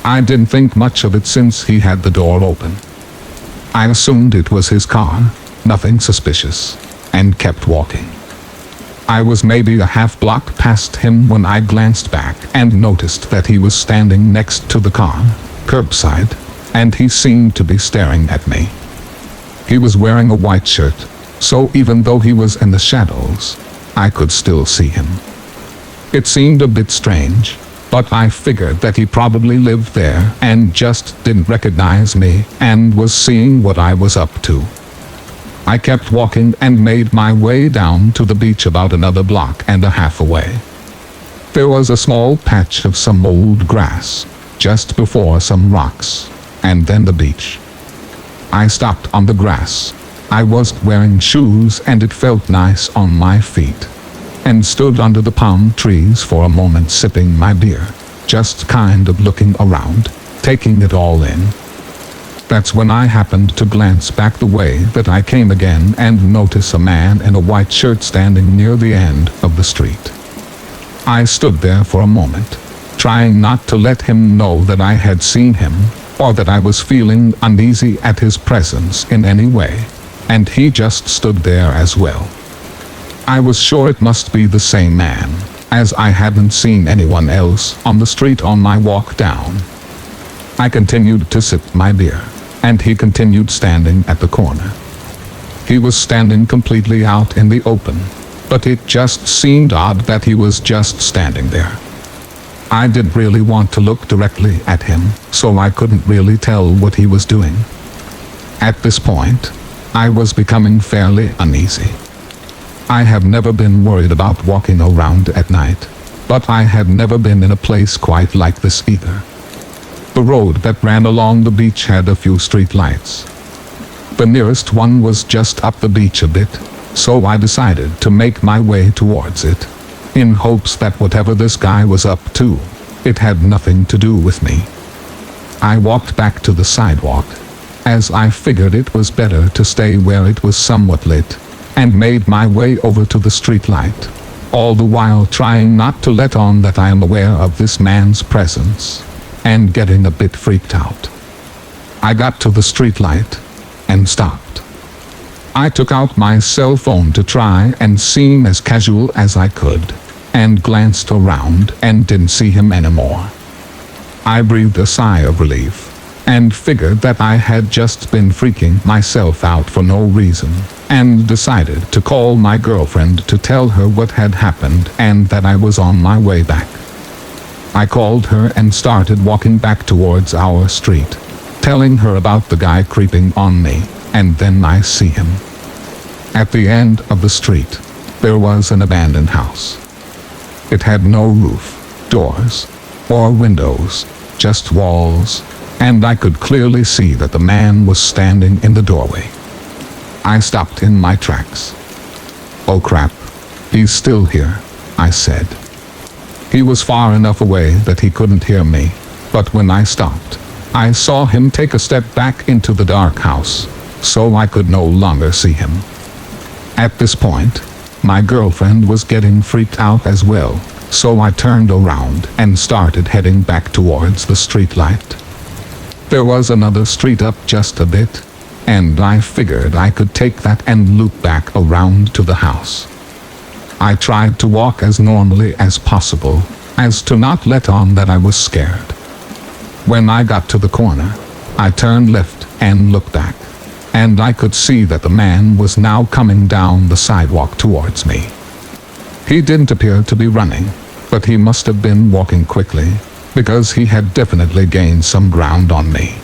Speaker 1: I didn't think much of it since he had the door open. I assumed it was his car, nothing suspicious, and kept walking. I was maybe a half block past him when I glanced back and noticed that he was standing next to the car, curbside, and he seemed to be staring at me. He was wearing a white shirt, so even though he was in the shadows, I could still see him. It seemed a bit strange, but I figured that he probably lived there and just didn't recognize me and was seeing what I was up to. I kept walking and made my way down to the beach about another block and a half away. There was a small patch of some old grass, just before some rocks, and then the beach. I stopped on the grass. I wasn't wearing shoes and it felt nice on my feet, and stood under the palm trees for a moment sipping my beer, just kind of looking around, taking it all in. That's when I happened to glance back the way that I came again and notice a man in a white shirt standing near the end of the street. I stood there for a moment, trying not to let him know that I had seen him, or that I was feeling uneasy at his presence in any way, and he just stood there as well. I was sure it must be the same man, as I hadn't seen anyone else on the street on my walk down. I continued to sip my beer, and he continued standing at the corner. He was standing completely out in the open, but it just seemed odd that he was just standing there. I didn't really want to look directly at him, so I couldn't really tell what he was doing. At this point, I was becoming fairly uneasy. I have never been worried about walking around at night, but I had never been in a place quite like this either. The road that ran along the beach had a few street lights. The nearest one was just up the beach a bit, so I decided to make my way towards it, in hopes that whatever this guy was up to, it had nothing to do with me. I walked back to the sidewalk, as I figured it was better to stay where it was somewhat lit, and made my way over to the street light, all the while trying not to let on that I am aware of this man's presence, and getting a bit freaked out. I got to the street light, and stopped. I took out my cell phone to try and seem as casual as I could, and glanced around and didn't see him anymore. I breathed a sigh of relief, and figured that I had just been freaking myself out for no reason, and decided to call my girlfriend to tell her what had happened and that I was on my way back. I called her and started walking back towards our street. telling her about the guy creeping on me, and then I see him. At the end of the street, there was an abandoned house. It had no roof, doors, or windows, just walls, and I could clearly see that the man was standing in the doorway. I stopped in my tracks. "Oh crap, he's still here," I said. He was far enough away that he couldn't hear me, but when I stopped, I saw him take a step back into the dark house, so I could no longer see him. At this point, my girlfriend was getting freaked out as well, so I turned around and started heading back towards the streetlight. There was another street up just a bit, and I figured I could take that and loop back around to the house. I tried to walk as normally as possible, as to not let on that I was scared. When I got to the corner, I turned left and looked back, and I could see that the man was now coming down the sidewalk towards me. He didn't appear to be running, but he must have been walking quickly, because he had definitely gained some ground on me.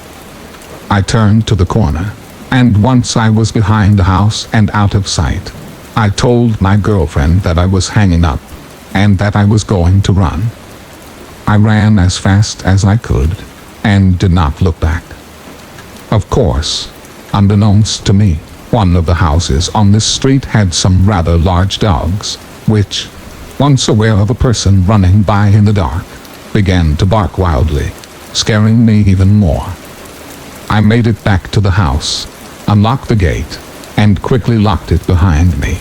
Speaker 1: I turned to the corner, and once I was behind the house and out of sight, I told my girlfriend that I was hanging up, and that I was going to run. I ran as fast as I could, and did not look back. Of course, unbeknownst to me, one of the houses on this street had some rather large dogs, which, once aware of a person running by in the dark, began to bark wildly, scaring me even more. I made it back to the house, unlocked the gate, and quickly locked it behind me.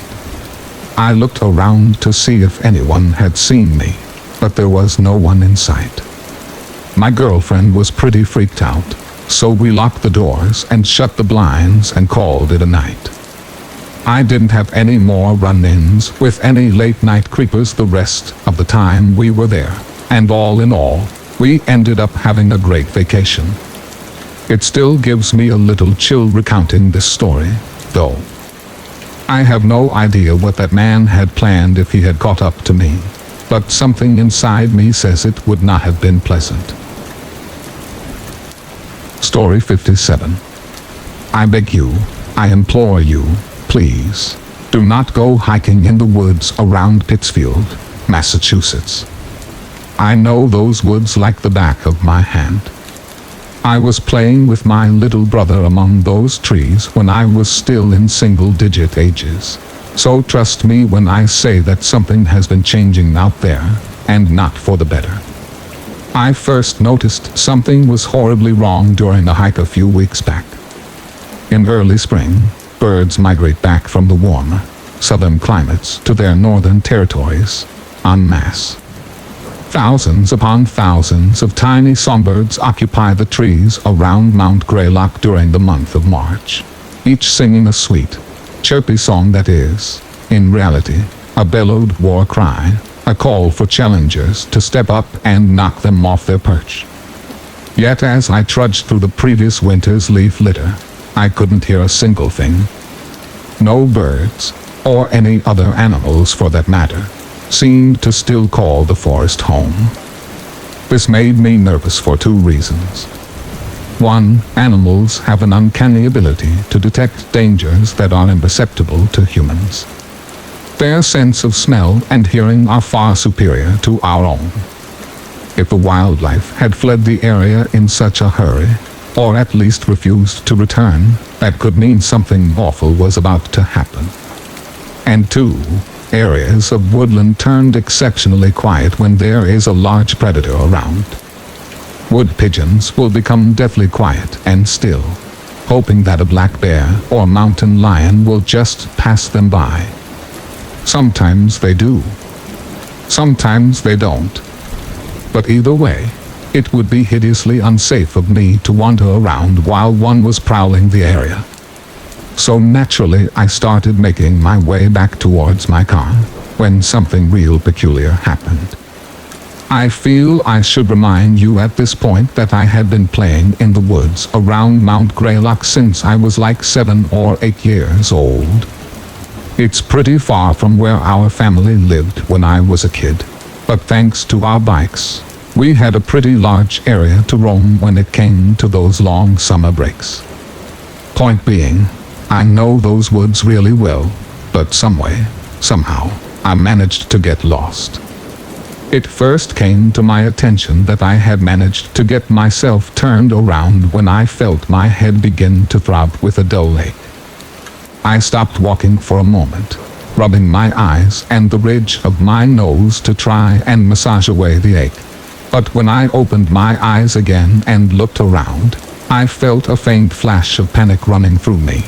Speaker 1: I looked around to see if anyone had seen me, but there was no one in sight. My girlfriend was pretty freaked out, so we locked the doors and shut the blinds and called it a night. I didn't have any more run-ins with any late-night creepers the rest of the time we were there, and all in all, we ended up having a great vacation. It still gives me a little chill recounting this story, though. I have no idea what that man had planned if he had caught up to me, but something inside me says it would not have been pleasant. Story 57. I beg you, I implore you, please, do not go hiking in the woods around Pittsfield, Massachusetts. I know those woods like the back of my hand. I was playing with my little brother among those trees when I was still in single-digit ages. So trust me when I say that something has been changing out there, and not for the better. I first noticed something was horribly wrong during a hike a few weeks back. In early spring, birds migrate back from the warmer, southern climates to their northern territories, en masse. Thousands upon thousands of tiny songbirds occupy the trees around Mount Greylock during the month of March, each singing a sweet, chirpy song that is, in reality, a bellowed war cry, a call for challengers to step up and knock them off their perch. Yet as I trudged through the previous winter's leaf litter, I couldn't hear a single thing. No birds, or any other animals for that matter, seemed to still call the forest home. This made me nervous for two reasons. One, animals have an uncanny ability to detect dangers that are imperceptible to humans. Their sense of smell and hearing are far superior to our own. If the wildlife had fled the area in such a hurry, or at least refused to return, that could mean something awful was about to happen. And two, areas of woodland turned exceptionally quiet when there is a large predator around. Wood pigeons will become deathly quiet and still, hoping that a black bear or mountain lion will just pass them by. Sometimes they do. Sometimes they don't. But either way, it would be hideously unsafe of me to wander around while one was prowling the area. So naturally I started making my way back towards my car, when something real peculiar happened. I feel I should remind you at this point that I had been playing in the woods around Mount Greylock since I was like 7 or 8 years old. It's pretty far from where our family lived when I was a kid, but thanks to our bikes, We had a pretty large area to roam when it came to those long summer breaks. Point being, I know those woods really well, but somehow, I managed to get lost. It first came to my attention that I had managed to get myself turned around when I felt my head begin to throb with a dull ache. I stopped walking for a moment, rubbing my eyes and the ridge of my nose to try and massage away the ache. But when I opened my eyes again and looked around, I felt a faint flash of panic running through me.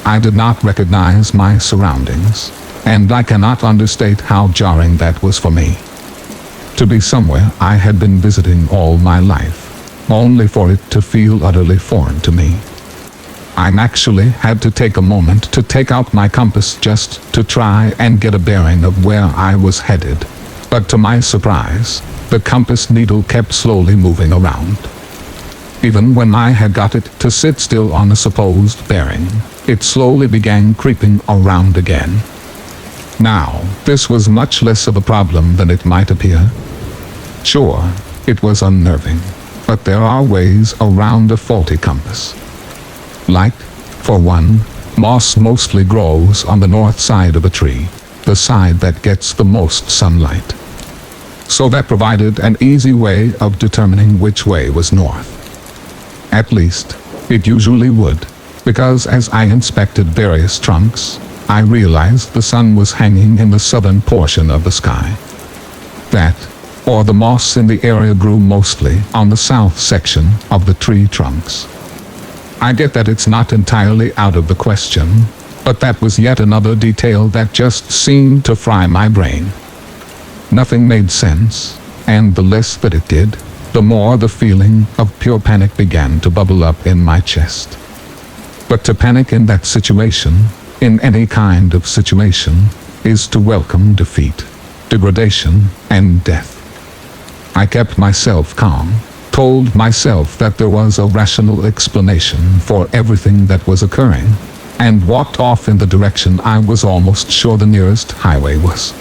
Speaker 1: I did not recognize my surroundings, and I cannot understate how jarring that was for me. To be somewhere I had been visiting all my life, only for it to feel utterly foreign to me. I actually had to take a moment to take out my compass just to try and get a bearing of where I was headed, but to my surprise, the compass needle kept slowly moving around. Even when I had got it to sit still on a supposed bearing, it slowly began creeping around again. Now, this was much less of a problem than it might appear. Sure, it was unnerving, but there are ways around a faulty compass. Like, for one, moss mostly grows on the north side of a tree, the side that gets the most sunlight. So that provided an easy way of determining which way was north. At least, it usually would, because as I inspected various trunks, I realized the sun was hanging in the southern portion of the sky. That, or the moss in the area grew mostly on the south section of the tree trunks. I get that it's not entirely out of the question, but that was yet another detail that just seemed to fry my brain. Nothing made sense, and the less that it did, the more the feeling of pure panic began to bubble up in my chest. But to panic in that situation, in any kind of situation, is to welcome defeat, degradation, and death. I kept myself calm, told myself that there was a rational explanation for everything that was occurring, and walked off in the direction I was almost sure the nearest highway was.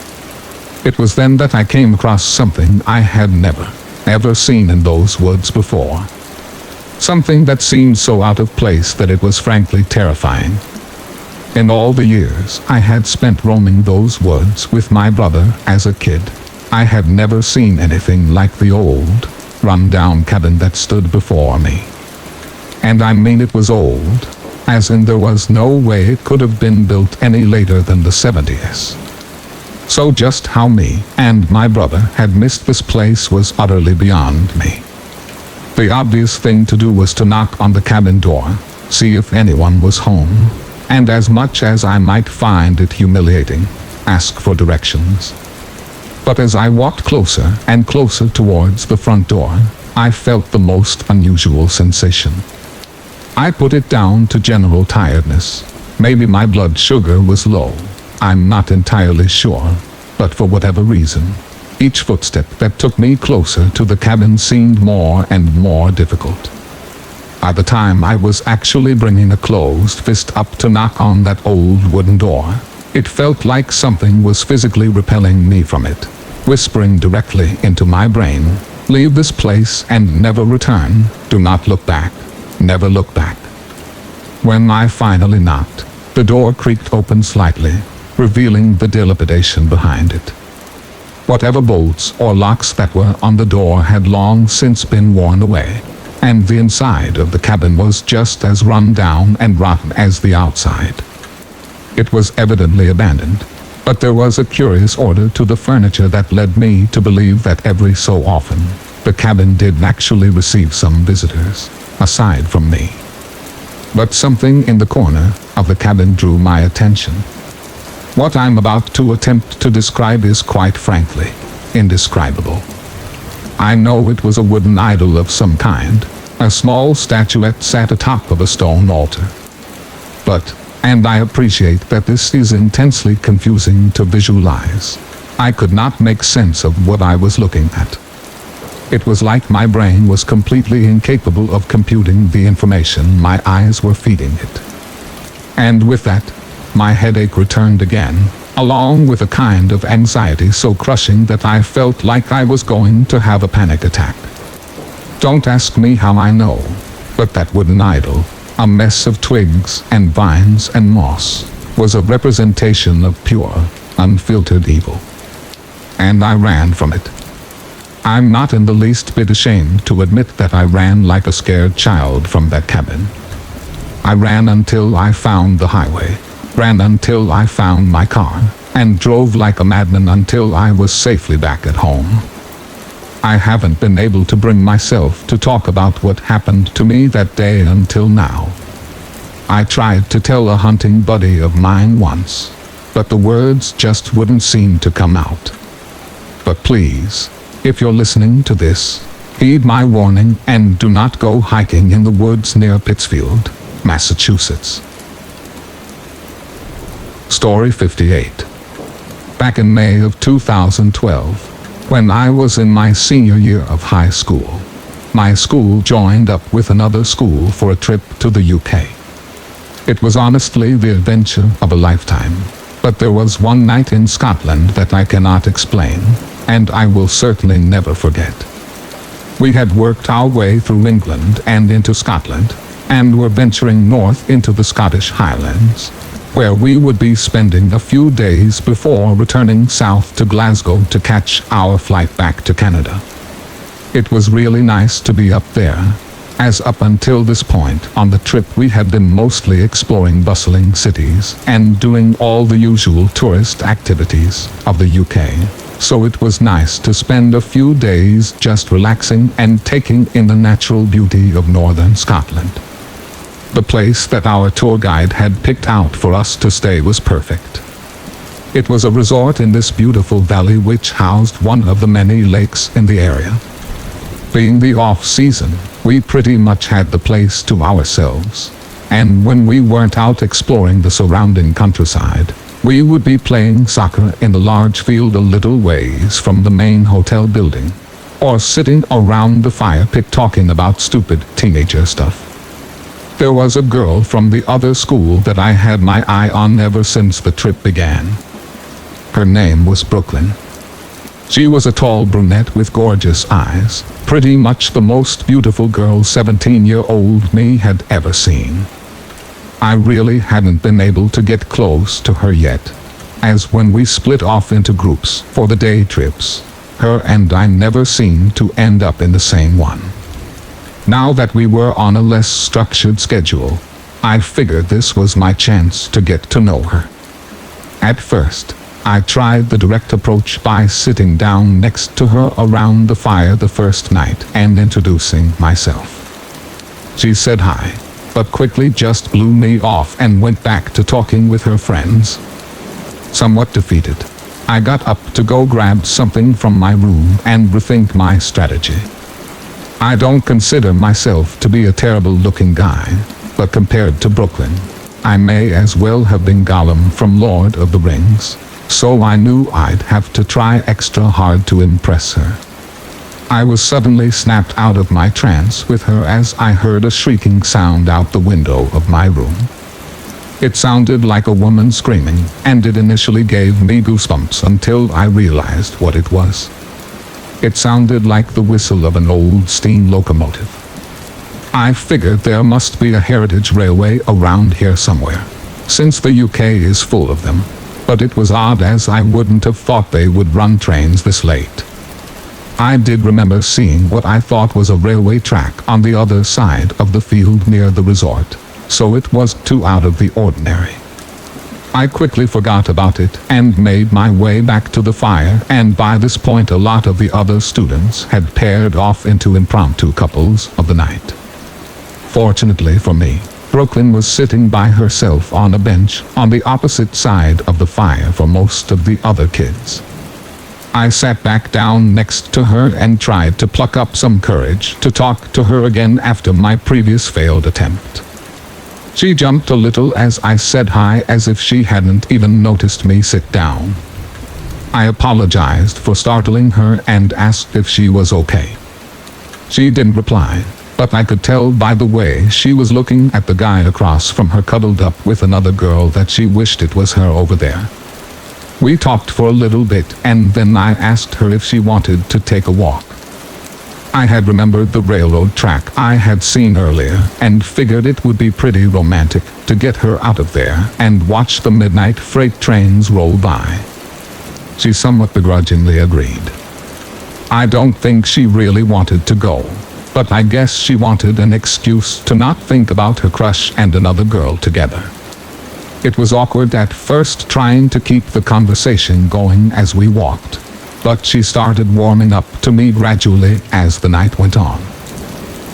Speaker 1: It was then that I came across something I had never, ever seen in those woods before. Something that seemed so out of place that it was frankly terrifying. In all the years I had spent roaming those woods with my brother as a kid, I had never seen anything like the old, run-down cabin that stood before me. And I mean it was old, as in there was no way it could have been built any later than the 70s. So just how me and my brother had missed this place was utterly beyond me. The obvious thing to do was to knock on the cabin door, see if anyone was home, and as much as I might find it humiliating, ask for directions. But as I walked closer and closer towards the front door, I felt the most unusual sensation. I put it down to general tiredness. Maybe my blood sugar was low. I'm not entirely sure, but for whatever reason, each footstep that took me closer to the cabin seemed more and more difficult. By the time I was actually bringing a closed fist up to knock on that old wooden door, it felt like something was physically repelling me from it, whispering directly into my brain, "Leave this place and never return, do not look back, never look back." When I finally knocked, the door creaked open slightly, revealing the dilapidation behind it. Whatever bolts or locks that were on the door had long since been worn away, and the inside of the cabin was just as run down and rotten as the outside. It was evidently abandoned, but there was a curious order to the furniture that led me to believe that every so often, the cabin did actually receive some visitors, aside from me. But something in the corner of the cabin drew my attention. What I'm about to attempt to describe is quite frankly indescribable. I know it was a wooden idol of some kind. A small statuette sat atop of a stone altar. But, and I appreciate that this is intensely confusing to visualize, I could not make sense of what I was looking at. It was like my brain was completely incapable of computing the information my eyes were feeding it. And with that, my headache returned again, along with a kind of anxiety so crushing that I felt like I was going to have a panic attack. Don't ask me how I know, but that wooden idol, a mess of twigs and vines and moss, was a representation of pure, unfiltered evil. And I ran from it. I'm not in the least bit ashamed to admit that I ran like a scared child from that cabin. I ran until I found the highway, ran until I found my car, and drove like a madman until I was safely back at home. I haven't been able to bring myself to talk about what happened to me that day until now. I tried to tell a hunting buddy of mine once, but the words just wouldn't seem to come out. But please, if you're listening to this, heed my warning and do not go hiking in the woods near Pittsfield, Massachusetts. Story 58. Back in May of 2012, when I was in my senior year of high school, my school joined up with another school for a trip to the UK. It was honestly the adventure of a lifetime, but there was one night in Scotland that I cannot explain, and I will certainly never forget. We had worked our way through England and into Scotland, and were venturing north into the Scottish Highlands, where we would be spending a few days before returning south to Glasgow to catch our flight back to Canada. It was really nice to be up there, as up until this point on the trip we had been mostly exploring bustling cities and doing all the usual tourist activities of the UK, so it was nice to spend a few days just relaxing and taking in the natural beauty of northern Scotland. The place that our tour guide had picked out for us to stay was perfect. It was a resort in this beautiful valley which housed one of the many lakes in the area. Being the off-season, we pretty much had the place to ourselves, and when we weren't out exploring the surrounding countryside, we would be playing soccer in the large field a little ways from the main hotel building, or sitting around the fire pit talking about stupid teenager stuff. There was a girl from the other school that I had my eye on ever since the trip began. Her name was Brooklyn. She was a tall brunette with gorgeous eyes, pretty much the most beautiful girl 17-year-old me had ever seen. I really hadn't been able to get close to her yet, as when we split off into groups for the day trips, her and I never seemed to end up in the same one. Now that we were on a less structured schedule, I figured this was my chance to get to know her. At first, I tried the direct approach by sitting down next to her around the fire the first night and introducing myself. She said hi, but quickly just blew me off and went back to talking with her friends. Somewhat defeated, I got up to go grab something from my room and rethink my strategy. I don't consider myself to be a terrible-looking guy, but compared to Brooklyn, I may as well have been Gollum from Lord of the Rings, so I knew I'd have to try extra hard to impress her. I was suddenly snapped out of my trance with her as I heard a shrieking sound out the window of my room. It sounded like a woman screaming, and it initially gave me goosebumps until I realized what it was. It sounded like the whistle of an old steam locomotive. I figured there must be a heritage railway around here somewhere, since the UK is full of them, but it was odd as I wouldn't have thought they would run trains this late. I did remember seeing what I thought was a railway track on the other side of the field near the resort, so it was too out of the ordinary. I quickly forgot about it and made my way back to the fire, and by this point a lot of the other students had paired off into impromptu couples of the night. Fortunately for me, Brooklyn was sitting by herself on a bench on the opposite side of the fire for most of the other kids. I sat back down next to her and tried to pluck up some courage to talk to her again after my previous failed attempt. She jumped a little as I said hi, as if she hadn't even noticed me sit down. I apologized for startling her and asked if she was okay. She didn't reply, but I could tell by the way she was looking at the guy across from her cuddled up with another girl that she wished it was her over there. We talked for a little bit, and then I asked her if she wanted to take a walk. I had remembered the railroad track I had seen earlier, and figured it would be pretty romantic to get her out of there and watch the midnight freight trains roll by. She somewhat begrudgingly agreed. I don't think she really wanted to go, but I guess she wanted an excuse to not think about her crush and another girl together. It was awkward at first trying to keep the conversation going as we walked, but she started warming up to me gradually as the night went on.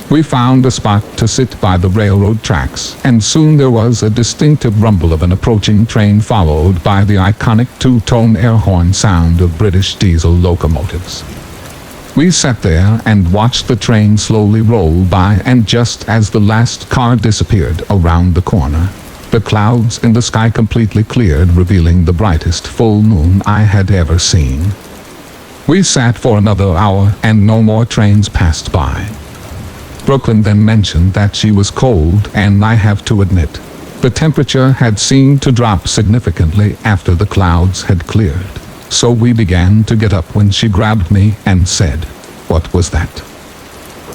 Speaker 1: We found a spot to sit by the railroad tracks, and soon there was a distinctive rumble of an approaching train, followed by the iconic two-tone air horn sound of British diesel locomotives. We sat there and watched the train slowly roll by, and just as the last car disappeared around the corner, the clouds in the sky completely cleared, revealing the brightest full moon I had ever seen. We sat for another hour, and no more trains passed by. Brooklyn then mentioned that she was cold, and I have to admit, the temperature had seemed to drop significantly after the clouds had cleared. So we began to get up when she grabbed me and said, "What was that?"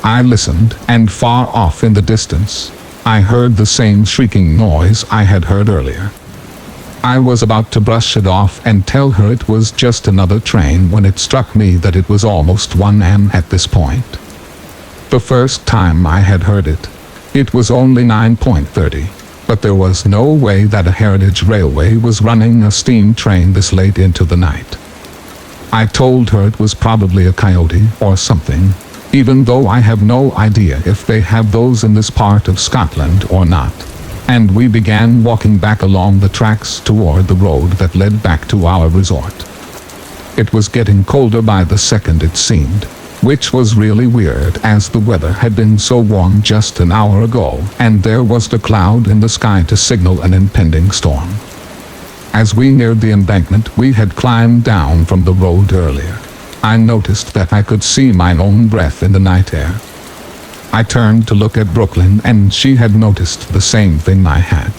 Speaker 1: I listened, and far off in the distance, I heard the same shrieking noise I had heard earlier. I was about to brush it off and tell her it was just another train when it struck me that it was almost 1 a.m. at this point. The first time I had heard it, it was only 9:30, but there was no way that a heritage railway was running a steam train this late into the night. I told her it was probably a coyote or something, even though I have no idea if they have those in this part of Scotland or not. And we began walking back along the tracks toward the road that led back to our resort. It was getting colder by the second, it seemed, which was really weird as the weather had been so warm just an hour ago, and there was the cloud in the sky to signal an impending storm. As we neared the embankment we had climbed down from the road earlier, I noticed that I could see my own breath in the night air. I turned to look at Brooklyn, and she had noticed the same thing I had.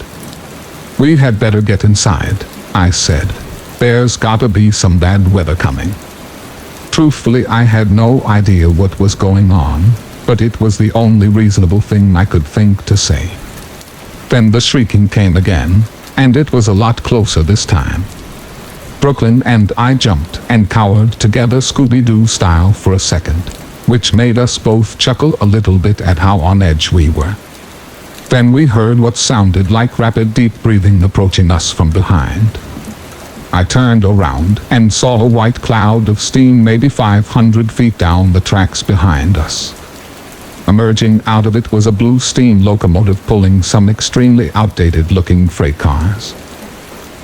Speaker 1: "We had better get inside," I said. "There's gotta be some bad weather coming." Truthfully, I had no idea what was going on, but it was the only reasonable thing I could think to say. Then the shrieking came again, and it was a lot closer this time. Brooklyn and I jumped and cowered together Scooby-Doo style for a second, which made us both chuckle a little bit at how on edge we were. Then we heard what sounded like rapid deep breathing approaching us from behind. I turned around and saw a white cloud of steam maybe 500 feet down the tracks behind us. Emerging out of it was a blue steam locomotive pulling some extremely outdated-looking freight cars.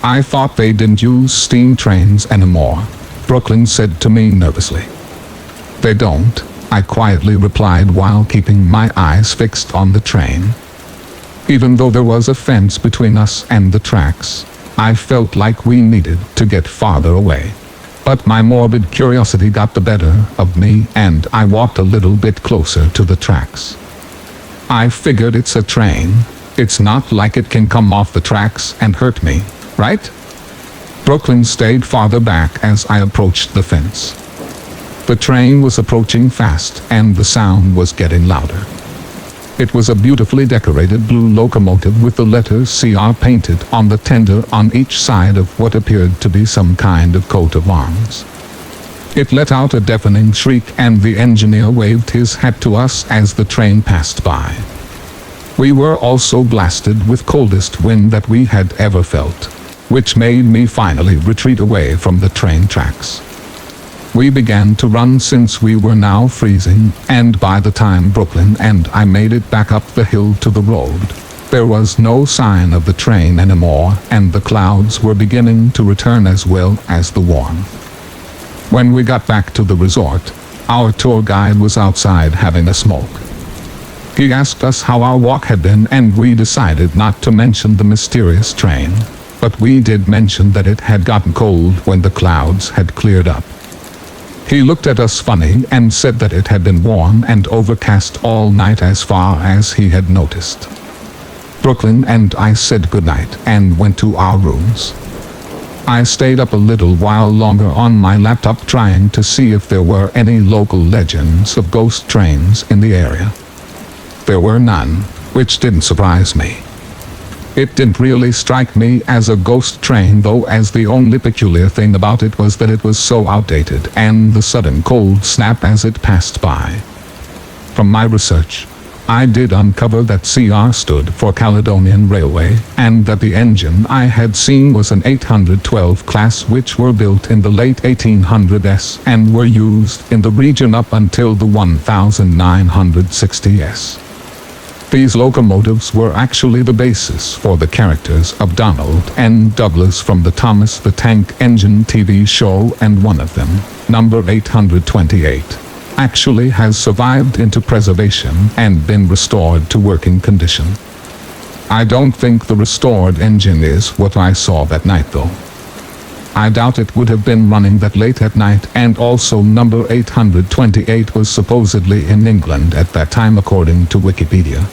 Speaker 1: "I thought they didn't use steam trains anymore," Brooklyn said to me nervously. "They don't," I quietly replied while keeping my eyes fixed on the train. Even though there was a fence between us and the tracks, I felt like we needed to get farther away. But my morbid curiosity got the better of me, and I walked a little bit closer to the tracks. I figured it's a train. It's not like it can come off the tracks and hurt me, right? Brooklyn stayed farther back as I approached the fence. The train was approaching fast, and the sound was getting louder. It was a beautifully decorated blue locomotive with the letters CR painted on the tender on each side of what appeared to be some kind of coat of arms. It let out a deafening shriek, and the engineer waved his hat to us as the train passed by. We were also blasted with coldest wind that we had ever felt, which made me finally retreat away from the train tracks. We began to run since we were now freezing, and by the time Brooklyn and I made it back up the hill to the road, there was no sign of the train anymore, and the clouds were beginning to return as well as the warmth. When we got back to the resort, our tour guide was outside having a smoke. He asked us how our walk had been, and we decided not to mention the mysterious train, but we did mention that it had gotten cold when the clouds had cleared up. He looked at us funny and said that it had been warm and overcast all night as far as he had noticed. Brooklyn and I said goodnight and went to our rooms. I stayed up a little while longer on my laptop trying to see if there were any local legends of ghost trains in the area. There were none, which didn't surprise me. It didn't really strike me as a ghost train though, as the only peculiar thing about it was that it was so outdated and the sudden cold snap as it passed by. From my research, I did uncover that CR stood for Caledonian Railway, and that the engine I had seen was an 812 class, which were built in the late 1800s and were used in the region up until the 1960s. These locomotives were actually the basis for the characters of Donald and Douglas from the Thomas the Tank Engine TV show, and one of them, number 828, actually has survived into preservation and been restored to working condition. I don't think the restored engine is what I saw that night though. I doubt it would have been running that late at night, and also number 828 was supposedly in England at that time according to Wikipedia.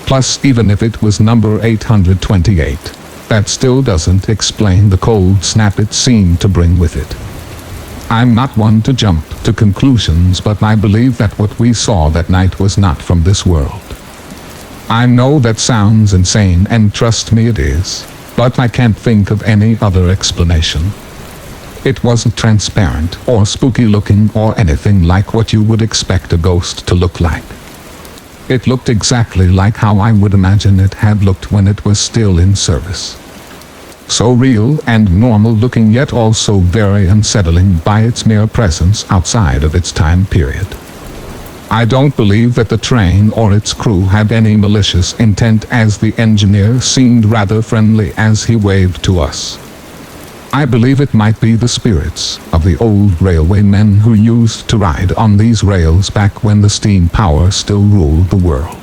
Speaker 1: Plus, even if it was number 828, that still doesn't explain the cold snap it seemed to bring with it. I'm not one to jump to conclusions, but I believe that what we saw that night was not from this world. I know that sounds insane, and trust me it is, but I can't think of any other explanation. It wasn't transparent or spooky looking or anything like what you would expect a ghost to look like. It looked exactly like how I would imagine it had looked when it was still in service. So real and normal looking, yet also very unsettling by its mere presence outside of its time period. I don't believe that the train or its crew had any malicious intent, as the engineer seemed rather friendly as he waved to us. I believe it might be the spirits of the old railway men who used to ride on these rails back when the steam power still ruled the world.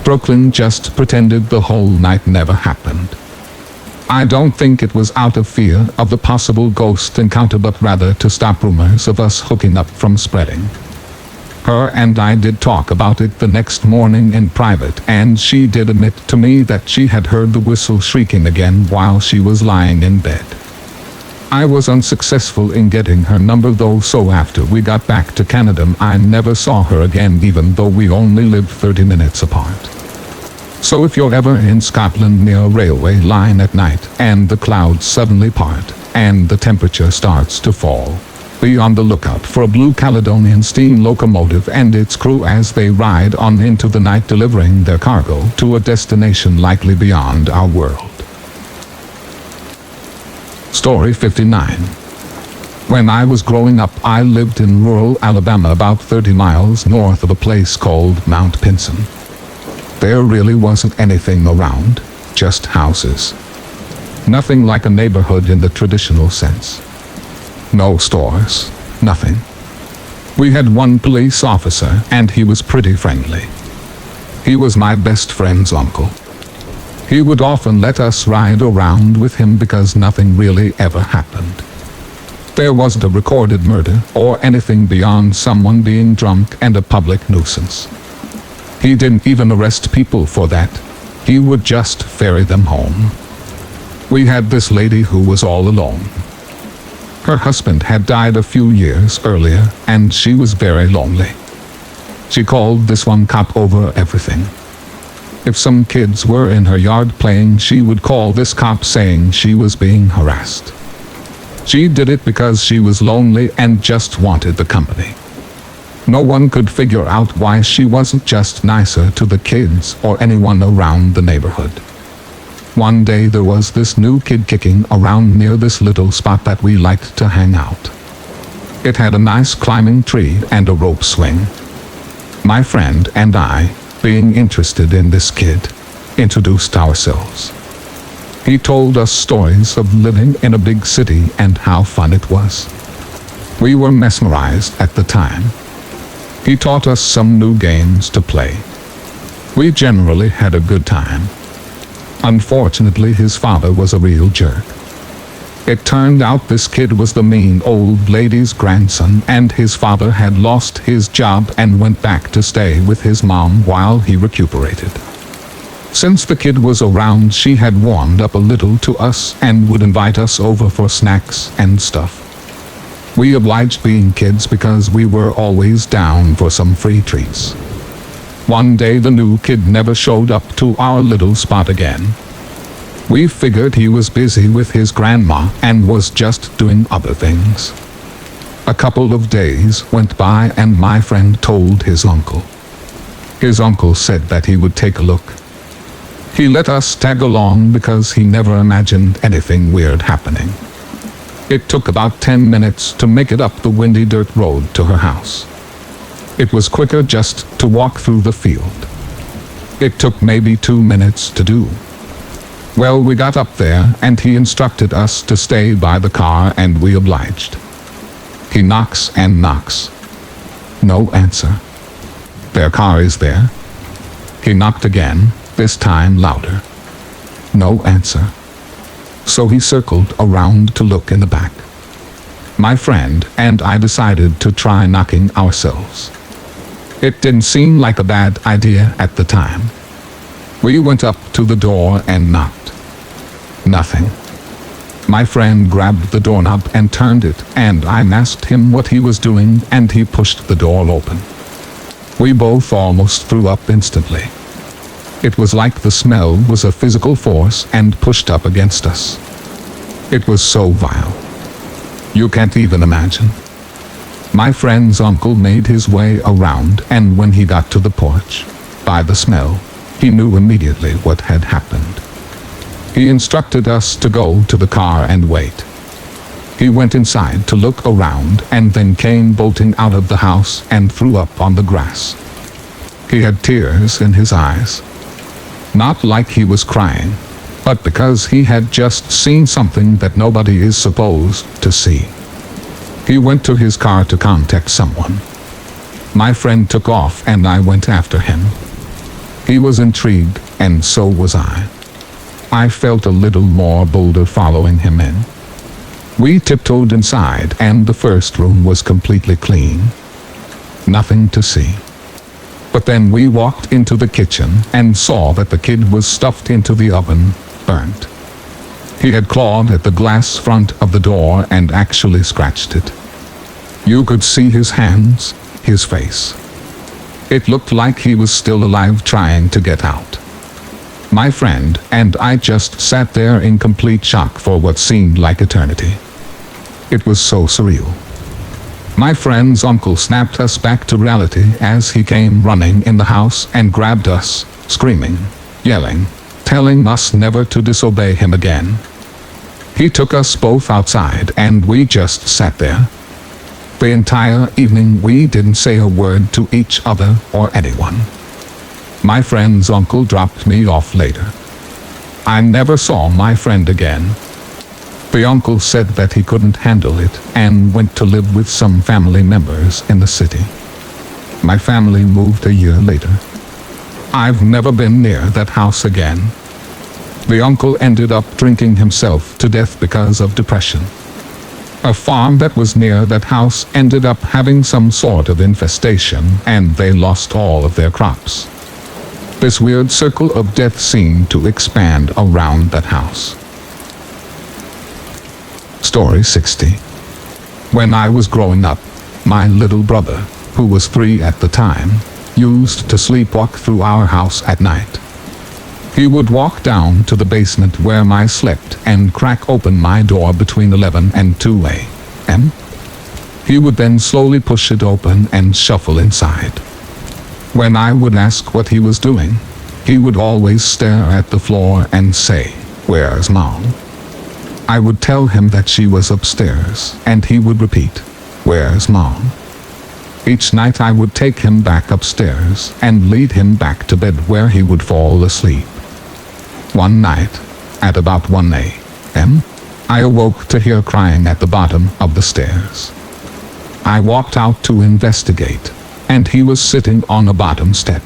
Speaker 1: Brooklyn just pretended the whole night never happened. I don't think it was out of fear of the possible ghost encounter, but rather to stop rumors of us hooking up from spreading. Her and I did talk about it the next morning in private, and she did admit to me that she had heard the whistle shrieking again while she was lying in bed. I was unsuccessful in getting her number though, so after we got back to Canada I never saw her again, even though we only lived 30 minutes apart. So if you're ever in Scotland near a railway line at night and the clouds suddenly part and the temperature starts to fall, be on the lookout for a blue Caledonian steam locomotive and its crew as they ride on into the night, delivering their cargo to a destination likely beyond our world. Story 59. When I was growing up, I lived in rural Alabama, about 30 miles north of a place called Mount Pinson. There really wasn't anything around, just houses. Nothing like a neighborhood in the traditional sense. No stores, nothing. We had one police officer, and he was pretty friendly. He was my best friend's uncle. He would often let us ride around with him because nothing really ever happened. There wasn't a recorded murder or anything beyond someone being drunk and a public nuisance. He didn't even arrest people for that. He would just ferry them home. We had this lady who was all alone. Her husband had died a few years earlier, and she was very lonely. She called this one cop over everything. If some kids were in her yard playing, she would call this cop saying she was being harassed. She did it because she was lonely and just wanted the company. No one could figure out why she wasn't just nicer to the kids or anyone around the neighborhood. One day there was this new kid kicking around near this little spot that we liked to hang out. It had a nice climbing tree and a rope swing. My friend and I, being interested in this kid, introduced ourselves. He told us stories of living in a big city and how fun it was. We were mesmerized at the time. He taught us some new games to play. We generally had a good time. Unfortunately, his father was a real jerk. It turned out this kid was the mean old lady's grandson, and his father had lost his job and went back to stay with his mom while he recuperated. Since the kid was around, she had warmed up a little to us and would invite us over for snacks and stuff. We obliged being kids because we were always down for some free treats. One day the new kid never showed up to our little spot again. We figured he was busy with his grandma and was just doing other things. A couple of days went by and my friend told his uncle. His uncle said that he would take a look. He let us tag along because he never imagined anything weird happening. It took about 10 minutes to make it up the windy dirt road to her house. It was quicker just to walk through the field. It took maybe 2 minutes to do. Well, we got up there and he instructed us to stay by the car and we obliged. He knocks and knocks. No answer. Their car is there. He knocked again, this time louder. No answer. So he circled around to look in the back. My friend and I decided to try knocking ourselves. It didn't seem like a bad idea at the time. We went up to the door and knocked. Nothing. My friend grabbed the doorknob and turned it, and I asked him what he was doing, and he pushed the door open. We both almost threw up instantly. It was like the smell was a physical force and pushed up against us. It was so vile. You can't even imagine. My friend's uncle made his way around, and when he got to the porch, by the smell, he knew immediately what had happened. He instructed us to go to the car and wait. He went inside to look around and then came bolting out of the house and threw up on the grass. He had tears in his eyes. Not like he was crying, but because he had just seen something that nobody is supposed to see. He went to his car to contact someone. My friend took off and I went after him. He was intrigued, and so was I. I felt a little more bolder following him in. We tiptoed inside and the first room was completely clean. Nothing to see. But then we walked into the kitchen and saw that the kid was stuffed into the oven, burnt. He had clawed at the glass front of the door and actually scratched it. You could see his hands, his face. It looked like he was still alive trying to get out. My friend and I just sat there in complete shock for what seemed like eternity. It was so surreal. My friend's uncle snapped us back to reality as he came running in the house and grabbed us, screaming, yelling, telling us never to disobey him again. He took us both outside and we just sat there. The entire evening we didn't say a word to each other or anyone. My friend's uncle dropped me off later. I never saw my friend again. The uncle said that he couldn't handle it and went to live with some family members in the city. My family moved a year later. I've never been near that house again. The uncle ended up drinking himself to death because of depression. A farm that was near that house ended up having some sort of infestation and they lost all of their crops. This weird circle of death seemed to expand around that house. Story 60. When I was growing up, my little brother, who was 3 at the time, used to sleepwalk through our house at night. He would walk down to the basement where I slept and crack open my door between 11 and 2 a.m. He would then slowly push it open and shuffle inside. When I would ask what he was doing, he would always stare at the floor and say, "Where's Mom?" I would tell him that she was upstairs, and he would repeat, "Where's Mom?" Each night I would take him back upstairs and lead him back to bed where he would fall asleep. One night, at about 1 a.m., I awoke to hear crying at the bottom of the stairs. I walked out to investigate, and he was sitting on a bottom step.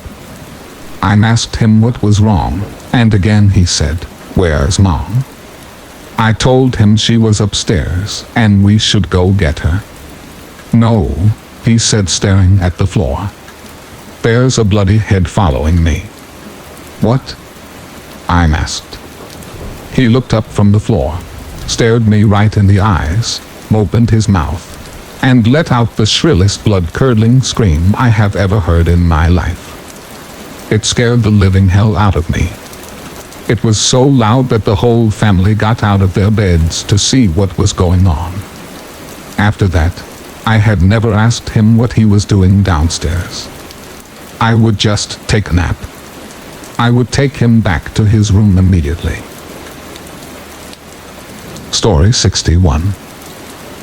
Speaker 1: I asked him what was wrong, and again he said, "Where's Mom?" I told him she was upstairs and we should go get her. "No," he said, staring at the floor. "There's a bloody head following me." "What?" I asked. He looked up from the floor, stared me right in the eyes, opened his mouth, and let out the shrillest blood-curdling scream I have ever heard in my life. It scared the living hell out of me. It was so loud that the whole family got out of their beds to see what was going on. After that, I had never asked him what he was doing downstairs. I would just take a nap. I would take him back to his room immediately. Story 61.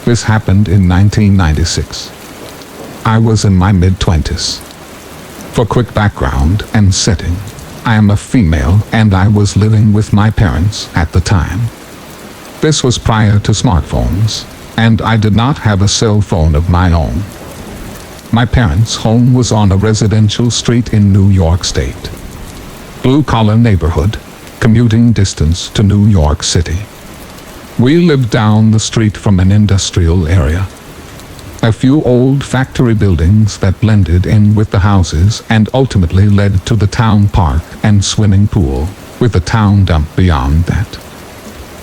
Speaker 1: This happened in 1996. I was in my mid-20s. For quick background and setting, I am a female and I was living with my parents at the time. This was prior to smartphones, and I did not have a cell phone of my own. My parents' home was on a residential street in New York State. Blue-collar neighborhood, commuting distance to New York City. We lived down the street from an industrial area. A few old factory buildings that blended in with the houses and ultimately led to the town park and swimming pool, with a town dump beyond that.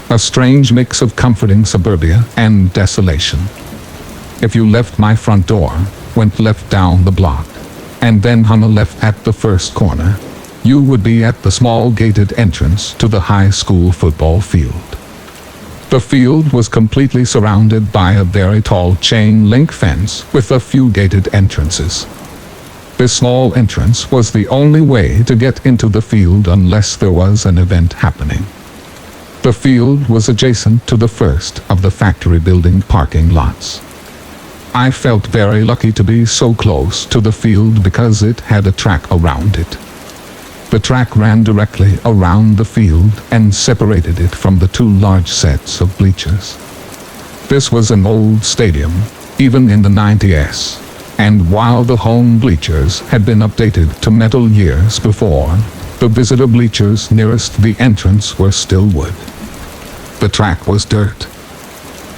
Speaker 1: A strange mix of comforting suburbia and desolation. If you left my front door, went left down the block, and then hung a left at the first corner, you would be at the small gated entrance to the high school football field. The field was completely surrounded by a very tall chain link fence with a few gated entrances. This small entrance was the only way to get into the field unless there was an event happening. The field was adjacent to the first of the factory building parking lots. I felt very lucky to be so close to the field because it had a track around it. The track ran directly around the field and separated it from the two large sets of bleachers. This was an old stadium, even in the 90s, and while the home bleachers had been updated to metal years before, the visitor bleachers nearest the entrance were still wood. The track was dirt.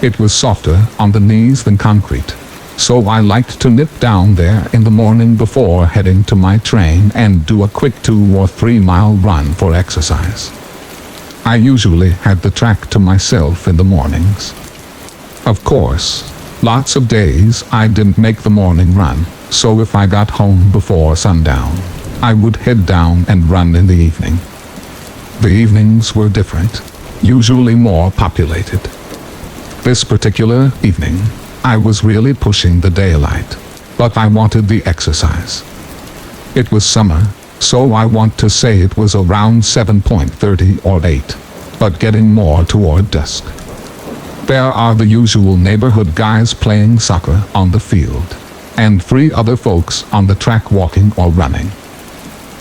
Speaker 1: It was softer on the knees than concrete, so I liked to nip down there in the morning before heading to my train and do a quick 2 or 3 mile run for exercise. I usually had the track to myself in the mornings. Of course, lots of days I didn't make the morning run, so if I got home before sundown, I would head down and run in the evening. The evenings were different, usually more populated. This particular evening, I was really pushing the daylight, but I wanted the exercise. It was summer, so I want to say it was around 7:30 or 8, but getting more toward dusk. There are the usual neighborhood guys playing soccer on the field, and 3 other folks on the track walking or running.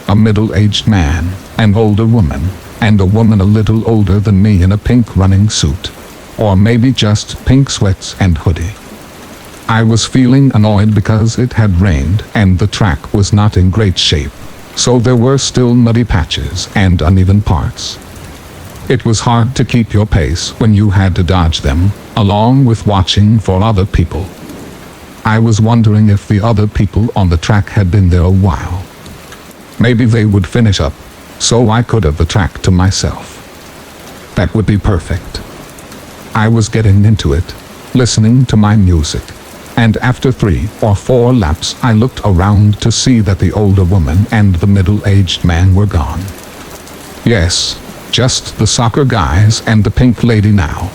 Speaker 1: A middle-aged man, an older woman, and a woman a little older than me in a pink running suit, or maybe just pink sweats and hoodie. I was feeling annoyed because it had rained and the track was not in great shape, so there were still muddy patches and uneven parts. It was hard to keep your pace when you had to dodge them, along with watching for other people. I was wondering if the other people on the track had been there a while. Maybe they would finish up, so I could have the track to myself. That would be perfect. I was getting into it, listening to my music. And after 3 or 4 laps I looked around to see that the older woman and the middle-aged man were gone. Yes, just the soccer guys and the pink lady now.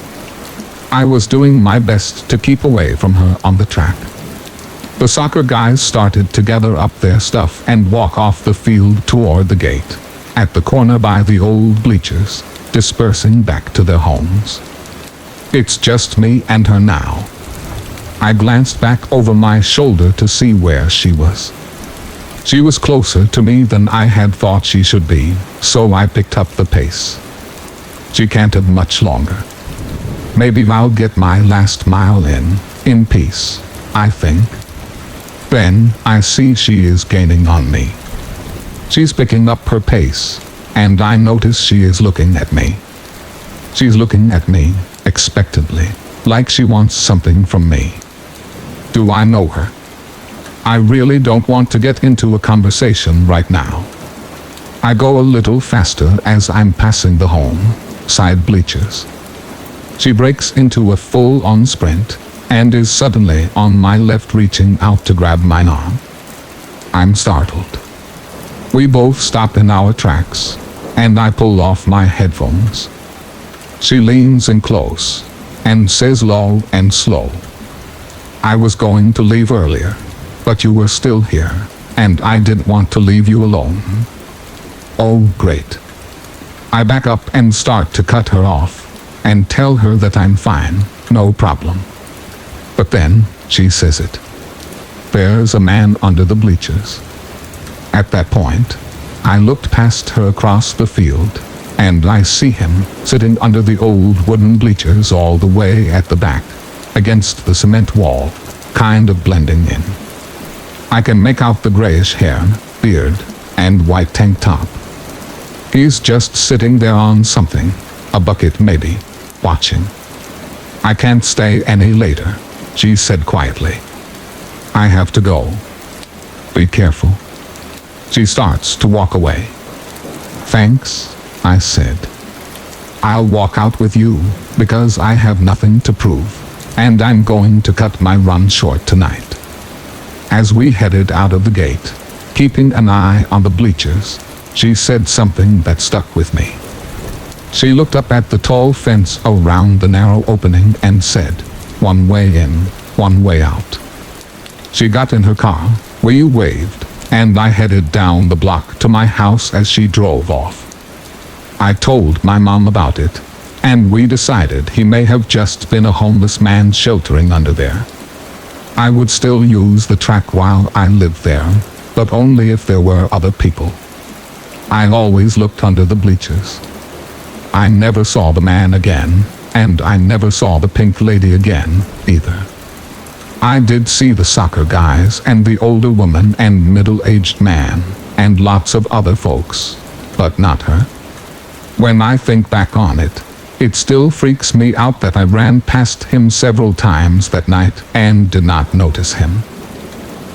Speaker 1: I was doing my best to keep away from her on the track. The soccer guys started to gather up their stuff and walk off the field toward the gate, at the corner by the old bleachers, dispersing back to their homes. It's just me and her now. I glanced back over my shoulder to see where she was. She was closer to me than I had thought she should be, so I picked up the pace. She canted much longer. Maybe I'll get my last mile in peace, I think. Then I see she is gaining on me. She's picking up her pace, and I notice she is looking at me. She's looking at me, expectantly, like she wants something from me. Do I know her? I really don't want to get into a conversation right now. I go a little faster as I'm passing the home side bleachers. She breaks into a full-on sprint and is suddenly on my left, reaching out to grab my arm. I'm startled. We both stop in our tracks, and I pull off my headphones. She leans in close and says low and slow, "I was going to leave earlier, but you were still here, and I didn't want to leave you alone." Oh, great. I back up and start to cut her off and tell her that I'm fine, no problem. But then she says it. "There's a man under the bleachers." At that point, I looked past her across the field, and I see him sitting under the old wooden bleachers all the way at the back, against the cement wall, kind of blending in. I can make out the grayish hair, beard, and white tank top. He's just sitting there on something, a bucket maybe, watching. "I can't stay any later," she said quietly. "I have to go. Be careful." She starts to walk away. "Thanks," I said. "I'll walk out with you, because I have nothing to prove, and I'm going to cut my run short tonight." As we headed out of the gate, keeping an eye on the bleachers, she said something that stuck with me. She looked up at the tall fence around the narrow opening and said, "One way in, one way out." She got in her car, we waved, and I headed down the block to my house as she drove off. I told my mom about it, and we decided he may have just been a homeless man sheltering under there. I would still use the track while I lived there, but only if there were other people. I always looked under the bleachers. I never saw the man again, and I never saw the pink lady again, either. I did see the soccer guys and the older woman and middle-aged man, and lots of other folks, but not her. When I think back on it, it still freaks me out that I ran past him several times that night and did not notice him.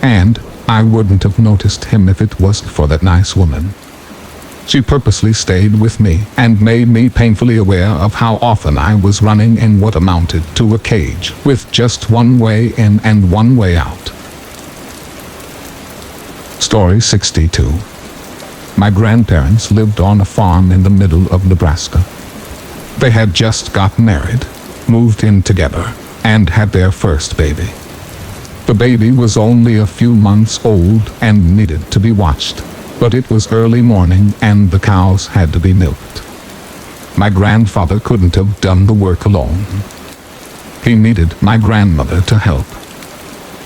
Speaker 1: And I wouldn't have noticed him if it wasn't for that nice woman. She purposely stayed with me and made me painfully aware of how often I was running in what amounted to a cage with just one way in and one way out. Story 62. My grandparents lived on a farm in the middle of Nebraska. They had just got married, moved in together, and had their first baby. The baby was only a few months old and needed to be watched, but it was early morning and the cows had to be milked. My grandfather couldn't have done the work alone. He needed my grandmother to help.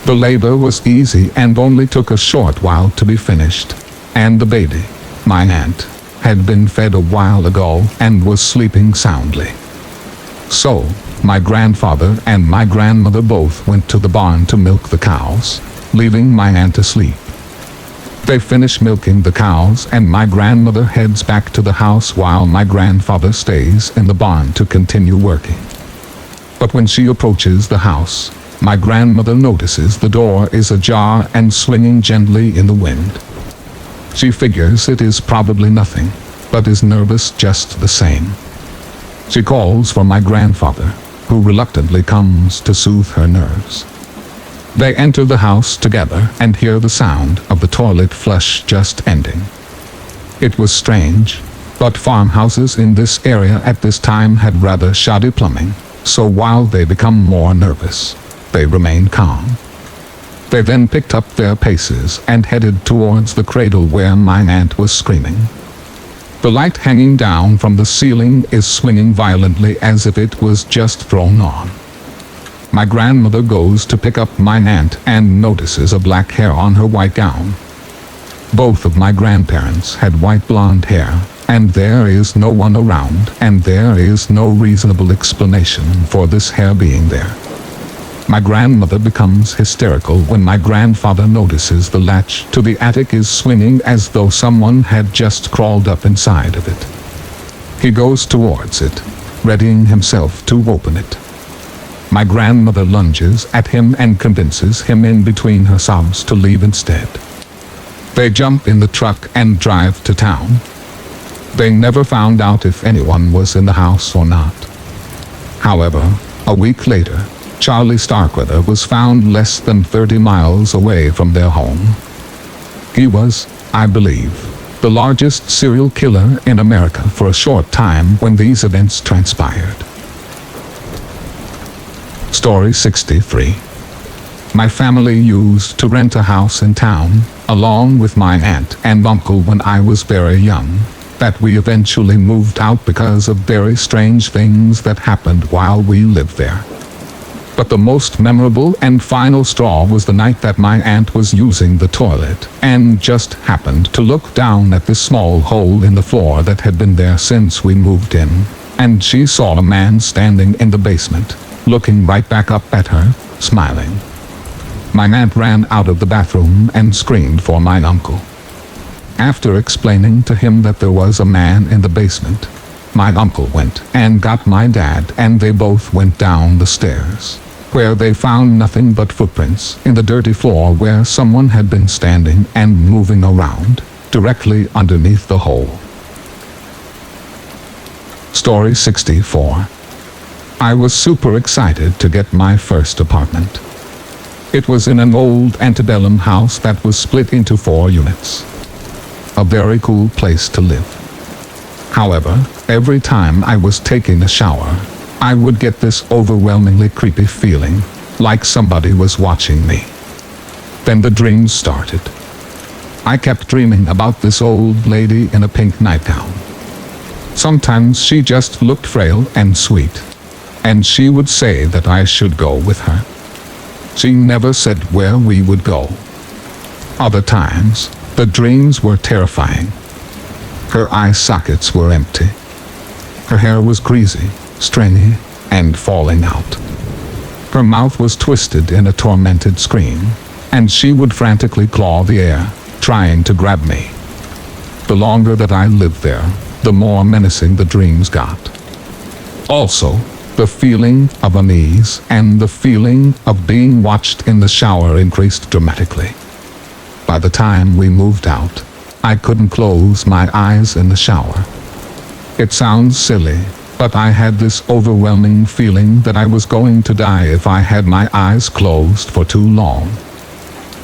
Speaker 1: The labor was easy and only took a short while to be finished, and the baby, my aunt, had been fed a while ago and was sleeping soundly. So, my grandfather and my grandmother both went to the barn to milk the cows, leaving my aunt asleep. They finish milking the cows and my grandmother heads back to the house while my grandfather stays in the barn to continue working. But when she approaches the house, my grandmother notices the door is ajar and swinging gently in the wind. She figures it is probably nothing, but is nervous just the same. She calls for my grandfather, who reluctantly comes to soothe her nerves. They enter the house together and hear the sound of the toilet flush just ending. It was strange, but farmhouses in this area at this time had rather shoddy plumbing, so while they become more nervous, they remained calm. They then picked up their paces and headed towards the cradle where my aunt was screaming. The light hanging down from the ceiling is swinging violently as if it was just thrown on. My grandmother goes to pick up my aunt and notices a black hair on her white gown. Both of my grandparents had white blonde hair, and there is no one around, and there is no reasonable explanation for this hair being there. My grandmother becomes hysterical when my grandfather notices the latch to the attic is swinging as though someone had just crawled up inside of it. He goes towards it, readying himself to open it. My grandmother lunges at him and convinces him in between her sobs to leave instead. They jump in the truck and drive to town. They never found out if anyone was in the house or not. However, a week later, Charlie Starkweather was found less than 30 miles away from their home. He was, I believe, the largest serial killer in America for a short time when these events transpired. Story 63. My family used to rent a house in town, along with my aunt and uncle when I was very young, that we eventually moved out because of very strange things that happened while we lived there. But the most memorable and final straw was the night that my aunt was using the toilet and just happened to look down at this small hole in the floor that had been there since we moved in, and she saw a man standing in the basement, looking right back up at her, smiling. My aunt ran out of the bathroom and screamed for my uncle. After explaining to him that there was a man in the basement, my uncle went and got my dad and they both went down the stairs, where they found nothing but footprints in the dirty floor where someone had been standing and moving around, directly underneath the hole. Story 64. I was super excited to get my first apartment. It was in an old antebellum house that was split into 4 units. A very cool place to live. However, every time I was taking a shower, I would get this overwhelmingly creepy feeling, like somebody was watching me. Then the dreams started. I kept dreaming about this old lady in a pink nightgown. Sometimes she just looked frail and sweet, and she would say that I should go with her. She never said where we would go. Other times, the dreams were terrifying. Her eye sockets were empty. Her hair was greasy, stringy, and falling out. Her mouth was twisted in a tormented scream, and she would frantically claw the air, trying to grab me. The longer that I lived there, the more menacing the dreams got. Also, the feeling of unease and the feeling of being watched in the shower increased dramatically. By the time we moved out, I couldn't close my eyes in the shower. It sounds silly, but I had this overwhelming feeling that I was going to die if I had my eyes closed for too long.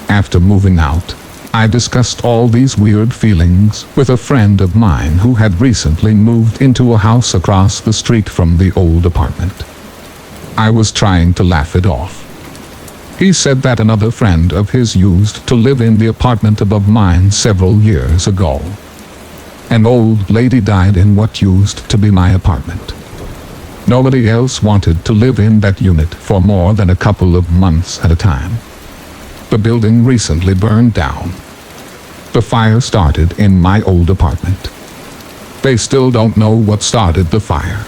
Speaker 1: After moving out, I discussed all these weird feelings with a friend of mine who had recently moved into a house across the street from the old apartment. I was trying to laugh it off. He said that another friend of his used to live in the apartment above mine several years ago. An old lady died in what used to be my apartment. Nobody else wanted to live in that unit for more than a couple of months at a time. The building recently burned down. The fire started in my old apartment. They still don't know what started the fire.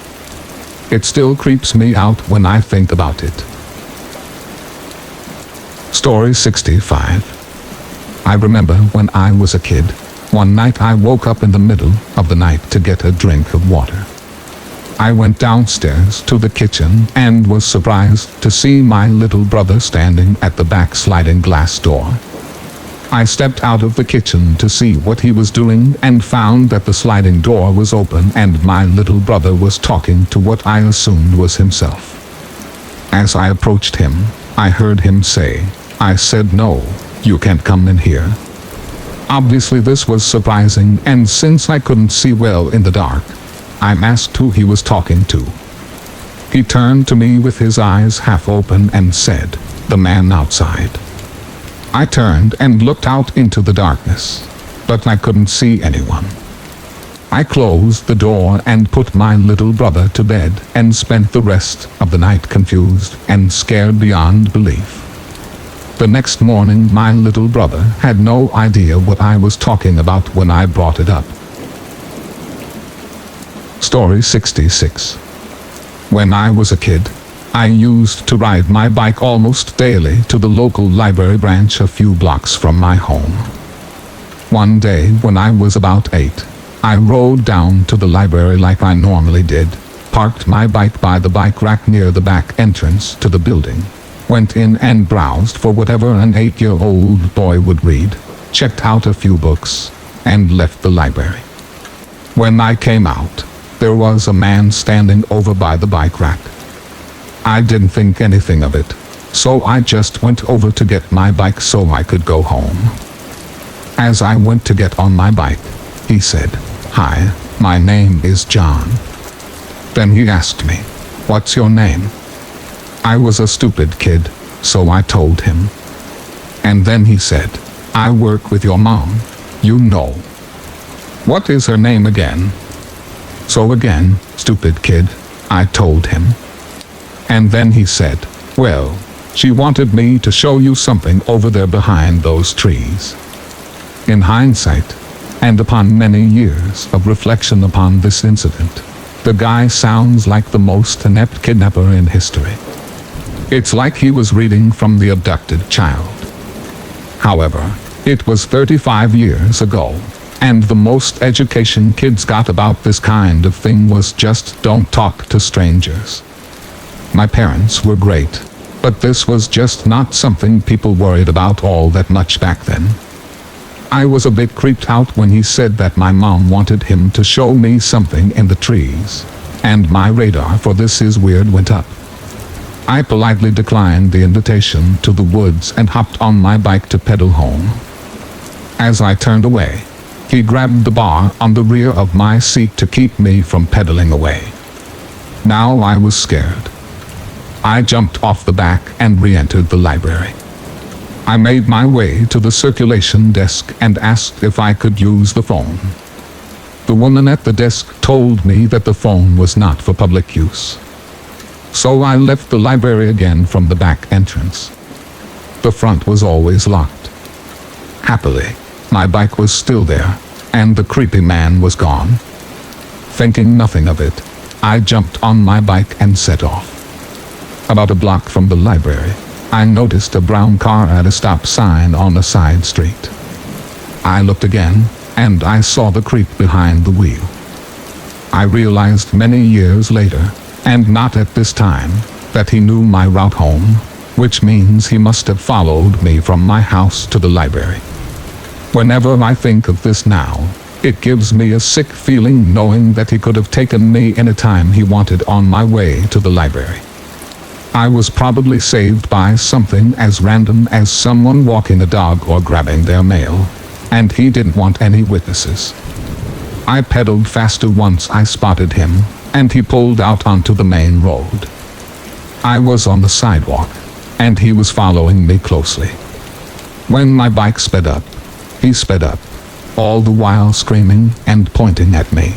Speaker 1: It still creeps me out when I think about it. Story 65. I remember when I was a kid, one night I woke up in the middle of the night to get a drink of water. I went downstairs to the kitchen and was surprised to see my little brother standing at the back sliding glass door. I stepped out of the kitchen to see what he was doing and found that the sliding door was open and my little brother was talking to what I assumed was himself. As I approached him, I heard him say, "I said no, you can't come in here." Obviously this was surprising, and since I couldn't see well in the dark, I asked who he was talking to. He turned to me with his eyes half open and said, "The man outside." I turned and looked out into the darkness, but I couldn't see anyone. I closed the door and put my little brother to bed and spent the rest of the night confused and scared beyond belief. The next morning my little brother had no idea what I was talking about when I brought it up. Story 66. When I was a kid, I used to ride my bike almost daily to the local library branch a few blocks from my home. One day when I was about 8, I rode down to the library like I normally did, parked my bike by the bike rack near the back entrance to the building, went in and browsed for whatever an 8-year-old boy would read, checked out a few books, and left the library. When I came out, there was a man standing over by the bike rack. I didn't think anything of it, so I just went over to get my bike so I could go home. As I went to get on my bike, he said, "Hi, my name is John." Then he asked me, "What's your name?" I was a stupid kid, so I told him. And then he said, "I work with your mom, you know." "What is her name again?" So again, stupid kid, I told him. And then he said, "Well, she wanted me to show you something over there behind those trees." In hindsight, and upon many years of reflection upon this incident, the guy sounds like the most inept kidnapper in history. It's like he was reading from the abducted child. However, it was 35 years ago, and the most education kids got about this kind of thing was just don't talk to strangers. My parents were great, but this was just not something people worried about all that much back then. I was a bit creeped out when he said that my mom wanted him to show me something in the trees, and my radar for this is weird went up. I politely declined the invitation to the woods and hopped on my bike to pedal home. As I turned away, he grabbed the bar on the rear of my seat to keep me from pedaling away. Now I was scared. I jumped off the back and re-entered the library. I made my way to the circulation desk and asked if I could use the phone. The woman at the desk told me that the phone was not for public use. So I left the library again from the back entrance. The front was always locked. Happily, my bike was still there, and the creepy man was gone. Thinking nothing of it, I jumped on my bike and set off. About a block from the library, I noticed a brown car at a stop sign on a side street. I looked again, and I saw the creep behind the wheel. I realized many years later, and not at this time, that he knew my route home, which means he must have followed me from my house to the library. Whenever I think of this now, it gives me a sick feeling knowing that he could have taken me anytime he wanted on my way to the library. I was probably saved by something as random as someone walking a dog or grabbing their mail, and he didn't want any witnesses. I pedaled faster once I spotted him, and he pulled out onto the main road. I was on the sidewalk, and he was following me closely. When my bike sped up, he sped up, all the while screaming and pointing at me.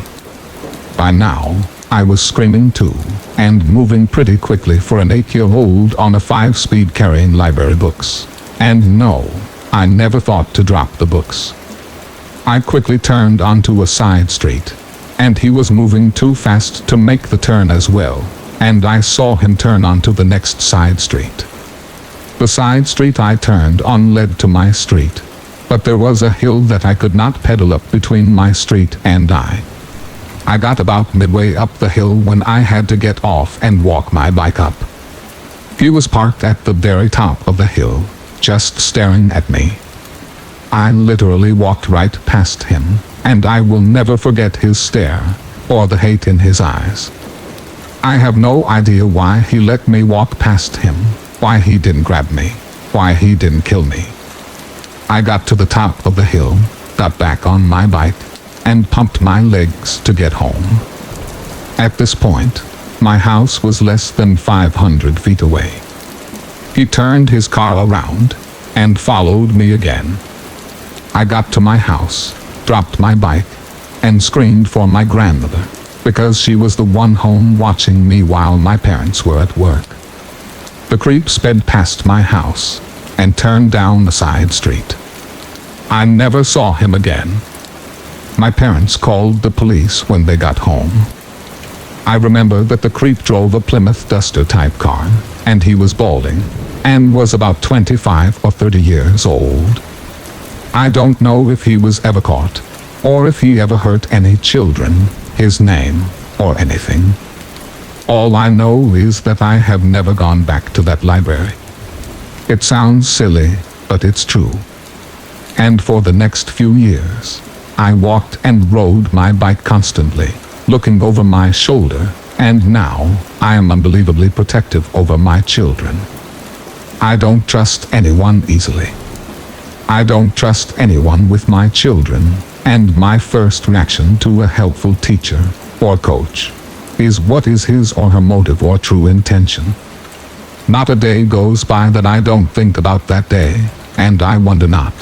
Speaker 1: By now, I was screaming too, and moving pretty quickly for an 8-year-old on a 5-speed carrying library books. And no, I never thought to drop the books. I quickly turned onto a side street, and he was moving too fast to make the turn as well, and I saw him turn onto the next side street. The side street I turned on led to my street, but there was a hill that I could not pedal up between my street and I got about midway up the hill when I had to get off and walk my bike up. He was parked at the very top of the hill, just staring at me. I literally walked right past him, and I will never forget his stare, or the hate in his eyes. I have no idea why he let me walk past him, why he didn't grab me, why he didn't kill me. I got to the top of the hill, got back on my bike, and pumped my legs to get home. At this point, my house was less than 500 feet away. He turned his car around and followed me again. I got to my house, dropped my bike, and screamed for my grandmother, because she was the one home watching me while my parents were at work. The creep sped past my house and turned down the side street. I never saw him again. My parents called the police when they got home. I remember that the creep drove a Plymouth Duster type car, and he was balding, and was about 25 or 30 years old. I don't know if he was ever caught, or if he ever hurt any children, his name, or anything. All I know is that I have never gone back to that library. It sounds silly, but it's true. And for the next few years, I walked and rode my bike constantly, looking over my shoulder, and now I am unbelievably protective over my children. I don't trust anyone easily. I don't trust anyone with my children, and my first reaction to a helpful teacher or coach is what is his or her motive or true intention. Not a day goes by that I don't think about that day, and I wonder not,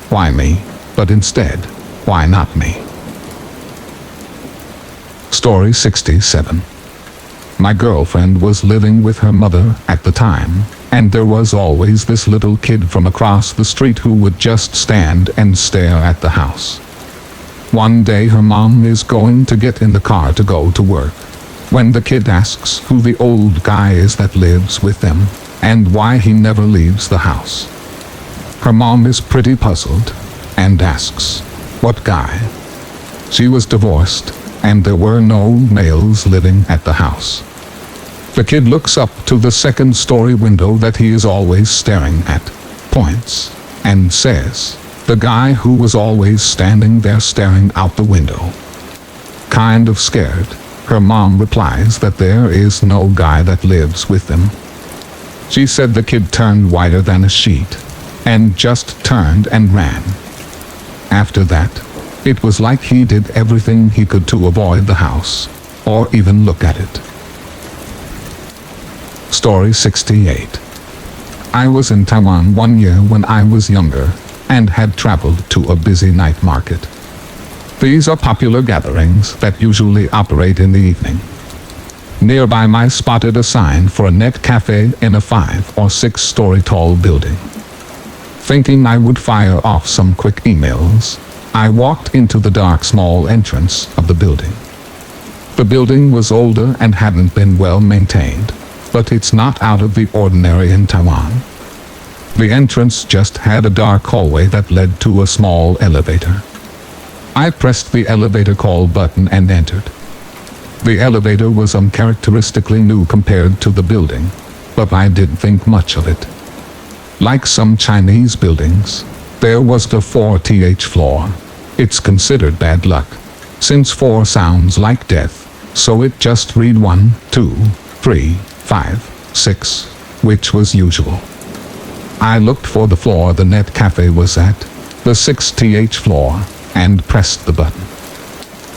Speaker 1: why me, but instead, why not me? Story 67. My girlfriend was living with her mother at the time, and there was always this little kid from across the street who would just stand and stare at the house. One day her mom is going to get in the car to go to work, when the kid asks who the old guy is that lives with them, and why he never leaves the house. Her mom is pretty puzzled, and asks, "What guy?" She was divorced, and there were no males living at the house. The kid looks up to the second-story window that he is always staring at, points, and says, "The guy who was always standing there staring out the window." Kind of scared, her mom replies that there is no guy that lives with them. She said the kid turned whiter than a sheet, and just turned and ran. After that, it was like he did everything he could to avoid the house, or even look at it. Story 68. I was in Taiwan one year when I was younger, and had traveled to a busy night market. These are popular gatherings that usually operate in the evening. Nearby I spotted a sign for a net cafe in a 5 or 6-story tall building. Thinking I would fire off some quick emails, I walked into the dark small entrance of the building. The building was older and hadn't been well maintained, but it's not out of the ordinary in Taiwan. The entrance just had a dark hallway that led to a small elevator. I pressed the elevator call button and entered. The elevator was uncharacteristically new compared to the building, but I didn't think much of it. Like some Chinese buildings, there was the 4th floor. It's considered bad luck, since 4 sounds like death, so it just read 1, 2, 3, 5, 6, which was usual. I looked for the floor the net cafe was at, the 6th floor, and pressed the button.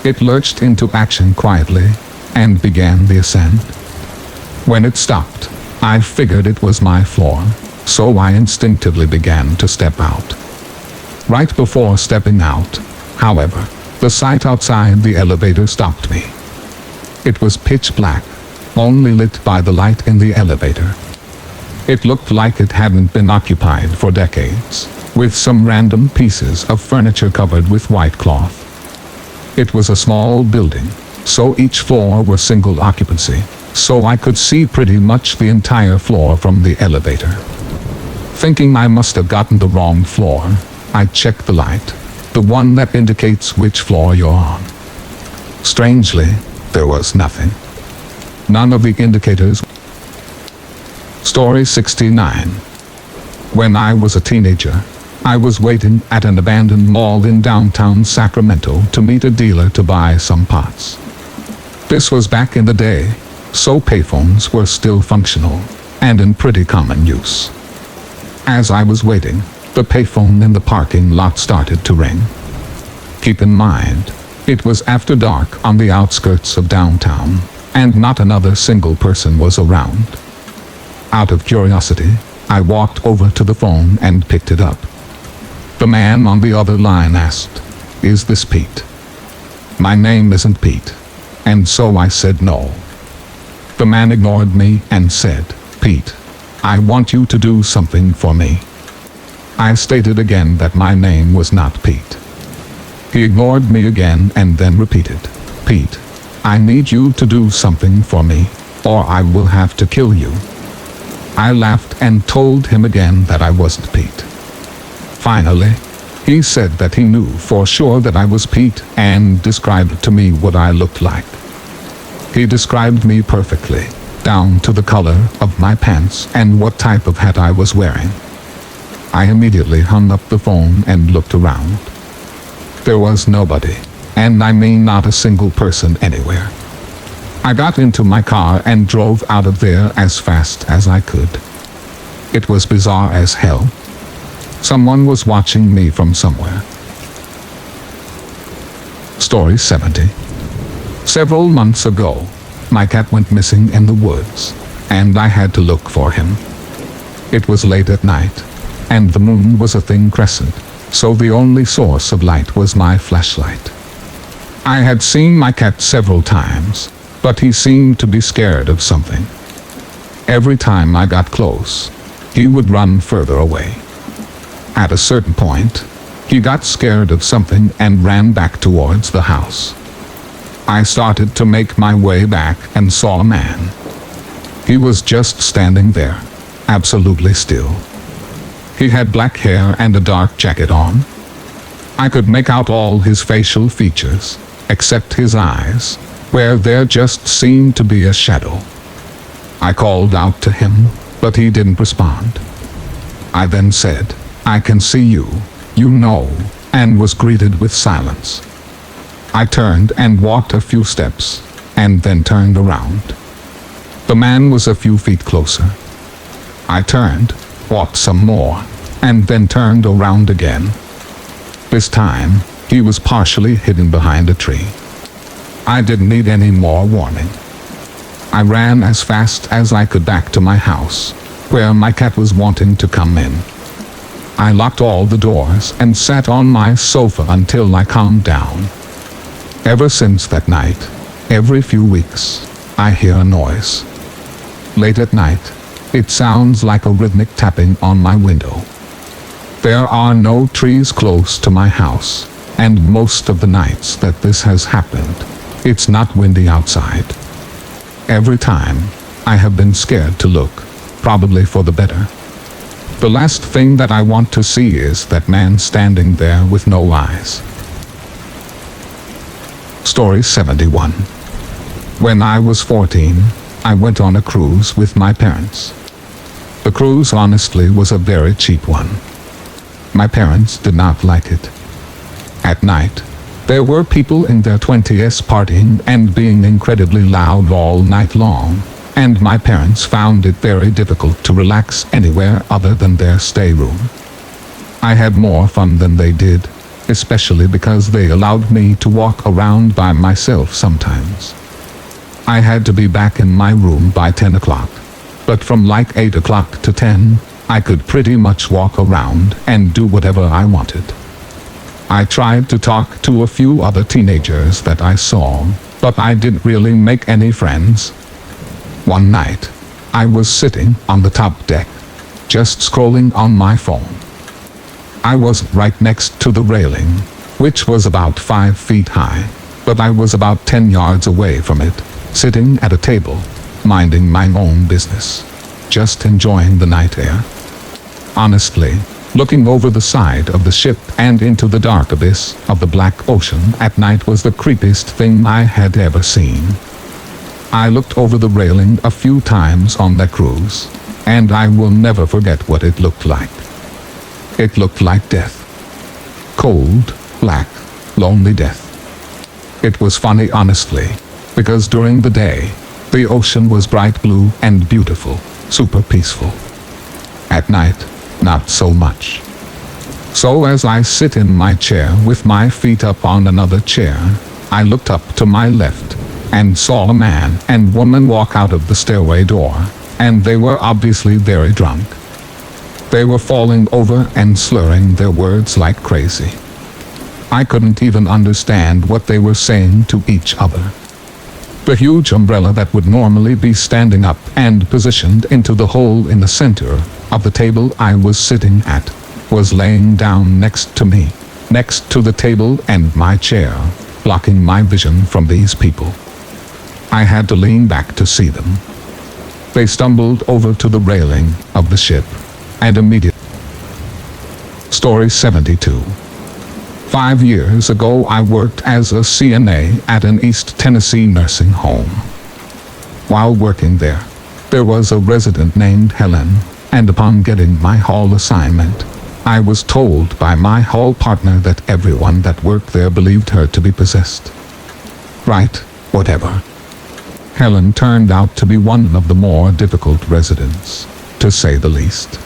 Speaker 1: It lurched into action quietly, and began the ascent. When it stopped, I figured it was my floor, so I instinctively began to step out. Right before stepping out, however, the sight outside the elevator stopped me. It was pitch black, only lit by the light in the elevator. It looked like it hadn't been occupied for decades, with some random pieces of furniture covered with white cloth. It was a small building, so each floor was single occupancy, so I could see pretty much the entire floor from the elevator. Thinking I must have gotten the wrong floor, I checked the light, the one that indicates which floor you're on. Strangely, there was nothing. None of the indicators. Story 69. When I was a teenager, I was waiting at an abandoned mall in downtown Sacramento to meet a dealer to buy some pots. This was back in the day, so payphones were still functional, and in pretty common use. As I was waiting, the payphone in the parking lot started to ring. Keep in mind, it was after dark on the outskirts of downtown, and not another single person was around. Out of curiosity, I walked over to the phone and picked it up. The man on the other line asked, "Is this Pete?" My name isn't Pete, and so I said no. The man ignored me and said, "Pete, I want you to do something for me." I stated again that my name was not Pete. He ignored me again and then repeated, "Pete, I need you to do something for me, or I will have to kill you." I laughed and told him again that I wasn't Pete. Finally, he said that he knew for sure that I was Pete and described to me what I looked like. He described me perfectly, down to the color of my pants and what type of hat I was wearing. I immediately hung up the phone and looked around. There was nobody, and I mean not a single person anywhere. I got into my car and drove out of there as fast as I could. It was bizarre as hell. Someone was watching me from somewhere. Story 70. Several months ago, my cat went missing in the woods, and I had to look for him. It was late at night, and the moon was a thin crescent, so the only source of light was my flashlight. I had seen my cat several times, but he seemed to be scared of something. Every time I got close, he would run further away. At a certain point, he got scared of something and ran back towards the house. I started to make my way back and saw a man. He was just standing there, absolutely still. He had black hair and a dark jacket on. I could make out all his facial features, except his eyes, where there just seemed to be a shadow. I called out to him, but he didn't respond. I then said, "I can see you, you know," and was greeted with silence. I turned and walked a few steps, and then turned around. The man was a few feet closer. I turned, walked some more, and then turned around again. This time, he was partially hidden behind a tree. I didn't need any more warning. I ran as fast as I could back to my house, where my cat was wanting to come in. I locked all the doors and sat on my sofa until I calmed down. Ever since that night, every few weeks, I hear a noise. Late at night, it sounds like a rhythmic tapping on my window. There are no trees close to my house, and most of the nights that this has happened, it's not windy outside. Every time, I have been scared to look, probably for the better. The last thing that I want to see is that man standing there with no eyes. Story 71. When I was 14, I went on a cruise with my parents. The cruise honestly was a very cheap one. My parents did not like it. At night, there were people in their 20s partying and being incredibly loud all night long, and my parents found it very difficult to relax anywhere other than their stateroom. I had more fun than they did, especially because they allowed me to walk around by myself sometimes. I had to be back in my room by 10 o'clock, but from like 8 o'clock to 10, I could pretty much walk around and do whatever I wanted. I tried to talk to a few other teenagers that I saw, but I didn't really make any friends. One night, I was sitting on the top deck, just scrolling on my phone. I was right next to the railing, which was about 5 feet high, but I was about 10 yards away from it, sitting at a table, minding my own business, just enjoying the night air. Honestly, looking over the side of the ship and into the dark abyss of the black ocean at night was the creepiest thing I had ever seen. I looked over the railing a few times on that cruise, and I will never forget what it looked like. It looked like death. Cold, black, lonely death. It was funny honestly, because during the day, the ocean was bright blue and beautiful, super peaceful. At night, not so much. So as I sit in my chair with my feet up on another chair, I looked up to my left and saw a man and woman walk out of the stairway door, and they were obviously very drunk. They were falling over and slurring their words like crazy. I couldn't even understand what they were saying to each other. The huge umbrella that would normally be standing up and positioned into the hole in the center of the table I was sitting at was laying down next to me, next to the table and my chair, blocking my vision from these people. I had to lean back to see them. They stumbled over to the railing of the ship, and immediately. Story 72. 5 years ago I worked as a CNA at an East Tennessee nursing home. While working there was a resident named Helen, and upon getting my hall assignment, I was told by my hall partner that everyone that worked there believed her to be possessed. Right, whatever. Helen turned out to be one of the more difficult residents, to say the least.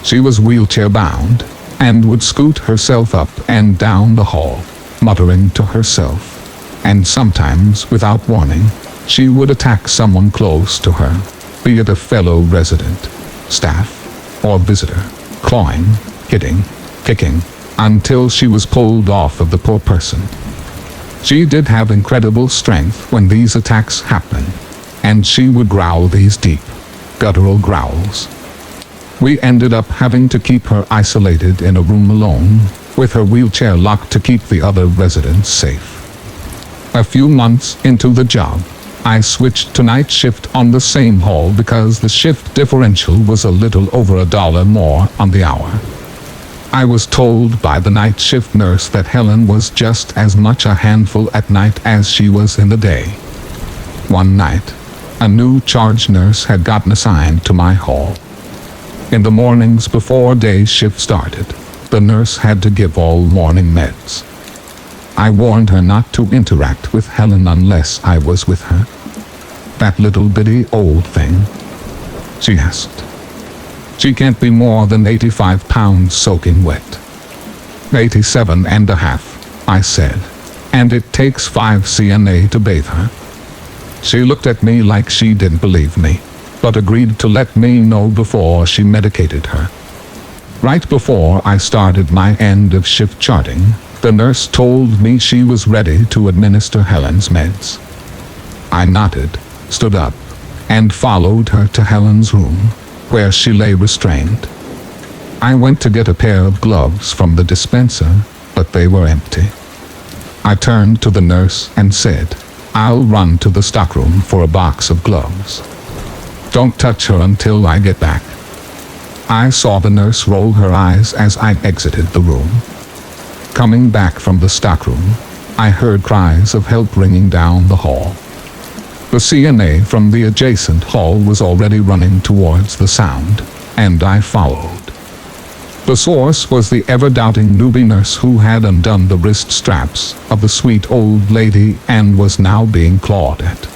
Speaker 1: She was wheelchair-bound, and would scoot herself up and down the hall, muttering to herself, and sometimes, without warning, she would attack someone close to her, be it a fellow resident, staff, or visitor, clawing, hitting, kicking, until she was pulled off of the poor person. She did have incredible strength when these attacks happened, and she would growl these deep, guttural growls. We ended up having to keep her isolated in a room alone, with her wheelchair locked to keep the other residents safe. A few months into the job, I switched to night shift on the same hall because the shift differential was a little over $1 more on the hour. I was told by the night shift nurse that Helen was just as much a handful at night as she was in the day. One night, a new charge nurse had gotten assigned to my hall. In the mornings before day shift started, the nurse had to give all morning meds. I warned her not to interact with Helen unless I was with her. That little bitty old thing, she asked. She can't be more than 85 pounds soaking wet. 87.5, I said, and it takes 5 CNA to bathe her. She looked at me like she didn't believe me, but agreed to let me know before she medicated her. Right before I started my end of shift charting, the nurse told me she was ready to administer Helen's meds. I nodded, stood up, and followed her to Helen's room, where she lay restrained. I went to get a pair of gloves from the dispenser, but they were empty. I turned to the nurse and said, "I'll run to the stockroom for a box of gloves. Don't touch her until I get back." I saw the nurse roll her eyes as I exited the room. Coming back from the stockroom, I heard cries of help ringing down the hall. The CNA from the adjacent hall was already running towards the sound, and I followed. The source was the ever-doubting newbie nurse who had undone the wrist straps of the sweet old lady and was now being clawed at.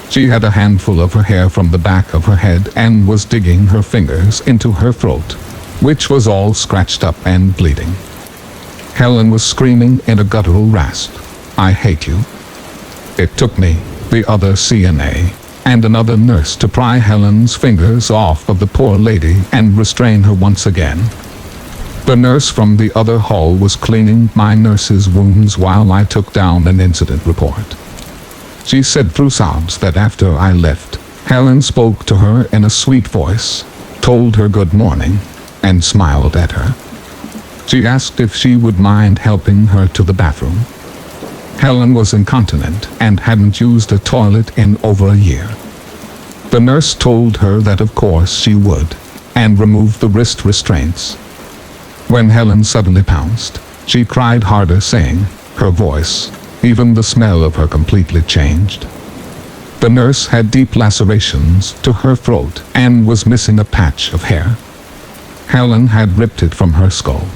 Speaker 1: She had a handful of her hair from the back of her head and was digging her fingers into her throat, which was all scratched up and bleeding. Helen was screaming in a guttural rasp, "I hate you." It took me, the other CNA, and another nurse to pry Helen's fingers off of the poor lady and restrain her once again. The nurse from the other hall was cleaning my nurse's wounds while I took down an incident report. She said through sobs that after I left, Helen spoke to her in a sweet voice, told her good morning, and smiled at her. She asked if she would mind helping her to the bathroom. Helen was incontinent and hadn't used a toilet in over a year. The nurse told her that of course she would, and removed the wrist restraints. When Helen suddenly pounced, she cried harder, saying, her voice, even the smell of her completely changed. The nurse had deep lacerations to her throat and was missing a patch of hair. Helen had ripped it from her skull.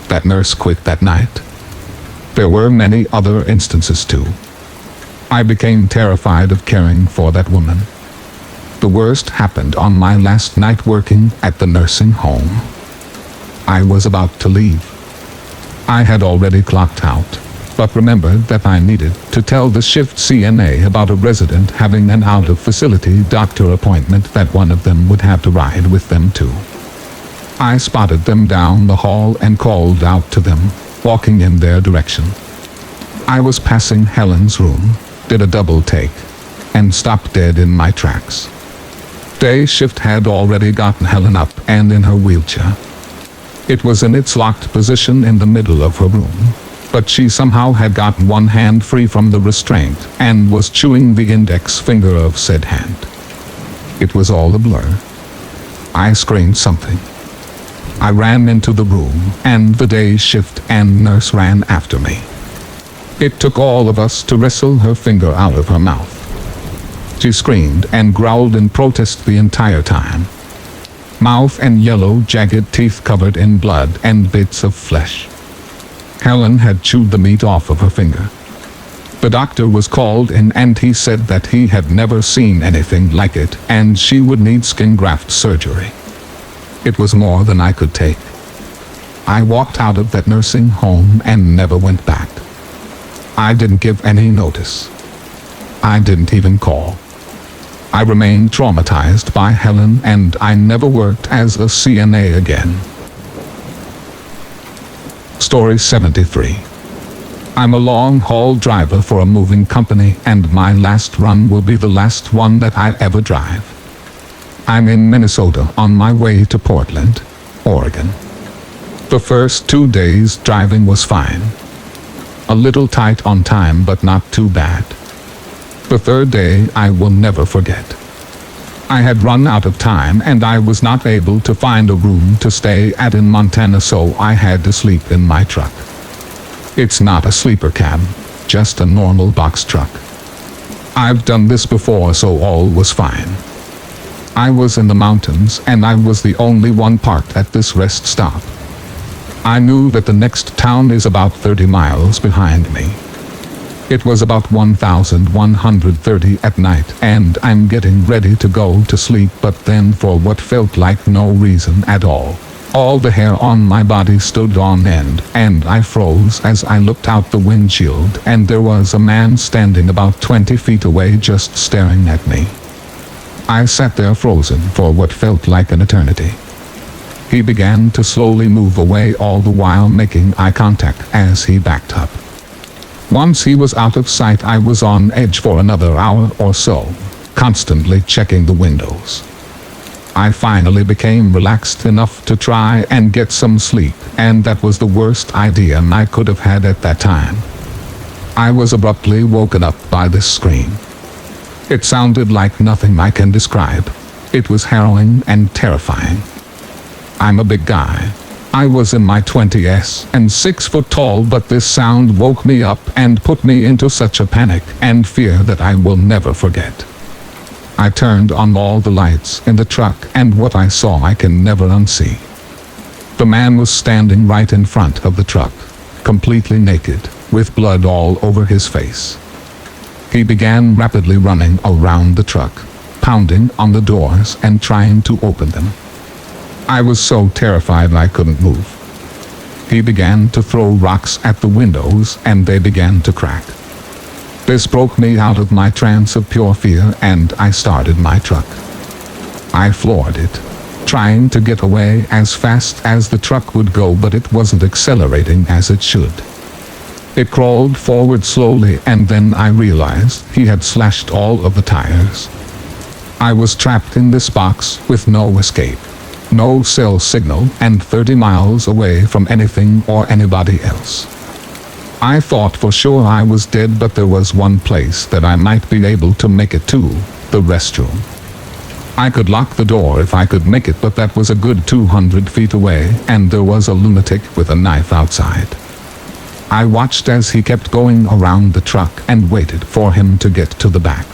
Speaker 1: That nurse quit that night. There were many other instances too. I became terrified of caring for that woman. The worst happened on my last night working at the nursing home. I was about to leave. I had already clocked out, but remembered that I needed to tell the shift CNA about a resident having an out-of-facility doctor appointment that one of them would have to ride with them to. I spotted them down the hall and called out to them, walking in their direction. I was passing Helen's room, did a double take, and stopped dead in my tracks. Day shift had already gotten Helen up and in her wheelchair. It was in its locked position in the middle of her room, but she somehow had gotten one hand free from the restraint and was chewing the index finger of said hand. It was all a blur. I screamed something. I ran into the room, and the day shift and nurse ran after me. It took all of us to wrestle her finger out of her mouth. She screamed and growled in protest the entire time. mouth and yellow jagged teeth covered in blood and bits of flesh. Helen had chewed the meat off of her finger. The doctor was called in and he said that he had never seen anything like it and she would need skin graft surgery. It was more than I could take. I walked out of that nursing home and never went back. I didn't give any notice. I didn't even call. I remained traumatized by Helen and I never worked as a CNA again. Story 73. I'm a long-haul driver for a moving company and my last run will be the last one that I ever drive. I'm in Minnesota on my way to Portland, Oregon. The first 2 days driving was fine. A little tight on time but not too bad. The third day I will never forget. I had run out of time and I was not able to find a room to stay at in Montana, so I had to sleep in my truck. It's not a sleeper cab, just a normal box truck. I've done this before, so all was fine. I was in the mountains and I was the only one parked at this rest stop. I knew that the next town is about 30 miles behind me. It was about 1,130 at night and I'm getting ready to go to sleep, but then for what felt like no reason at all the hair on my body stood on end and I froze as I looked out the windshield and there was a man standing about 20 feet away just staring at me. I sat there frozen for what felt like an eternity. He began to slowly move away, all the while making eye contact as he backed up. Once he was out of sight, I was on edge for another hour or so, constantly checking the windows. I finally became relaxed enough to try and get some sleep, and that was the worst idea I could have had at that time. I was abruptly woken up by this scream. It sounded like nothing I can describe. It was harrowing and terrifying. I'm a big guy. I was in my 20s and 6 foot tall, but this sound woke me up and put me into such a panic and fear that I will never forget. I turned on all the lights in the truck and what I saw I can never unsee. The man was standing right in front of the truck, completely naked, with blood all over his face. He began rapidly running around the truck, pounding on the doors and trying to open them. I was so terrified I couldn't move. He began to throw rocks at the windows and they began to crack. This broke me out of my trance of pure fear and I started my truck. I floored it, trying to get away as fast as the truck would go, but it wasn't accelerating as it should. It crawled forward slowly and then I realized he had slashed all of the tires. I was trapped in this box with no escape, no cell signal, and 30 miles away from anything or anybody else. I thought for sure I was dead, but there was one place that I might be able to make it to, the restroom. I could lock the door if I could make it, but that was a good 200 feet away and there was a lunatic with a knife outside. I watched as he kept going around the truck and waited for him to get to the back.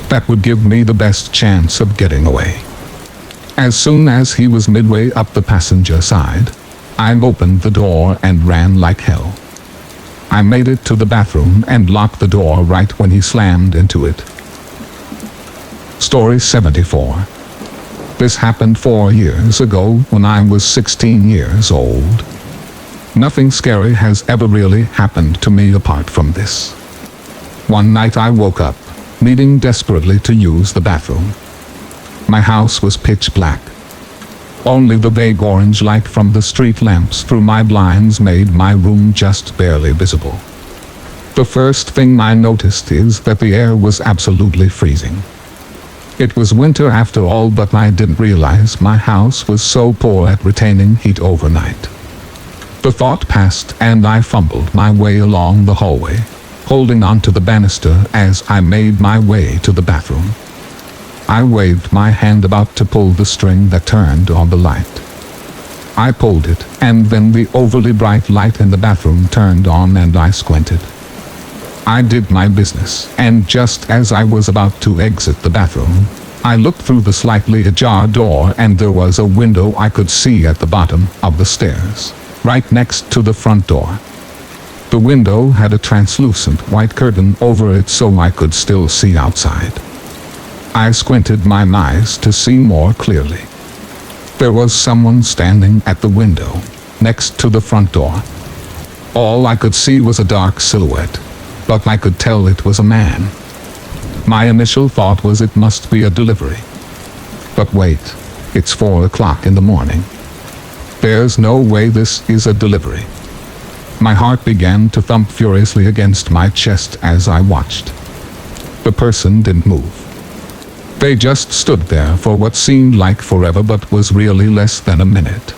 Speaker 1: That would give me the best chance of getting away. As soon as he was midway up the passenger side, I opened the door and ran like hell. I made it to the bathroom and locked the door right when he slammed into it. Story 74. This happened 4 years ago when I was 16 years old. Nothing scary has ever really happened to me apart from this. One night I woke up, needing desperately to use the bathroom. My house was pitch black. Only the vague orange light from the street lamps through my blinds made my room just barely visible. The first thing I noticed is that the air was absolutely freezing. It was winter after all, but I didn't realize my house was so poor at retaining heat overnight. The thought passed and I fumbled my way along the hallway, holding onto the banister as I made my way to the bathroom. I waved my hand about to pull the string that turned on the light. I pulled it, and then the overly bright light in the bathroom turned on and I squinted. I did my business, and just as I was about to exit the bathroom, I looked through the slightly ajar door and there was a window I could see at the bottom of the stairs, right next to the front door. The window had a translucent white curtain over it so I could still see outside. I squinted my eyes to see more clearly. There was someone standing at the window, next to the front door. All I could see was a dark silhouette, but I could tell it was a man. My initial thought was it must be a delivery. But wait, it's 4 o'clock in the morning. There's no way this is a delivery. My heart began to thump furiously against my chest as I watched. The person didn't move. They just stood there for what seemed like forever but was really less than a minute.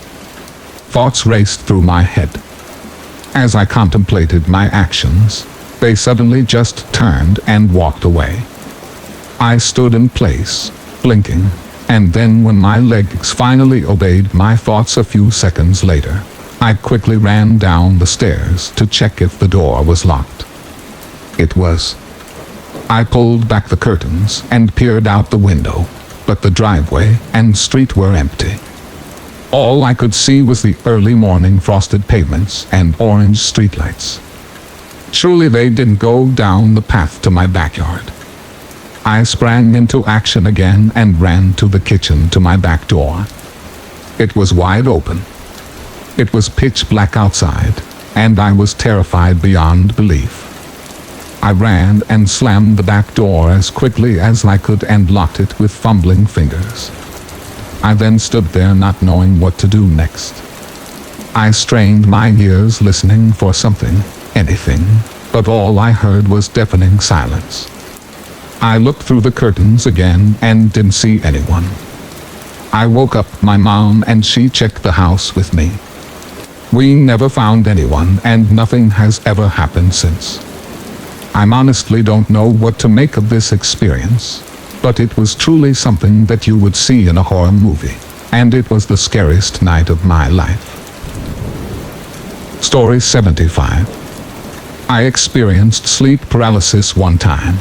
Speaker 1: Thoughts raced through my head. As I contemplated my actions, they suddenly just turned and walked away. I stood in place, blinking, and then when my legs finally obeyed my thoughts a few seconds later, I quickly ran down the stairs to check if the door was locked. It was. I pulled back the curtains and peered out the window, but the driveway and street were empty. All I could see was the early morning frosted pavements and orange streetlights. Surely they didn't go down the path to my backyard. I sprang into action again and ran to the kitchen to my back door. It was wide open. It was pitch black outside, and I was terrified beyond belief. I ran and slammed the back door as quickly as I could and locked it with fumbling fingers. I then stood there not knowing what to do next. I strained my ears listening for something, anything, but all I heard was deafening silence. I looked through the curtains again and didn't see anyone. I woke up my mom and she checked the house with me. We never found anyone and nothing has ever happened since. I honestly don't know what to make of this experience, but it was truly something that you would see in a horror movie, and it was the scariest night of my life. Story 75. I experienced sleep paralysis one time.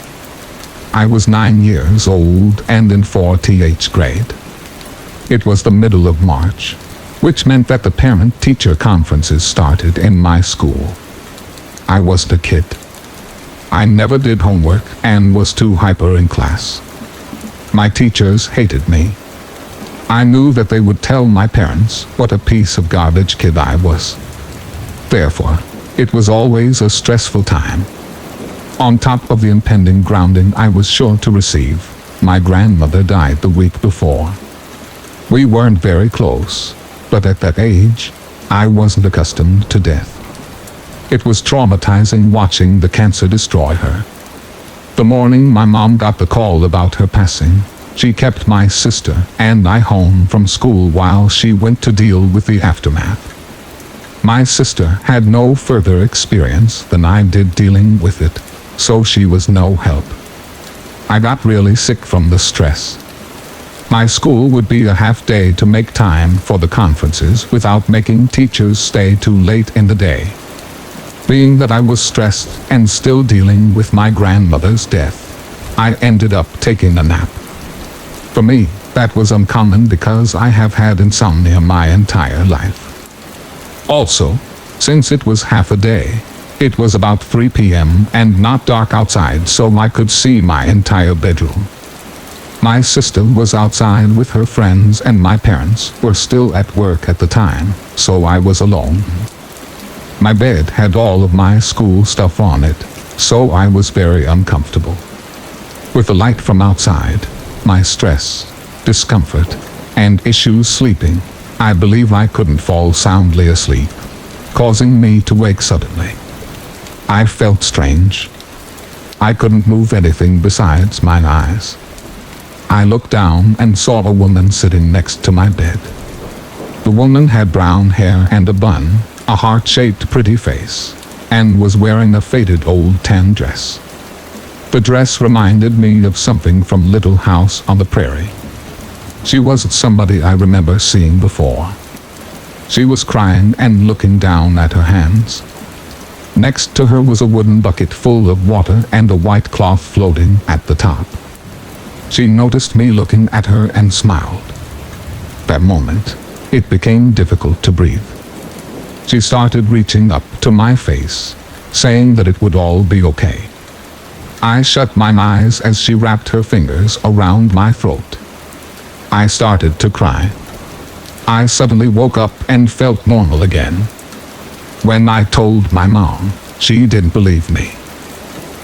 Speaker 1: I was 9 years old and in 4th grade. It was the middle of March, which meant that the parent-teacher conferences started in my school. I wasn't a kid. I never did homework and was too hyper in class. My teachers hated me. I knew that they would tell my parents what a piece of garbage kid I was. Therefore, it was always a stressful time. On top of the impending grounding I was sure to receive, my grandmother died the week before. We weren't very close, but at that age, I wasn't accustomed to death. It was traumatizing watching the cancer destroy her. The morning my mom got the call about her passing, she kept my sister and I home from school while she went to deal with the aftermath. My sister had no further experience than I did dealing with it, so she was no help. I got really sick from the stress. My school would be a half day to make time for the conferences without making teachers stay too late in the day. Being that I was stressed and still dealing with my grandmother's death, I ended up taking a nap. For me, that was uncommon because I have had insomnia my entire life. Also, since it was half a day, it was about 3 p.m. and not dark outside so I could see my entire bedroom. My sister was outside with her friends and my parents were still at work at the time, so I was alone. My bed had all of my school stuff on it, so I was very uncomfortable. With the light from outside, my stress, discomfort, and issues sleeping, I believe I couldn't fall soundly asleep, causing me to wake suddenly. I felt strange. I couldn't move anything besides my eyes. I looked down and saw a woman sitting next to my bed. The woman had brown hair and a bun, a heart-shaped pretty face, and was wearing a faded old tan dress. The dress reminded me of something from Little House on the Prairie. She wasn't somebody I remember seeing before. She was crying and looking down at her hands. Next to her was a wooden bucket full of water and a white cloth floating at the top. She noticed me looking at her and smiled. That moment, it became difficult to breathe. She started reaching up to my face, saying that it would all be okay. I shut my eyes as she wrapped her fingers around my throat. I started to cry. I suddenly woke up and felt normal again. When I told my mom, she didn't believe me.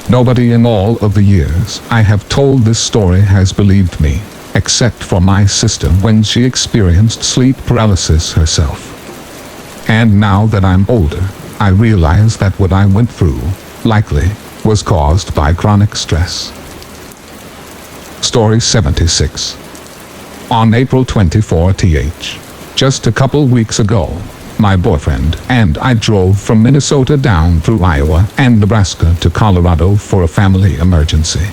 Speaker 1: Nobody in all of the years I have told this story has believed me, except for my sister when she experienced sleep paralysis herself. And now that I'm older, I realize that what I went through, likely, was caused by chronic stress. Story 76. On April 24th, just a couple weeks ago, my boyfriend and I drove from Minnesota down through Iowa and Nebraska to Colorado for a family emergency.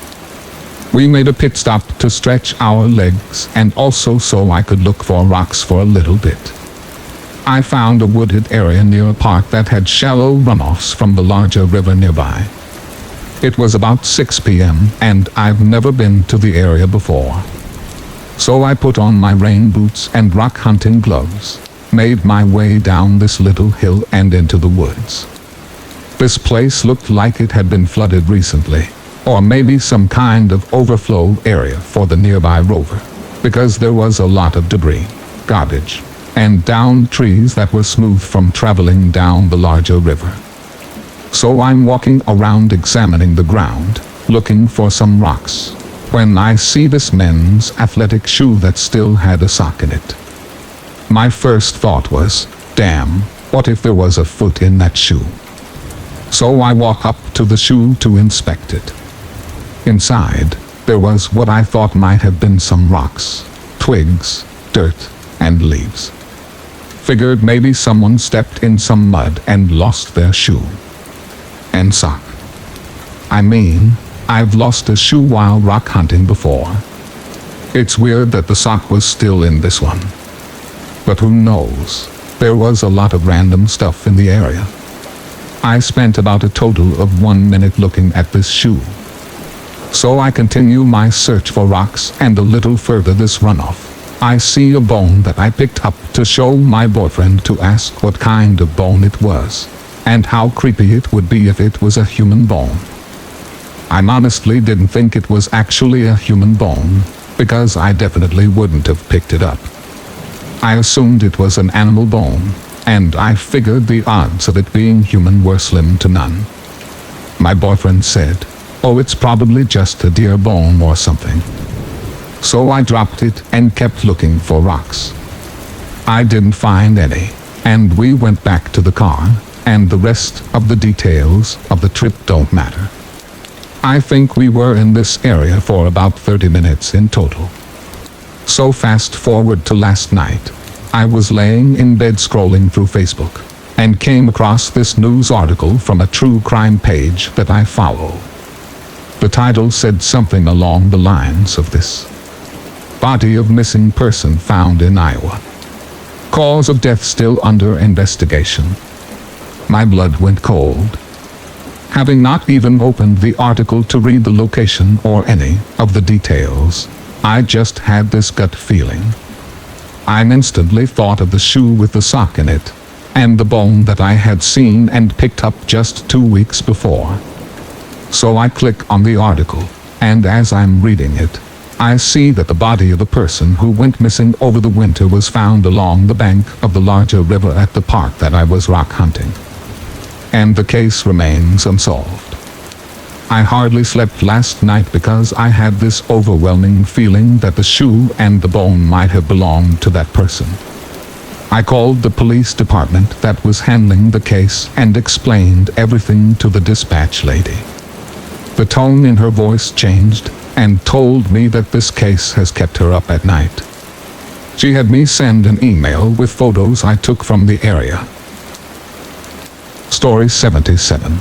Speaker 1: We made a pit stop to stretch our legs and also so I could look for rocks for a little bit. I found a wooded area near a park that had shallow runoffs from the larger river nearby. It was about 6 p.m. and I've never been to the area before. So I put on my rain boots and rock hunting gloves, made my way down this little hill and into the woods. This place looked like it had been flooded recently, or maybe some kind of overflow area for the nearby rover, because there was a lot of debris, garbage, and downed trees that were smooth from traveling down the larger river. So I'm walking around examining the ground, looking for some rocks, when I see this men's athletic shoe that still had a sock in it. My first thought was, damn, what if there was a foot in that shoe? So I walk up to the shoe to inspect it. Inside, there was what I thought might have been some rocks, twigs, dirt, and leaves. Figured maybe someone stepped in some mud and lost their shoe. And sock. I mean, I've lost a shoe while rock hunting before. It's weird that the sock was still in this one. But who knows? There was a lot of random stuff in the area. I spent about a total of 1 minute looking at this shoe. So I continue my search for rocks, and a little further this runoff, I see a bone that I picked up to show my boyfriend to ask what kind of bone it was, and how creepy it would be if it was a human bone. I honestly didn't think it was actually a human bone, because I definitely wouldn't have picked it up. I assumed it was an animal bone, and I figured the odds of it being human were slim to none. My boyfriend said, "Oh, it's probably just a deer bone or something." So I dropped it and kept looking for rocks. I didn't find any, and we went back to the car, and the rest of the details of the trip don't matter. I think we were in this area for about 30 minutes in total. So fast forward to last night, I was laying in bed scrolling through Facebook, and came across this news article from a true crime page that I follow. The title said something along the lines of this: Body of missing person found in Iowa. Cause of death still under investigation. My blood went cold. Having not even opened the article to read the location or any of the details, I just had this gut feeling. I instantly thought of the shoe with the sock in it, and the bone that I had seen and picked up just 2 weeks before. So I click on the article, and as I'm reading it, I see that the body of a person who went missing over the winter was found along the bank of the larger river at the park that I was rock hunting. And the case remains unsolved. I hardly slept last night because I had this overwhelming feeling that the shoe and the bone might have belonged to that person. I called the police department that was handling the case and explained everything to the dispatch lady. The tone in her voice changed and told me that this case has kept her up at night. She had me send an email with photos I took from the area. Story 77.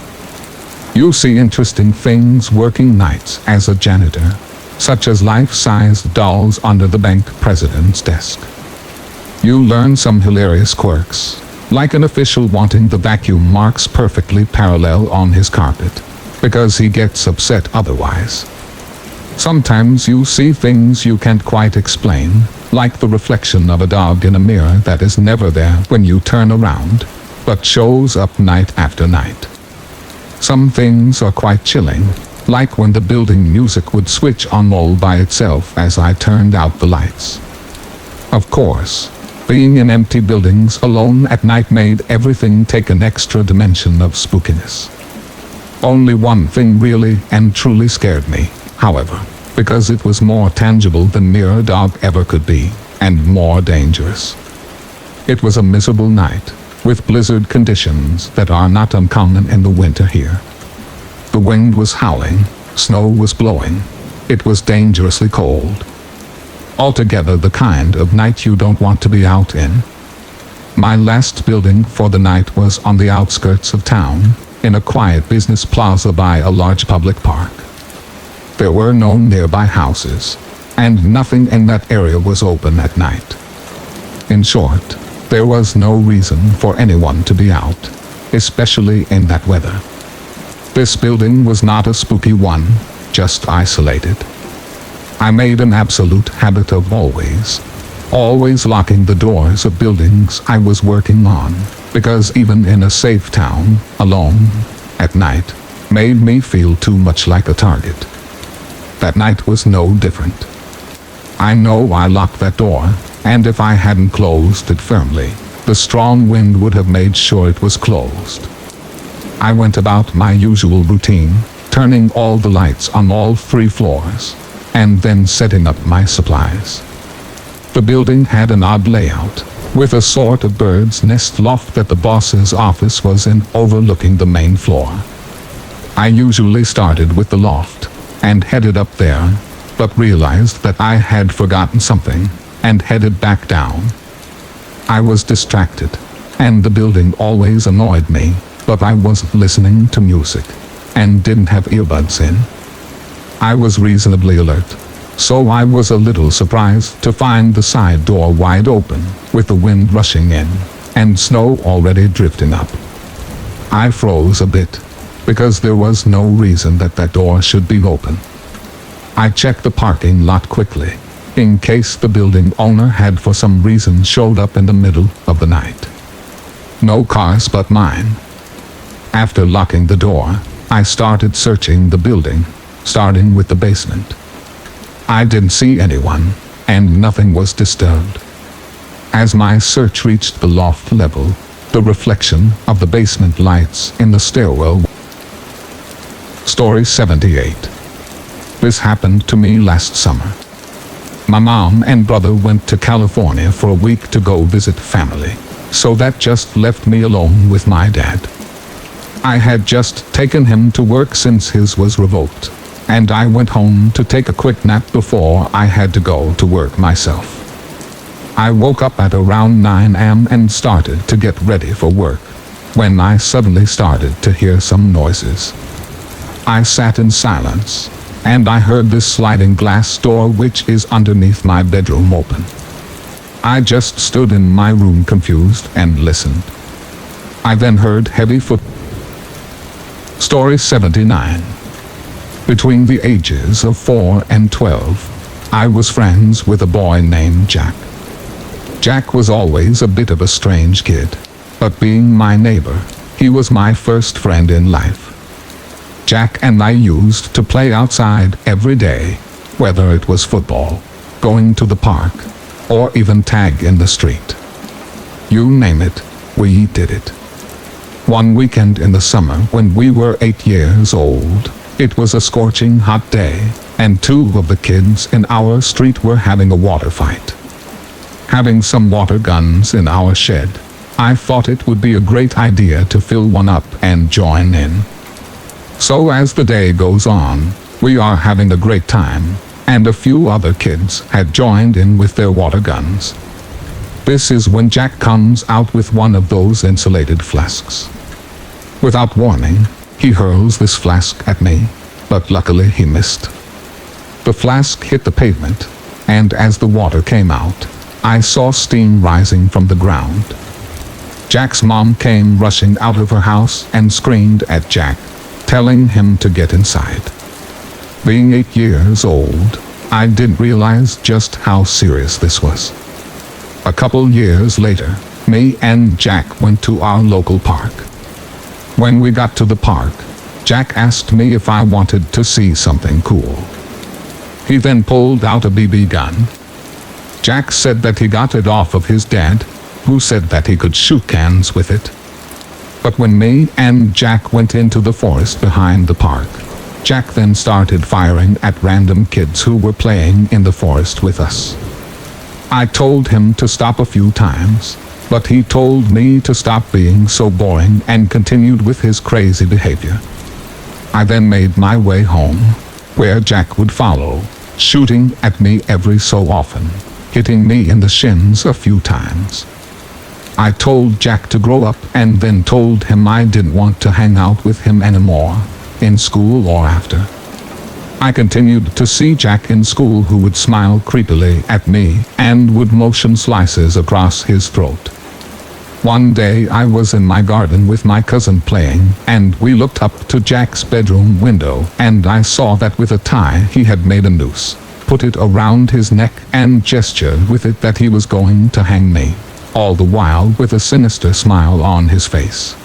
Speaker 1: You see interesting things working nights as a janitor, such as life-sized dolls under the bank president's desk. You learn some hilarious quirks, like an official wanting the vacuum marks perfectly parallel on his carpet, because he gets upset otherwise. Sometimes you see things you can't quite explain, like the reflection of a dog in a mirror that is never there when you turn around, but shows up night after night. Some things are quite chilling, like when the building music would switch on all by itself as I turned out the lights. Of course, being in empty buildings alone at night made everything take an extra dimension of spookiness. Only one thing really and truly scared me, however, because it was more tangible than mere dog ever could be, and more dangerous. It was a miserable night, with blizzard conditions that are not uncommon in the winter here. The wind was howling, snow was blowing. It was dangerously cold. Altogether the kind of night you don't want to be out in. My last building for the night was on the outskirts of town, in a quiet business plaza by a large public park. There were no nearby houses, and nothing in that area was open at night. In short, there was no reason for anyone to be out, especially in that weather. This building was not a spooky one, just isolated. I made an absolute habit of always locking the doors of buildings I was working on, because even in a safe town, alone, at night, made me feel too much like a target. That night was no different. I know I locked that door, and if I hadn't closed it firmly, the strong wind would have made sure it was closed. I went about my usual routine, turning all the lights on all 3 floors, and then setting up my supplies. The building had an odd layout, with a sort of bird's nest loft that the boss's office was in overlooking the main floor. I usually started with the loft, and headed up there, but realized that I had forgotten something, and headed back down. I was distracted, and the building always annoyed me, but I wasn't listening to music, and didn't have earbuds in. I was reasonably alert, so I was a little surprised to find the side door wide open, with the wind rushing in, and snow already drifting up. I froze a bit, because there was no reason that door should be open. I checked the parking lot quickly, in case the building owner had for some reason showed up in the middle of the night. No cars but mine. After locking the door, I started searching the building, starting with the basement. I didn't see anyone, and nothing was disturbed. As my search reached the loft level, the reflection of the basement lights in the stairwell. Story 78. This happened to me last summer. My mom and brother went to California for a week to go visit family, so that just left me alone with my dad. I had just taken him to work since his was revoked, and I went home to take a quick nap before I had to go to work myself. I woke up at around 9 a.m. and started to get ready for work, when I suddenly started to hear some noises. I sat in silence, and I heard this sliding glass door which is underneath my bedroom open. I just stood in my room confused and listened. I then heard heavy foot. Story 79. Between the ages of 4 and 12, I was friends with a boy named Jack. Jack was always a bit of a strange kid, but being my neighbor, he was my first friend in life. Jack and I used to play outside every day, whether it was football, going to the park, or even tag in the street. You name it, we did it. One weekend in the summer when we were 8 years old, it was a scorching hot day, and 2 of the kids in our street were having a water fight. Having some water guns in our shed, I thought it would be a great idea to fill one up and join in. So as the day goes on, we are having a great time, and a few other kids had joined in with their water guns. This is when Jack comes out with one of those insulated flasks. Without warning, he hurls this flask at me, but luckily he missed. The flask hit the pavement, and as the water came out, I saw steam rising from the ground. Jack's mom came rushing out of her house and screamed at Jack, telling him to get inside. Being 8 years old, I didn't realize just how serious this was. A couple years later, me and Jack went to our local park. When we got to the park, Jack asked me if I wanted to see something cool. He then pulled out a BB gun. Jack said that he got it off of his dad, who said that he could shoot cans with it. But when me and Jack went into the forest behind the park, Jack then started firing at random kids who were playing in the forest with us. I told him to stop a few times, but he told me to stop being so boring and continued with his crazy behavior. I then made my way home, where Jack would follow, shooting at me every so often, hitting me in the shins a few times. I told Jack to grow up and then told him I didn't want to hang out with him anymore, in school or after. I continued to see Jack in school, who would smile creepily at me and would motion slices across his throat. One day I was in my garden with my cousin playing, and we looked up to Jack's bedroom window, and I saw that with a tie he had made a noose, put it around his neck, and gestured with it that he was going to hang me, all the while with a sinister smile on his face.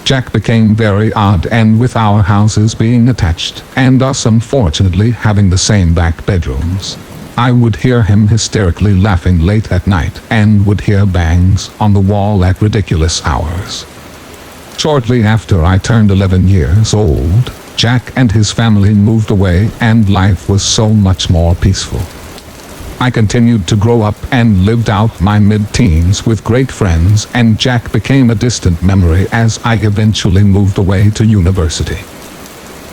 Speaker 1: Jack became very odd, and with our houses being attached, and us unfortunately having the same back bedrooms, I would hear him hysterically laughing late at night and would hear bangs on the wall at ridiculous hours. Shortly after I turned 11 years old, Jack and his family moved away and life was so much more peaceful. I continued to grow up and lived out my mid-teens with great friends, and Jack became a distant memory as I eventually moved away to university.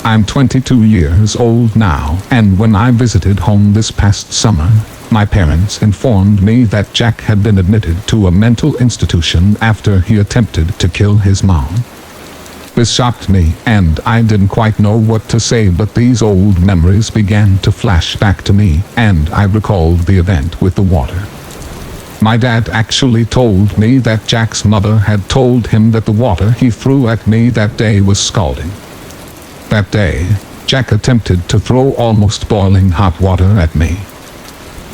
Speaker 1: I'm 22 years old now, and when I visited home this past summer, my parents informed me that Jack had been admitted to a mental institution after he attempted to kill his mom. This shocked me, and I didn't quite know what to say, but these old memories began to flash back to me, and I recalled the event with the water. My dad actually told me that Jack's mother had told him that the water he threw at me that day was scalding. That day, Jack attempted to throw almost boiling hot water at me.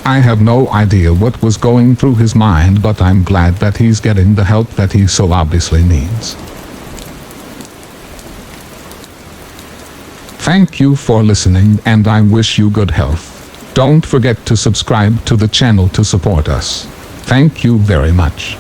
Speaker 1: I have no idea what was going through his mind, but I'm glad that he's getting the help that he so obviously needs. Thank you for listening, and I wish you good health. Don't forget to subscribe to the channel to support us. Thank you very much.